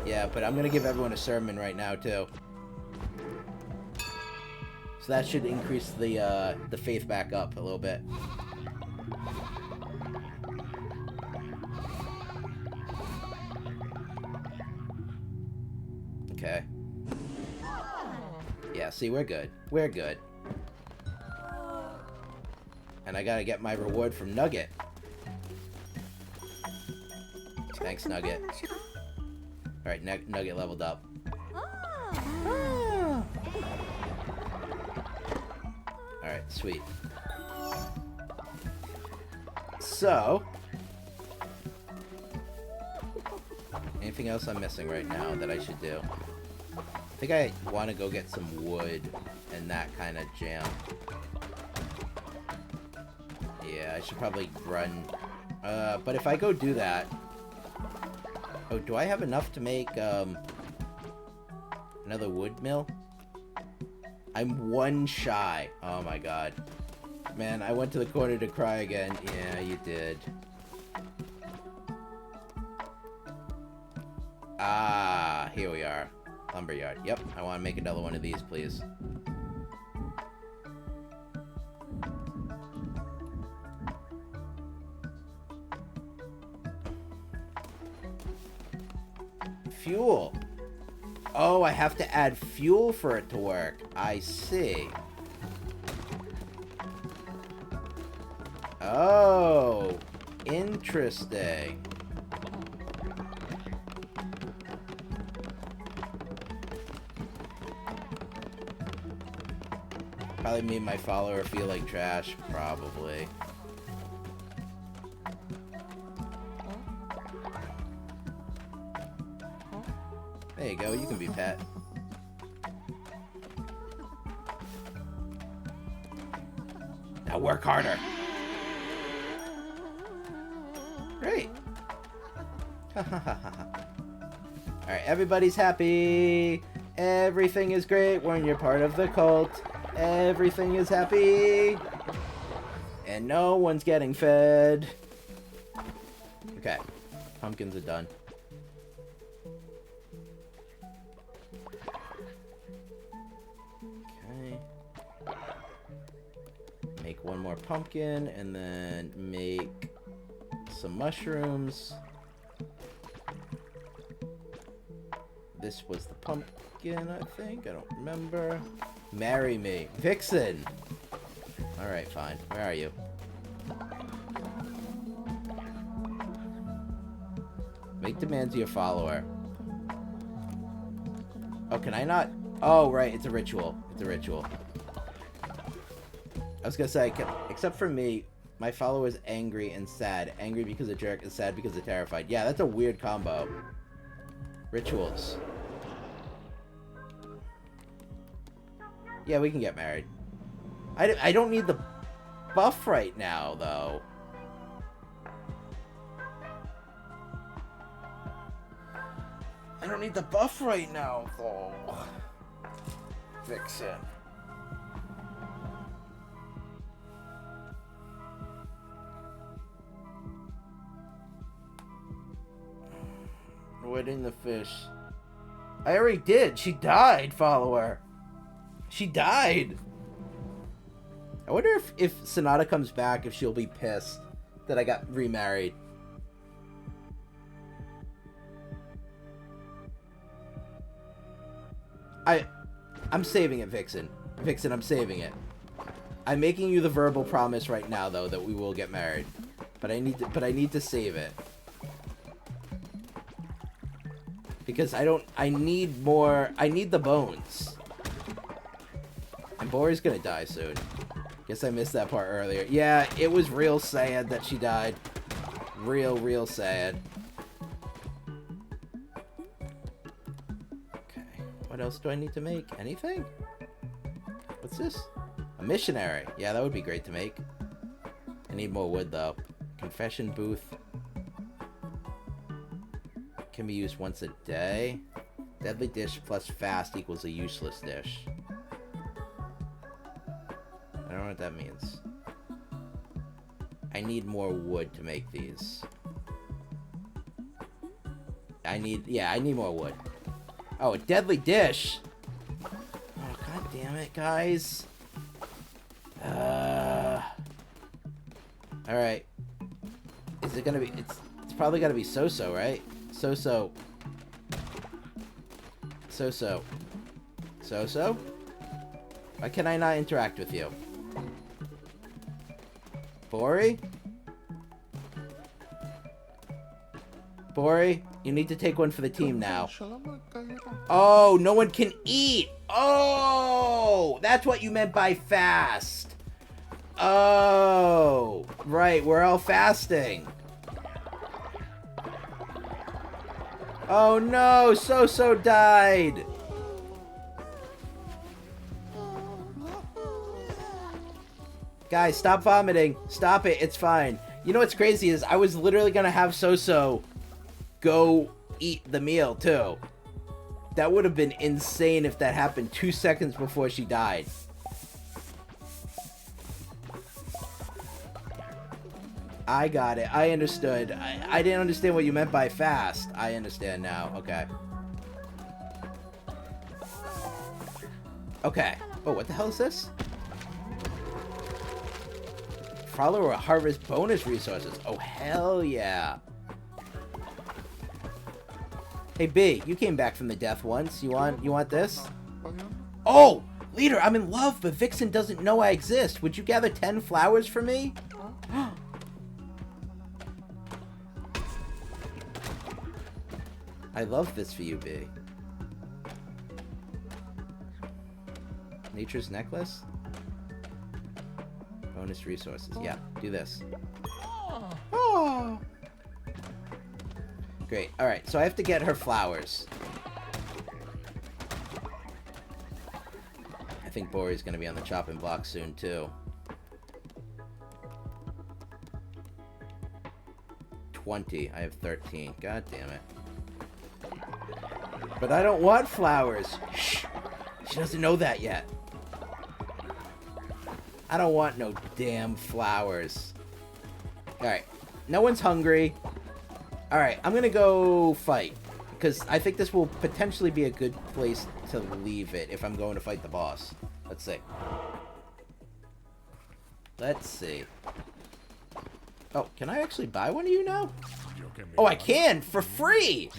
Yeah, but I'm gonna give everyone a sermon right now too. So that should increase the faith back up a little bit. Okay. Yeah, see, we're good. We're good. And I gotta get my reward from Nugget. Thanks, Nugget. Alright, Nugget leveled up. Alright, sweet. So... anything else I'm missing right now that I should do? I think I want to go get some wood and that kind of jam. Yeah, I should probably run. But if I go do that... oh, do I have enough to make, another wood mill? I'm one shy. Oh my god. Man, I went to the corner to cry again. Yeah, you did. Ah, here we are. Lumberyard. Yep, I want to make another one of these, please. Fuel. Oh, I have to add fuel for it to work. I see. Oh, interesting. Probably made my follower feel like trash, probably. There you go, you can be pet. Now work harder. Great. Alright, everybody's happy. Everything is great when you're part of the cult. Everything is happy. And no one's getting fed. Okay. Pumpkins are done. Okay. Make one more pumpkin and then make some mushrooms. This was the pumpkin, I think. I don't remember. Marry me. Vixen! Alright, fine. Where are you? Make demands of your follower. Oh, can I not? Oh, right. It's a ritual. It's a ritual. I was gonna say, except for me, my follower is angry and sad. Angry because a jerk and sad because they're terrified. Yeah, that's a weird combo. Rituals. Yeah, we can get married. I don't need the buff right now, though. I don't need the buff right now, though. Vixen. Wedding the fish. I already did. She died, follower. She died. I wonder if Sonata comes back, if she'll be pissed that I got remarried. I'm saving it, Vixen. Vixen, I'm saving it. I'm making you the verbal promise right now, though, that we will get married. But I need to save it. Because I need more, I need the bones. And Bori's gonna die soon. Guess I missed that part earlier. Yeah, it was real sad that she died. Real sad. Okay, what else do I need to make? Anything? What's this? A missionary. Yeah, that would be great to make. I need more wood, though. Confession booth. Can be used once a day. Deadly dish plus fast equals a useless dish. I don't know what that means. I need more wood to make these. I need more wood. Oh, a deadly dish! Oh, god damn it, guys. Alright. Is it gonna be... It's probably gotta be So-So, right? So-So. So-So. So-So? Why can I not interact with you? Bori? Bori, you need to take one for the team now. Oh, no one can eat! Oh! That's what you meant by fast! Oh! Right, we're all fasting. Oh no! So-So died! Guys, stop vomiting. Stop it. It's fine. You know what's crazy is I was literally gonna have So-So go eat the meal, too. That would have been insane if that happened 2 seconds before she died. I got it. I understood. I didn't understand what you meant by fast. I understand now. Okay. Okay. Oh, what the hell is this? Follower harvest bonus resources. Oh, hell yeah. Hey, B, you came back from the death once. You want this? Oh, leader, I'm in love, but Vixen doesn't know I exist. Would you gather 10 flowers for me? I love this for you, B. Nature's necklace? Bonus resources. Yeah, do this. Oh. Great. Alright, so I have to get her flowers. think Bori's gonna be on the chopping block soon, too. 20. I have 13. God damn it. But I don't want flowers. Shh. She doesn't know that yet. I don't want no damn flowers. Alright. No one's hungry. Alright, I'm gonna go fight. Because I think this will potentially be a good place to leave it if I'm going to fight the boss. Let's see. Let's see. Oh, can I actually buy one of you now? Oh, I can! For free!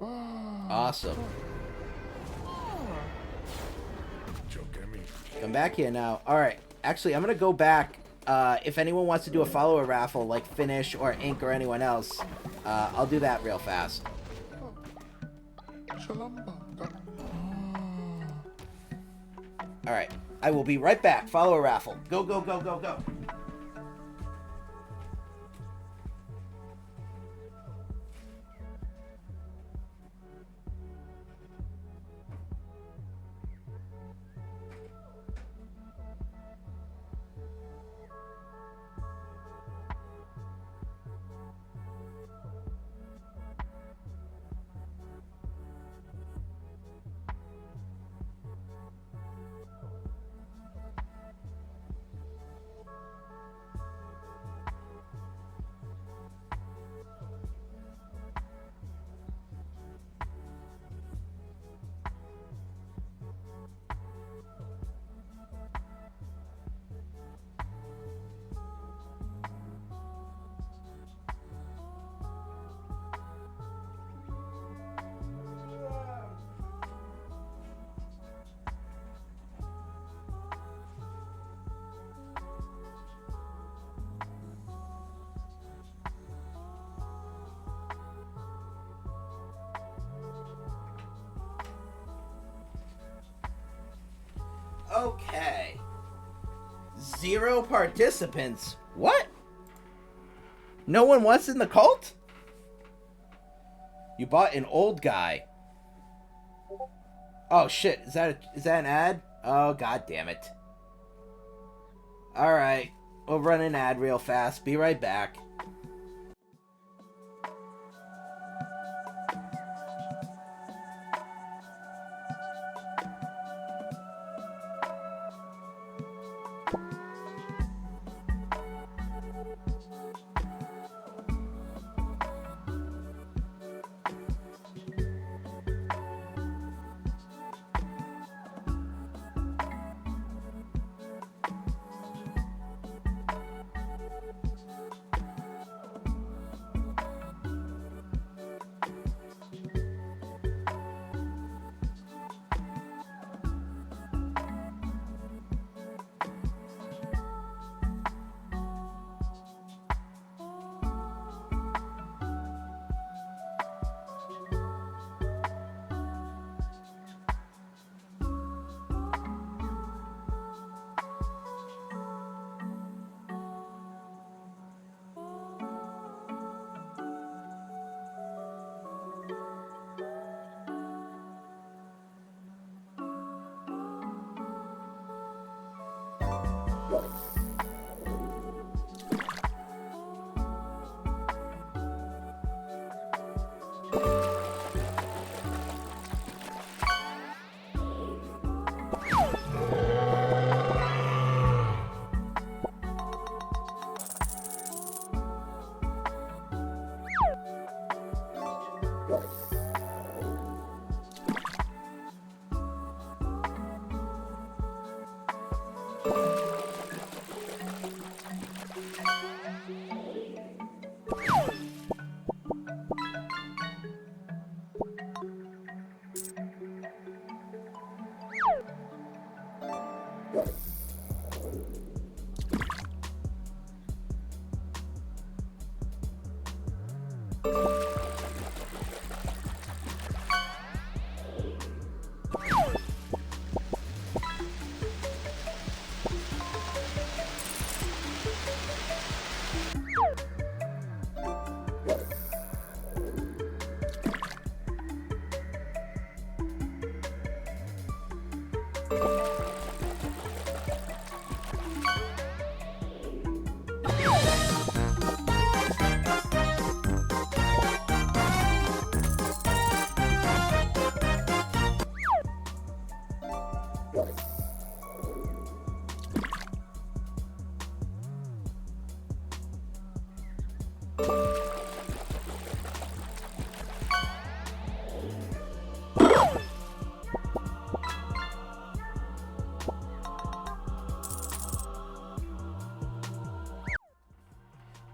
Awesome. Come back here now. Alright. Actually, I'm gonna go back. If anyone wants to do a follower raffle, like Finish or Ink or anyone else, I'll do that real fast. Alright. I will be right back. Follower raffle. Go, go, go, go, go. Okay. 0 participants. What? No one wants in the cult? You bought an old guy. Oh shit, is that an ad? Oh god damn it. Alright, we'll run an ad real fast. Be right back.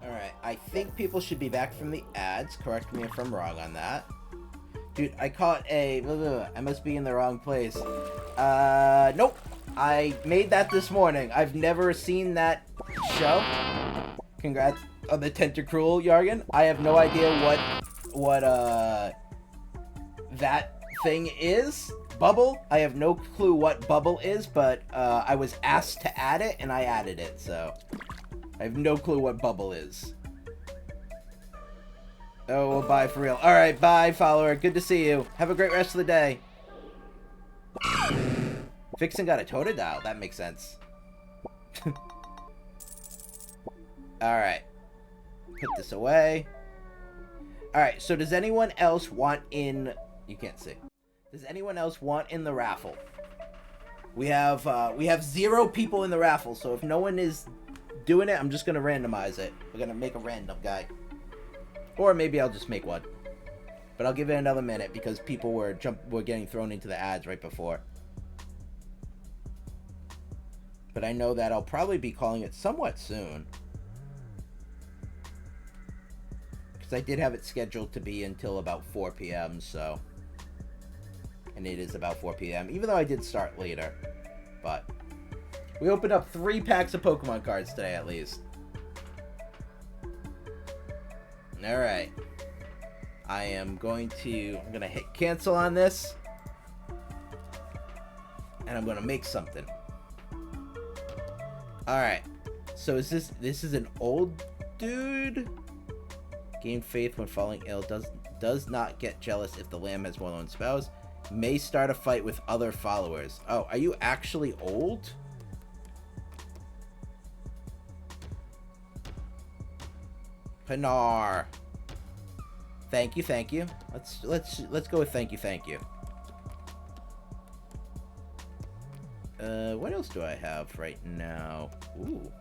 Alright, I think people should be back from the ads. Correct me if I'm wrong on that. Dude, I caught a... I must be in the wrong place. Nope. I made that this morning. I've never seen that show. Congrats on the Tentacruel, Yargan. I have no idea what that thing is. Bubble? I have no clue what Bubble is, but I was asked to add it, and I added it, so... I have no clue what Bubble is. Oh, well, bye for real. Alright, bye, follower. Good to see you. Have a great rest of the day. Vixen got a Totodile. That makes sense. Alright. Put this away. Alright, so does anyone else want in... You can't see. Does anyone else want in the raffle? We have 0 people in the raffle, so if no one is doing it, I'm just gonna randomize it. We're gonna make a random guy. Or maybe I'll just make one. But I'll give it another minute because people were getting thrown into the ads right before. But I know that I'll probably be calling it somewhat soon. Because I did have it scheduled to be until about 4 p.m., so... And it is about 4 p.m., even though I did start later. But... We opened up 3 packs of Pokemon cards today, at least. Alright. I'm gonna hit cancel on this. And I'm gonna make something. Alright. So is this is an old dude? Gain faith when falling ill. Does not get jealous if the lamb has one lone spouse. May start a fight with other followers. Oh, are you actually old? Pinar. Thank you, thank you. Let's go with thank you. What else do I have right now? Ooh.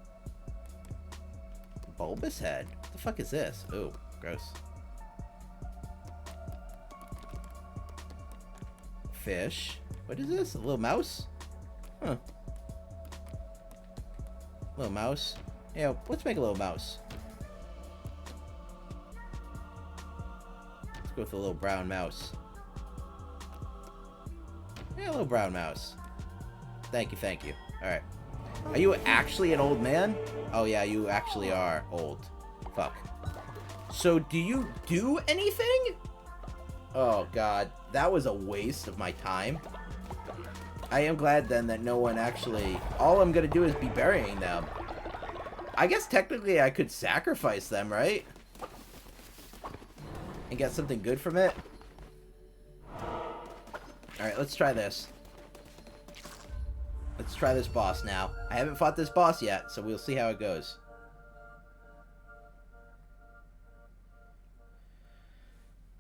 Bulbous head. What the fuck is this? Ooh, gross. Fish. What is this? A little mouse? Huh. Little mouse. Yeah, let's make a little mouse. Let's go with a little brown mouse. Yeah, a little brown mouse. Thank you. Alright. Are you actually an old man? Oh yeah, you actually are old. Fuck. So, do you do anything? Oh god, that was a waste of my time. I am glad then that no one actually... All I'm gonna do is be burying them. I guess technically I could sacrifice them, right? And get something good from it? Alright, let's try this. Let's try this boss now. I haven't fought this boss yet, so we'll see how it goes.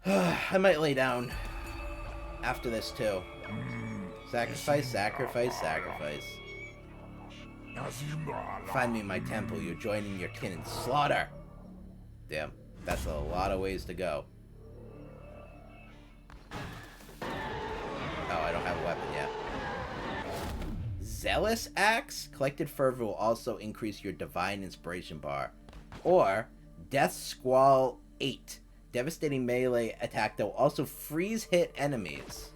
I might lay down after this too. Sacrifice. Find me in my temple. You're joining your kin in slaughter. Damn, that's a lot of ways to go. Oh, I don't have a weapon yet. Zealous Axe? Collected fervor will also increase your divine inspiration bar. Or Death Squall 8. Devastating melee attack that will also freeze hit enemies.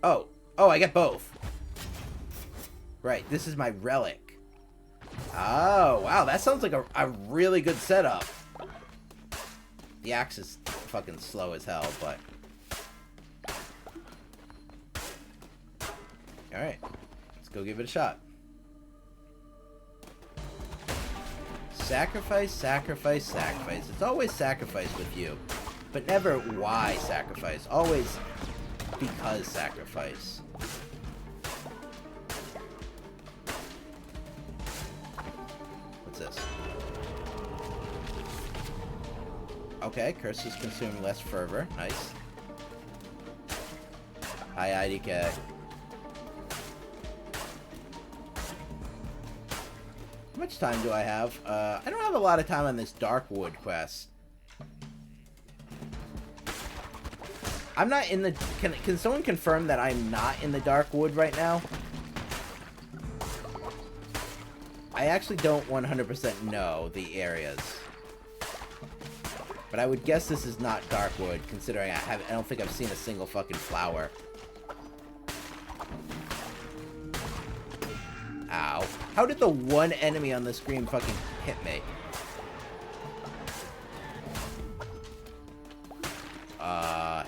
Oh, I get both. Right, this is my relic. Oh, wow, that sounds like a really good setup. The axe is fucking slow as hell, but... Alright, let's go give it a shot. Sacrifice. It's always sacrifice with you. But never why sacrifice. Always because sacrifice. What's this? Okay, curses consume less fervor. Nice. Hi, IDK. How much time do I have? I don't have a lot of time on this Darkwood quest. I'm not in the... Can someone confirm that I'm not in the Darkwood right now? I actually don't 100% know the areas. But I would guess this is not Darkwood, considering I don't think I've seen a single fucking flower. Ow. How did the one enemy on the screen fucking hit me?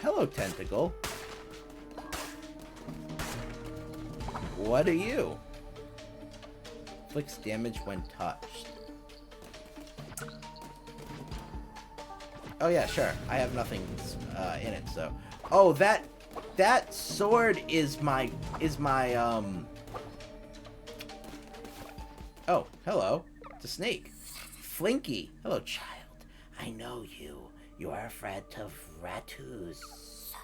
Hello, Tentacle. What are you? Inflicts damage when touched. Oh yeah, sure. I have nothing in it, so. Oh, that sword is my Oh, hello. It's a snake. Flinky. Hello, child. I know you. You are afraid of Ratus.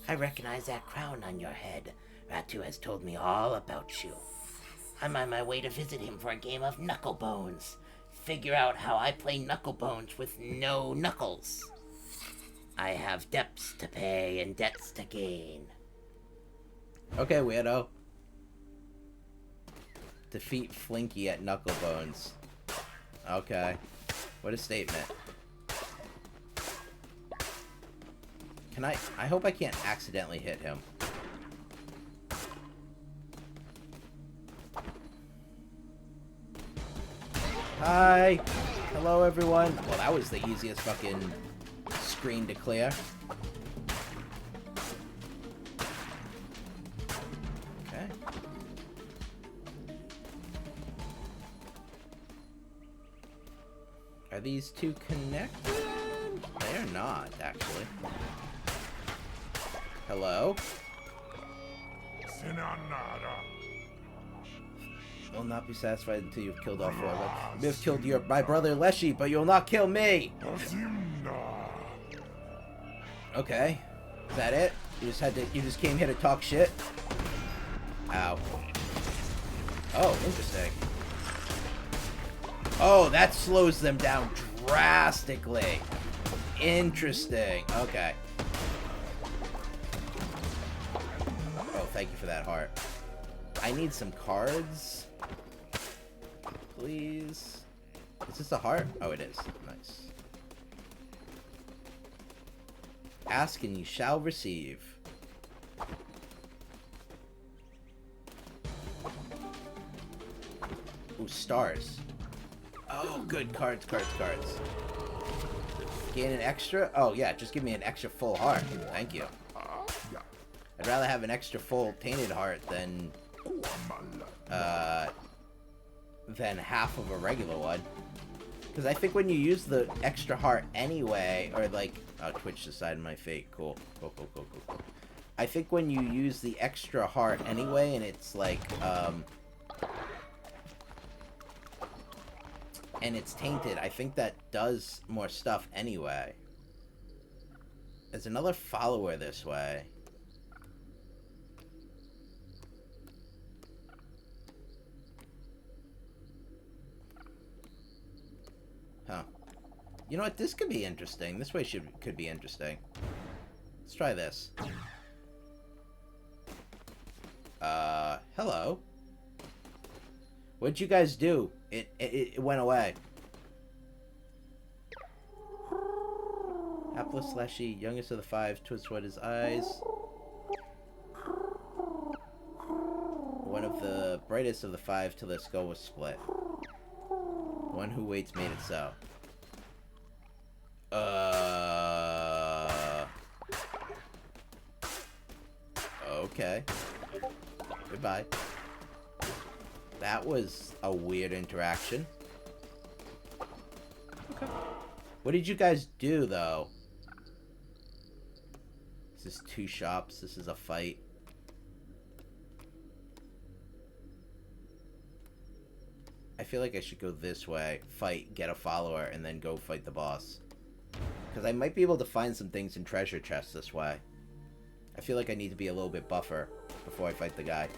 I recognize that crown on your head. Ratu has told me all about you. I'm on my way to visit him for a game of Knucklebones. Figure out how I play Knucklebones with no knuckles. I have debts to pay and debts to gain. Okay, weirdo. Defeat Flinky at Knucklebones. Okay. What a statement. Can I hope I can't accidentally hit him. Hi! Hello, everyone. Well, that was the easiest fucking screen to clear. Okay. Are these two connected? They are not, actually. Hello? Will not be satisfied until you've killed all four of them. You have killed my brother Leshy, but you'll not kill me! Okay. Is that it? You just came here to talk shit? Ow. Oh, interesting. Oh, that slows them down drastically. Interesting. Okay. Oh, thank you for that heart. I need some cards. Please. Is this a heart? Oh, it is. Nice. Ask and you shall receive. Ooh, stars. Oh, good. Cards. Gain an extra? Oh, yeah. Just give me an extra full heart. Thank you. I'd rather have an extra full tainted heart than half of a regular one. Because I think when you use the extra heart anyway, or like... Oh, Twitch decided my fate. Cool. I think when you use the extra heart anyway, and it's like, and it's tainted, I think that does more stuff anyway. There's another follower this way. Huh. You know what? This could be interesting. This way could be interesting. Let's try this. Hello. What'd you guys do? It went away. Hapless Leshy, youngest of the five, twists what his eyes. One of the brightest of the five till their skull was split. One who waits made it so. Okay. Goodbye. That was a weird interaction. Okay. What did you guys do, though? This is two shops. This is a fight. I feel like I should go this way, fight, get a follower, and then go fight the boss. Because I might be able to find some things in treasure chests this way. I feel like I need to be a little bit buffer before I fight the guy.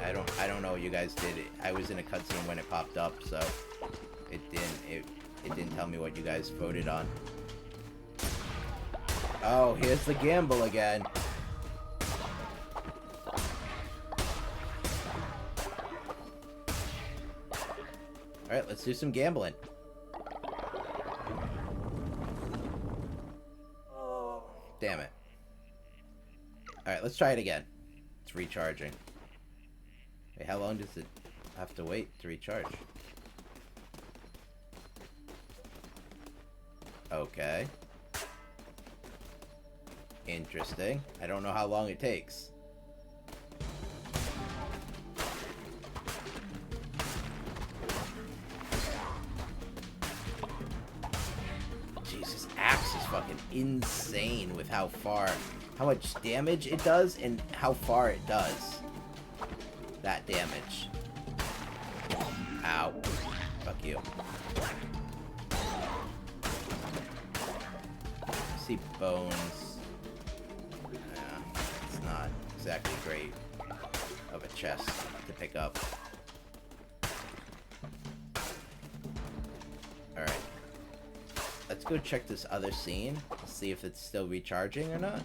I don't know what you guys did. I was in a cutscene when it popped up, so it didn't tell me what you guys voted on. Oh, here's the gamble again. Alright, let's do some gambling. Damn it. Alright, let's try it again. It's recharging. Wait, how long does it have to wait to recharge? Okay. Interesting. I don't know how long it takes. Jesus, axe is fucking insane with how much damage it does and how far it does that damage. Ow. Fuck you. I see bones. Yeah, it's not exactly great of a chest to pick up. Alright. Let's go check this other scene. See if it's still recharging or not.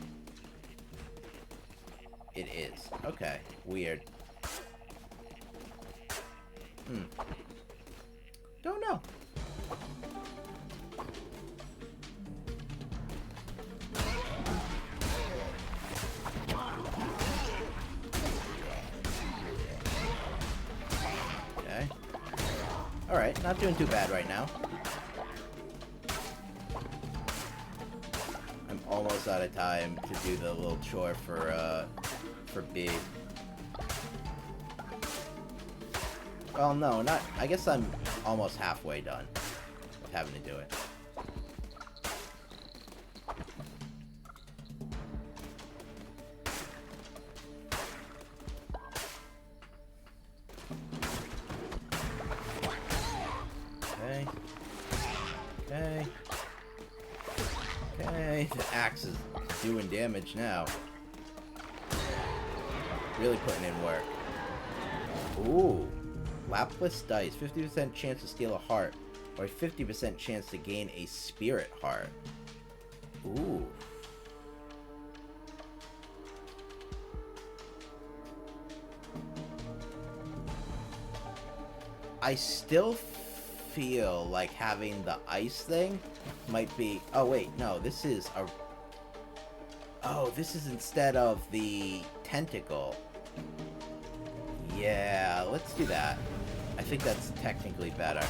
It is. Okay. Weird. Don't know. Okay. Alright, not doing too bad right now. I'm almost out of time to do the little chore for B. Well, no, not... I guess I'm almost halfway done with having to do it. Okay. Okay. Okay. The axe is doing damage now. Really putting in work. Ooh. Lapless dice. 50% chance to steal a heart. Or a 50% chance to gain a spirit heart. Ooh. I still feel like having the ice thing might be... Oh, wait. No, this is a... Oh, this is instead of the tentacle. Yeah, let's do that. I think that's technically better.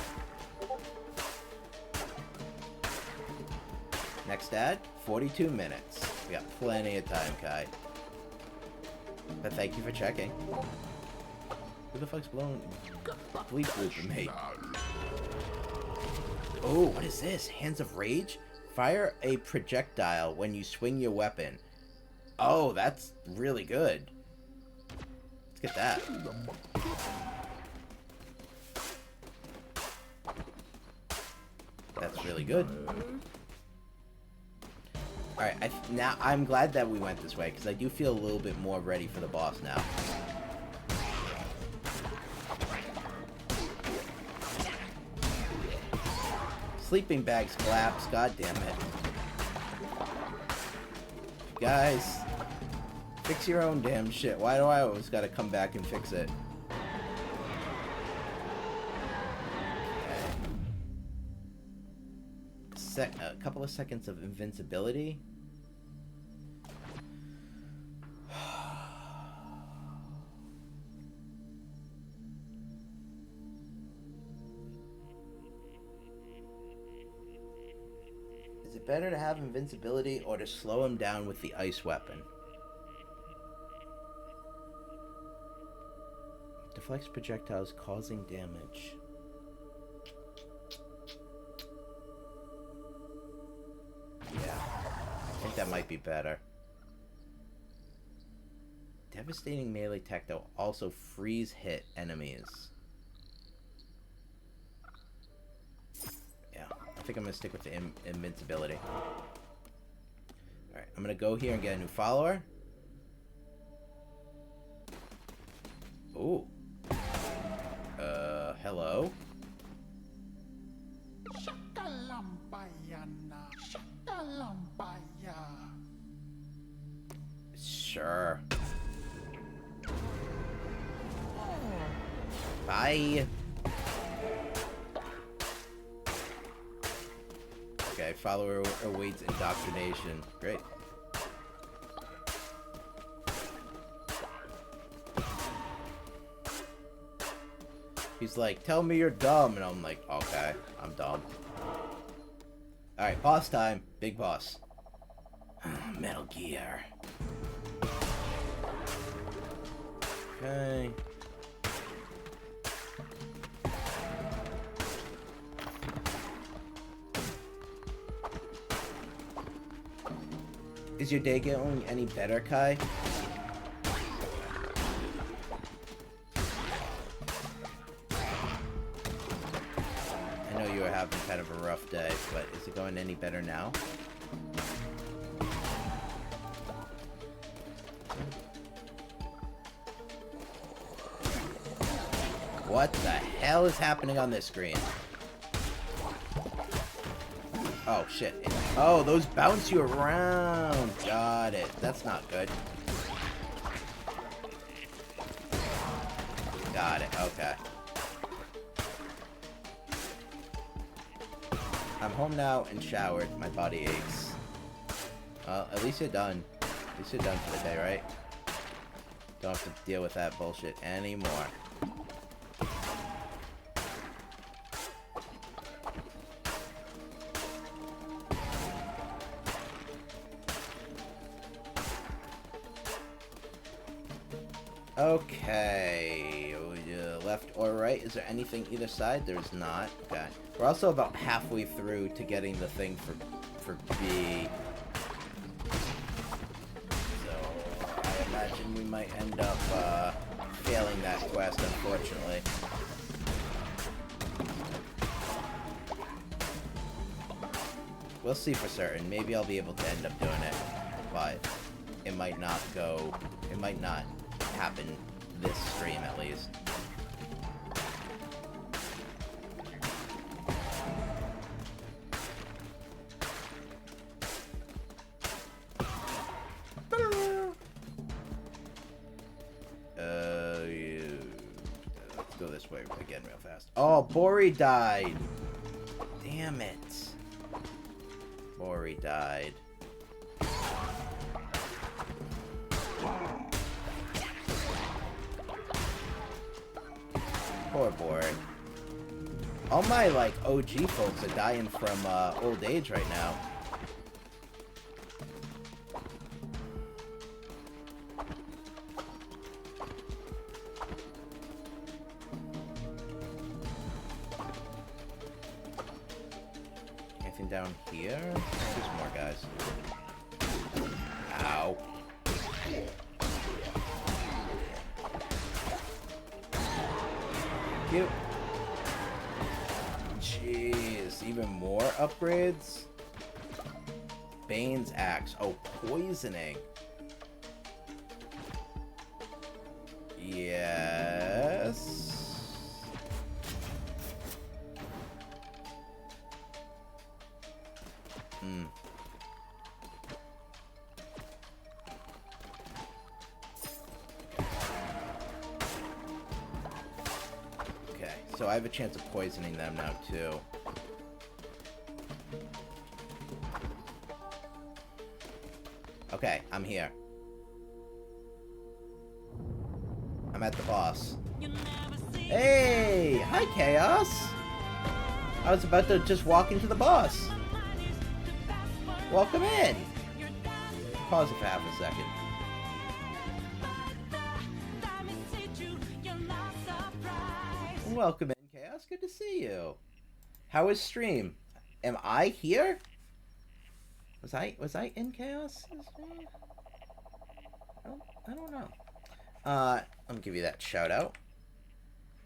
Next ad, 42 minutes. We got plenty of time, Kai. But thank you for checking. Who the fuck's blowing bleep for me? Oh, what is this? Hands of Rage? Fire a projectile when you swing your weapon. Oh, that's really good. Let's get that. That's really good. Alright, now I'm glad that we went this way, because I do feel a little bit more ready for the boss now. Sleeping bags collapse, god damn it. Guys, fix your own damn shit. Why do I always gotta come back and fix it? A couple of seconds of invincibility. Is it better to have invincibility or to slow him down with the ice weapon? Deflects projectiles causing damage. Yeah, I think that might be better. Devastating melee tech that will also freeze hit enemies. Yeah, I think I'm gonna stick with the invincibility. Alright, I'm gonna go here and get a new follower. Ooh. Bye. Okay, follower awaits indoctrination. Great. He's like, tell me you're dumb, and I'm like, okay, I'm dumb. Alright, boss time. Big boss. Metal Gear. Okay. Is your day going any better, Kai? I know you were having kind of a rough day, but is it going any better now? What the hell is happening on this screen? Oh, shit. Oh, those bounce you around. Got it. That's not good. Got it. Okay. I'm home now and showered. My body aches. Well, at least you're done. At least you're done for the day, right? Don't have to deal with that bullshit anymore. Okay, left or right? Is there anything either side? There's not. Okay. We're also about halfway through to getting the thing for B. So I imagine we might end up failing that quest, unfortunately. We'll see for certain. Maybe I'll be able to end up doing it, but it might not go. It might not happen this stream, at least. Let's go this way again real fast. Oh, Bori died. Damn it. Bori died. Poor boy. All my, like, OG folks are dying from, old age right now. Anything down here? There's more guys. Ow. Cute. Jeez, even more upgrades? Bane's axe. Oh, poisoning. Yes. Hmm. So I have a chance of poisoning them now, too. Okay, I'm here. I'm at the boss. Hey! Hi, Chaos! I was about to just walk into the boss. Welcome in! Pause it for half a second. Welcome in, Chaos. Good to see you. How is stream? Am I here? Was I in Chaos? I don't know. Let me give you that shout out.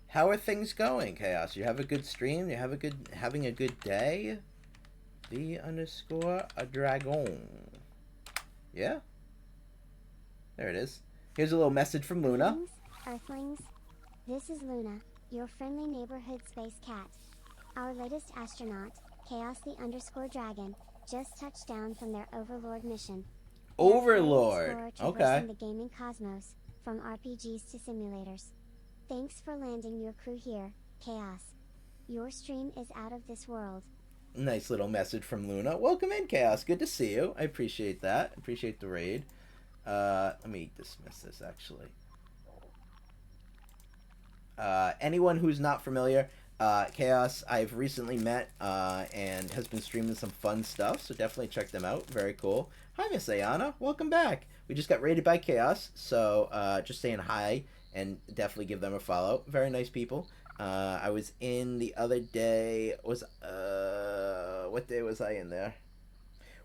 How are things going, Chaos? You have a good stream? You have having a good day? The_a_dragon. Yeah? There it is. Here's a little message from Luna.
Earthlings, this is Luna, your friendly neighborhood space cat. Our latest astronaut, Chaos_the_dragon, just touched down from their Overlord mission.
Overlord.
Okay. The gaming cosmos, from RPGs to simulators. Thanks for landing your crew here, Chaos. Your stream is out of this world.
Nice little message from Luna. Welcome in, Chaos. Good to see you. I appreciate that. Appreciate the raid. Let me dismiss this, actually. Anyone who's not familiar, Chaos, I've recently met and has been streaming some fun stuff, so definitely check them out. Very cool. Hi, Miss Ayana. Welcome back. We just got raided by Chaos, so just saying hi and definitely give them a follow. Very nice people. I was in the other day. What day was I in there?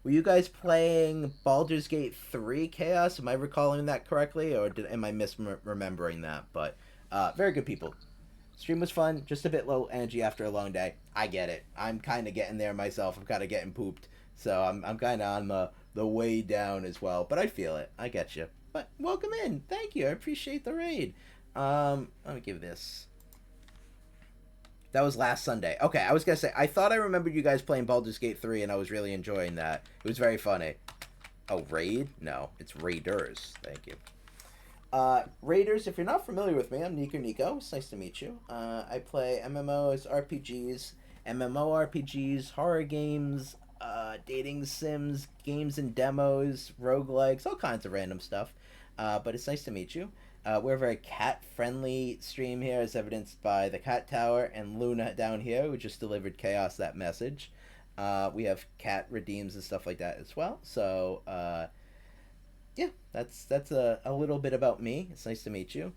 Were you guys playing Baldur's Gate 3 Chaos? Am I recalling that correctly, or am I misremembering that? But very good people. Stream was fun, just a bit low energy after a long day. I get it. I'm kind of getting there myself. I'm kind of getting pooped. So I'm kind of on the way down as well. But I feel it. I get you. But welcome in. Thank you. I appreciate the raid. Let me give this. That was last Sunday. Okay, I was going to say, I thought I remembered you guys playing Baldur's Gate 3, and I was really enjoying that. It was very funny. Oh, Raid? No, it's Raiders. Thank you. Raiders, if you're not familiar with me, I'm Nico. It's nice to meet you. I play MMOs, RPGs, MMORPGs, horror games, dating sims, games and demos, roguelikes, all kinds of random stuff. But it's nice to meet you. We're a very cat-friendly stream here, as evidenced by the Cat Tower and Luna down here, who just delivered Chaos that message. We have cat redeems and stuff like that as well. So, yeah, that's a little bit about me. It's nice to meet you.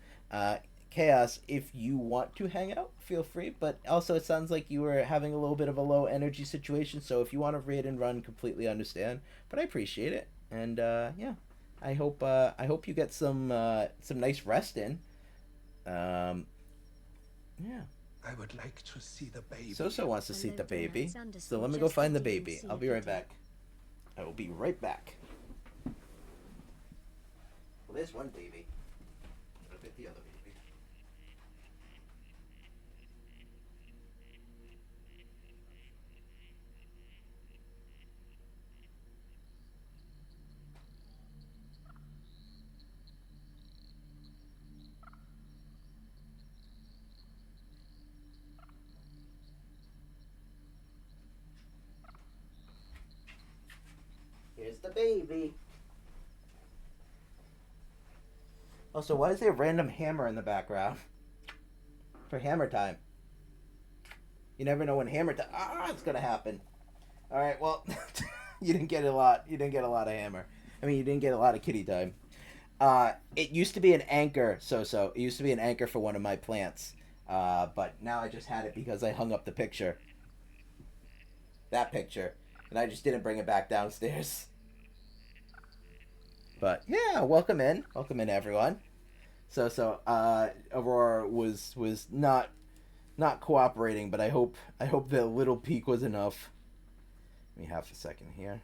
Chaos, if you want to hang out, feel free. But also, it sounds like you were having a little bit of a low energy situation. So if you want to raid and run, completely understand. But I appreciate it. And, yeah. I hope you get some nice rest in. Yeah.
I would like to see the baby.
So wants to see the baby. So let me go find the baby. I'll be right back. I will be right back. Well, there's one baby. I'll get the other baby. Here's the baby. Also, why is there a random hammer in the background? For hammer time. You never know when hammer time. It's gonna happen. All right. Well, you didn't get a lot. You didn't get a lot of hammer. I mean, you didn't get a lot of kitty time. It used to be an anchor. It used to be an anchor for one of my plants. But now I just had it because I hung up the picture. That picture, and I just didn't bring it back downstairs. But yeah, welcome in everyone. So Aurora was not cooperating, but I hope the little peek was enough. Give me half a second here.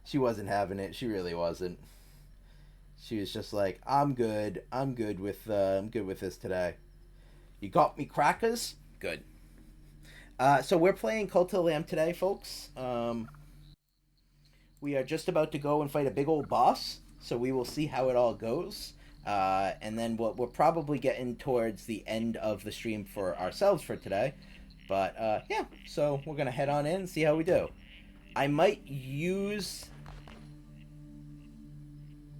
She wasn't having it. She really wasn't. She was just like, I'm good with this today. You got me crackers? Good. So we're playing Cult of the Lamb today, folks. We are just about to go and fight a big old boss, so we will see how it all goes. And then we're probably getting towards the end of the stream for ourselves for today. But, yeah, so we're going to head on in and see how we do. I might use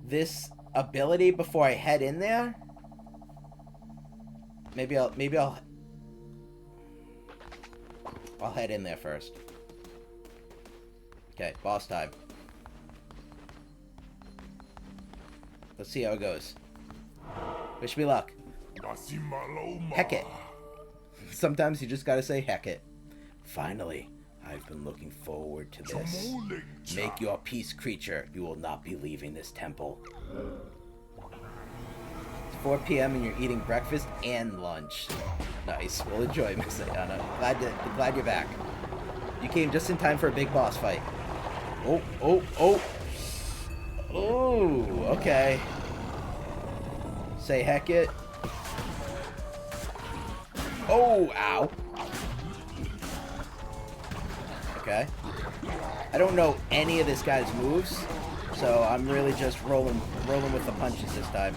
this ability before I head in there. Maybe I'll head in there first. Okay, boss time. Let's see how it goes. Wish me luck. Heck it. Sometimes you just gotta say heck it. Finally, I've been looking forward to this. Make your peace, creature. You will not be leaving this temple. It's 4 p.m. and you're eating breakfast and lunch. Nice. Well, enjoy, Miss Ayana. Glad you're back. You came just in time for a big boss fight. Oh, okay. Say heck it. Oh, ow. Okay. I don't know any of this guy's moves, So I'm really just rolling with the punches this time.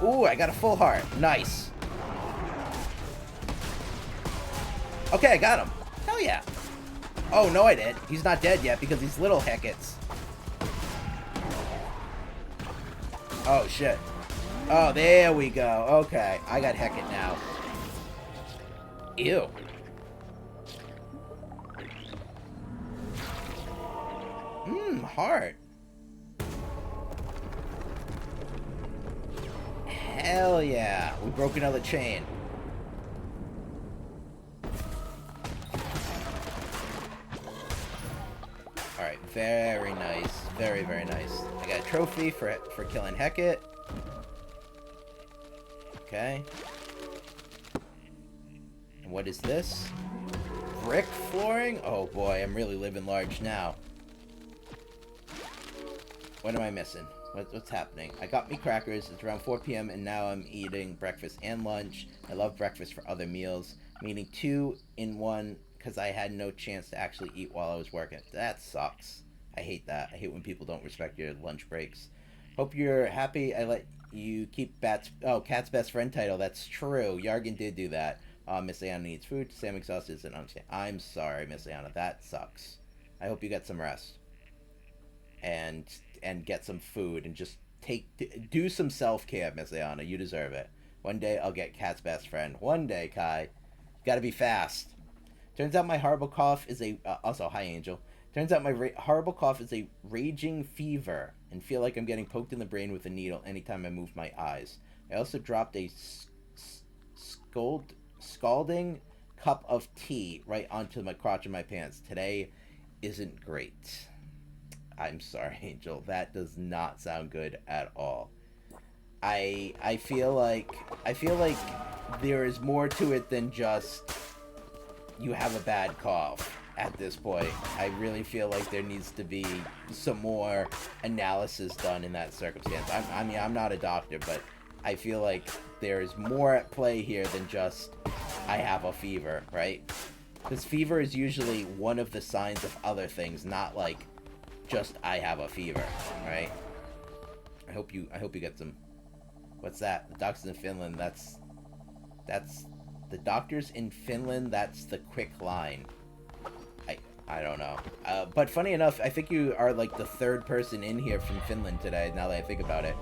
Ooh, I got a full heart. Nice. Okay, I got him. Hell yeah. Oh, no, I did. He's not dead yet because he's little Heckets. Oh, shit. Oh, there we go. Okay, I got Hecate now. Ew. Heart. Hell yeah. We broke another chain. Alright, very nice. Very, very nice. I got a trophy for killing Hecate. Okay. And what is this? Brick flooring? Oh boy, I'm really living large now. What am I missing? What's happening? I got me crackers. It's around 4 p.m. and now I'm eating breakfast and lunch. I love breakfast for other meals. I'm eating 2 in 1 because I had no chance to actually eat while I was working. That sucks. I hate that. I hate when people don't respect your lunch breaks. Hope you're happy I let you keep Cat's best friend title. That's true. Yargan did do that. Miss Ayana needs food. Sam exhausted and understand. I'm sorry, Miss Ayana. That sucks. I hope you get some rest. And get some food and just do some self-care, Miss Ayana. You deserve it. One day I'll get Cat's best friend. One day, Kai. Gotta be fast. Turns out my horrible cough is a... also, hi, Angel. Turns out my horrible cough is a raging fever and feel like I'm getting poked in the brain with a needle anytime I move my eyes. I also dropped a scalding cup of tea right onto my crotch of my pants. Today isn't great. I'm sorry, Angel. That does not sound good at all. I feel like there is more to it than just you have a bad cough at this point. I really feel like there needs to be some more analysis done in that circumstance. I mean, I'm not a doctor, but I feel like there is more at play here than just I have a fever, right? Because fever is usually one of the signs of other things, not like just I have a fever, right? I hope you get some. What's that? The doctors in Finland. That's the doctors in Finland. That's the quick line. I don't know. But funny enough, I think you are like the 3rd person in here from Finland today. Now that I think about it.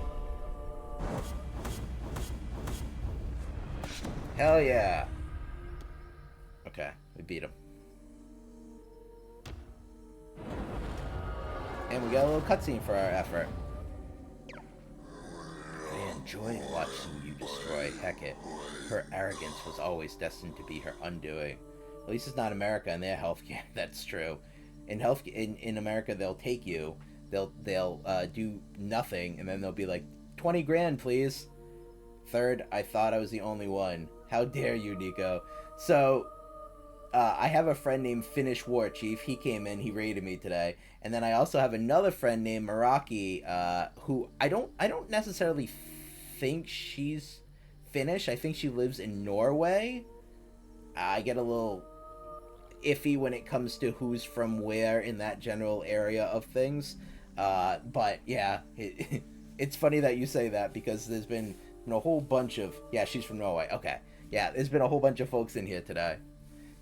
Hell yeah. Okay, we beat him. And we got a little cutscene for our effort. I enjoy watching you destroy Hecate. Her arrogance was always destined to be her undoing. At least it's not America and their healthcare. That's true. In America, they'll take you. They'll do nothing, and then they'll be like, 20 grand, please. 3rd, I thought I was the only one. How dare you, Nico? So, I have a friend named Finnish War Chief. He came in, he raided me today. And then I also have another friend named Meraki, who I don't necessarily think she's Finnish. I think she lives in Norway. I get a little iffy when it comes to who's from where in that general area of things. But yeah, it's funny that you say that because there's been a whole bunch of... Yeah, she's from Norway. Okay. Yeah, there's been a whole bunch of folks in here today.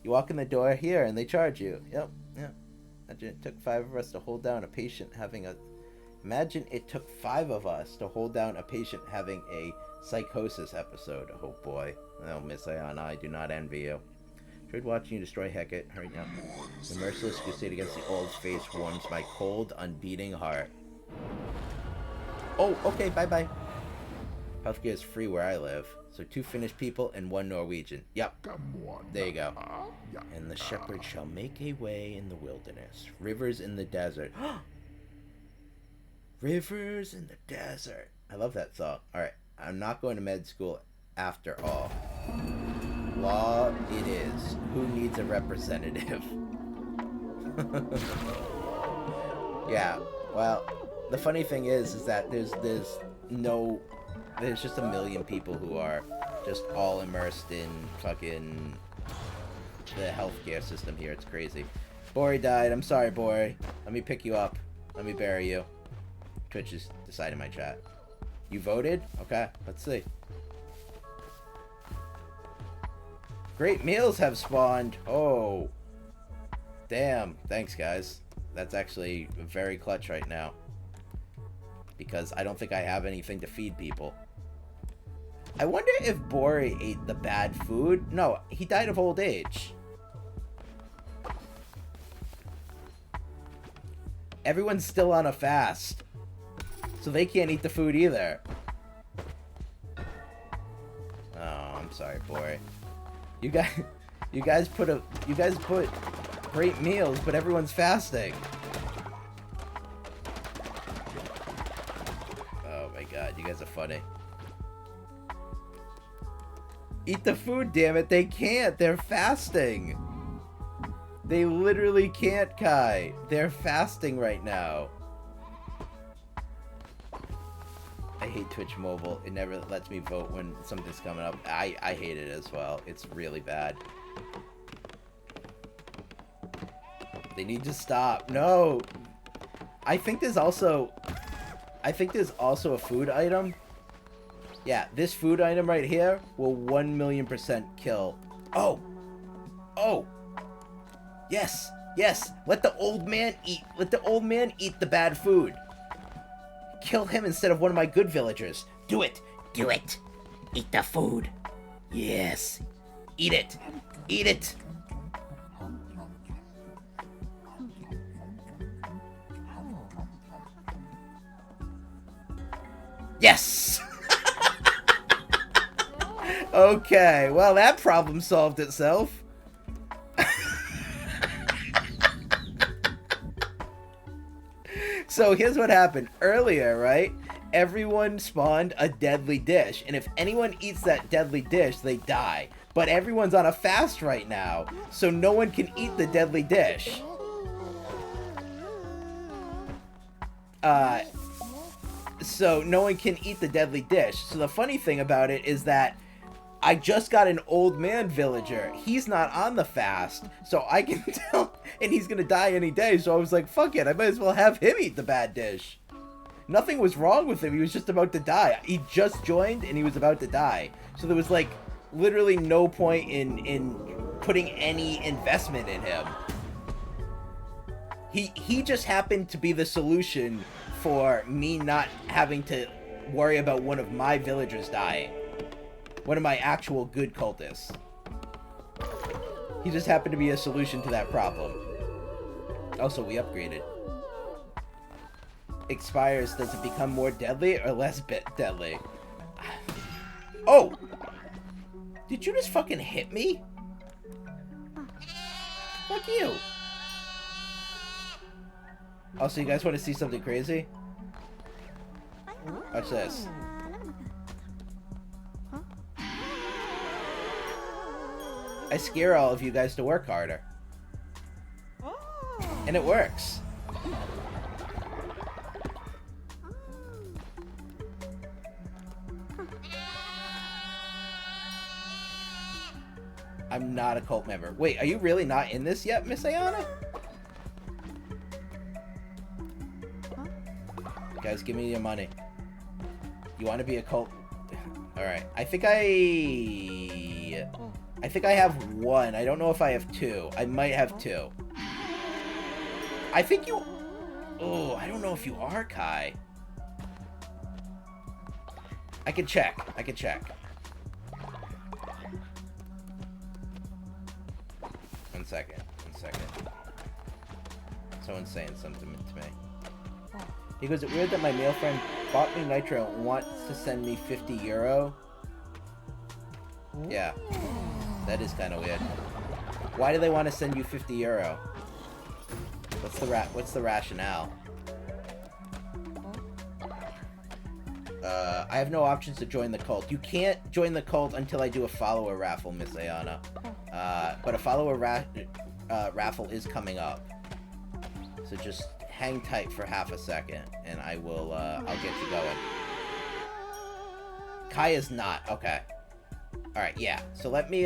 You walk in the door here and they charge you. Yep. Imagine it took 5 of us to hold down a patient having a... Imagine it took 5 of us to hold down a patient having a psychosis episode. Oh boy. Oh, Miss Ayana, I do not envy you. Enjoyed watching you destroy Hecate. Hurry up. The merciless crusade against the old face warms my cold, unbeating heart. Oh, okay, bye-bye. Healthcare is free where I live. So 2 Finnish people and 1 Norwegian. Yep. There you go. And the shepherd shall make a way in the wilderness. Rivers in the desert. Rivers in the desert. I love that song. Alright. I'm not going to med school after all. Law it is. Who needs a representative? Yeah. Well, the funny thing is that there's no There's just a million people who are just all immersed in fucking the healthcare system here. It's crazy. Bori died. I'm sorry, Bori. Let me pick you up. Let me bury you. Twitch is deciding my chat. You voted? Okay, let's see. Great meals have spawned. Oh. Damn. Thanks, guys. That's actually very clutch right now. Because I don't think I have anything to feed people. I wonder if Bori ate the bad food. No, he died of old age. Everyone's still on a fast. So they can't eat the food either. Oh, I'm sorry, Bori. You guys put great meals, but everyone's fasting. Oh my god, you guys are funny. Eat the food, damn it. They can't. They're fasting. They literally can't, Kai. They're fasting right now. I hate Twitch Mobile. It never lets me vote when something's coming up. I hate it as well. It's really bad. They need to stop. No. I think there's also a food item. Yeah, this food item right here will 1,000,000% kill. Oh. Oh. Yes. Yes. Let the old man eat. Let the old man eat the bad food. Kill him instead of one of my good villagers. Do it. Do it. Eat the food. Yes. Eat it. Eat it. Yes. Okay. Well, that problem solved itself. So here's what happened. Earlier, right? Everyone spawned a deadly dish. And if anyone eats that deadly dish, they die. But everyone's on a fast right now. So no one can eat the deadly dish. So no one can eat the deadly dish. So the funny thing about it is that I just got an old man villager. He's not on the fast, so I can tell, and he's gonna die any day, so I was like, fuck it, I might as well have him eat the bad dish. Nothing was wrong with him, he was just about to die. He just joined, and he was about to die. So there was, like, literally no point in putting any investment in him. He just happened to be the solution for me not having to worry about one of my villagers dying. One of my actual good cultists. He just happened to be a solution to that problem. Also, we upgraded. Expires, does it become more deadly or less deadly? Oh! Did you just fucking hit me? Fuck you! Also, you guys want to see something crazy? Watch this. I scare all of you guys to work harder. And it works. I'm not a cult member. Wait, are you really not in this yet, Miss Ayana? Guys, give me your money. You want to be a cult? Alright, I think I have one. I don't know if I have two. I might have two. I think you... Oh, I don't know if you are, Kai. I can check. I can check. One second. One second. Someone's saying something to me. He goes, it's weird that my male friend bought me Nitro and wants to send me 50 euro. Yeah. That is kind of weird. Why do they want to send you 50 euro? What's the rationale? I have no options to join the cult. You can't join the cult until I do a follower raffle, Miss Ayana. But a follower raffle is coming up. So just hang tight for half a second, and I will, I'll get you going. Kai is not. Okay. Alright, yeah. So let me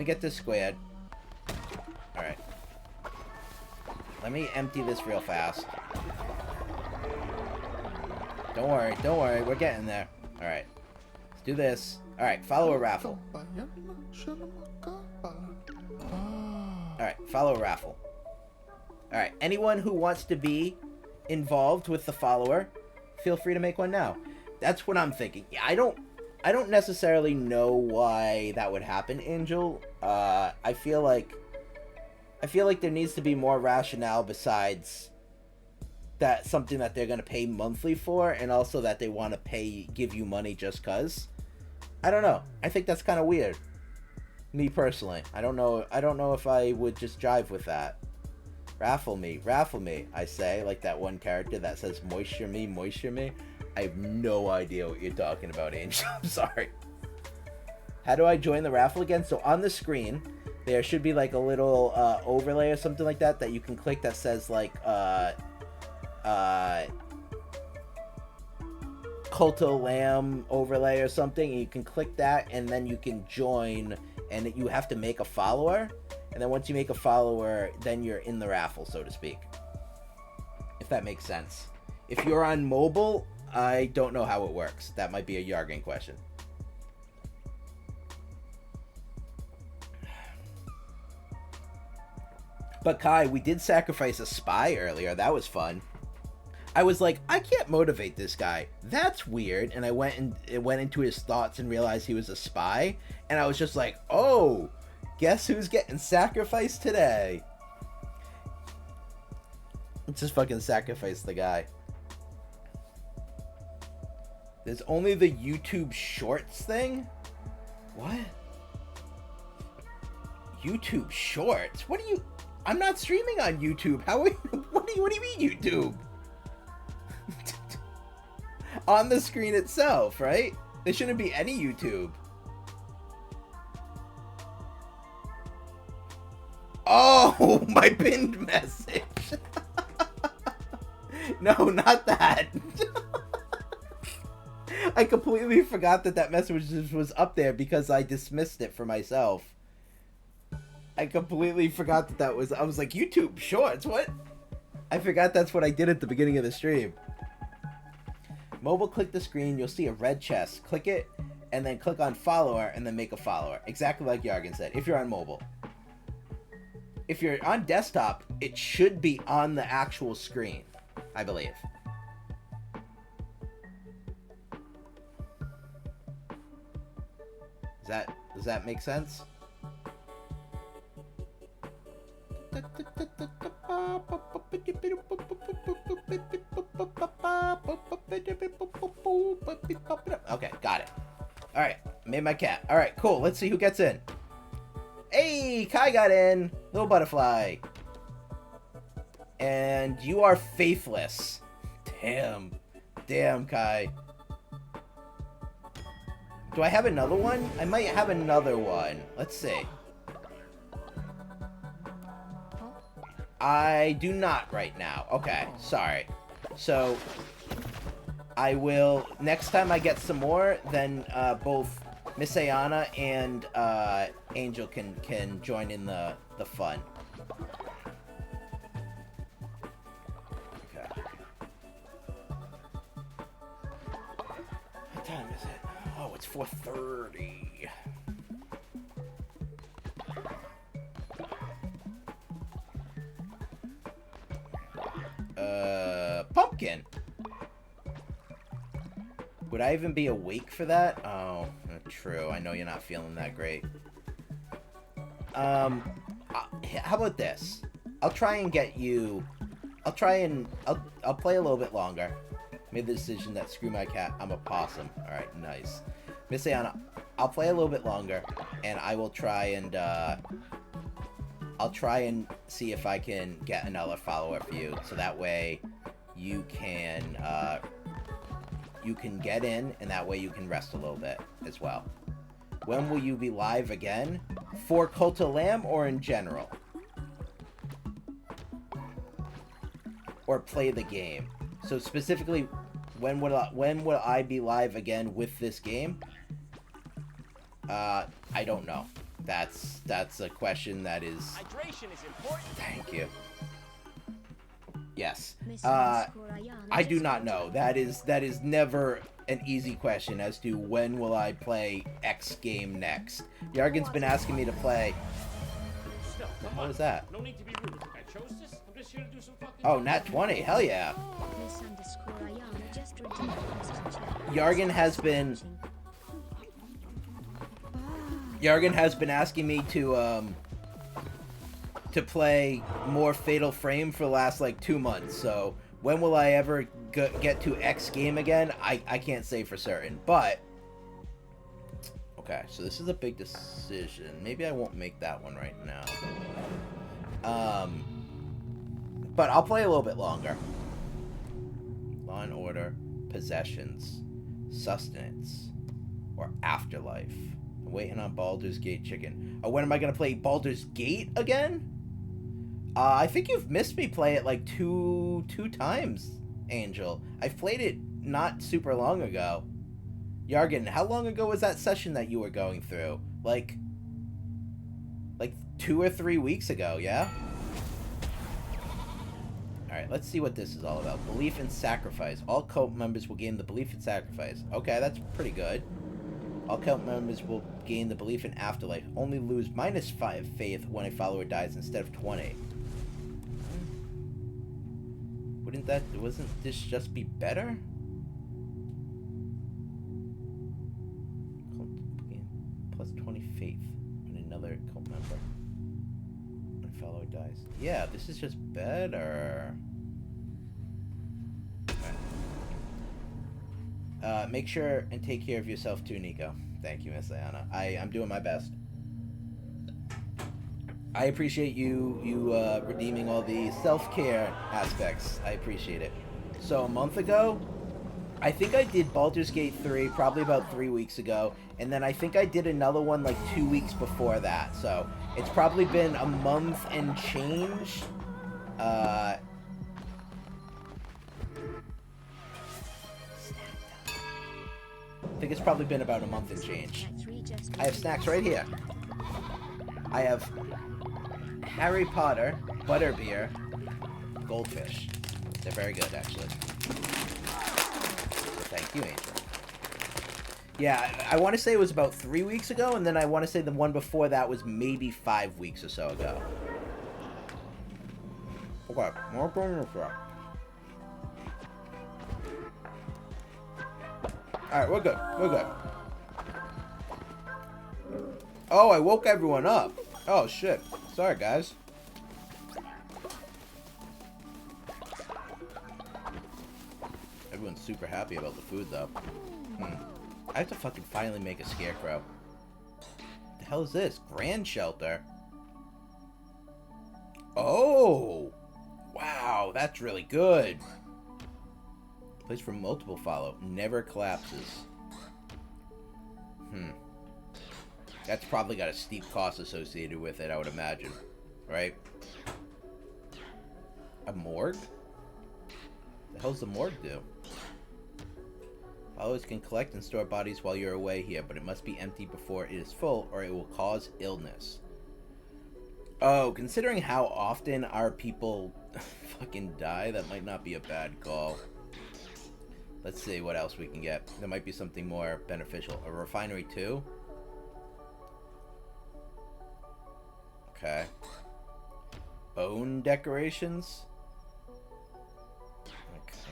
get this squared. Alright. Let me empty this real fast. Don't worry, we're getting there. Alright. Let's do this. Alright, follow a raffle. Alright, follow a raffle. Alright, anyone who wants to be involved with the follower, feel free to make one now. That's what I'm thinking. Yeah, I don't necessarily know why that would happen, Angel. I feel like there needs to be more rationale besides that something that they're gonna pay monthly for, and also that they want to give you money just cause. I don't know. I think that's kind of weird. Me personally, I don't know if I would just jive with that. Raffle me, I say, like that one character that says moisture me. I have no idea what you're talking about, Angel. I'm sorry. How do I join the raffle again? So on the screen, there should be like a little overlay or something like that you can click that says like Cult of Lamb overlay or something, and you can click that, and then you can join, and you have to make a follower, and then once you make a follower, then you're in the raffle, so to speak. If that makes sense. If you're on mobile, I don't know how it works. That might be a Yargan question. But Kai, we did sacrifice a spy earlier. That was fun. I was like, I can't motivate this guy. That's weird. And I went into his thoughts and realized he was a spy. And I was just like, oh, guess who's getting sacrificed today? Just fucking sacrifice the guy. There's only the YouTube Shorts thing? What? YouTube Shorts? What do you... I'm not streaming on YouTube. How are you... What do you mean YouTube? On the screen itself, right? There shouldn't be any YouTube. Oh, my pinned message. No, not that. I completely forgot that message was up there because I dismissed it for myself. I completely forgot that was... I was like, YouTube Shorts, what? I forgot that's what I did at the beginning of the stream. Mobile, click the screen, you'll see a red chest. Click it, and then click on follower, and then make a follower. Exactly like Yargan said, if you're on mobile. If you're on desktop, it should be on the actual screen, I believe. Does that make sense? Okay, got it. Alright, made my cat. Alright, cool. Let's see who gets in. Hey, Kai got in. Little butterfly. And you are faithless. Damn. Damn, Kai. Do I have another one? I might have another one. Let's see. I do not right now. Okay, sorry. So, I will... Next time I get some more, then both Miss Ayana and Angel can join in the fun. Okay. What time is it? Oh, it's 4:30. Pumpkin. Would I even be awake for that? Oh, true. I know you're not feeling that great. How about this? I'll try and get you... I'll play a little bit longer. Made the decision that screw my cat, I'm a possum. Alright, nice. Miss Ayana, I'll play a little bit longer, and I will try and, I'll try and see if I can get another follower for you, so that way you can get in, and that way you can rest a little bit as well. When will you be live again? For Cult of Lamb or in general? Or play the game? So specifically, when will I be live again with this game? I don't know. That's a question that is.
Hydration is important.
Thank you. Yes. I do not know. That is never an easy question as to when will I play X game next. Yargan's been asking me to play. What was that?
No need to be rude. I chose this. I'm just here to do some fucking.
Oh, Nat 20. Hell yeah. Yargan has been asking me to play more Fatal Frame for the last like 2 months. So when will I ever get to X game again? I can't say for certain. But okay, so this is a big decision. Maybe I won't make that one right now. But I'll play a little bit longer. Law and Order, Possessions, Sustenance, or Afterlife. I'm waiting on Baldur's Gate Chicken. Oh, when am I gonna play Baldur's Gate again? I think you've missed me play it like two times, Angel. I've played it not super long ago. Yargan, how long ago was that session that you were going through? Like 2 or 3 weeks ago, yeah? Alright, let's see what this is all about. Belief in sacrifice. All cult members will gain the belief in sacrifice. Okay, that's pretty good. All cult members will gain the belief in afterlife. Only lose -5 faith when a follower dies instead of 20. Wasn't this just be better? Cult gain plus 20 faith when another cult member. When a follower dies. Yeah, this is just better. Okay. Make sure and take care of yourself too, Nico. Thank you, Miss Ayana. I'm doing my best. I appreciate you redeeming all the self-care aspects. I appreciate it. So a month ago, I think I did Baldur's Gate 3 probably about 3 weeks ago, and then I think I did another one like 2 weeks before that. So it's probably been a month and change. I think it's probably been about a month and change. I have snacks right here. I have Harry Potter, Butterbeer, Goldfish. They're very good, actually. So thank you, Angel. Yeah, I want to say it was about 3 weeks ago, and then I want to say the one before that was maybe 5 weeks or so ago. Okay, more going this way. Alright, we're good. We're good. Oh, I woke everyone up. Oh, shit. Sorry, guys. Everyone's super happy about the food, though. I have to fucking finally make a scarecrow. What the hell is this? Grand Shelter. Oh! Wow, that's really good. Place for multiple follow. Never collapses. That's probably got a steep cost associated with it, I would imagine. Right? A morgue? What the hell's the morgue do? Followers can collect and store bodies while you're away here, but it must be empty before it is full, or it will cause illness. Oh, considering how often our people fucking die, that might not be a bad call. Let's see what else we can get. There might be something more beneficial. A refinery too? Okay. Bone decorations?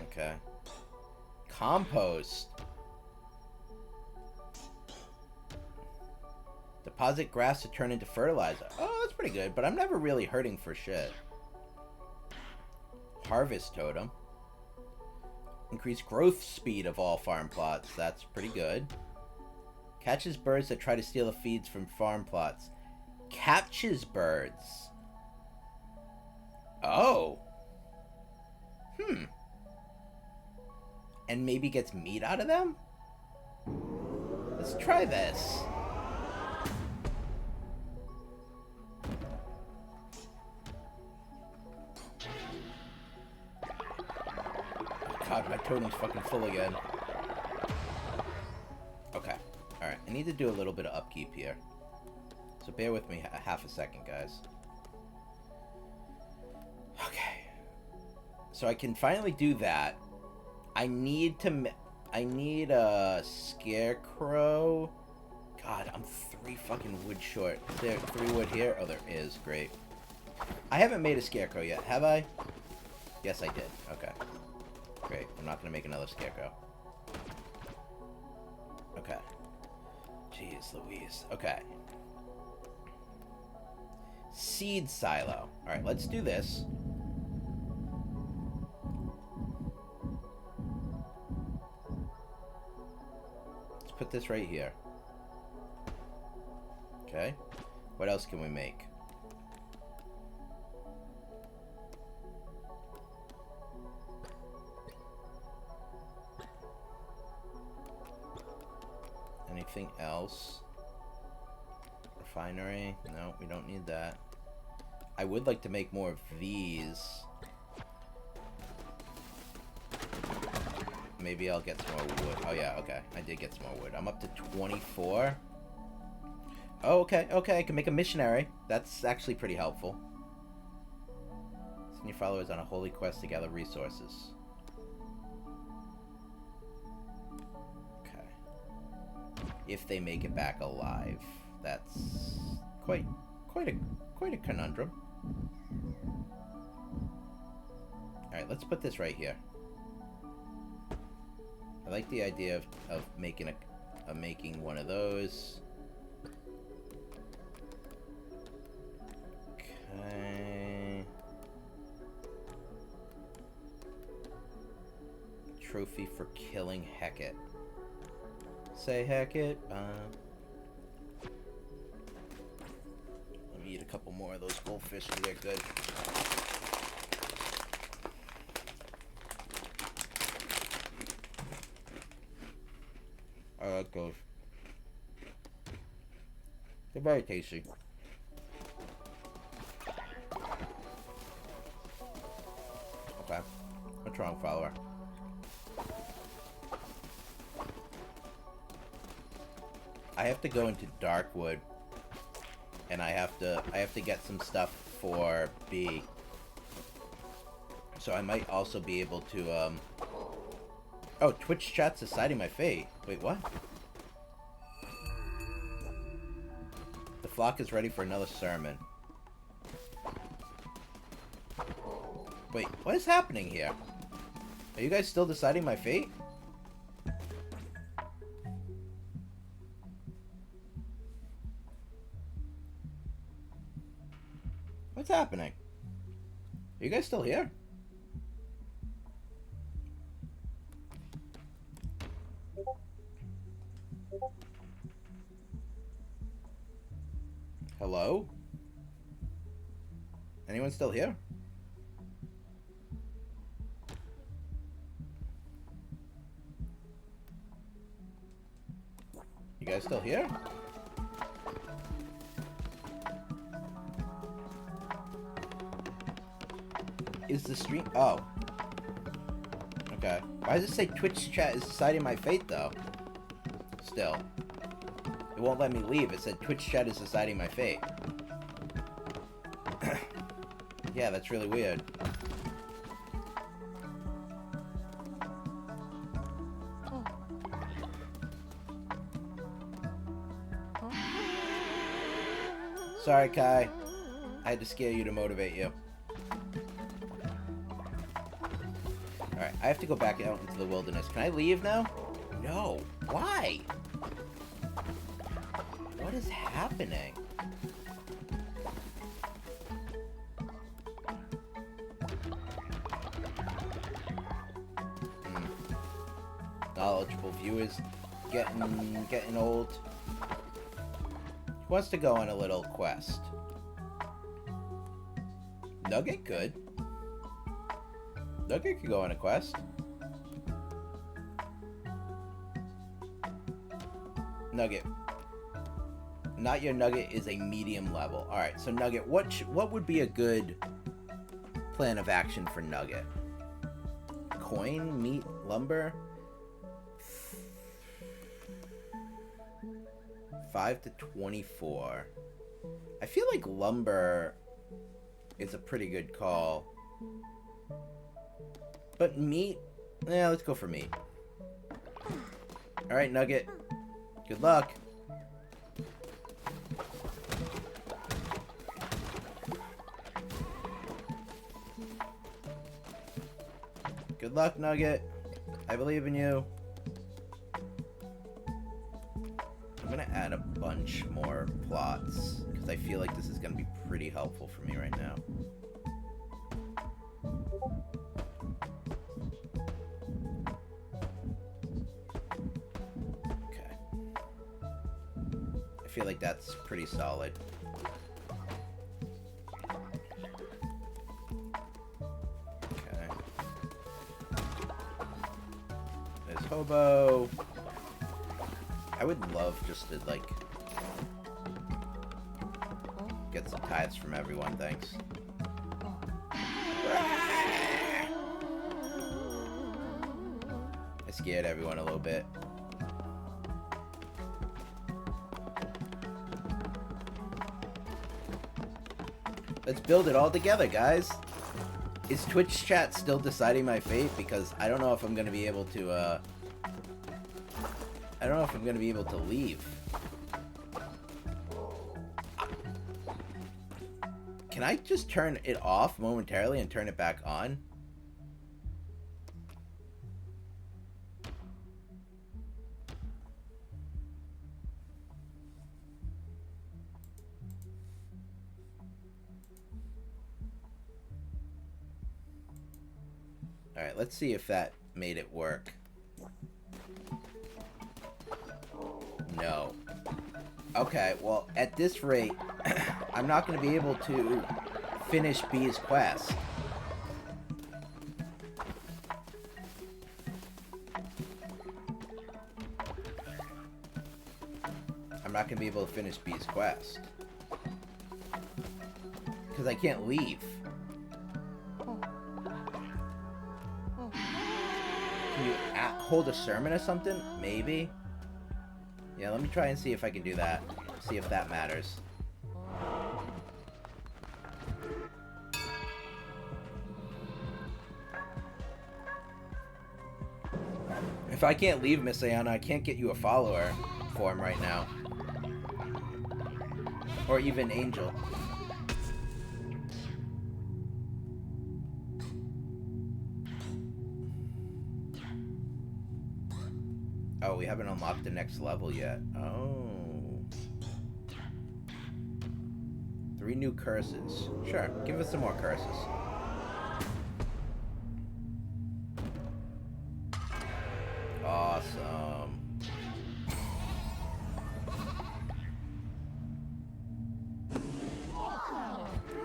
Okay. Compost. Deposit grass to turn into fertilizer. Oh, that's pretty good, but I'm never really hurting for shit. Harvest totem. Increase growth speed of all farm plots. That's pretty good. Catches birds that try to steal the feeds from farm plots. Captures birds. Oh. And maybe gets meat out of them? Let's try this. God, my totem's fucking full again. Okay. Alright, I need to do a little bit of upkeep here. So bear with me a half a second, guys. Okay. So I can finally do that. I need a scarecrow. God, I'm 3 fucking wood short. Is there 3 wood here? Oh, there is. Great. I haven't made a scarecrow yet, have I? Yes, I did. Okay. Great. I'm not going to make another scarecrow. Okay. Jeez Louise. Okay. Seed silo. Alright, let's do this. Let's put this right here. Okay. What else can we make? Anything else? Refinery? No, we don't need that. I would like to make more of these. Maybe I'll get some more wood. Oh yeah, okay. I did get some more wood. I'm up to 24. Oh, okay, okay. I can make a missionary. That's actually pretty helpful. Send your followers on a holy quest to gather resources. If they make it back alive. That's quite a conundrum. Alright, let's put this right here. I like the idea of making making one of those. Okay. Trophy for killing Hecate. Say Hecate. Let me eat a couple more of those goldfish because they're good. I like those. They're very tasty. Okay. What's wrong, follower? I have to go into Darkwood, and I have to get some stuff for B. So I might also be able to oh, Twitch chat's deciding my fate. Wait, what? The flock is ready for another sermon. Wait, what is happening here? Are you guys still deciding my fate? What's happening? Are you guys still here? Hello? Anyone still here? You guys still here? Is the stream... Oh. Okay. Why does it say Twitch chat is deciding my fate, though? Still. It won't let me leave. It said Twitch chat is deciding my fate. Yeah, that's really weird. Sorry, Kai. I had to scare you to motivate you. Alright, I have to go back out into the wilderness. Can I leave now? No. Why? What is happening? Knowledgeable viewers getting old. Who wants to go on a little quest? Nugget could. Nugget could go on a quest. Nugget. Not your Nugget is a medium level. Alright, so Nugget, what would be a good plan of action for Nugget? Coin? Meat? Lumber. 5 to 24. I feel like lumber is a pretty good call. But meat? Yeah, let's go for meat. Alright, Nugget. Good luck. Good luck, Nugget. I believe in you. I'm gonna add a bunch more plots because I feel like this is gonna be pretty helpful for me right now. Okay. I feel like that's pretty solid. Hobo. I would love just to, like, get some tithes from everyone, thanks. I scared everyone a little bit. Let's build it all together, guys. Is Twitch chat still deciding my fate? Because I don't know if I'm gonna be able to, I don't know if I'm gonna be able to leave. Can I just turn it off momentarily and turn it back on? Alright, let's see if that made it work. No. Okay, well, at this rate, I'm not going to be able to finish B's quest. I'm not going to be able to finish B's quest. Because I can't leave. Can you hold a sermon or something? Maybe? Yeah, let me try and see if I can do that. See if that matters. If I can't leave, Miss Ayana, I can't get you a follower form right now. Or even Angel. Oh, we haven't unlocked the next level yet. Oh. 3 new curses. Sure, give us some more curses. Awesome.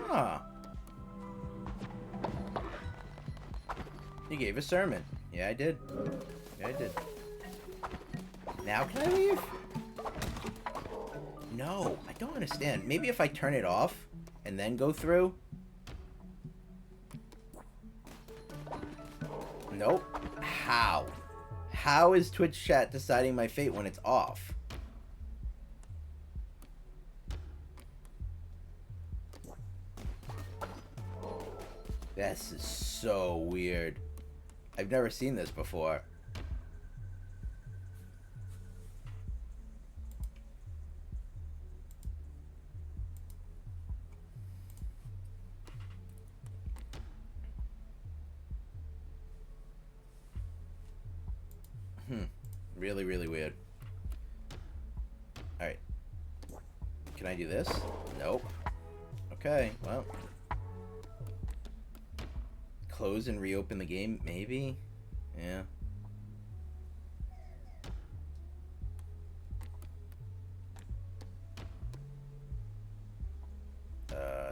Huh. You gave a sermon. Yeah, I did. Yeah, I did. Now can I leave? No, I don't understand. Maybe if I turn it off and then go through? Nope. How? How is Twitch chat deciding my fate when it's off? This is so weird. I've never seen this before. Really, really weird. Alright. Can I do this? Nope. Okay, well. Close and reopen the game? Maybe? Yeah.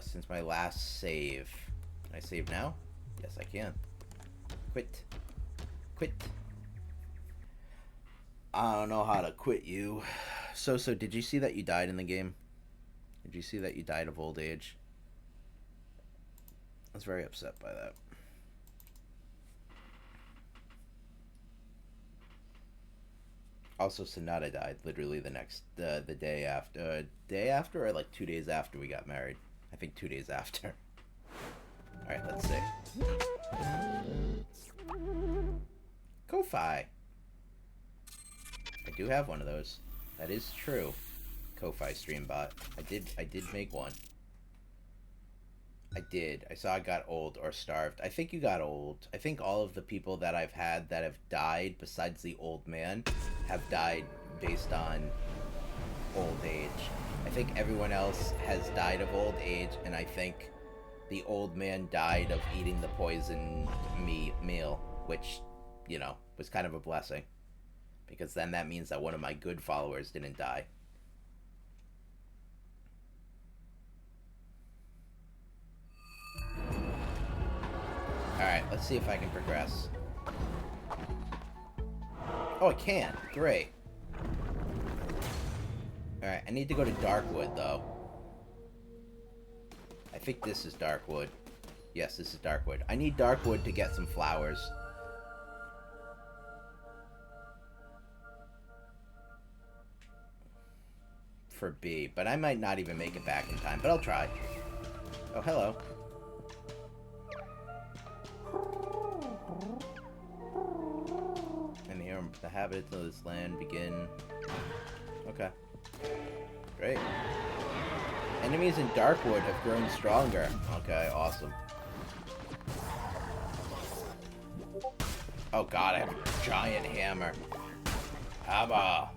Since my last save. Can I save now? Yes, I can. Quit. Quit. I don't know how to quit you. So, did you see that you died in the game? Did you see that you died of old age? I was very upset by that. Also, Sonata died literally the day after, or like 2 days after we got married. I think 2 days after. All right, let's see. Ko-Fi. I do have one of those. That is true. Ko-Fi Streambot. I did make one. I did. I saw I got old or starved. I think you got old. I think all of the people that I've had that have died, besides the old man, have died based on old age. I think everyone else has died of old age, and I think the old man died of eating the poisoned meal, which, you know, was kind of a blessing. Because then that means that one of my good followers didn't die. Alright, let's see if I can progress. Oh, I can. Great. Alright, I need to go to Darkwood, though. I think this is Darkwood. Yes, this is Darkwood. I need Darkwood to get some flowers. For B, but I might not even make it back in time, but I'll try. Oh, hello. And here, the habits of this land begin. Okay. Great. Enemies in Darkwood have grown stronger. Okay, awesome. Oh god, I have a giant hammer. Hammer.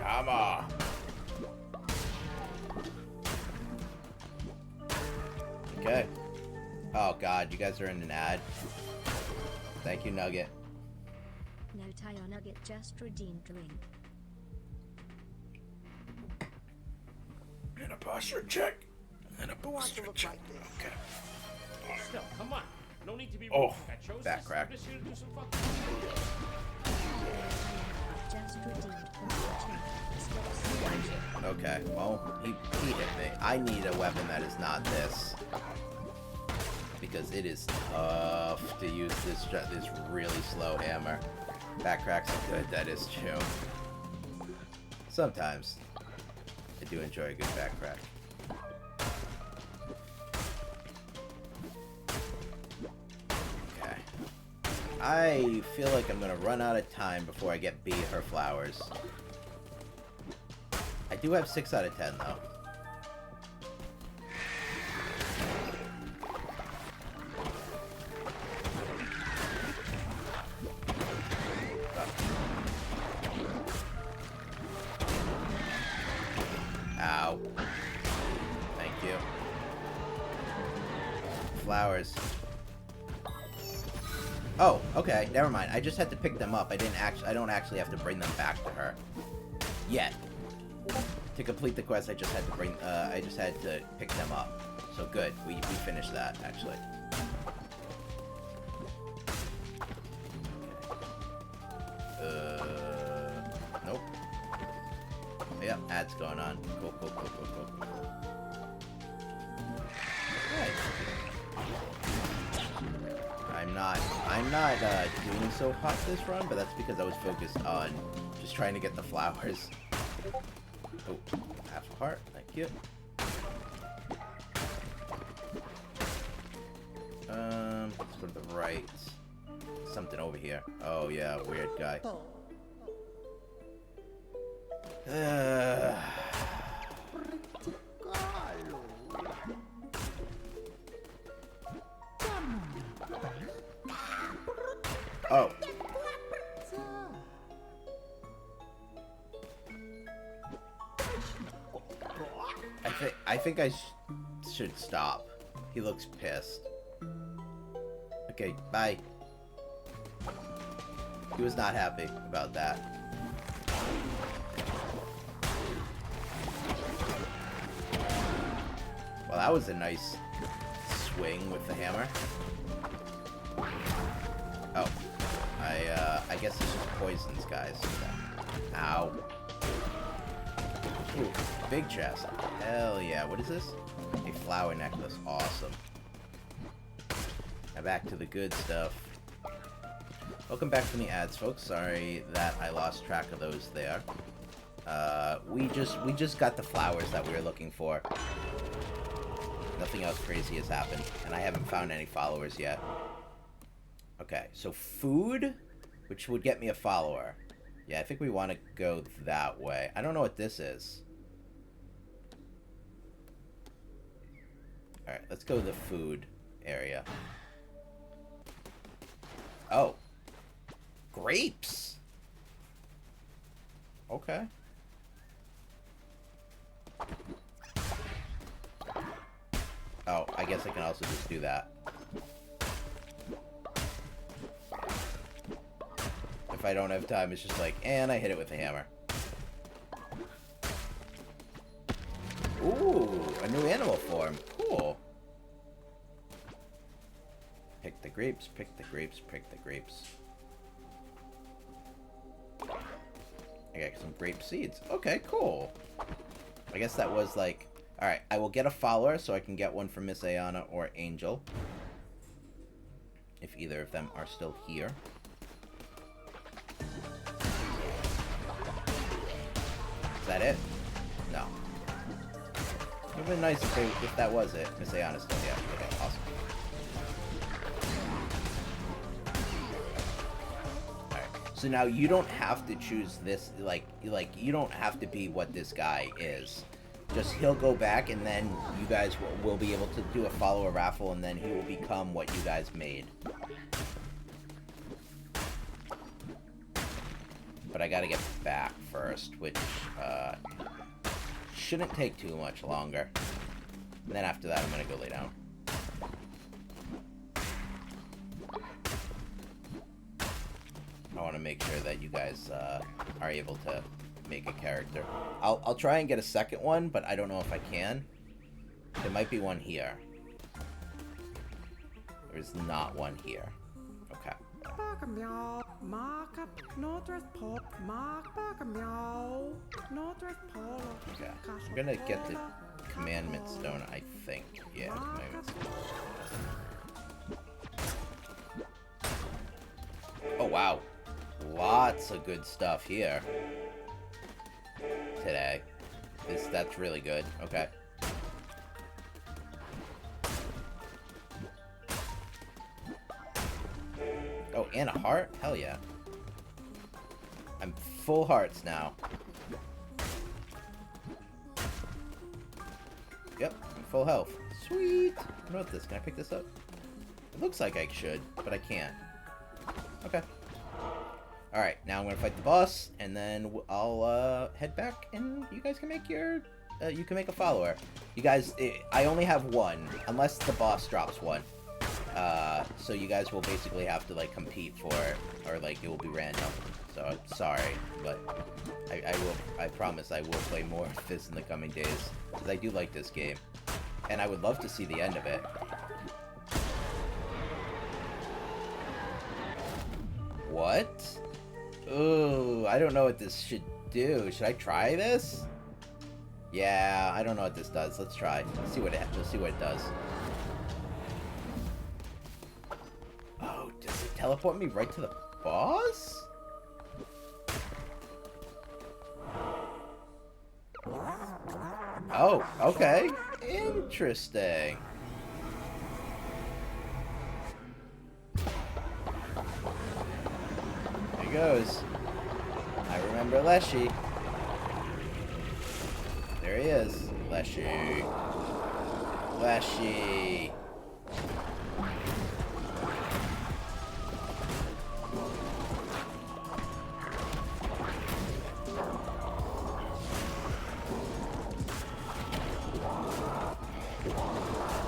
Hammer. Okay. Oh god, you guys are in an ad. Thank you, Nugget.
No tie or Nugget, just redeemed drink.
And a posture check. And a posture check. Okay.
Still, come on. No need to be
Oh,
I chose
back
this.
crack.
I'm just here to do some fucking.
Just redeemed from
Okay, well, he hit me. I need a weapon that is not this. Because it is tough to use this really slow hammer. Backcracks are good, that is true. Sometimes. I do enjoy a good backcrack. Okay. I feel like I'm gonna run out of time before I get B her flowers. I do have 6 out of 10 though. Ow. Thank you. Flowers. Oh, okay, never mind. I just had to pick them up. I don't actually have to bring them back to her. Yet. To complete the quest, I just had to pick them up. So good. We finished that, actually. Nope. Yep, ads going on. Cool. Right. I'm not doing so hot this run, but that's because I was focused on just trying to get the flowers. Oh, half a heart, thank you. Let's go to the right. Something over here. Oh yeah, weird guy. Oh. I think I should stop. He looks pissed. Okay, bye. He was not happy about that. Well, that was a nice swing with the hammer. Oh. I guess this just poisons guys. Ow. Ooh, big chest. Hell yeah. What is this? A flower necklace. Awesome. Now back to the good stuff. Welcome back from the ads, folks. Sorry that I lost track of those there. We just got the flowers that we were looking for. Nothing else crazy has happened, and I haven't found any followers yet. Okay, so food, which would get me a follower. Yeah, I think we want to go that way. I don't know what this is. Alright, let's go to the food area. Oh. Grapes! Okay. Oh, I guess I can also just do that. If I don't have time, it's just like, and I hit it with a hammer. Ooh, a new animal form. Cool. Pick the grapes, pick the grapes, pick the grapes. I got some grape seeds. Okay, cool. I guess that was like... Alright, I will get a follower so I can get one from Miss Ayana or Angel. If either of them are still here. Is that it? No. It would have been nice if that was it. Miss Ayana's still here. Okay, awesome. Alright, so now you don't have to choose this, like you don't have to be what this guy is. Just he'll go back and then you guys will be able to do a follower raffle and then he will become what you guys made. But I gotta get back first, which shouldn't take too much longer. And then after that I'm gonna go lay down. I want to make sure that you guys are able to make a character. I'll try and get a second one, but I don't know if I can. There might be one here. There's not one here. Okay. Okay, I'm gonna get the commandment stone, I think. Yeah, the commandment stone. Oh wow. Lots of good stuff here. Today. That's really good. Okay. Oh, and a heart? Hell yeah. I'm full hearts now. Yep, I'm full health. Sweet! What about this? Can I pick this up? It looks like I should, but I can't. Okay. Alright, now I'm gonna fight the boss, and then I'll head back, and you guys can make your... you can make a follower. You guys, I only have one, unless the boss drops one. So you guys will basically have to, like, compete for it, or, like, it will be random. So, I'm sorry, but I promise I will play more of this in the coming days, because I do like this game. And I would love to see the end of it. What? Ooh, I don't know what this should do. Should I try this? Yeah, I don't know what this does. Let's try. Let's see what it does. Oh, does it teleport me right to the boss? Oh, okay. Interesting. Goes. I remember Leshy. There he is. Leshy. Leshy.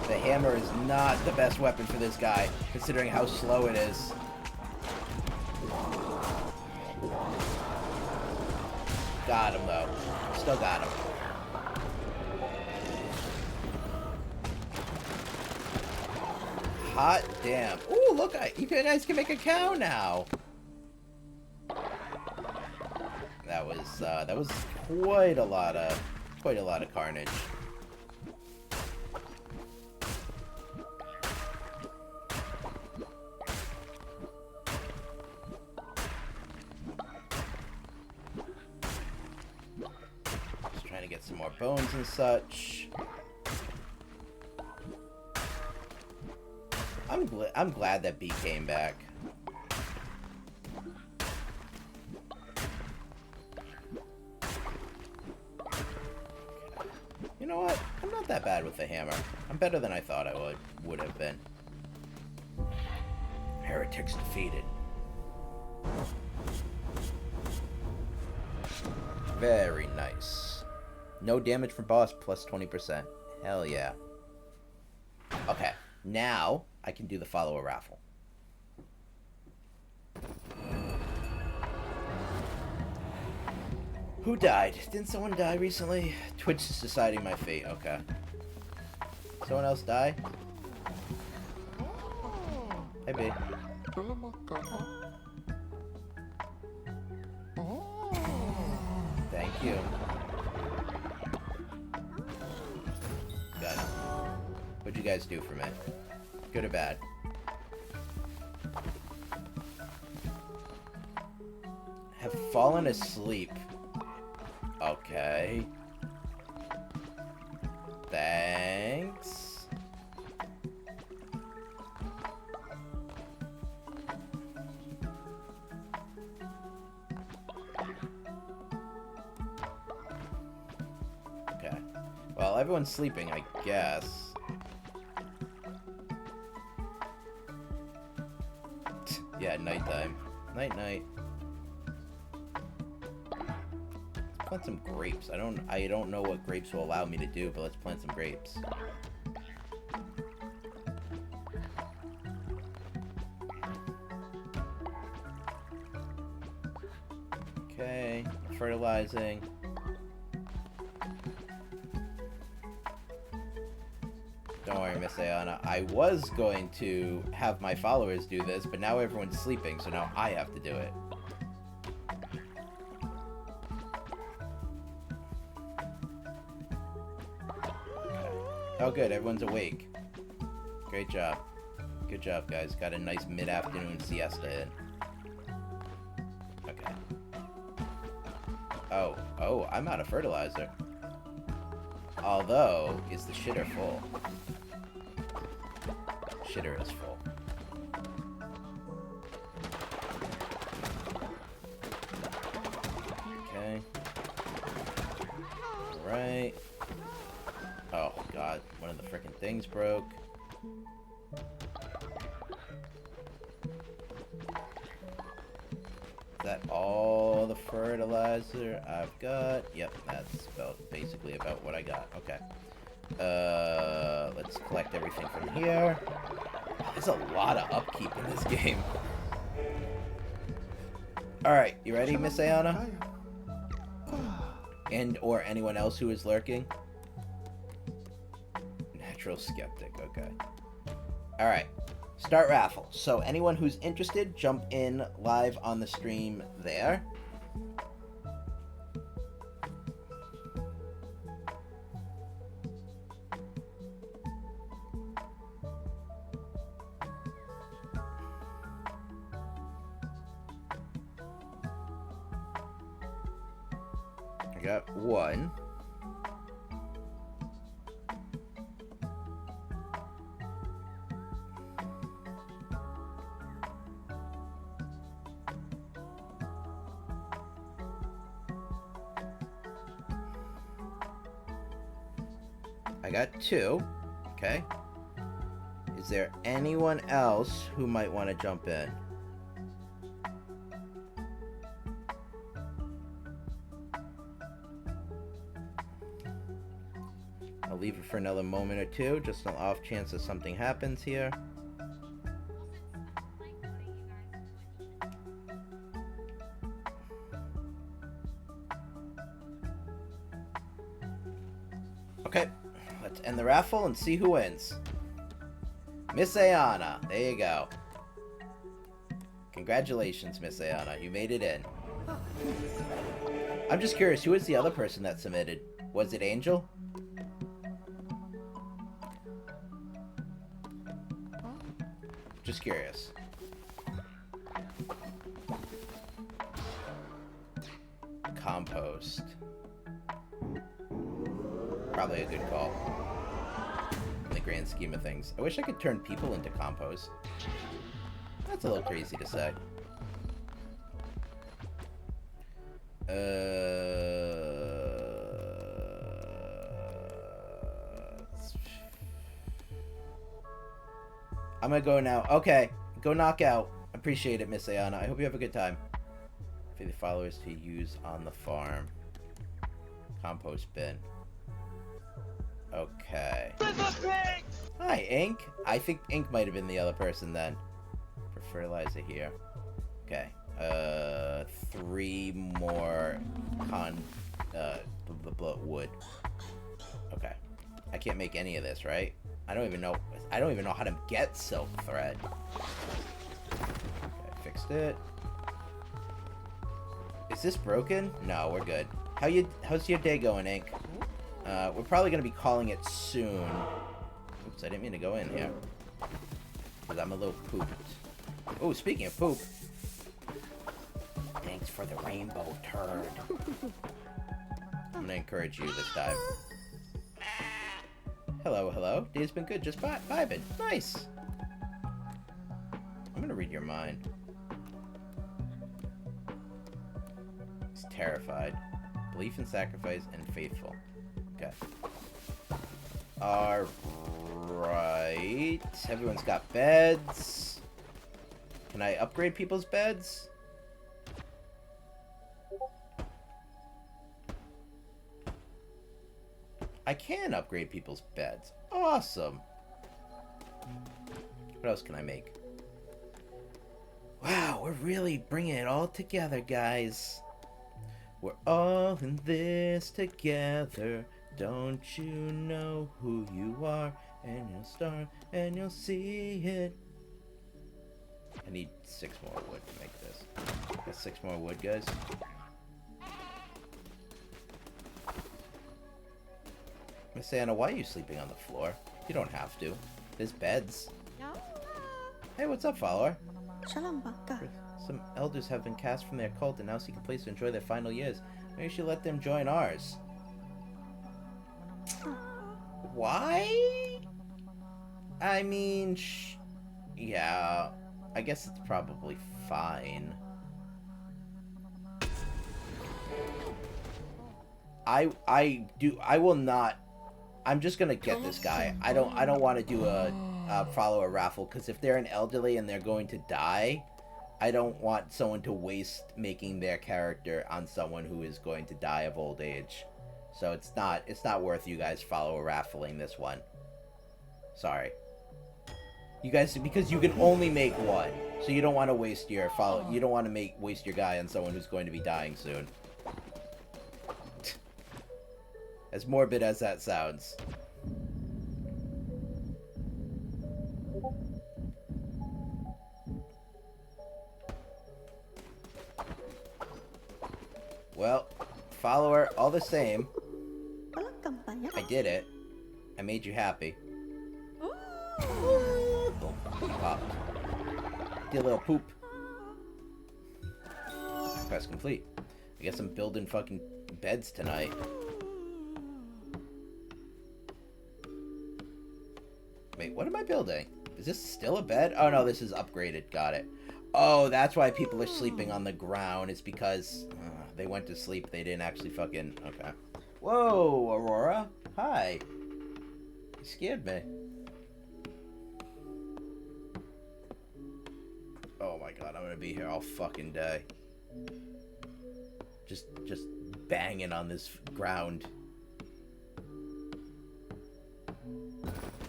The hammer is not the best weapon for this guy, considering how slow it is. Got him, though. Still got him. Hot damn. Ooh, look, you guys can make a cow now. That was quite a lot of carnage. get some more bones and such. I'm glad that B came back. You know what? I'm not that bad with the hammer. I'm better than I thought I would have been. Heretics defeated. Very nice. No damage from boss, plus 20%. Hell yeah. Okay, now I can do the follower raffle. Who died? Didn't someone die recently? Twitch is deciding my fate. Okay. Someone else die? Hey, B. Thank you. Got it. What'd you guys do for me? Good or bad? Have fallen asleep. Okay. Thanks. Okay. Well, everyone's sleeping, I guess. Yeah, nighttime. Night-night. Plant some grapes. I don't know what grapes will allow me to do, but let's plant some grapes. Okay, fertilizing. Don't worry, Miss Ayana. I was going to have my followers do this, but now everyone's sleeping, so now I have to do it. Oh good, everyone's awake. Great job. Good job, guys. Got a nice mid-afternoon siesta in. Okay. Oh, I'm out of fertilizer. Although, is the shitter full? Shitter is full. Okay. Alright. Oh god, one of the frickin' things broke. Is that all the fertilizer I've got? Yep, that's basically about what I got. Okay. Let's collect everything from here. There's a lot of upkeep in this game. Alright, you ready, Miss Ayana? And or anyone else who is lurking? Natural skeptic, okay. Alright. Start raffle. So anyone who's interested, jump in live on the stream there. I got one. I got two. Okay. Is there anyone else who might want to jump in? I'll leave it for another moment or two, just an off chance that something happens here. Okay, let's end the raffle and see who wins. Miss Ayana, there you go. Congratulations, Miss Ayana, you made it in. I'm just curious, who is the other person that submitted? Was it Angel? Just curious. Compost. Probably a good call. In the grand scheme of things. I wish I could turn people into compost. That's a little crazy to say. I'm gonna go now. Okay, go knock out. Appreciate it, Miss Ayana. I hope you have a good time. For the followers to use on the farm. Compost bin. Okay. Hi, Ink. I think Ink might have been the other person then. For fertilizer here. Okay. 3 more wood. Okay. I can't make any of this, right? I don't even know how to get silk thread. Okay, fixed it. Is this broken? No, we're good. How's your day going, Ink? We're probably gonna be calling it soon. Oops, I didn't mean to go in here. Because I'm a little pooped. Oh, speaking of poop. Thanks for the rainbow turd. I'm gonna encourage you this time. Hello, hello. Day's been good, just vibing. Nice. I'm gonna read your mind. He's terrified. Belief in sacrifice and faithful. Okay. Alright. Everyone's got beds. Can I upgrade people's beds? I can upgrade people's beds. Awesome. What else can I make? Wow, we're really bringing it all together, guys. We're all in this together. Don't you know who you are? And you'll start and you'll see it. I need 6 more wood to make this. Got 6 more wood, guys. Miss Anna, why are you sleeping on the floor? You don't have to. There's beds. Hey, what's up, follower? Some elders have been cast from their cult and now seek a place to enjoy their final years. Maybe you should let them join ours. Why? I mean, yeah. I guess it's probably fine. I will not. I'm just gonna get this guy. I don't want to do a follower raffle because if they're an elderly and they're going to die, I don't want someone to waste making their character on someone who is going to die of old age. So it's not worth you guys follower raffling this one. Sorry. You guys, because you can only make one, so you don't want to waste your You don't want to waste your guy on someone who's going to be dying soon. As morbid as that sounds. Well, follower, all the same. I did it. I made you happy. Popped. Did a little poop. Quest complete. I guess I'm building fucking beds tonight. Wait, what am I building? Is this still a bed? Oh no, this is upgraded. Got it. Oh, that's why people are sleeping on the ground. It's because they went to sleep. They didn't actually fucking... Okay. Whoa, Aurora. Hi. You scared me. Oh my god, I'm gonna be here all fucking day. Just banging on this ground.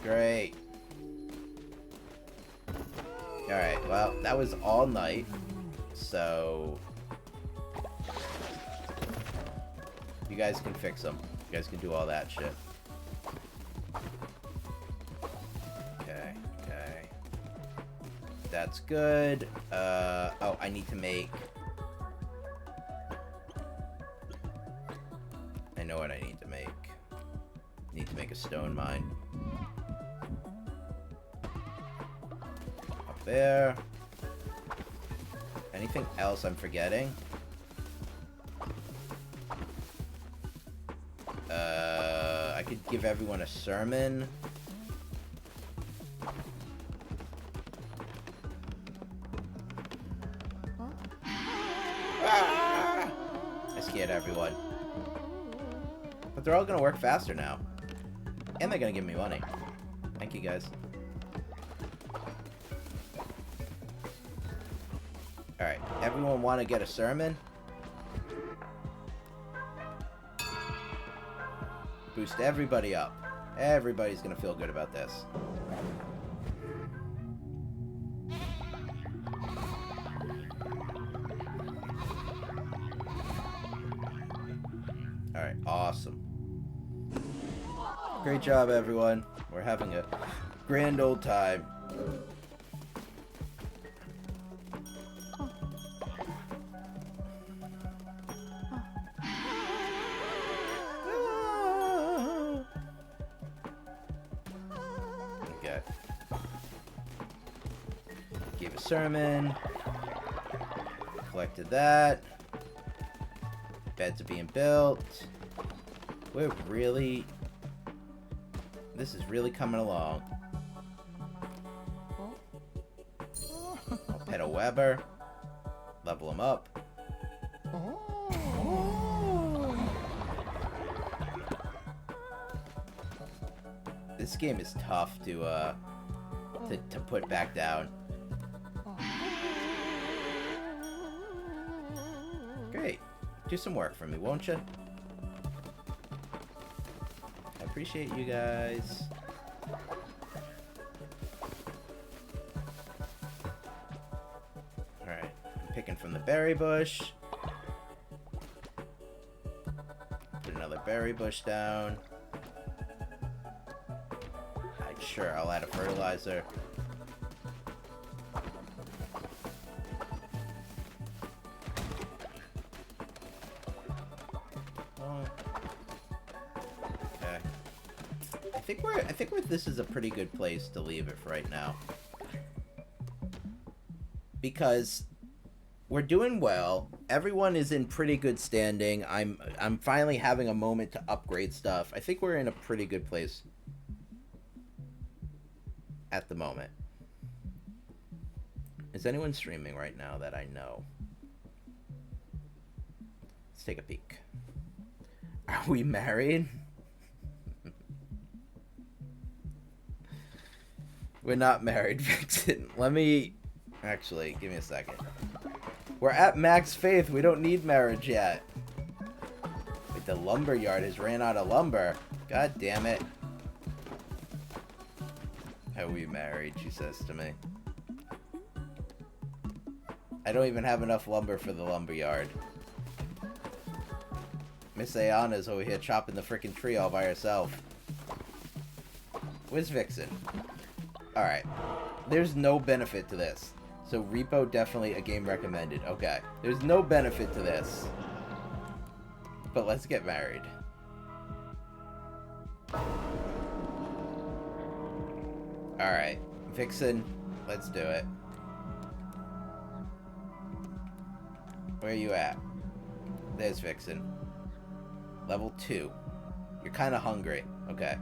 Great. Alright, well, that was all night. So... you guys can fix them. You guys can do all that shit. Okay. That's good. Oh, I need to make... I know what I need to make. I need to make a stone mine. Up there. Anything else I'm forgetting? I could give everyone a sermon. Ah! I scared everyone. But they're all gonna work faster now. And they're gonna give me money. Thank you, guys. Alright, everyone want to get a sermon? Boost everybody up. Everybody's gonna feel good about this. Alright, awesome. Great job, everyone. We're having a grand old time. Okay. Gave a sermon. Collected that. Beds are being built. We're really... This is really coming along. I'll pet a Weber. Level him up. This game is tough to put back down. Great. Do some work for me, won't you? I appreciate you guys. Alright, I'm picking from the berry bush. Put another berry bush down. Sure, I'll add a fertilizer. Okay. I think this is a pretty good place to leave it for right now. Because we're doing well. Everyone is in pretty good standing. I'm finally having a moment to upgrade stuff. I think we're in a pretty good place at the moment. Is anyone streaming right now that I know? Let's take a peek. Are we married? We're not married, Vixen. Let me... Actually, give me a second. We're at max faith. We don't need marriage yet. Wait, the lumber yard has ran out of lumber. God damn it. Are we married, she says to me. I don't even have enough lumber for the lumber yard. Miss Ayana's over here chopping the freaking tree all by herself. Where's Vixen? Alright. There's no benefit to this. So Repo, definitely a game recommended. Okay. There's no benefit to this. But let's get married. Alright, Vixen, let's do it. Where are you at? There's Vixen. Level 2. You're kind of hungry. Okay.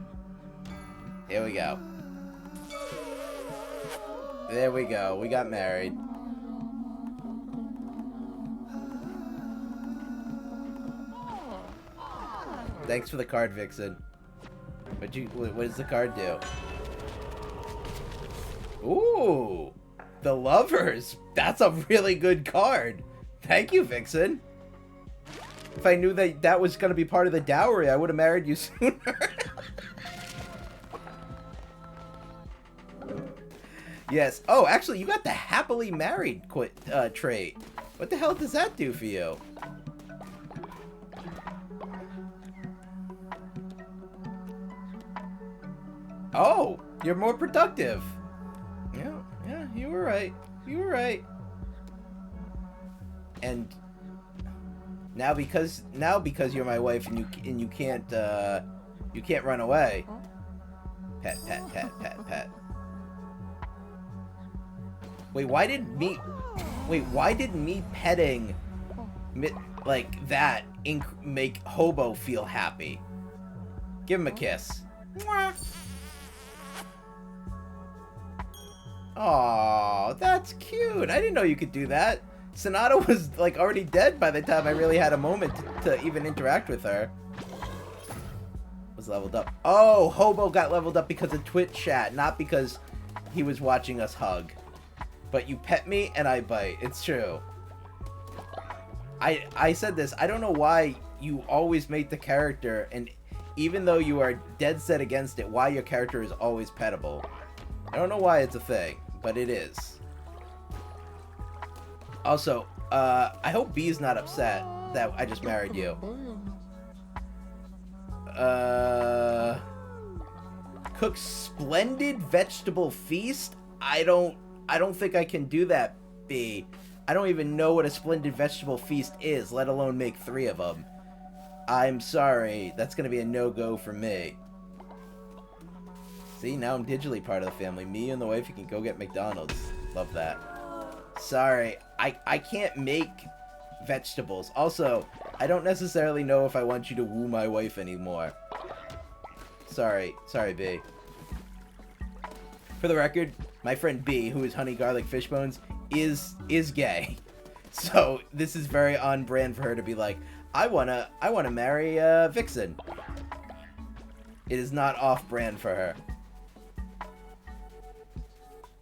Here we go. There we go. We got married. Thanks for the card, Vixen. What does the card do? Ooh, the lovers. That's a really good card. Thank you, Vixen. If I knew that was going to be part of the dowry, I would have married you sooner. Yes. Oh, actually, you got the happily married trait. What the hell does that do for you? Oh, you're more productive. Yeah, you were right. You were right. And now because you're my wife and you can't run away. Pet, pet, pet, pet, pet. Wait, why did me petting like that make Hobo feel happy? Give him a kiss. Aw, that's cute. I didn't know you could do that. Sonata was like already dead by the time I really had a moment to even interact with her. Was leveled up. Oh, Hobo got leveled up because of Twitch chat, not because he was watching us hug. But you pet me and I bite. It's true. I said this. I don't know why you always make the character, and even though you are dead set against it, why your character is always pettable. I don't know why it's a thing, but it is. Also, I hope B's not upset that I just married you. Cook splendid vegetable feast? I don't think I can do that, B. I don't even know what a splendid vegetable feast is, let alone make 3 of them. I'm sorry, that's gonna be a no-go for me. See, now I'm digitally part of the family. Me and the wife can go get McDonald's. Love that. Sorry, I can't make vegetables. Also, I don't necessarily know if I want you to woo my wife anymore. Sorry, B. For the record, my friend B, who is Honey Garlic Fishbones, is gay. So this is very on brand for her to be like, I wanna marry Vixen. It is not off brand for her.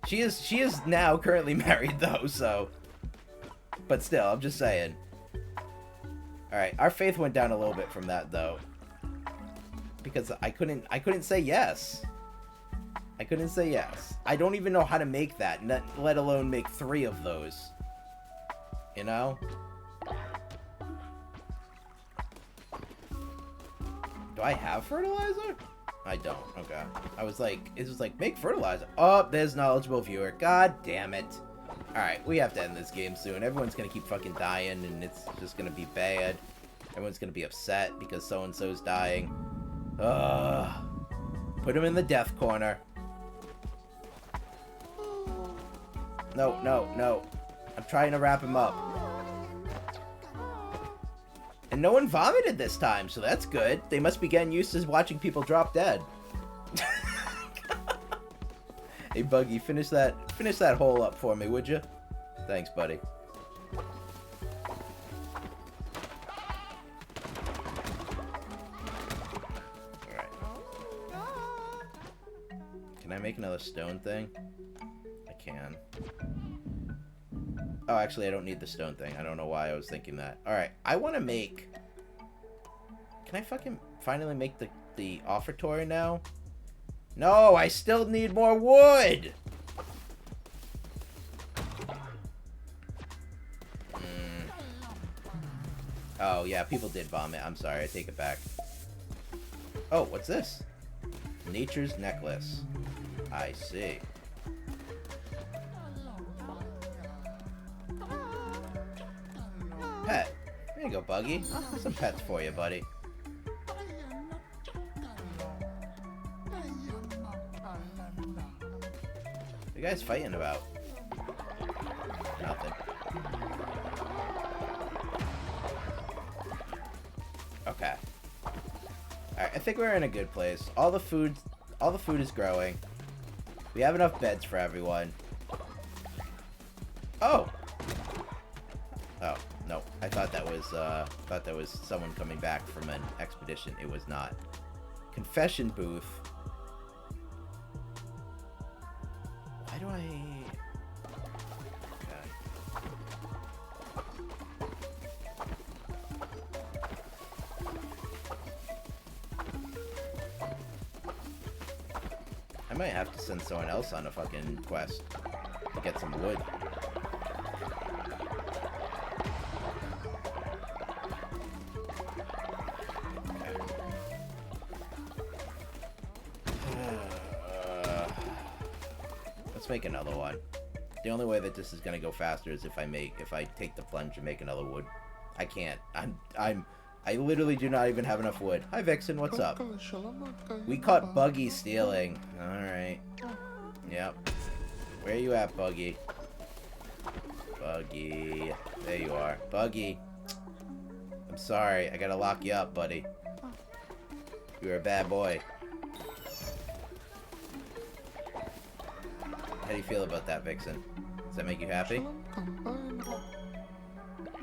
She is now currently married though, so. But still, I'm just saying. Alright, our faith went down a little bit from that though. Because I couldn't say yes. I couldn't say yes. I don't even know how to make that, let alone make 3 of those. You know? Do I have fertilizer? I don't. Okay. I was like, it was like, make fertilizer. Oh, there's knowledgeable viewer. God damn it. Alright, we have to end this game soon. Everyone's gonna keep fucking dying, and it's just gonna be bad. Everyone's gonna be upset because so-and-so's dying. Ugh. Put him in the death corner. No. I'm trying to wrap him up. And no one vomited this time, so that's good. They must be getting used to watching people drop dead. Hey, Buggy, finish that hole up for me, would you? Thanks, buddy. Alright. Can I make another stone thing? I can. Oh, actually, I don't need the stone thing. I don't know why I was thinking that. Alright, I want to make... Can I fucking finally make the offertory now? No, I still need more wood! Oh, yeah, people did vomit. I'm sorry, I take it back. Oh, what's this? Nature's necklace. I see. Pet. There you go, Buggy. Some pets for you, buddy. What are you guys fighting about? Nothing. Okay. Alright, I think we're in a good place. All the food is growing. We have enough beds for everyone. Oh! Oh, no. I thought that was someone coming back from an expedition. It was not. Confession booth. Why do I... I might have to send someone else on a fucking quest to get some wood. Let's make another one. The only way that this is gonna go faster is if I take the plunge and make another wood. I can't. I literally do not even have enough wood. Hi Vixen, what's up? We caught Buggy stealing. Alright. Yep. Where you at, Buggy? Buggy. There you are. Buggy. I'm sorry. I gotta lock you up, buddy. You're a bad boy. How do you feel about that, Vixen? Does that make you happy?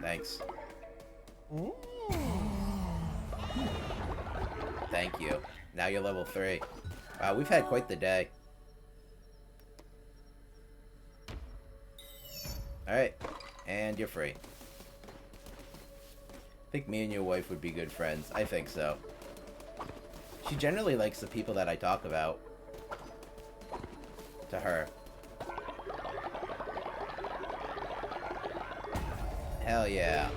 Thanks. Thank you. Now you're level 3. Wow, we've had quite the day. Alright. And you're free. I think me and your wife would be good friends. I think so. She generally likes the people that I talk about. To her. Hell yeah.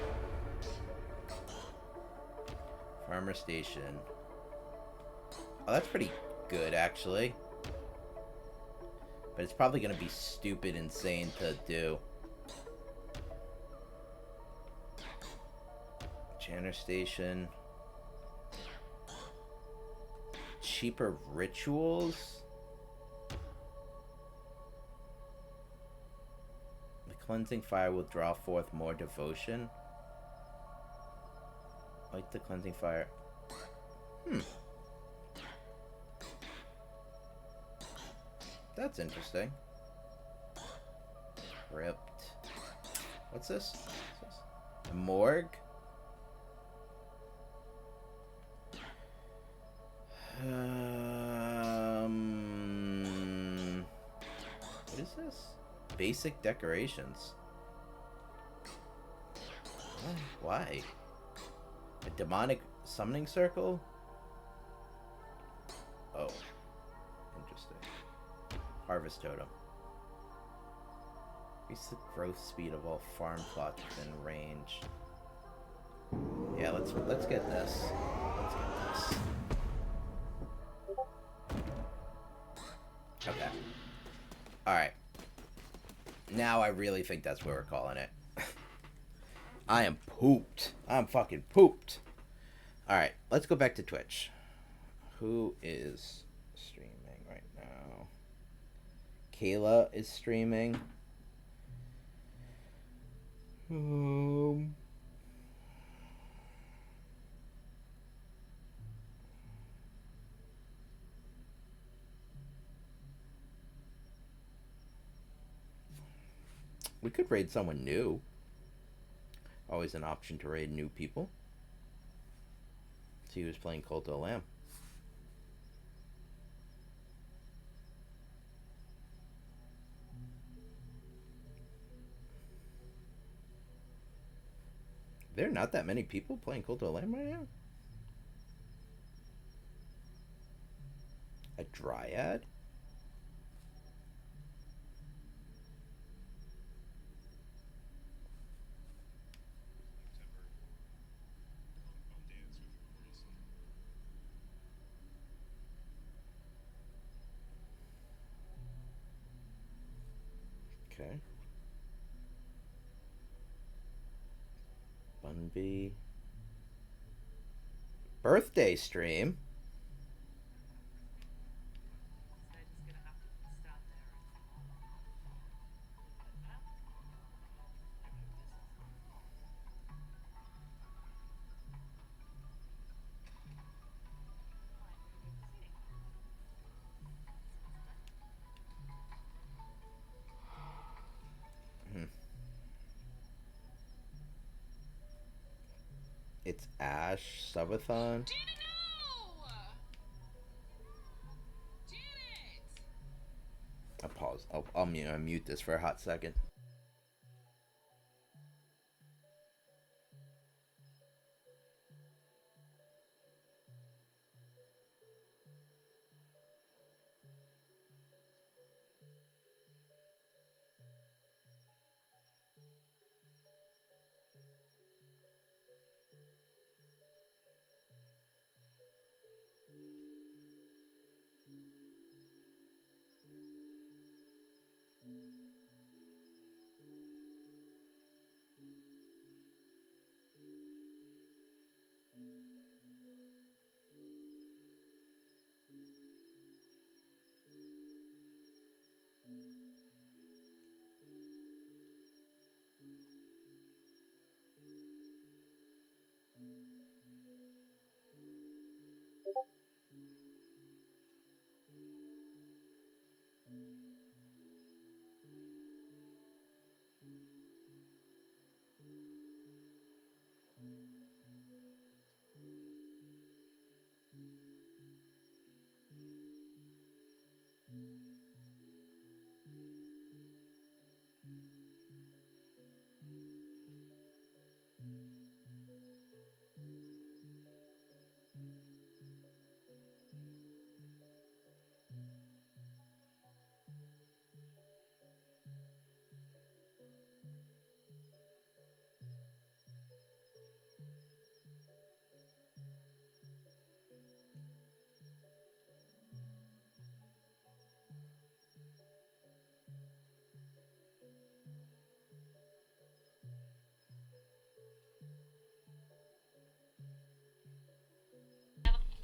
Farmer Station. Oh, that's pretty good, actually. But it's probably gonna be stupid insane to do. Janner Station. Cheaper rituals? The cleansing fire will draw forth more devotion. Light the cleansing fire. That's interesting. Crypt. What's this? The morgue? What is this? Basic decorations. Why? A demonic summoning circle? Oh. Interesting. Harvest totem. Increase the growth speed of all farm plots within range. Yeah, let's get this. Let's get this. Okay. Alright. Now I really think that's what we're calling it. I am pooped. I'm fucking pooped. Alright, let's go back to Twitch. Who is streaming right now? Kayla is streaming. We could raid someone new. Always an option to raid new people. See who's playing Cult of the Lamb. There are not that many people playing Cult of the Lamb right now. A Dryad? Okay. Bunby. Birthday stream. It's Ash Subathon. I'll pause. I'll mute this for a hot second.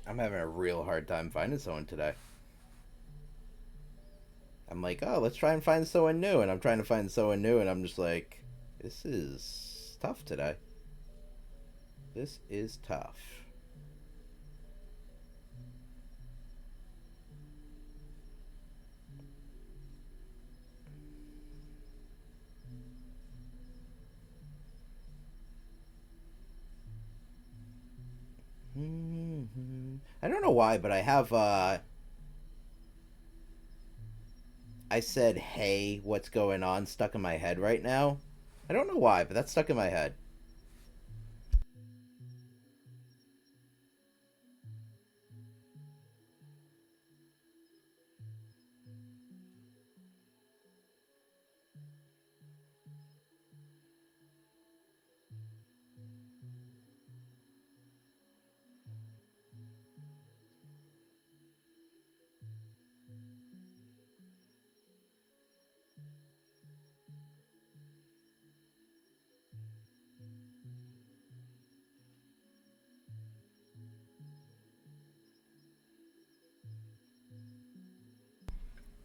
I'm having a real hard time finding someone today. I'm like, oh, let's try and find someone new. And I'm trying to find someone new, and I'm just like, this is tough today. This is tough. I don't know why, but I have, I said, hey, what's going on, stuck in my head right now. I don't know why, but that's stuck in my head.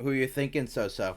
Who are you thinking, So-So?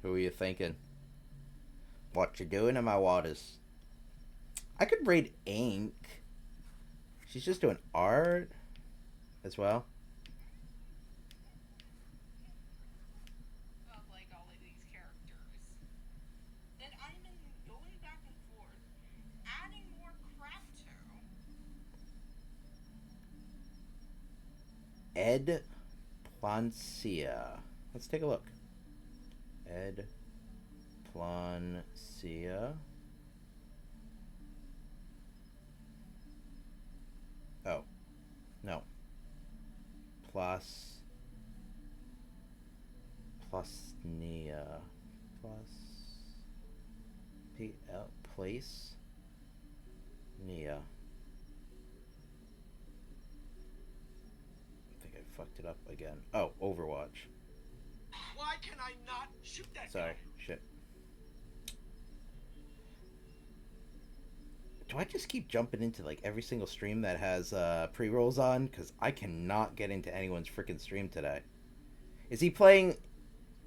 Who are you thinking? What you doing in my waters? I could raid Ink. She's just doing art as well. Ed Plancia. Let's take a look. Ed Plancia. Oh. No. Plusnia. Place. Nia. I think I fucked it up again. Oh, Overwatch.
Why can I not shoot that
Sorry, shit. Do I just keep jumping into like every single stream that has pre-rolls on? Because I cannot get into anyone's freaking stream today. Is he playing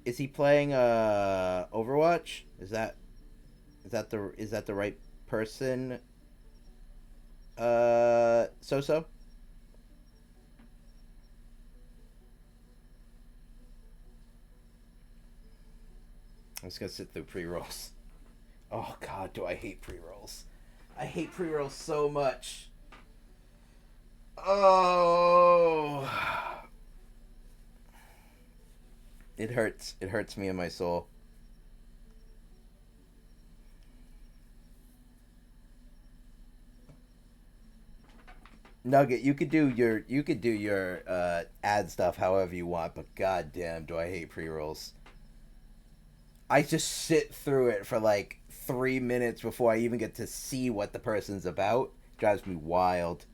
Overwatch? Is that the right person? So-So? I'm just gonna sit through pre-rolls. Oh god, do I hate pre-rolls. I hate pre-rolls so much. Oh, it hurts. It hurts me in my soul. Nugget, you could do your ad stuff however you want, but goddamn, do I hate pre-rolls. I just sit through it for like 3 minutes before I even get to see what the person's about. Drives me wild.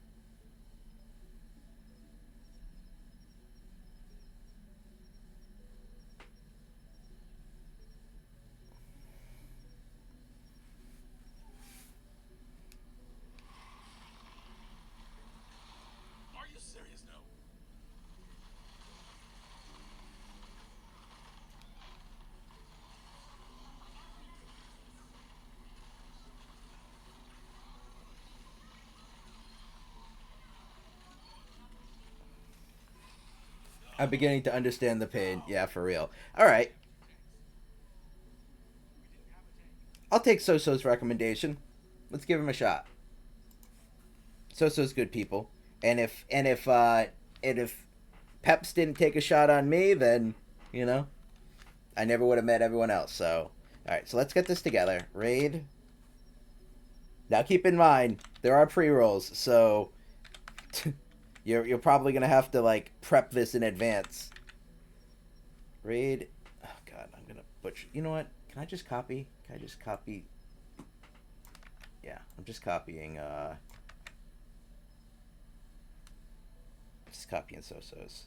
Are you serious now?
I'm beginning to understand the pain. Yeah, for real. Alright. I'll take So-So's recommendation. Let's give him a shot. So-So's good people. And if Peps didn't take a shot on me, then, you know, I never would have met everyone else. So, all right. So let's get this together. Raid. Now keep in mind there are pre-rolls, so you're probably gonna have to like prep this in advance. Raid. Oh God, I'm gonna butcher. You know what? Can I just copy? Can I just copy? Yeah, I'm just copying. Just copying Sosos.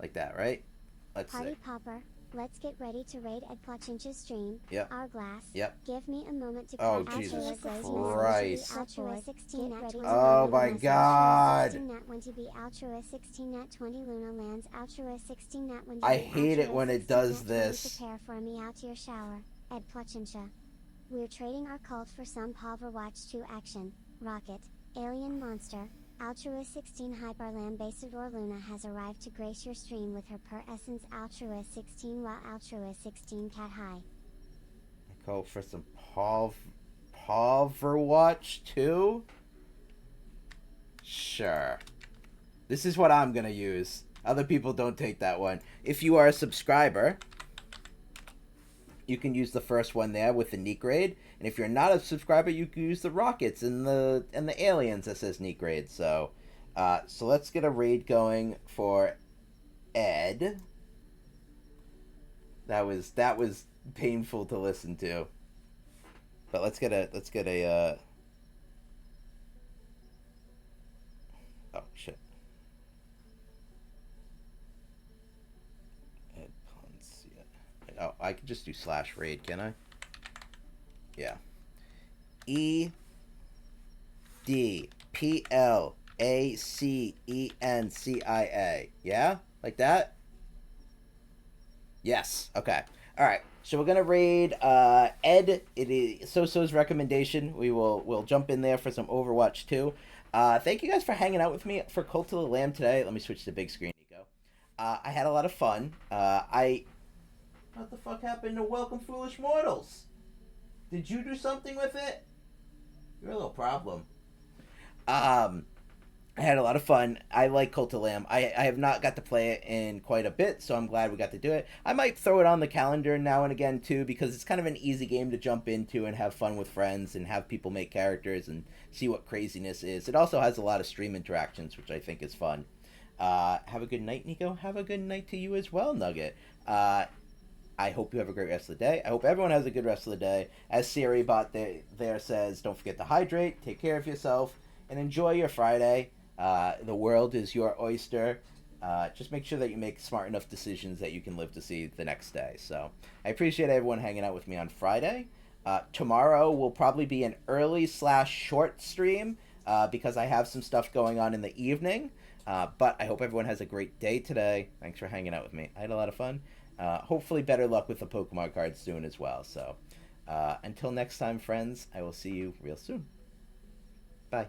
Like that, right? Let's
Party
see.
Popper, let's get ready to raid Ed Plachinch's stream.
Yep.
Hourglass.
Yep.
Give me a moment to
Oh,
craft
Jesus
Altruist
Christ.
Altruist 16 nat 20
Oh, my
Luna
God.
16 nat 20 B Altruist 16 nat 20 Luna lands Altruist 16 nat 20
I hate it when it does this.
Prepare for me out to your shower, Ed Plachincha. We're trading our cult for some Powerwatch 2 action, rocket, alien monster. Altruist 16 Hyperland Basador Luna has arrived to grace your stream with her per essence Altruist 16 while Altruist 16 Cat High.
I call for some Powerwatch 2? Sure. This is what I'm gonna use. Other people don't take that one. If you are a subscriber, you can use the first one there with the Neat Grade. And if you're not a subscriber, you can use the rockets and the aliens that says Neat Grade. So, so let's get a raid going for Ed. That was painful to listen to. But let's get a oh shit. Ed Poncia. Oh, I could just do /raid, can I? Yeah. EDPLACENCIA. Yeah? Like that? Yes. Okay. Alright. So we're gonna raid Ed. It is Soso's recommendation. We'll jump in there for some Overwatch 2. Thank you guys for hanging out with me for Cult of the Lamb today. Let me switch to big screen, Nico. I had a lot of fun. What the fuck happened to Welcome Foolish Mortals? Did you do something with it? You're a little problem. I had a lot of fun. I like Cult of Lamb. I have not got to play it in quite a bit, so I'm glad we got to do it. I might throw it on the calendar now and again, too, because it's kind of an easy game to jump into and have fun with friends and have people make characters and see what craziness is. It also has a lot of stream interactions, which I think is fun. Have a good night, Nico. Have a good night to you as well, Nugget. I hope you have a great rest of the day. I hope everyone has a good rest of the day. As Siri bot there says, don't forget to hydrate, take care of yourself, and enjoy your Friday. The world is your oyster. Just make sure that you make smart enough decisions that you can live to see the next day. So I appreciate everyone hanging out with me on Friday. Tomorrow will probably be an early /short stream because I have some stuff going on in the evening. But I hope everyone has a great day today. Thanks for hanging out with me. I had a lot of fun. Hopefully better luck with the Pokemon cards soon as well. So until next time, friends, I will see you real soon. Bye.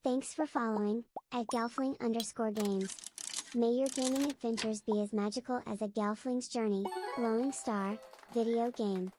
Thanks for following, at Gelfling_games. May your gaming adventures be as magical as a Gelfling's journey, Glowing Star, video game.